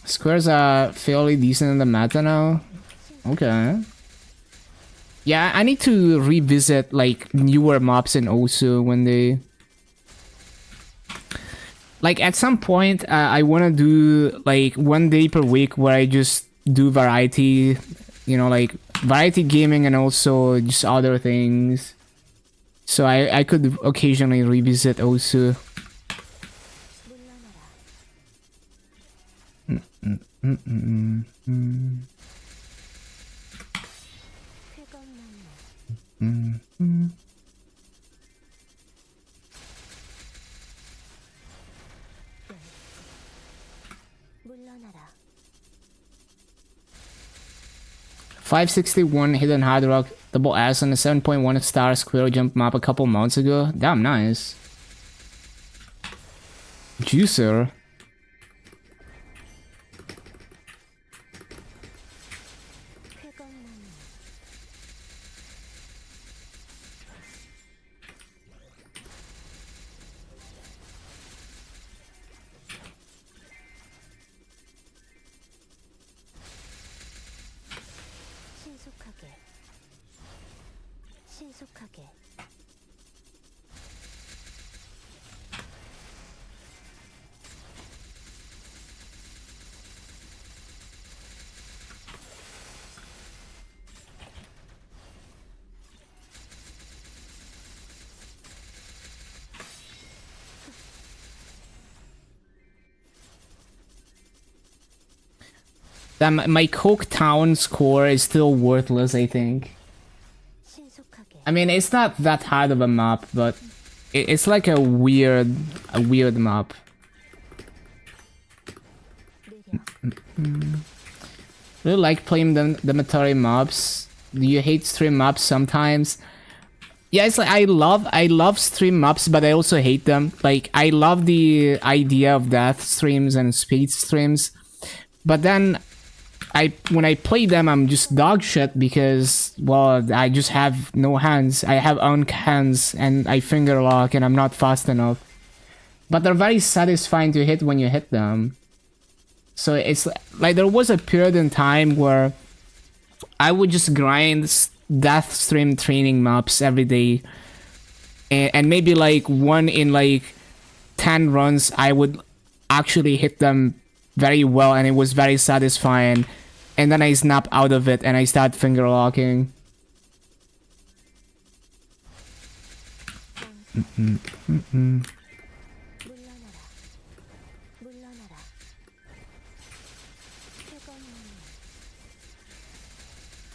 Squares are fairly decent in the meta now. Okay. Yeah, I need to revisit like newer maps in Osu when they... Like, at some point, I want to do like 1 day per week where I just do variety, you know, like variety gaming and also just other things. So I could occasionally revisit Osu. $561 Hidden Hard Rock double S on a 7.1 star square jump map a couple months ago. Damn nice. Juicer. That my Coke Town score is still worthless, I think. I mean, it's not that hard of a map, but it's like a weird map. Really like playing the MapleStory maps. Do you hate stream maps sometimes? Yeah, it's like I love stream maps, but I also hate them. Like I love the idea of death streams and speed streams, but then when I play them, I'm just dog shit because, well, I just have no hands. I have unk hands and I finger lock and I'm not fast enough. But they're very satisfying to hit when you hit them. So it's like there was a period in time where I would just grind death stream training maps every day. And maybe like 1 in like 10 runs, I would actually hit them very well and it was very satisfying. And then I snap out of it and I start finger locking.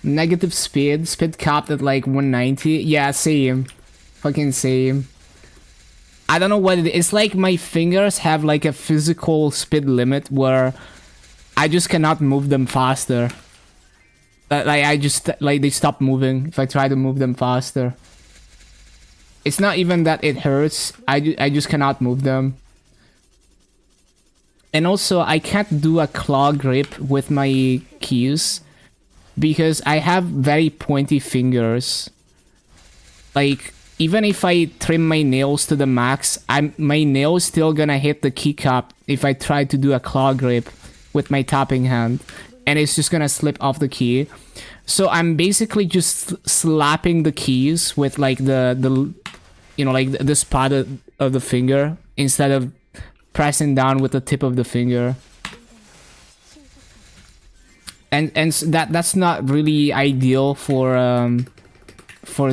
Negative speed capped at like 190. Yeah, same. Fucking same. I don't know what it is. It's like my fingers have like a physical speed limit where I just cannot move them faster. Like I just like they stop moving if I try to move them faster. It's not even that it hurts. I just cannot move them. And also I can't do a claw grip with my keys because I have very pointy fingers. Like even if I trim my nails to the max, my nails still gonna hit the keycap if I try to do a claw grip with my tapping hand, and it's just gonna slip off the key. So I'm basically just slapping the keys with like the you know, like the spot of the finger instead of pressing down with the tip of the finger. And that's not really ideal for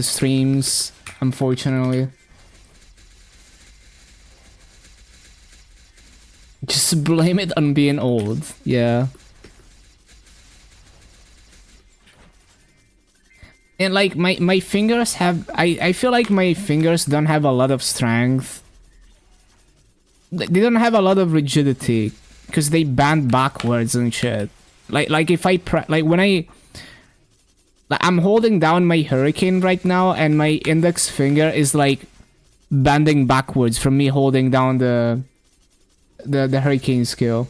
streams, unfortunately. Just blame it on being old. Yeah. And like my fingers have I feel like my fingers don't have a lot of strength. They don't have a lot of rigidity because they bend backwards and shit. Like if I when I'm holding down my hurricane right now and my index finger is like bending backwards from me holding down the hurricane skill.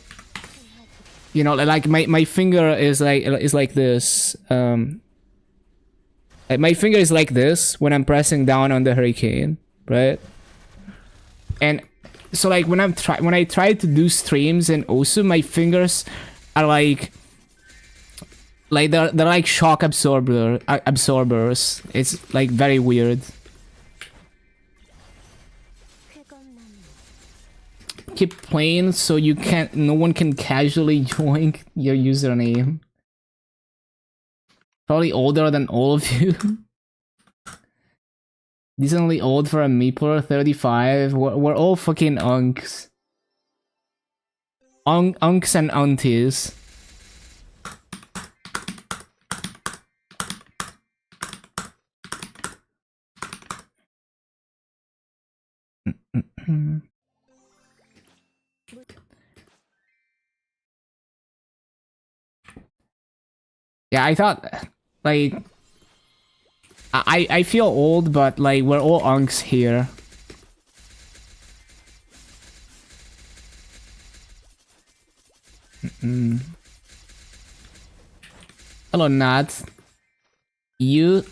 You know, like my finger is like this. Like my finger is like this when I'm pressing down on the hurricane, right? And so like when I try to do streams and also my fingers are like they're like shock absorbers. It's like very weird. Keep playing so no one can casually join your username. Probably older than all of you. Decently old for a meepler, 35. We're all fucking unks. Unks and aunties. Yeah, I thought, like, I feel old, but like we're all unks here. Hello, Nat. You.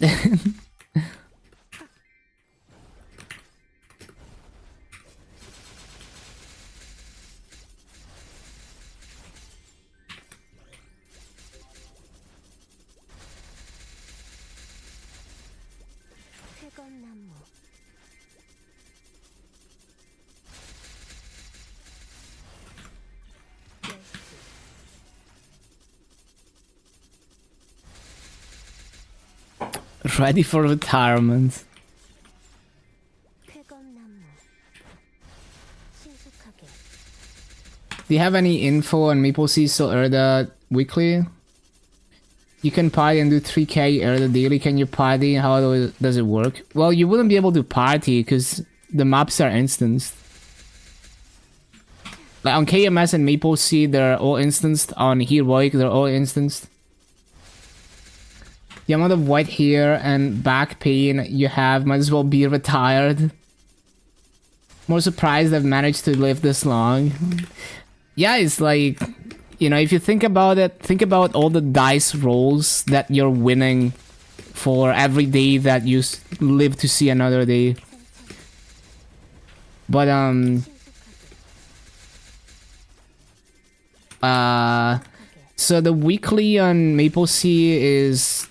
Ready for retirement. Do you have any info on Maple Cecil Erda? weekly. You can party and do 3k early daily. Can you party? How does it work? Well, you wouldn't be able to party because the maps are instanced. Like on KMS and MapleStory, they're all instanced. On Heroic, they're all instanced. The amount of white hair and back pain you have might as well be retired. More surprised I've managed to live this long. Yeah, it's like, you know, if you think about it, think about all the dice rolls that you're winning for every day that you live to see another day. But, so the weekly on MapleStory is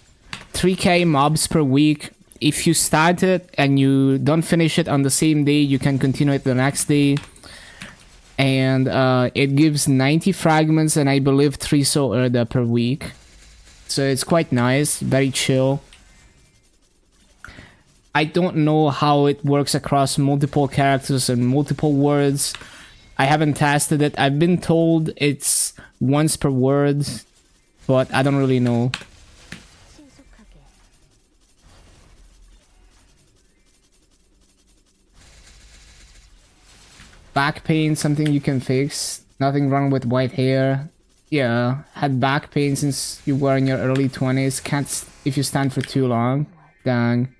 3k mobs per week. If you start it and you don't finish it on the same day, you can continue it the next day. And it gives 90 fragments and I believe 3 soul Erda per week. So it's quite nice, very chill. I don't know how it works across multiple characters and multiple words. I haven't tested it. I've been told it's once per word, but I don't really know. Back pain, something you can fix. Nothing wrong with white hair. Yeah, had back pain since you were in your early 20s. Can't if you stand for too long. Dang.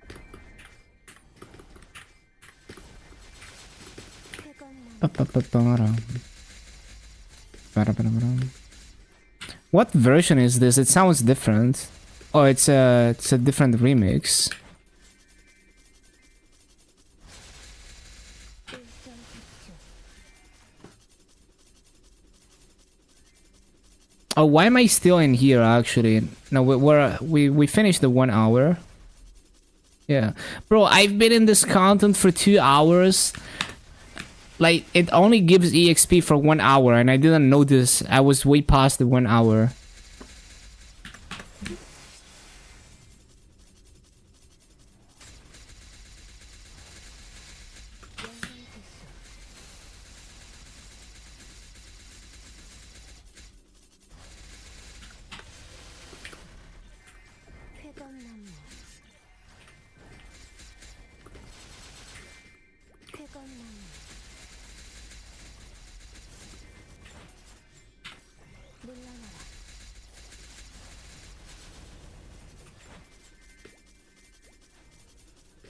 What version is this? It sounds different. Oh, it's a different remix. Oh, why am I still in here actually? No, we finished the 1 hour. Yeah. Bro, I've been in this content for 2 hours. Like, it only gives EXP for 1 hour and I didn't notice I was way past the 1 hour.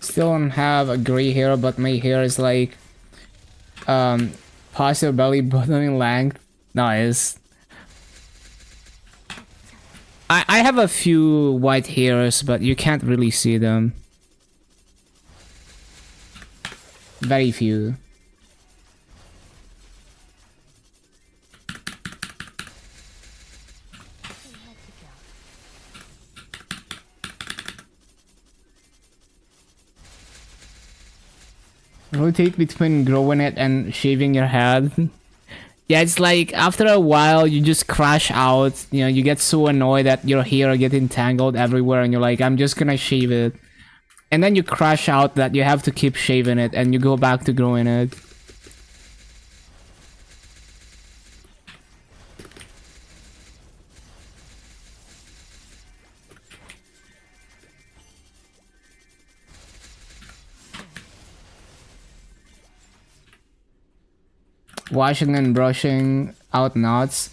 Still don't have a gray hair, but my hair is like past your belly button in length. Nice. I have a few white hairs, but you can't really see them. Very few. Rotate between growing it and shaving your head. Yeah, it's like after a while you just crash out. You know, you get so annoyed that your hair getting tangled everywhere and you're like, I'm just gonna shave it. And then you crash out that you have to keep shaving it and you go back to growing it. Washing and brushing out knots.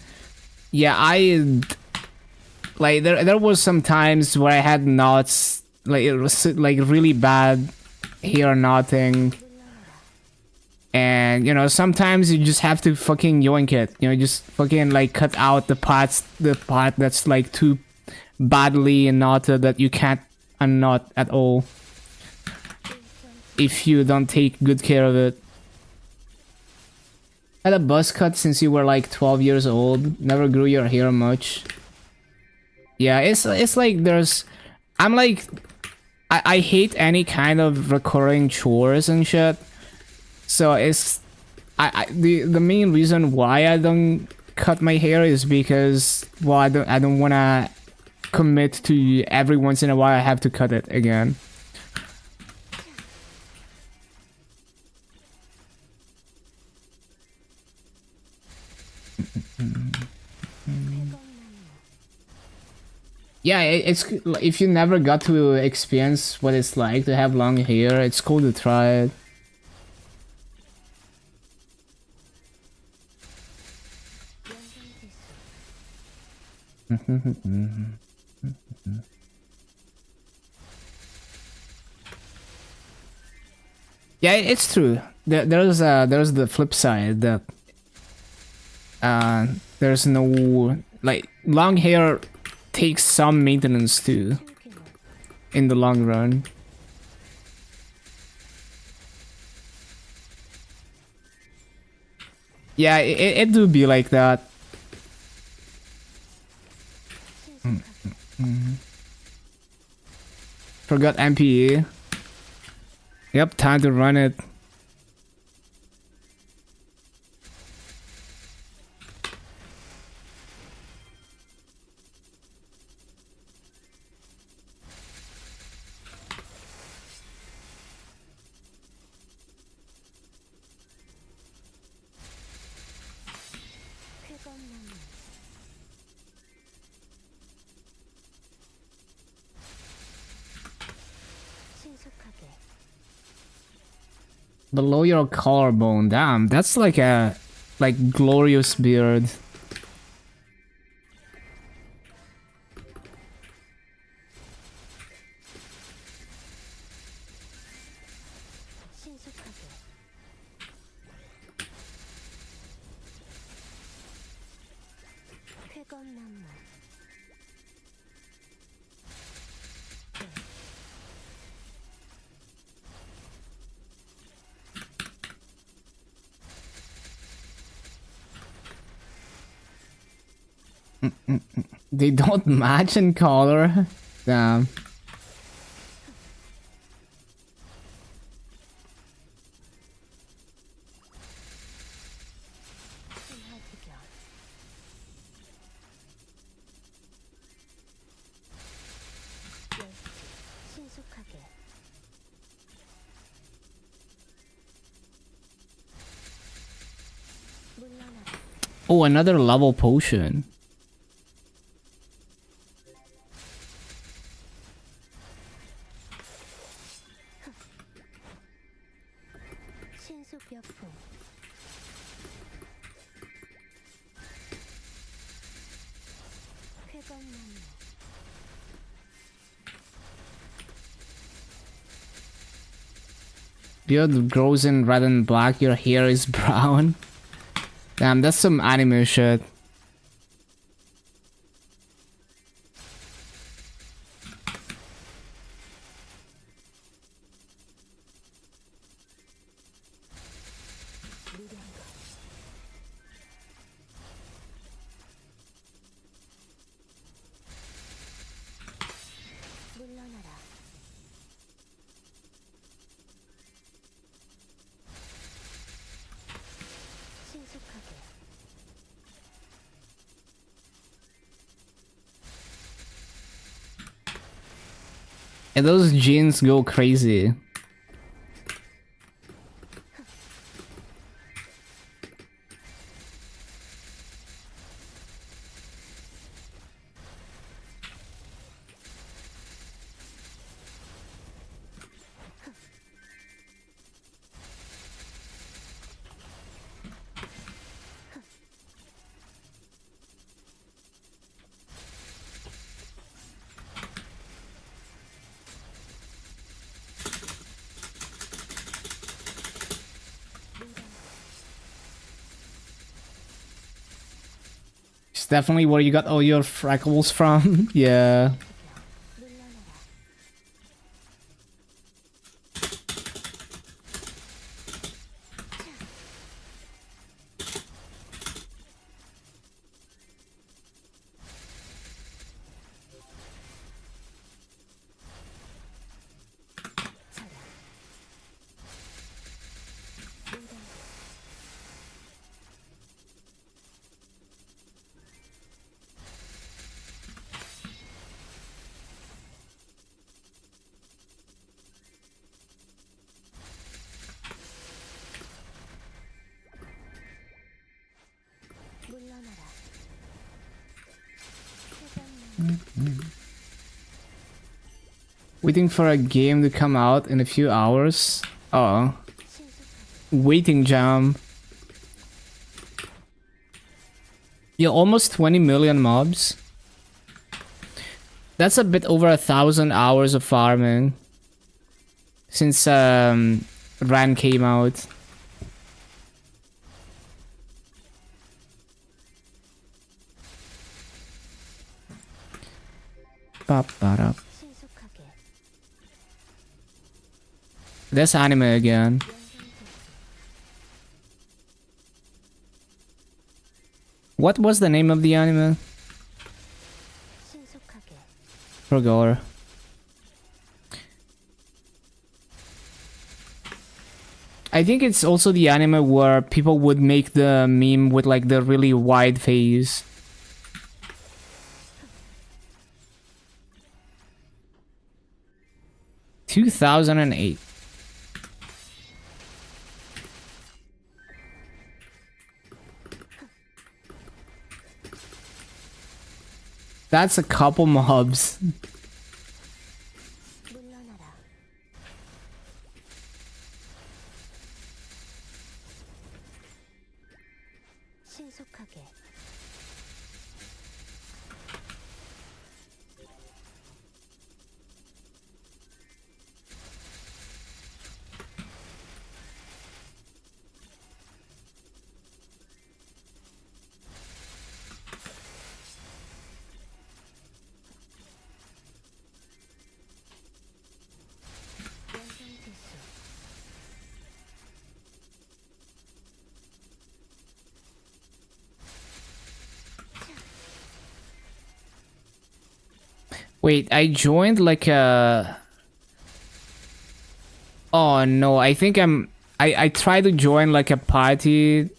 Yeah, like there was some times where I had knots, like it was like really bad hair knotting. And you know, sometimes you just have to fucking yoink it. You know, just fucking like cut out the part that's like too badly knotted that you can't unknot at all. If you don't take good care of it. Had a buzz cut since you were like 12 years old. Never grew your hair much. Yeah, it's like there's... I'm like... I hate any kind of recurring chores and shit. So it's... the main reason why I don't cut my hair is because... Well, I don't wanna commit to every once in a while I have to cut it again. Yeah, it's if you never got to experience what it's like to have long hair, it's cool to try it. Yeah, it's true. There's the flip side that there's no like long hair takes some maintenance too in the long run. Yeah, it do be like that. Forgot MPE. Yep, time to run it. Below your collarbone, damn, that's like a glorious beard. They don't match in color. Damn. Oh, another level potion. Beard grows in red and black, your hair is brown. Damn, that's some anime shit. And those jeans go crazy. It's definitely where you got all your freckles from. Yeah. Waiting for a game to come out in a few hours. Oh. Waiting jam. Yeah, almost 20 million mobs. That's a bit over 1,000 hours of farming. Since Ran came out. Ba-ba-da. That's anime again. What was the name of the anime? Forgot. I think it's also the anime where people would make the meme with like the really wide face. (2008). That's a couple mobs. Wait, I joined like a... Oh no, I think I tried to join like a party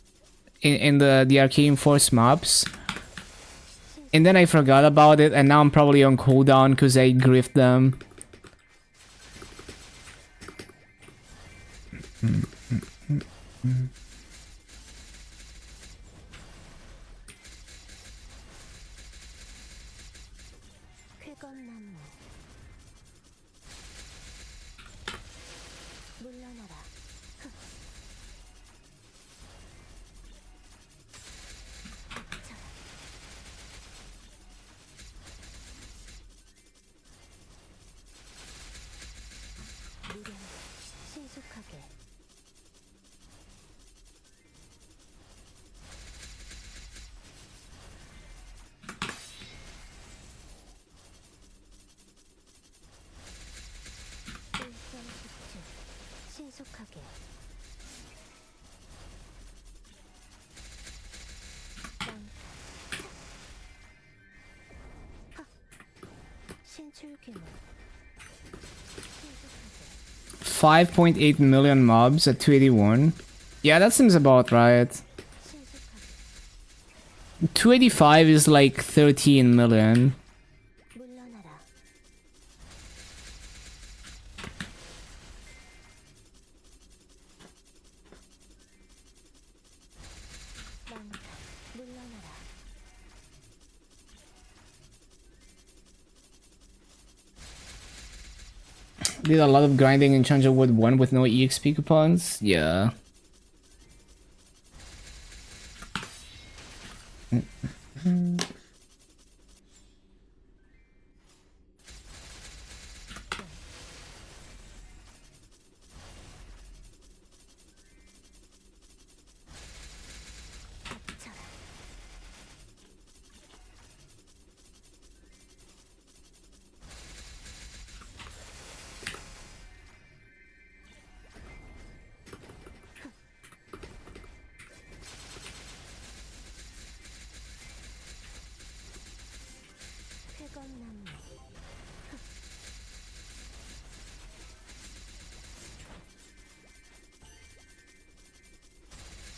in the Arcane Force maps. And then I forgot about it and now I'm probably on cooldown because I griefed them. $5.8 million mobs at 281. Yeah, that seems about right. 285 is like 13 million. Did a lot of grinding in Chanja Wood 1 with no EXP coupons? Yeah.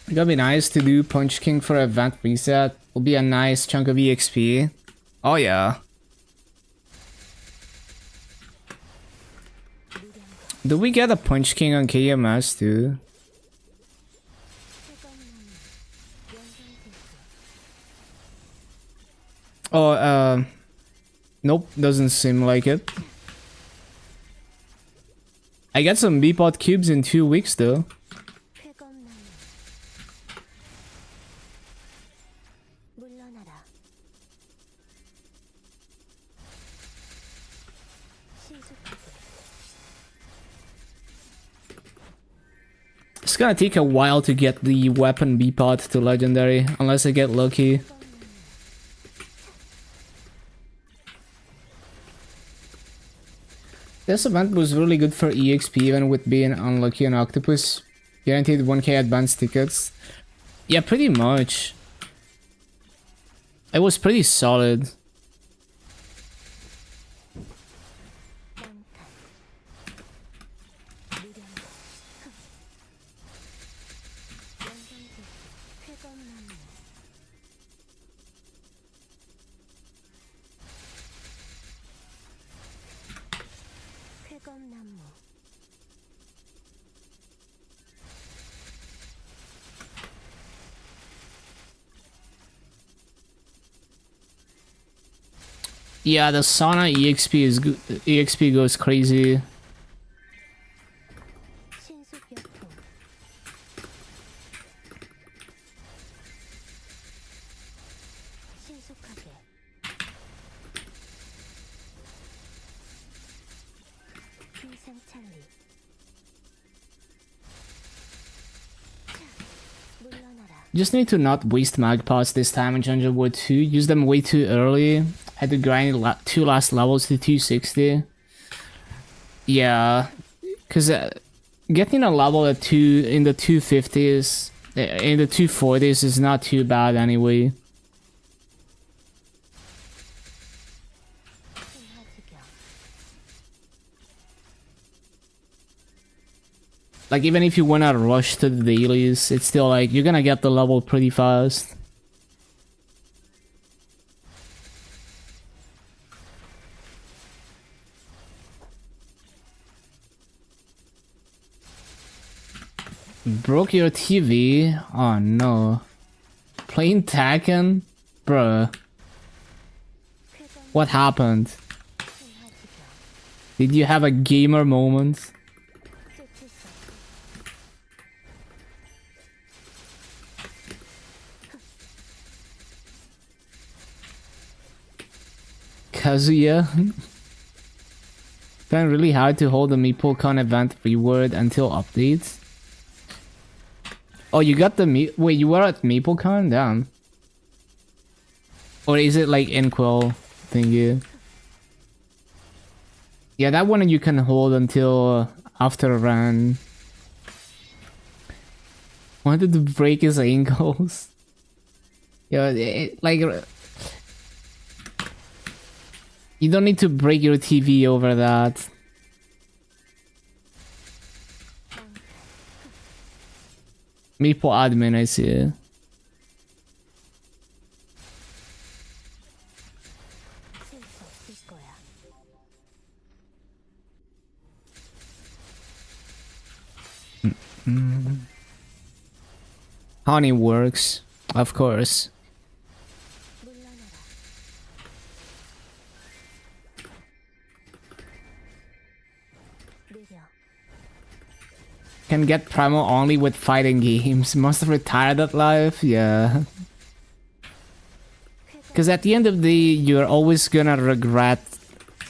It would be nice to do Punch King for event reset. Will be a nice chunk of EXP. Oh yeah. Do we get a Punch King on KMS too? Oh, nope, doesn't seem like it. I got some Beepot cubes in 2 weeks though. 쾌검나무 물러나라 신속하게 It's gonna take a while to get the weapon Beepot to legendary, unless I get lucky. This event was really good for EXP even with being unlucky on Octopus. Guaranteed 1k advance tickets. Yeah, pretty much. It was pretty solid. 쾌검나무 Yeah, the sauna EXP is EXP goes crazy. 신속여통 신속하게 비상찰리 물러나라 Just need to not waste mag pots this time in Jungle Wood 2. Use them way too early. Had to grind 2 last levels to 260. Yeah, because getting a level at 2 in the 250s, in the 240s is not too bad anyway. 신화지경 Like even if you wanna rush to the dailies, it's still like you're gonna get the level pretty fast. Broke your TV? Oh no. Playing Tekken? Bruh. What happened? 신화지경 Did you have a gamer moment? 쫓을 수 없어 Kazuya? Been really hard to hold the MeepleCon event reward until updates. Oh, you got the wait, you were at MapleCon? Damn. Or is it like Inkwell thingy? Yeah, that one you can hold until after a run. Wanted to break his ankles. Yeah, like you don't need to break your TV over that. Maple admin, I see. 쓸 수 없을 거야 Honey works, of course. 물러나라 느려 Can get primal only with fighting games. Must have retired that life, yeah. Because at the end of the day, you're always gonna regret,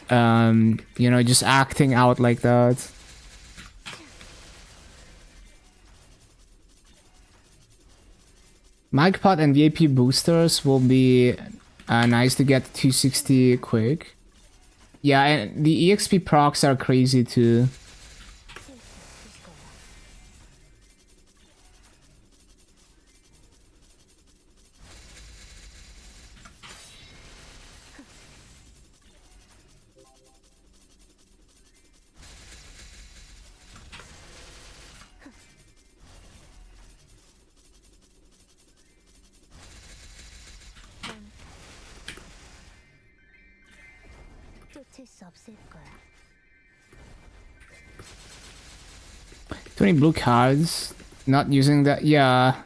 you know, just acting out like that. Magpot and VIP boosters will be nice to get 260 quick. Yeah, and the EXP procs are crazy too. 쓸 수 없을 거야 쫓을 수 없을 거야 20 blue cards. Not using that. Yeah.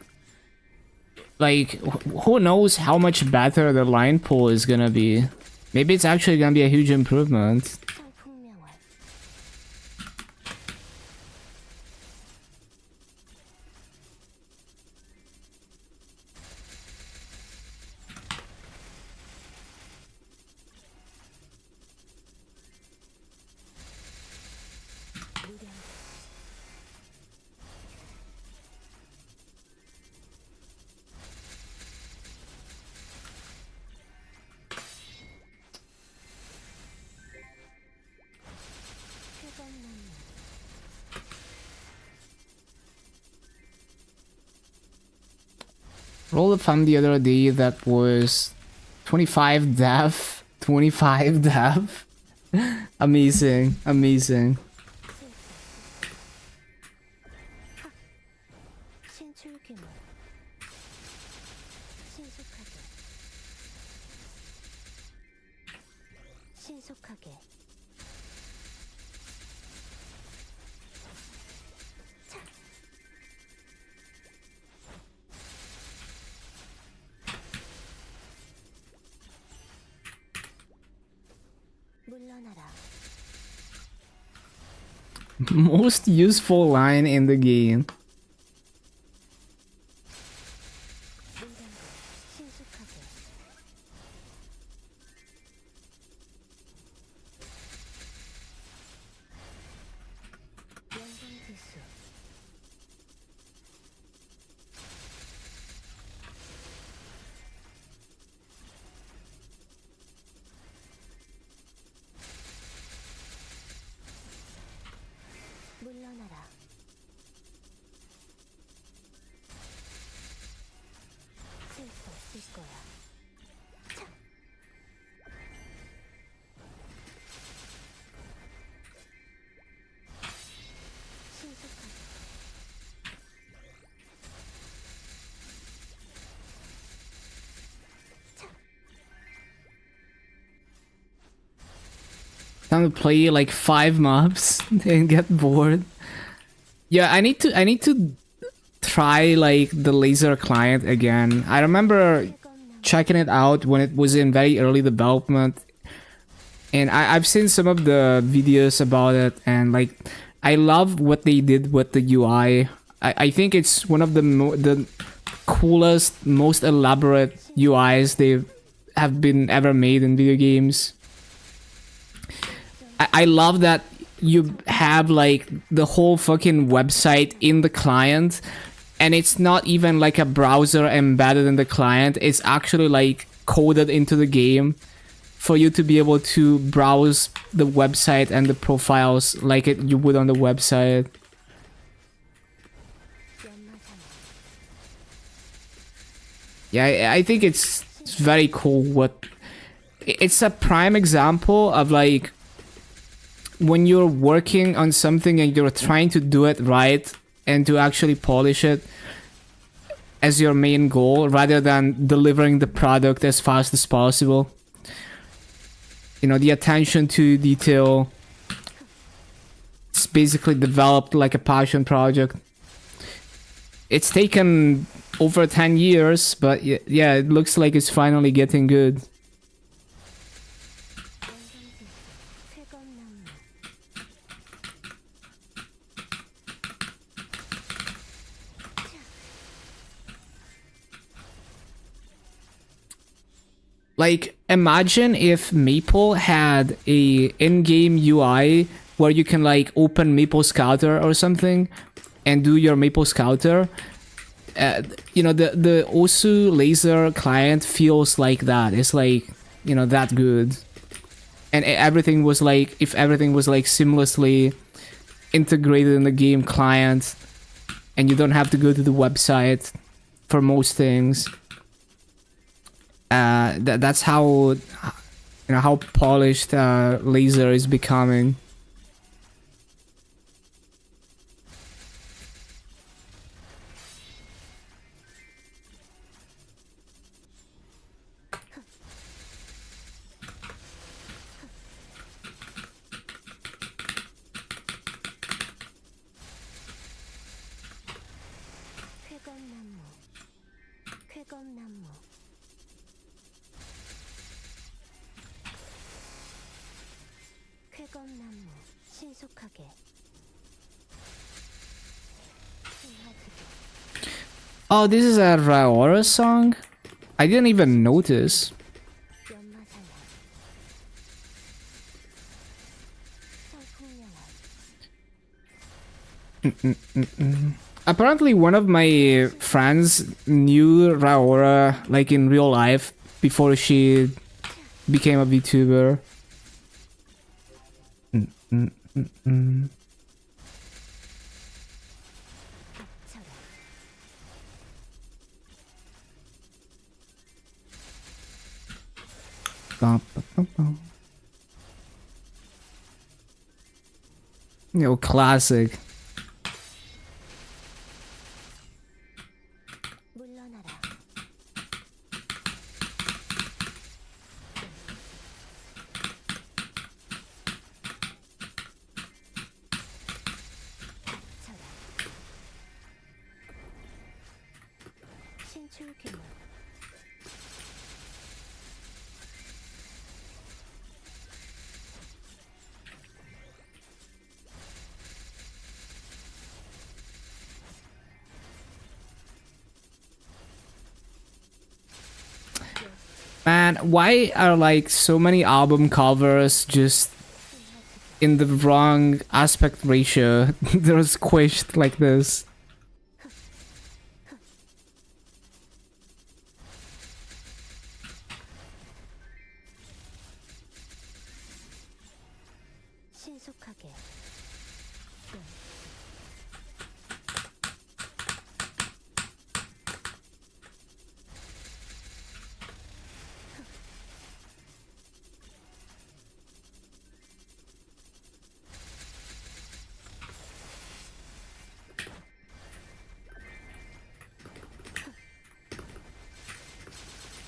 Like, who knows how much better the line pool is gonna be. Maybe it's actually gonna be a huge improvement. 성풍명월 Rolled a fund the other day that was 25 death. 25 death. Amazing, amazing. 신출규모 신속하게 차 물러나라 Most useful line in the game. 신속하게 연장지수 물러나라 쓸 수 없을 거야 차 신속하게 Time to play like 5 maps and get bored. Yeah, I need to try like the laser client again. I remember checking it out when it was in very early development, and I've seen some of the videos about it, and like I love what they did with the UI. I think it's one of the coolest, most elaborate UIs they have been ever made in video games. I love that you have like the whole fucking website in the client, and it's not even like a browser embedded in the client. It's actually like coded into the game for you to be able to browse the website and the profiles like you would on the website. Yeah, I think it's very cool. It's a prime example of like when you're working on something and you're trying to do it right and to actually polish it as your main goal rather than delivering the product as fast as possible. You know, the attention to detail. It's basically developed like a passion project. It's taken over 10 years, but yeah, it looks like it's finally getting good. Like, imagine if Maple had a in-game UI where you can like open Maple Scouter or something and do your Maple Scouter. You know, the Osu laser client feels like that. It's like, you know, that good. And everything was like, if everything was like seamlessly integrated in the game client and you don't have to go to the website for most things. That's how, you know, how polished laser is becoming. 쾌검나무 쾌검나무 신속하게 Oh, this is a Raora song? I didn't even notice. 연마산화 성풍령화 Apparently, one of my friends knew Raora like in real life before she became a VTuber. Yo, classic. 물러나라. 닥쳐라. 신출 괴물. Man, why are like so many album covers just in the wrong aspect ratio? They're squished like this. 신속하게.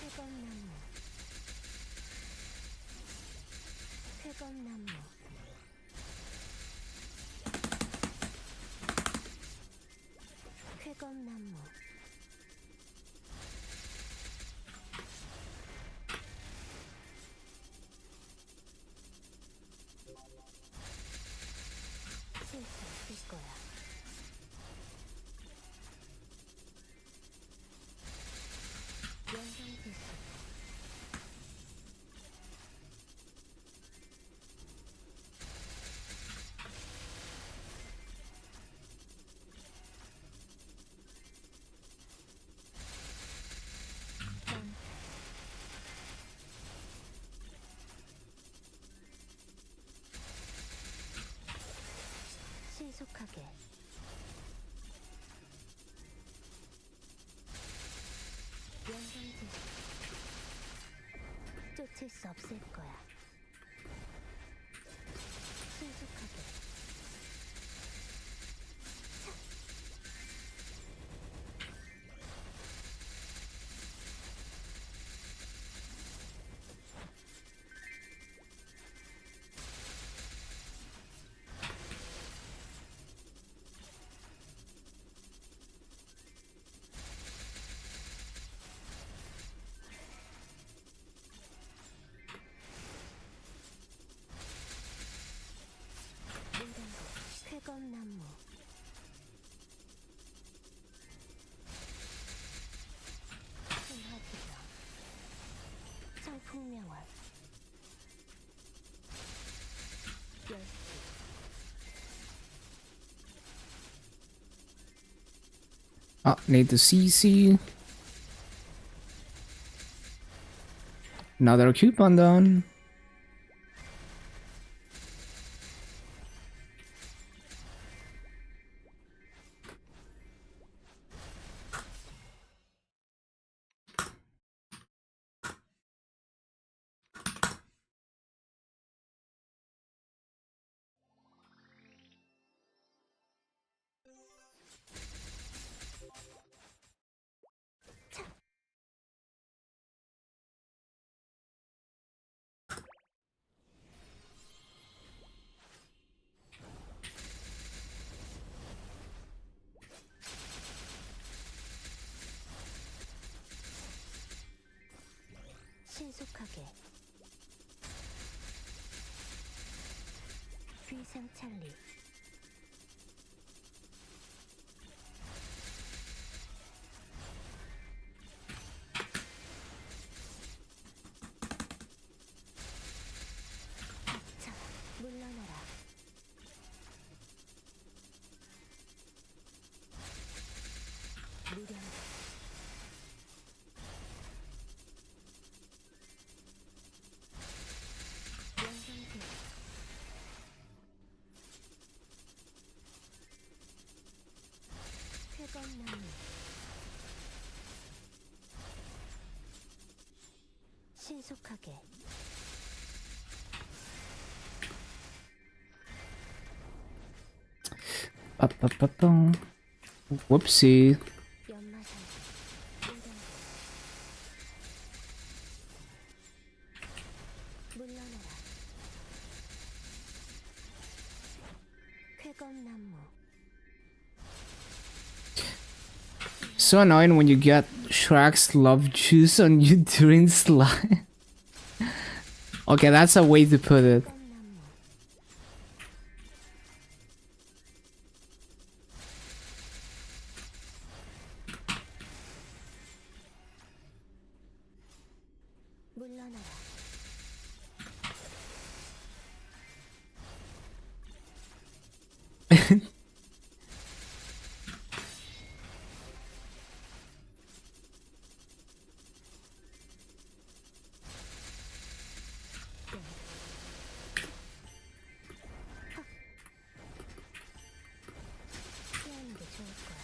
회검나무. 회검나무. 회검나무. 실수 없을 거야. 연상지수. 신속하게. 연상지수. 쫓을 수 없을 거야. 신속하게. 회검나무. 신화지경. 청풍명월. 열쇠. Need to CC. Another coupon done. 신속하게. 귀상찰리. 닥쳐. 물러나라. 무령. 연상지수. 빠빠빠빵. Whoopsie. 연마상 물러나라. 쾌검나무 So annoying when you get Shrek's love juice on you during slime. Okay, that's a way to put it. 껌나무 물러나라. 피하는 게 좋을 거야.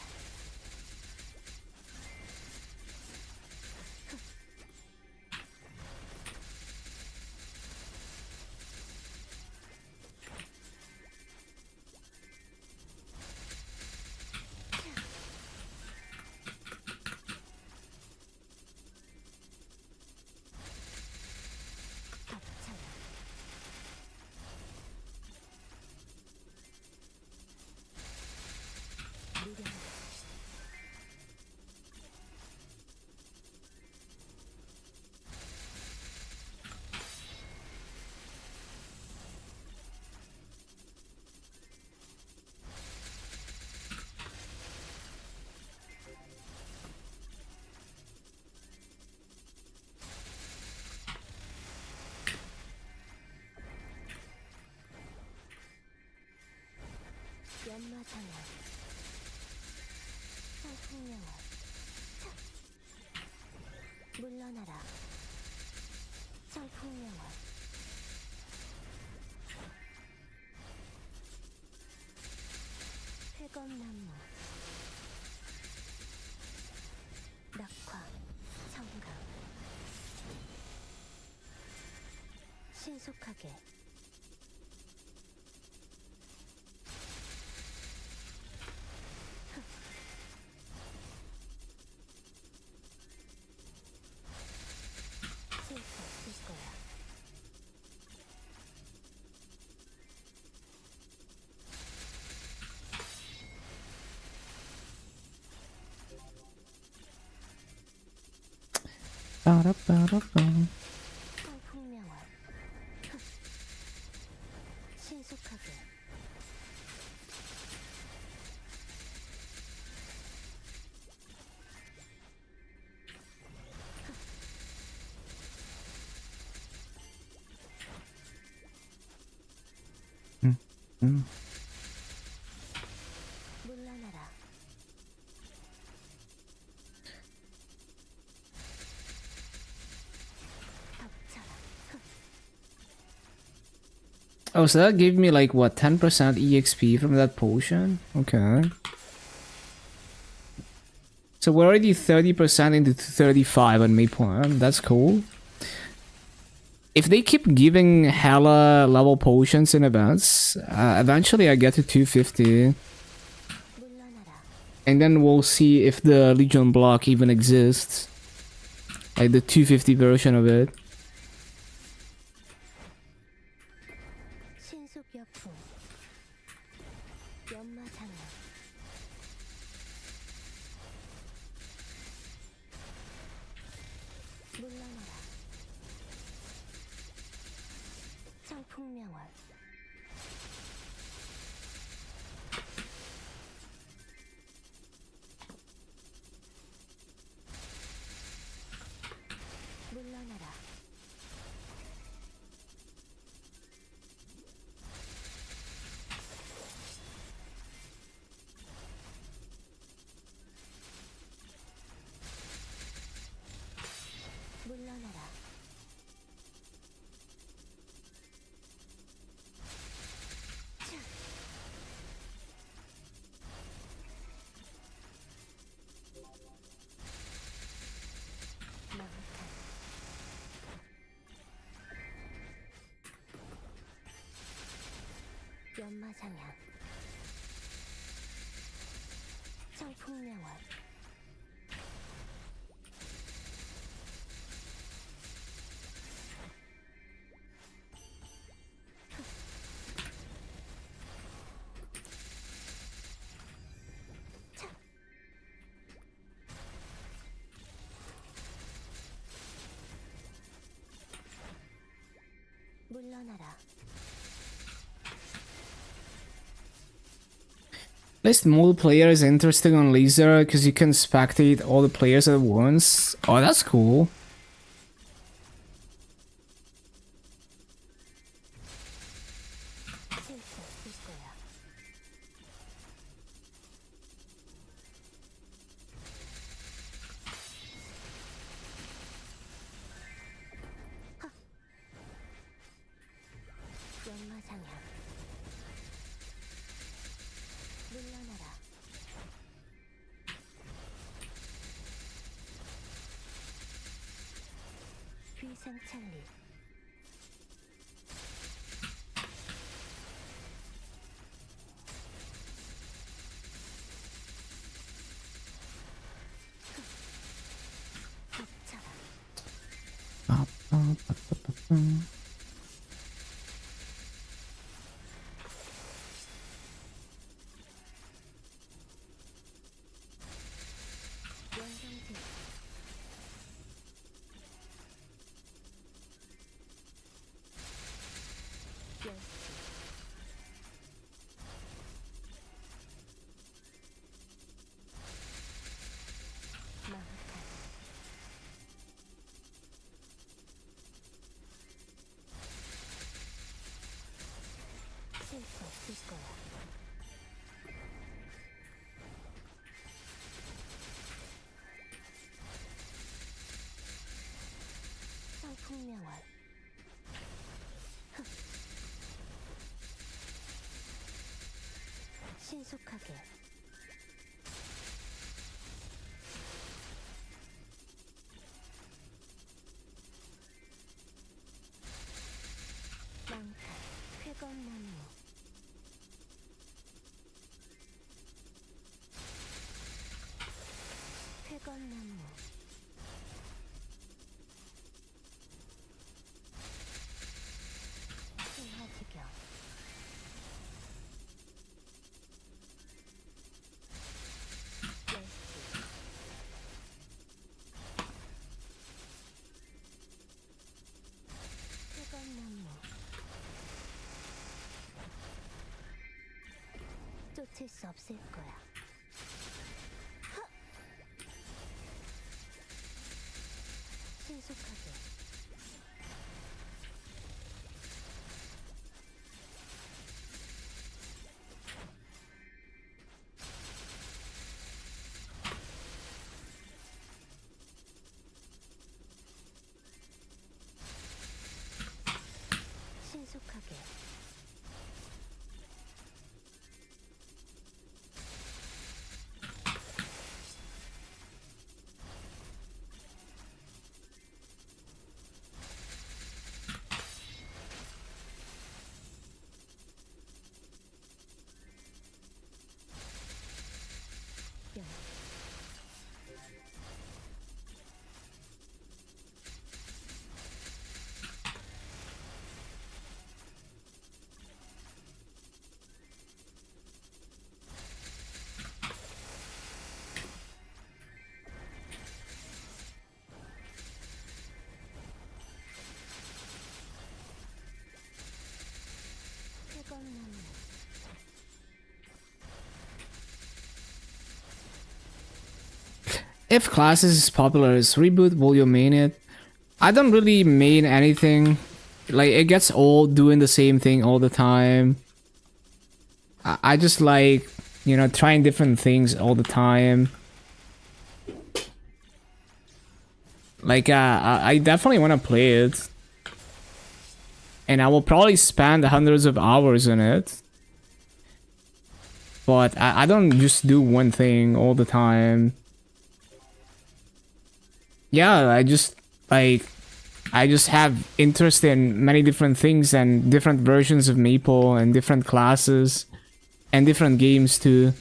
닥쳐라. 미련 연마상아 성풍명아 물러나라. 성풍명아 쾌검나무 낙화 청강 신속하게 실수 없을 거야. 빠라빠라빵. 성풍명화 신속하게 물러나라. 덮쳐라. Oh, so that gave me like what, 10% EXP from that potion? Okay. So we're already 30% into 35 on Maple. That's cool. If they keep giving hella level potions in events, eventually I get to 250. 물러나라. And then we'll see if the Legion block even exists. Like the 250 version of it. 신속여풍 연마상아 물러나라. 성풍명화 물러나라. 물러나라. 차. 망탈. 연마상향 성풍명월 물러나라. At least multiplayer is interesting on Laser because you can spectate all the players at once. Oh, that's cool. 실수 없을 거야. 연마상향. 물러나라. 위상찰리. 덮쳐라. 원성질. 열쇠. 마흑한. 실수 없을 거야. 성풍명월 신속하게. 망탈 회건나무. 회건나무. 신화지경. 열쇠. 회건나무. 쫓을 수 없을 거야. 헉! 신속하게. 신속하게. 열. 회건나무. If classes is popular, is reboot, will you main it? I don't really main anything. Like, it gets old doing the same thing all the time. I just like, you know, trying different things all the time. Like, I definitely want to play it. And I will probably spend hundreds of hours in it. But I don't just do one thing all the time. Yeah, I just have interest in many different things and different versions of Maple and different classes and different games too.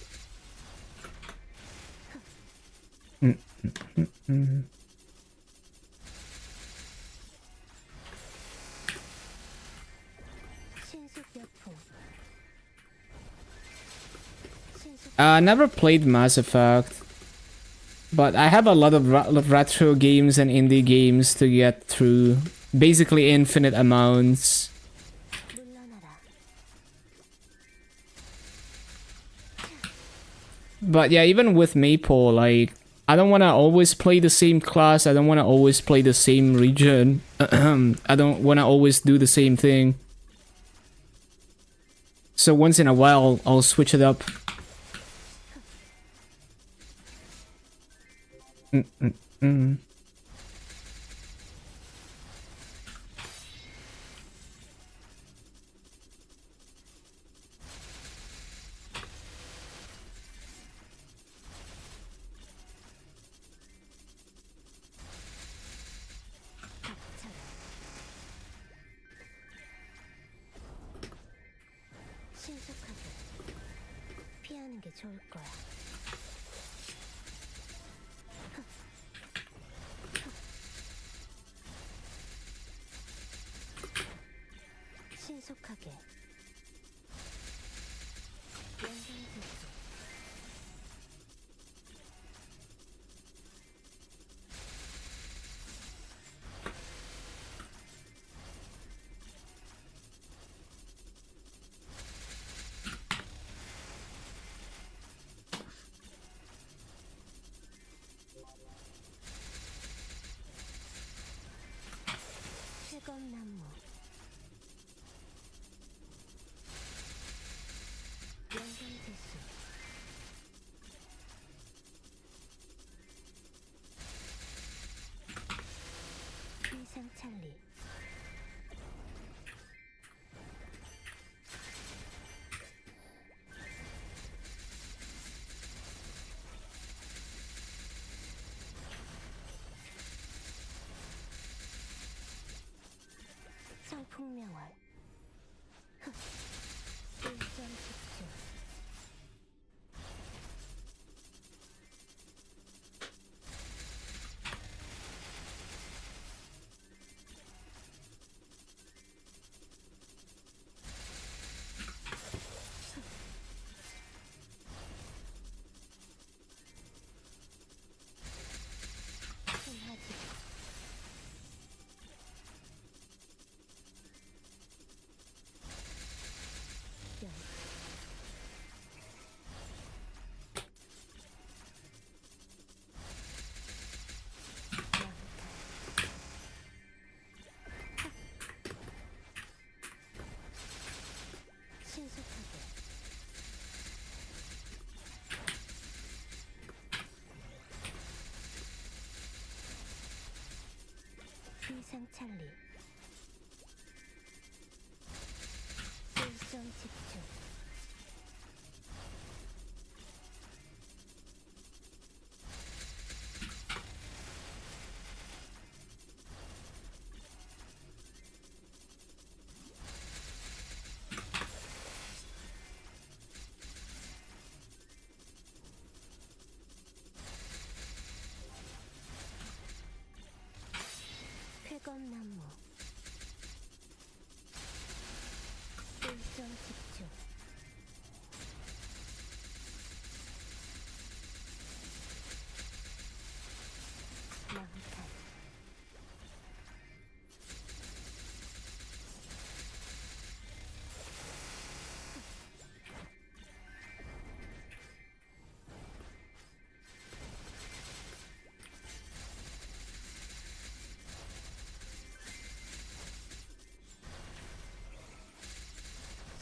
Never played Mass Effect, but I have a lot of retro games and indie games to get through. Basically infinite amounts. But yeah, even with Maple, like, I don't want to always play the same class. I don't want to always play the same region. I don't want to always do the same thing. So once in a while, I'll switch it up. 피하는 게 좋을 거야. 신속하게. 연상됐어. 최검나무. 연상됐어. 위상찰리. 성풍명월. 일점 집중. 신하지. 연. 신속하게. 위상찰리. 일점 집중. 회검나무. 일점 집중. 망탈.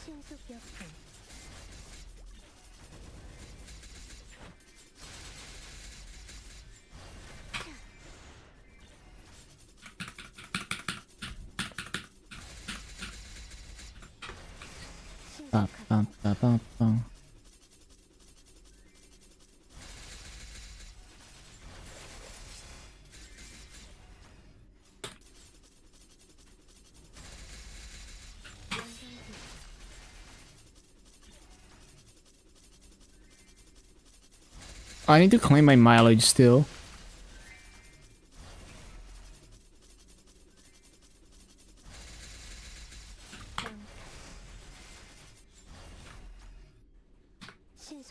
신속역풍. 신속하게. 빠빠빠빠빠. 연상됐어. I need to claim my mileage still.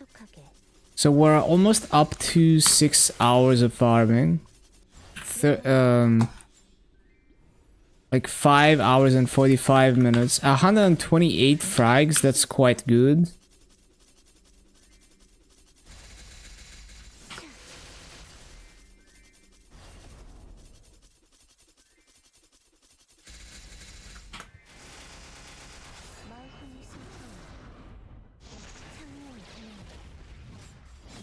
신속하게. So we're almost up to 6 hours of farming. Like 5 hours and 45 minutes. 128 frags, that's quite good. 마을군이 승천한다. 창명이 되는다.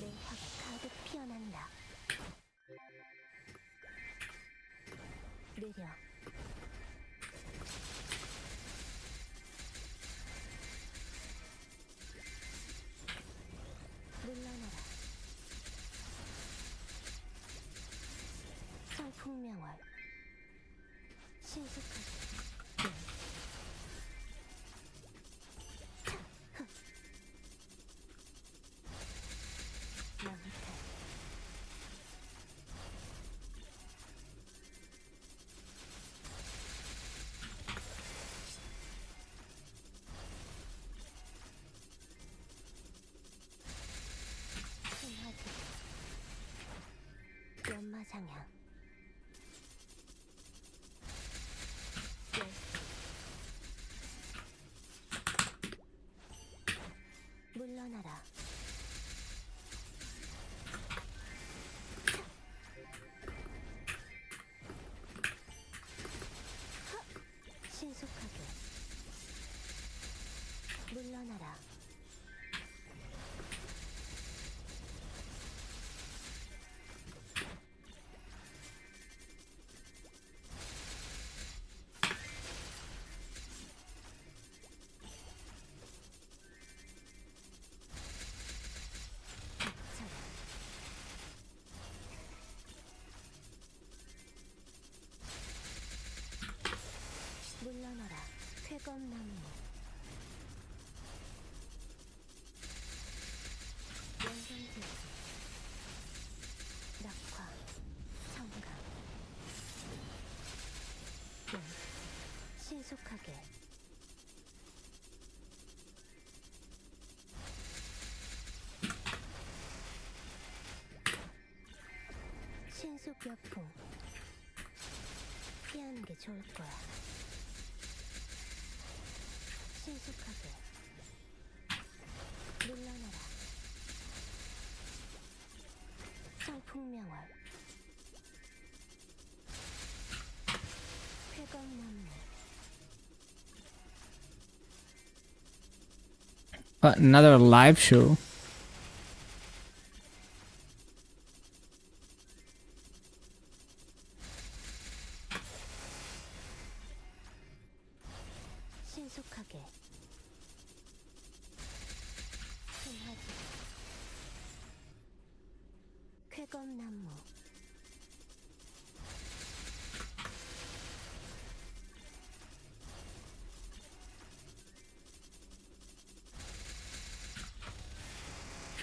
내 화가 가득 피어난다. 느려. 물러나라. 성풍명월. 신속하게. 나무탈. 신화지. 연마장향. 물러나라. 신속하게. 물러나라. 닥쳐라. 물러나라. 쾌검나무. 연성지지. 낙화. 성감. 신속하게. 신속여풍. 피하는 게 좋을 거야. 신속하게. 물러나라. 성풍명월. 쾌검나무. Another live show. 신속하게. 신화지. 쾌검나무.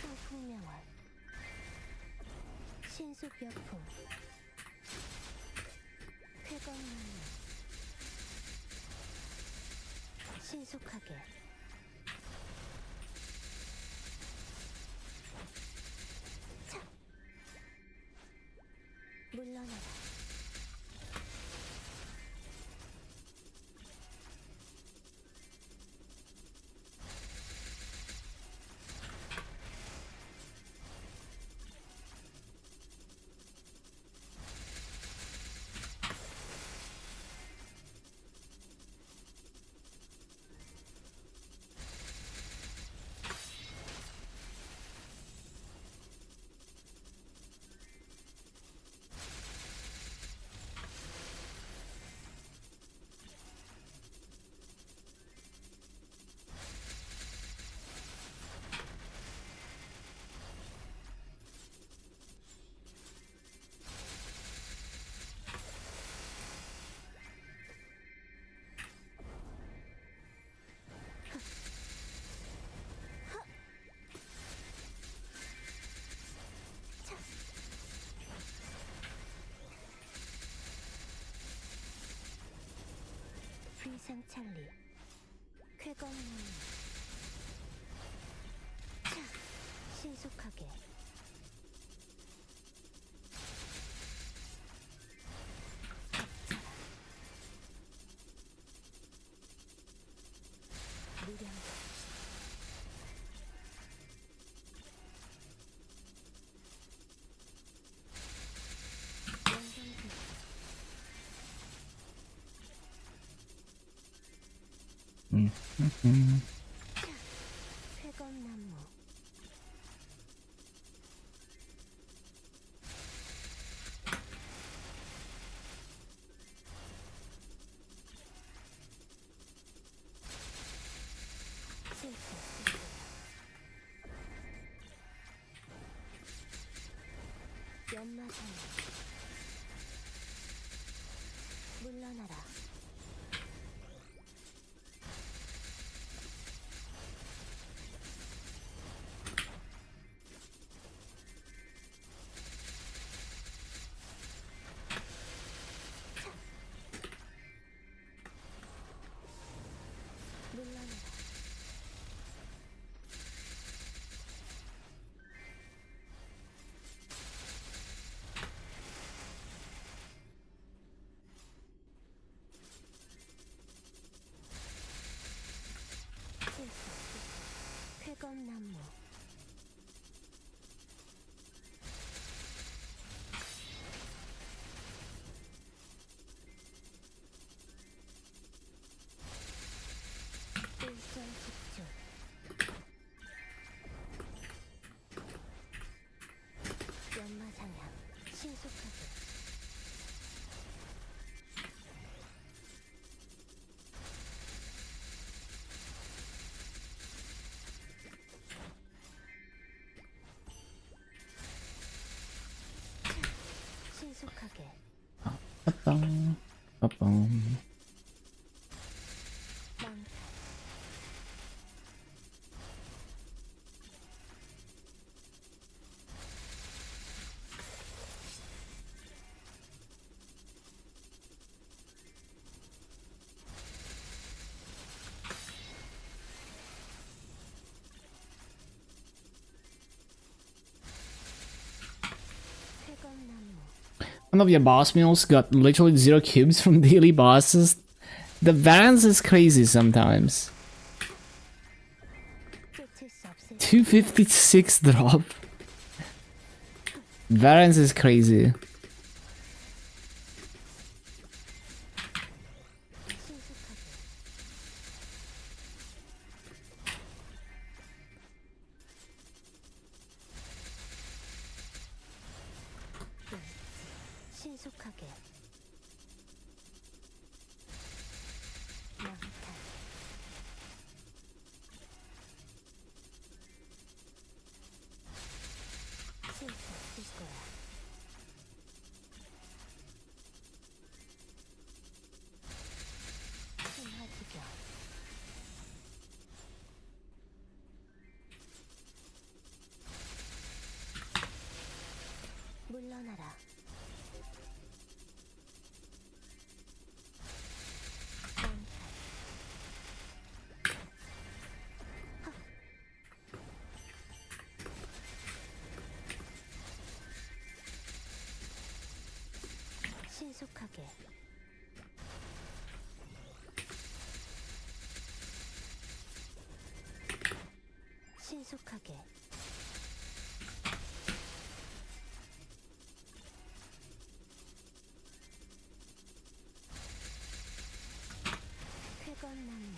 성풍명월. 신속여풍. 쾌검나무. 신속하게. 차. 물러나라. 비상찰리. 쾌검나무. 차. 신속하게 무량 쾌검나무 실패 연마상 물러나라 물러나라 쾌검나무 일전 집중 연마상향 신속하게 신속하게 빠빵 빠빵. 망탈 쾌검나무 One of your boss meals got literally 0 cubes from daily bosses. The balance is crazy sometimes. 쫓을 수 없을 256 drop. Variance is crazy. 신속하게 신속하게 망탈 실수 없을 거야 신화지경 물러나라 망탈 신속하게 신속하게 쾌검나무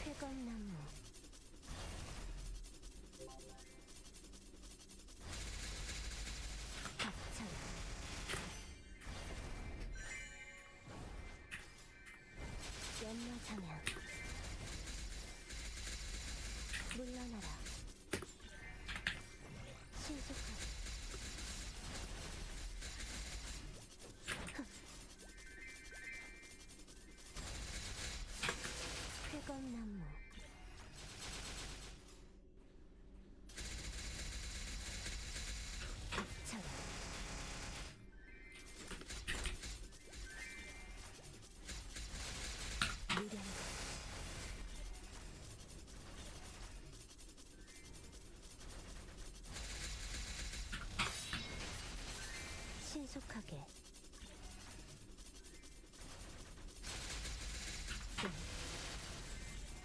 쾌검나무 박찬 연마상향 물러나라 신속하게 쾌검나무 닥쳐라 무령 신속하게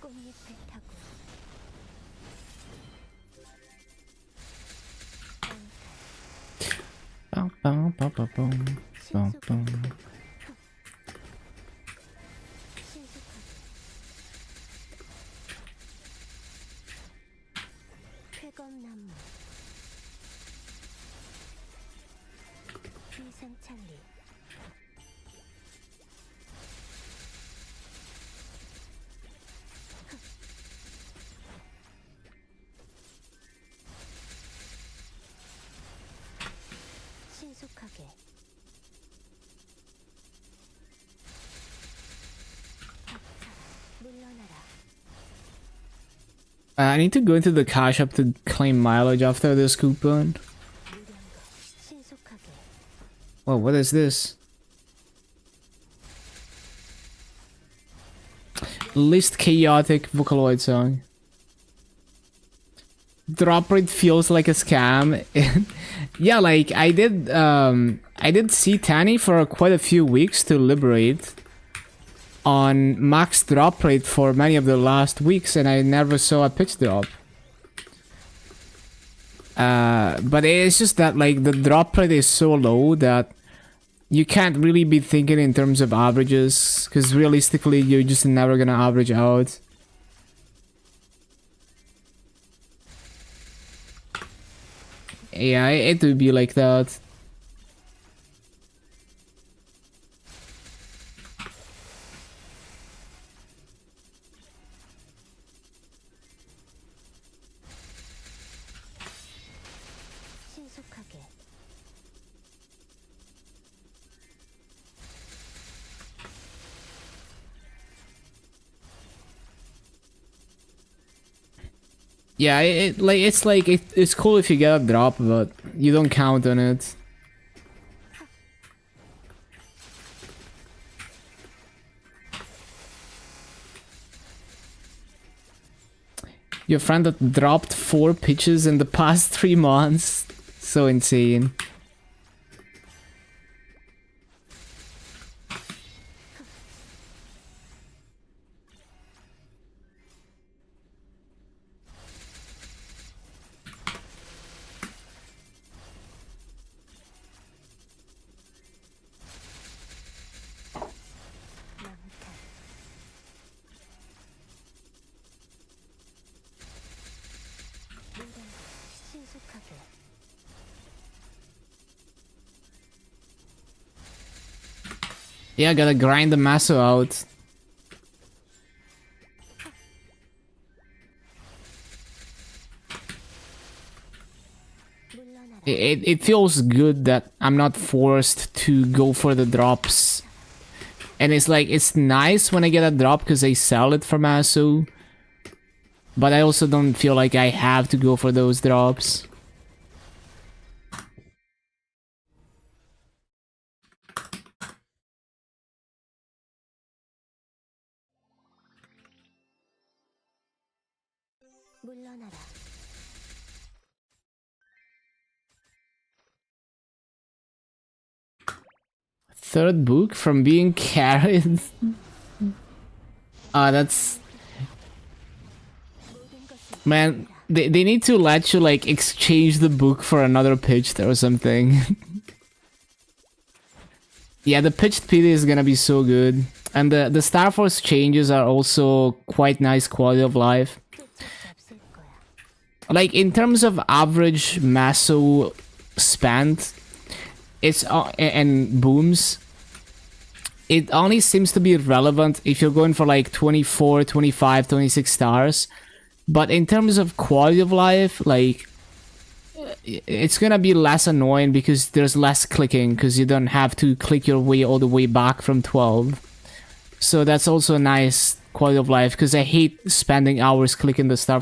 꽃잎을 타고 빵빵빵빵빵. 빵빵. 신속하게 쾌검나무 비상찰리 신속하게 닥쳐라 물러나라 I need to go into the cash shop to claim mileage after this coupon. 무령거 신속하게 Whoa, what is this? Least chaotic Vocaloid song. Drop rate feels like a scam. Yeah, like I did see Tanny for quite a few weeks to liberate on max drop rate for many of the last weeks, and I never saw a pitch drop. But it's just that like the drop rate is so low that you can't really be thinking in terms of averages, because realistically you're just never gonna average out. Yeah, it would be like that. 신속하게 Yeah, it's cool if you get a drop, but you don't count on it. Your friend that dropped 4 pitches in the past 3 months. So insane. 망탈 무령거 신속하게 Yeah, gotta grind the Maso out. 물러나라 It feels good that I'm not forced to go for the drops. And it's like, it's nice when I get a drop because I sell it for Maso. But I also don't feel like I have to go for those drops. 물러나라 Third book from being carried. That's... 모든 것을 Man, they need to let you like exchange the book for another pitched or something. Yeah, the pitched PD is gonna be so good. And the Star Force changes are also quite nice quality of life. 쫓아잡을 거야 Like, in terms of average Maso spent, it's and booms, it only seems to be relevant if you're going for like 24, 25, 26 stars. But in terms of quality of life, like, it's gonna be less annoying because there's less clicking, because you don't have to click your way all the way back from 12. So that's also a nice quality of life because I hate spending hours clicking the star for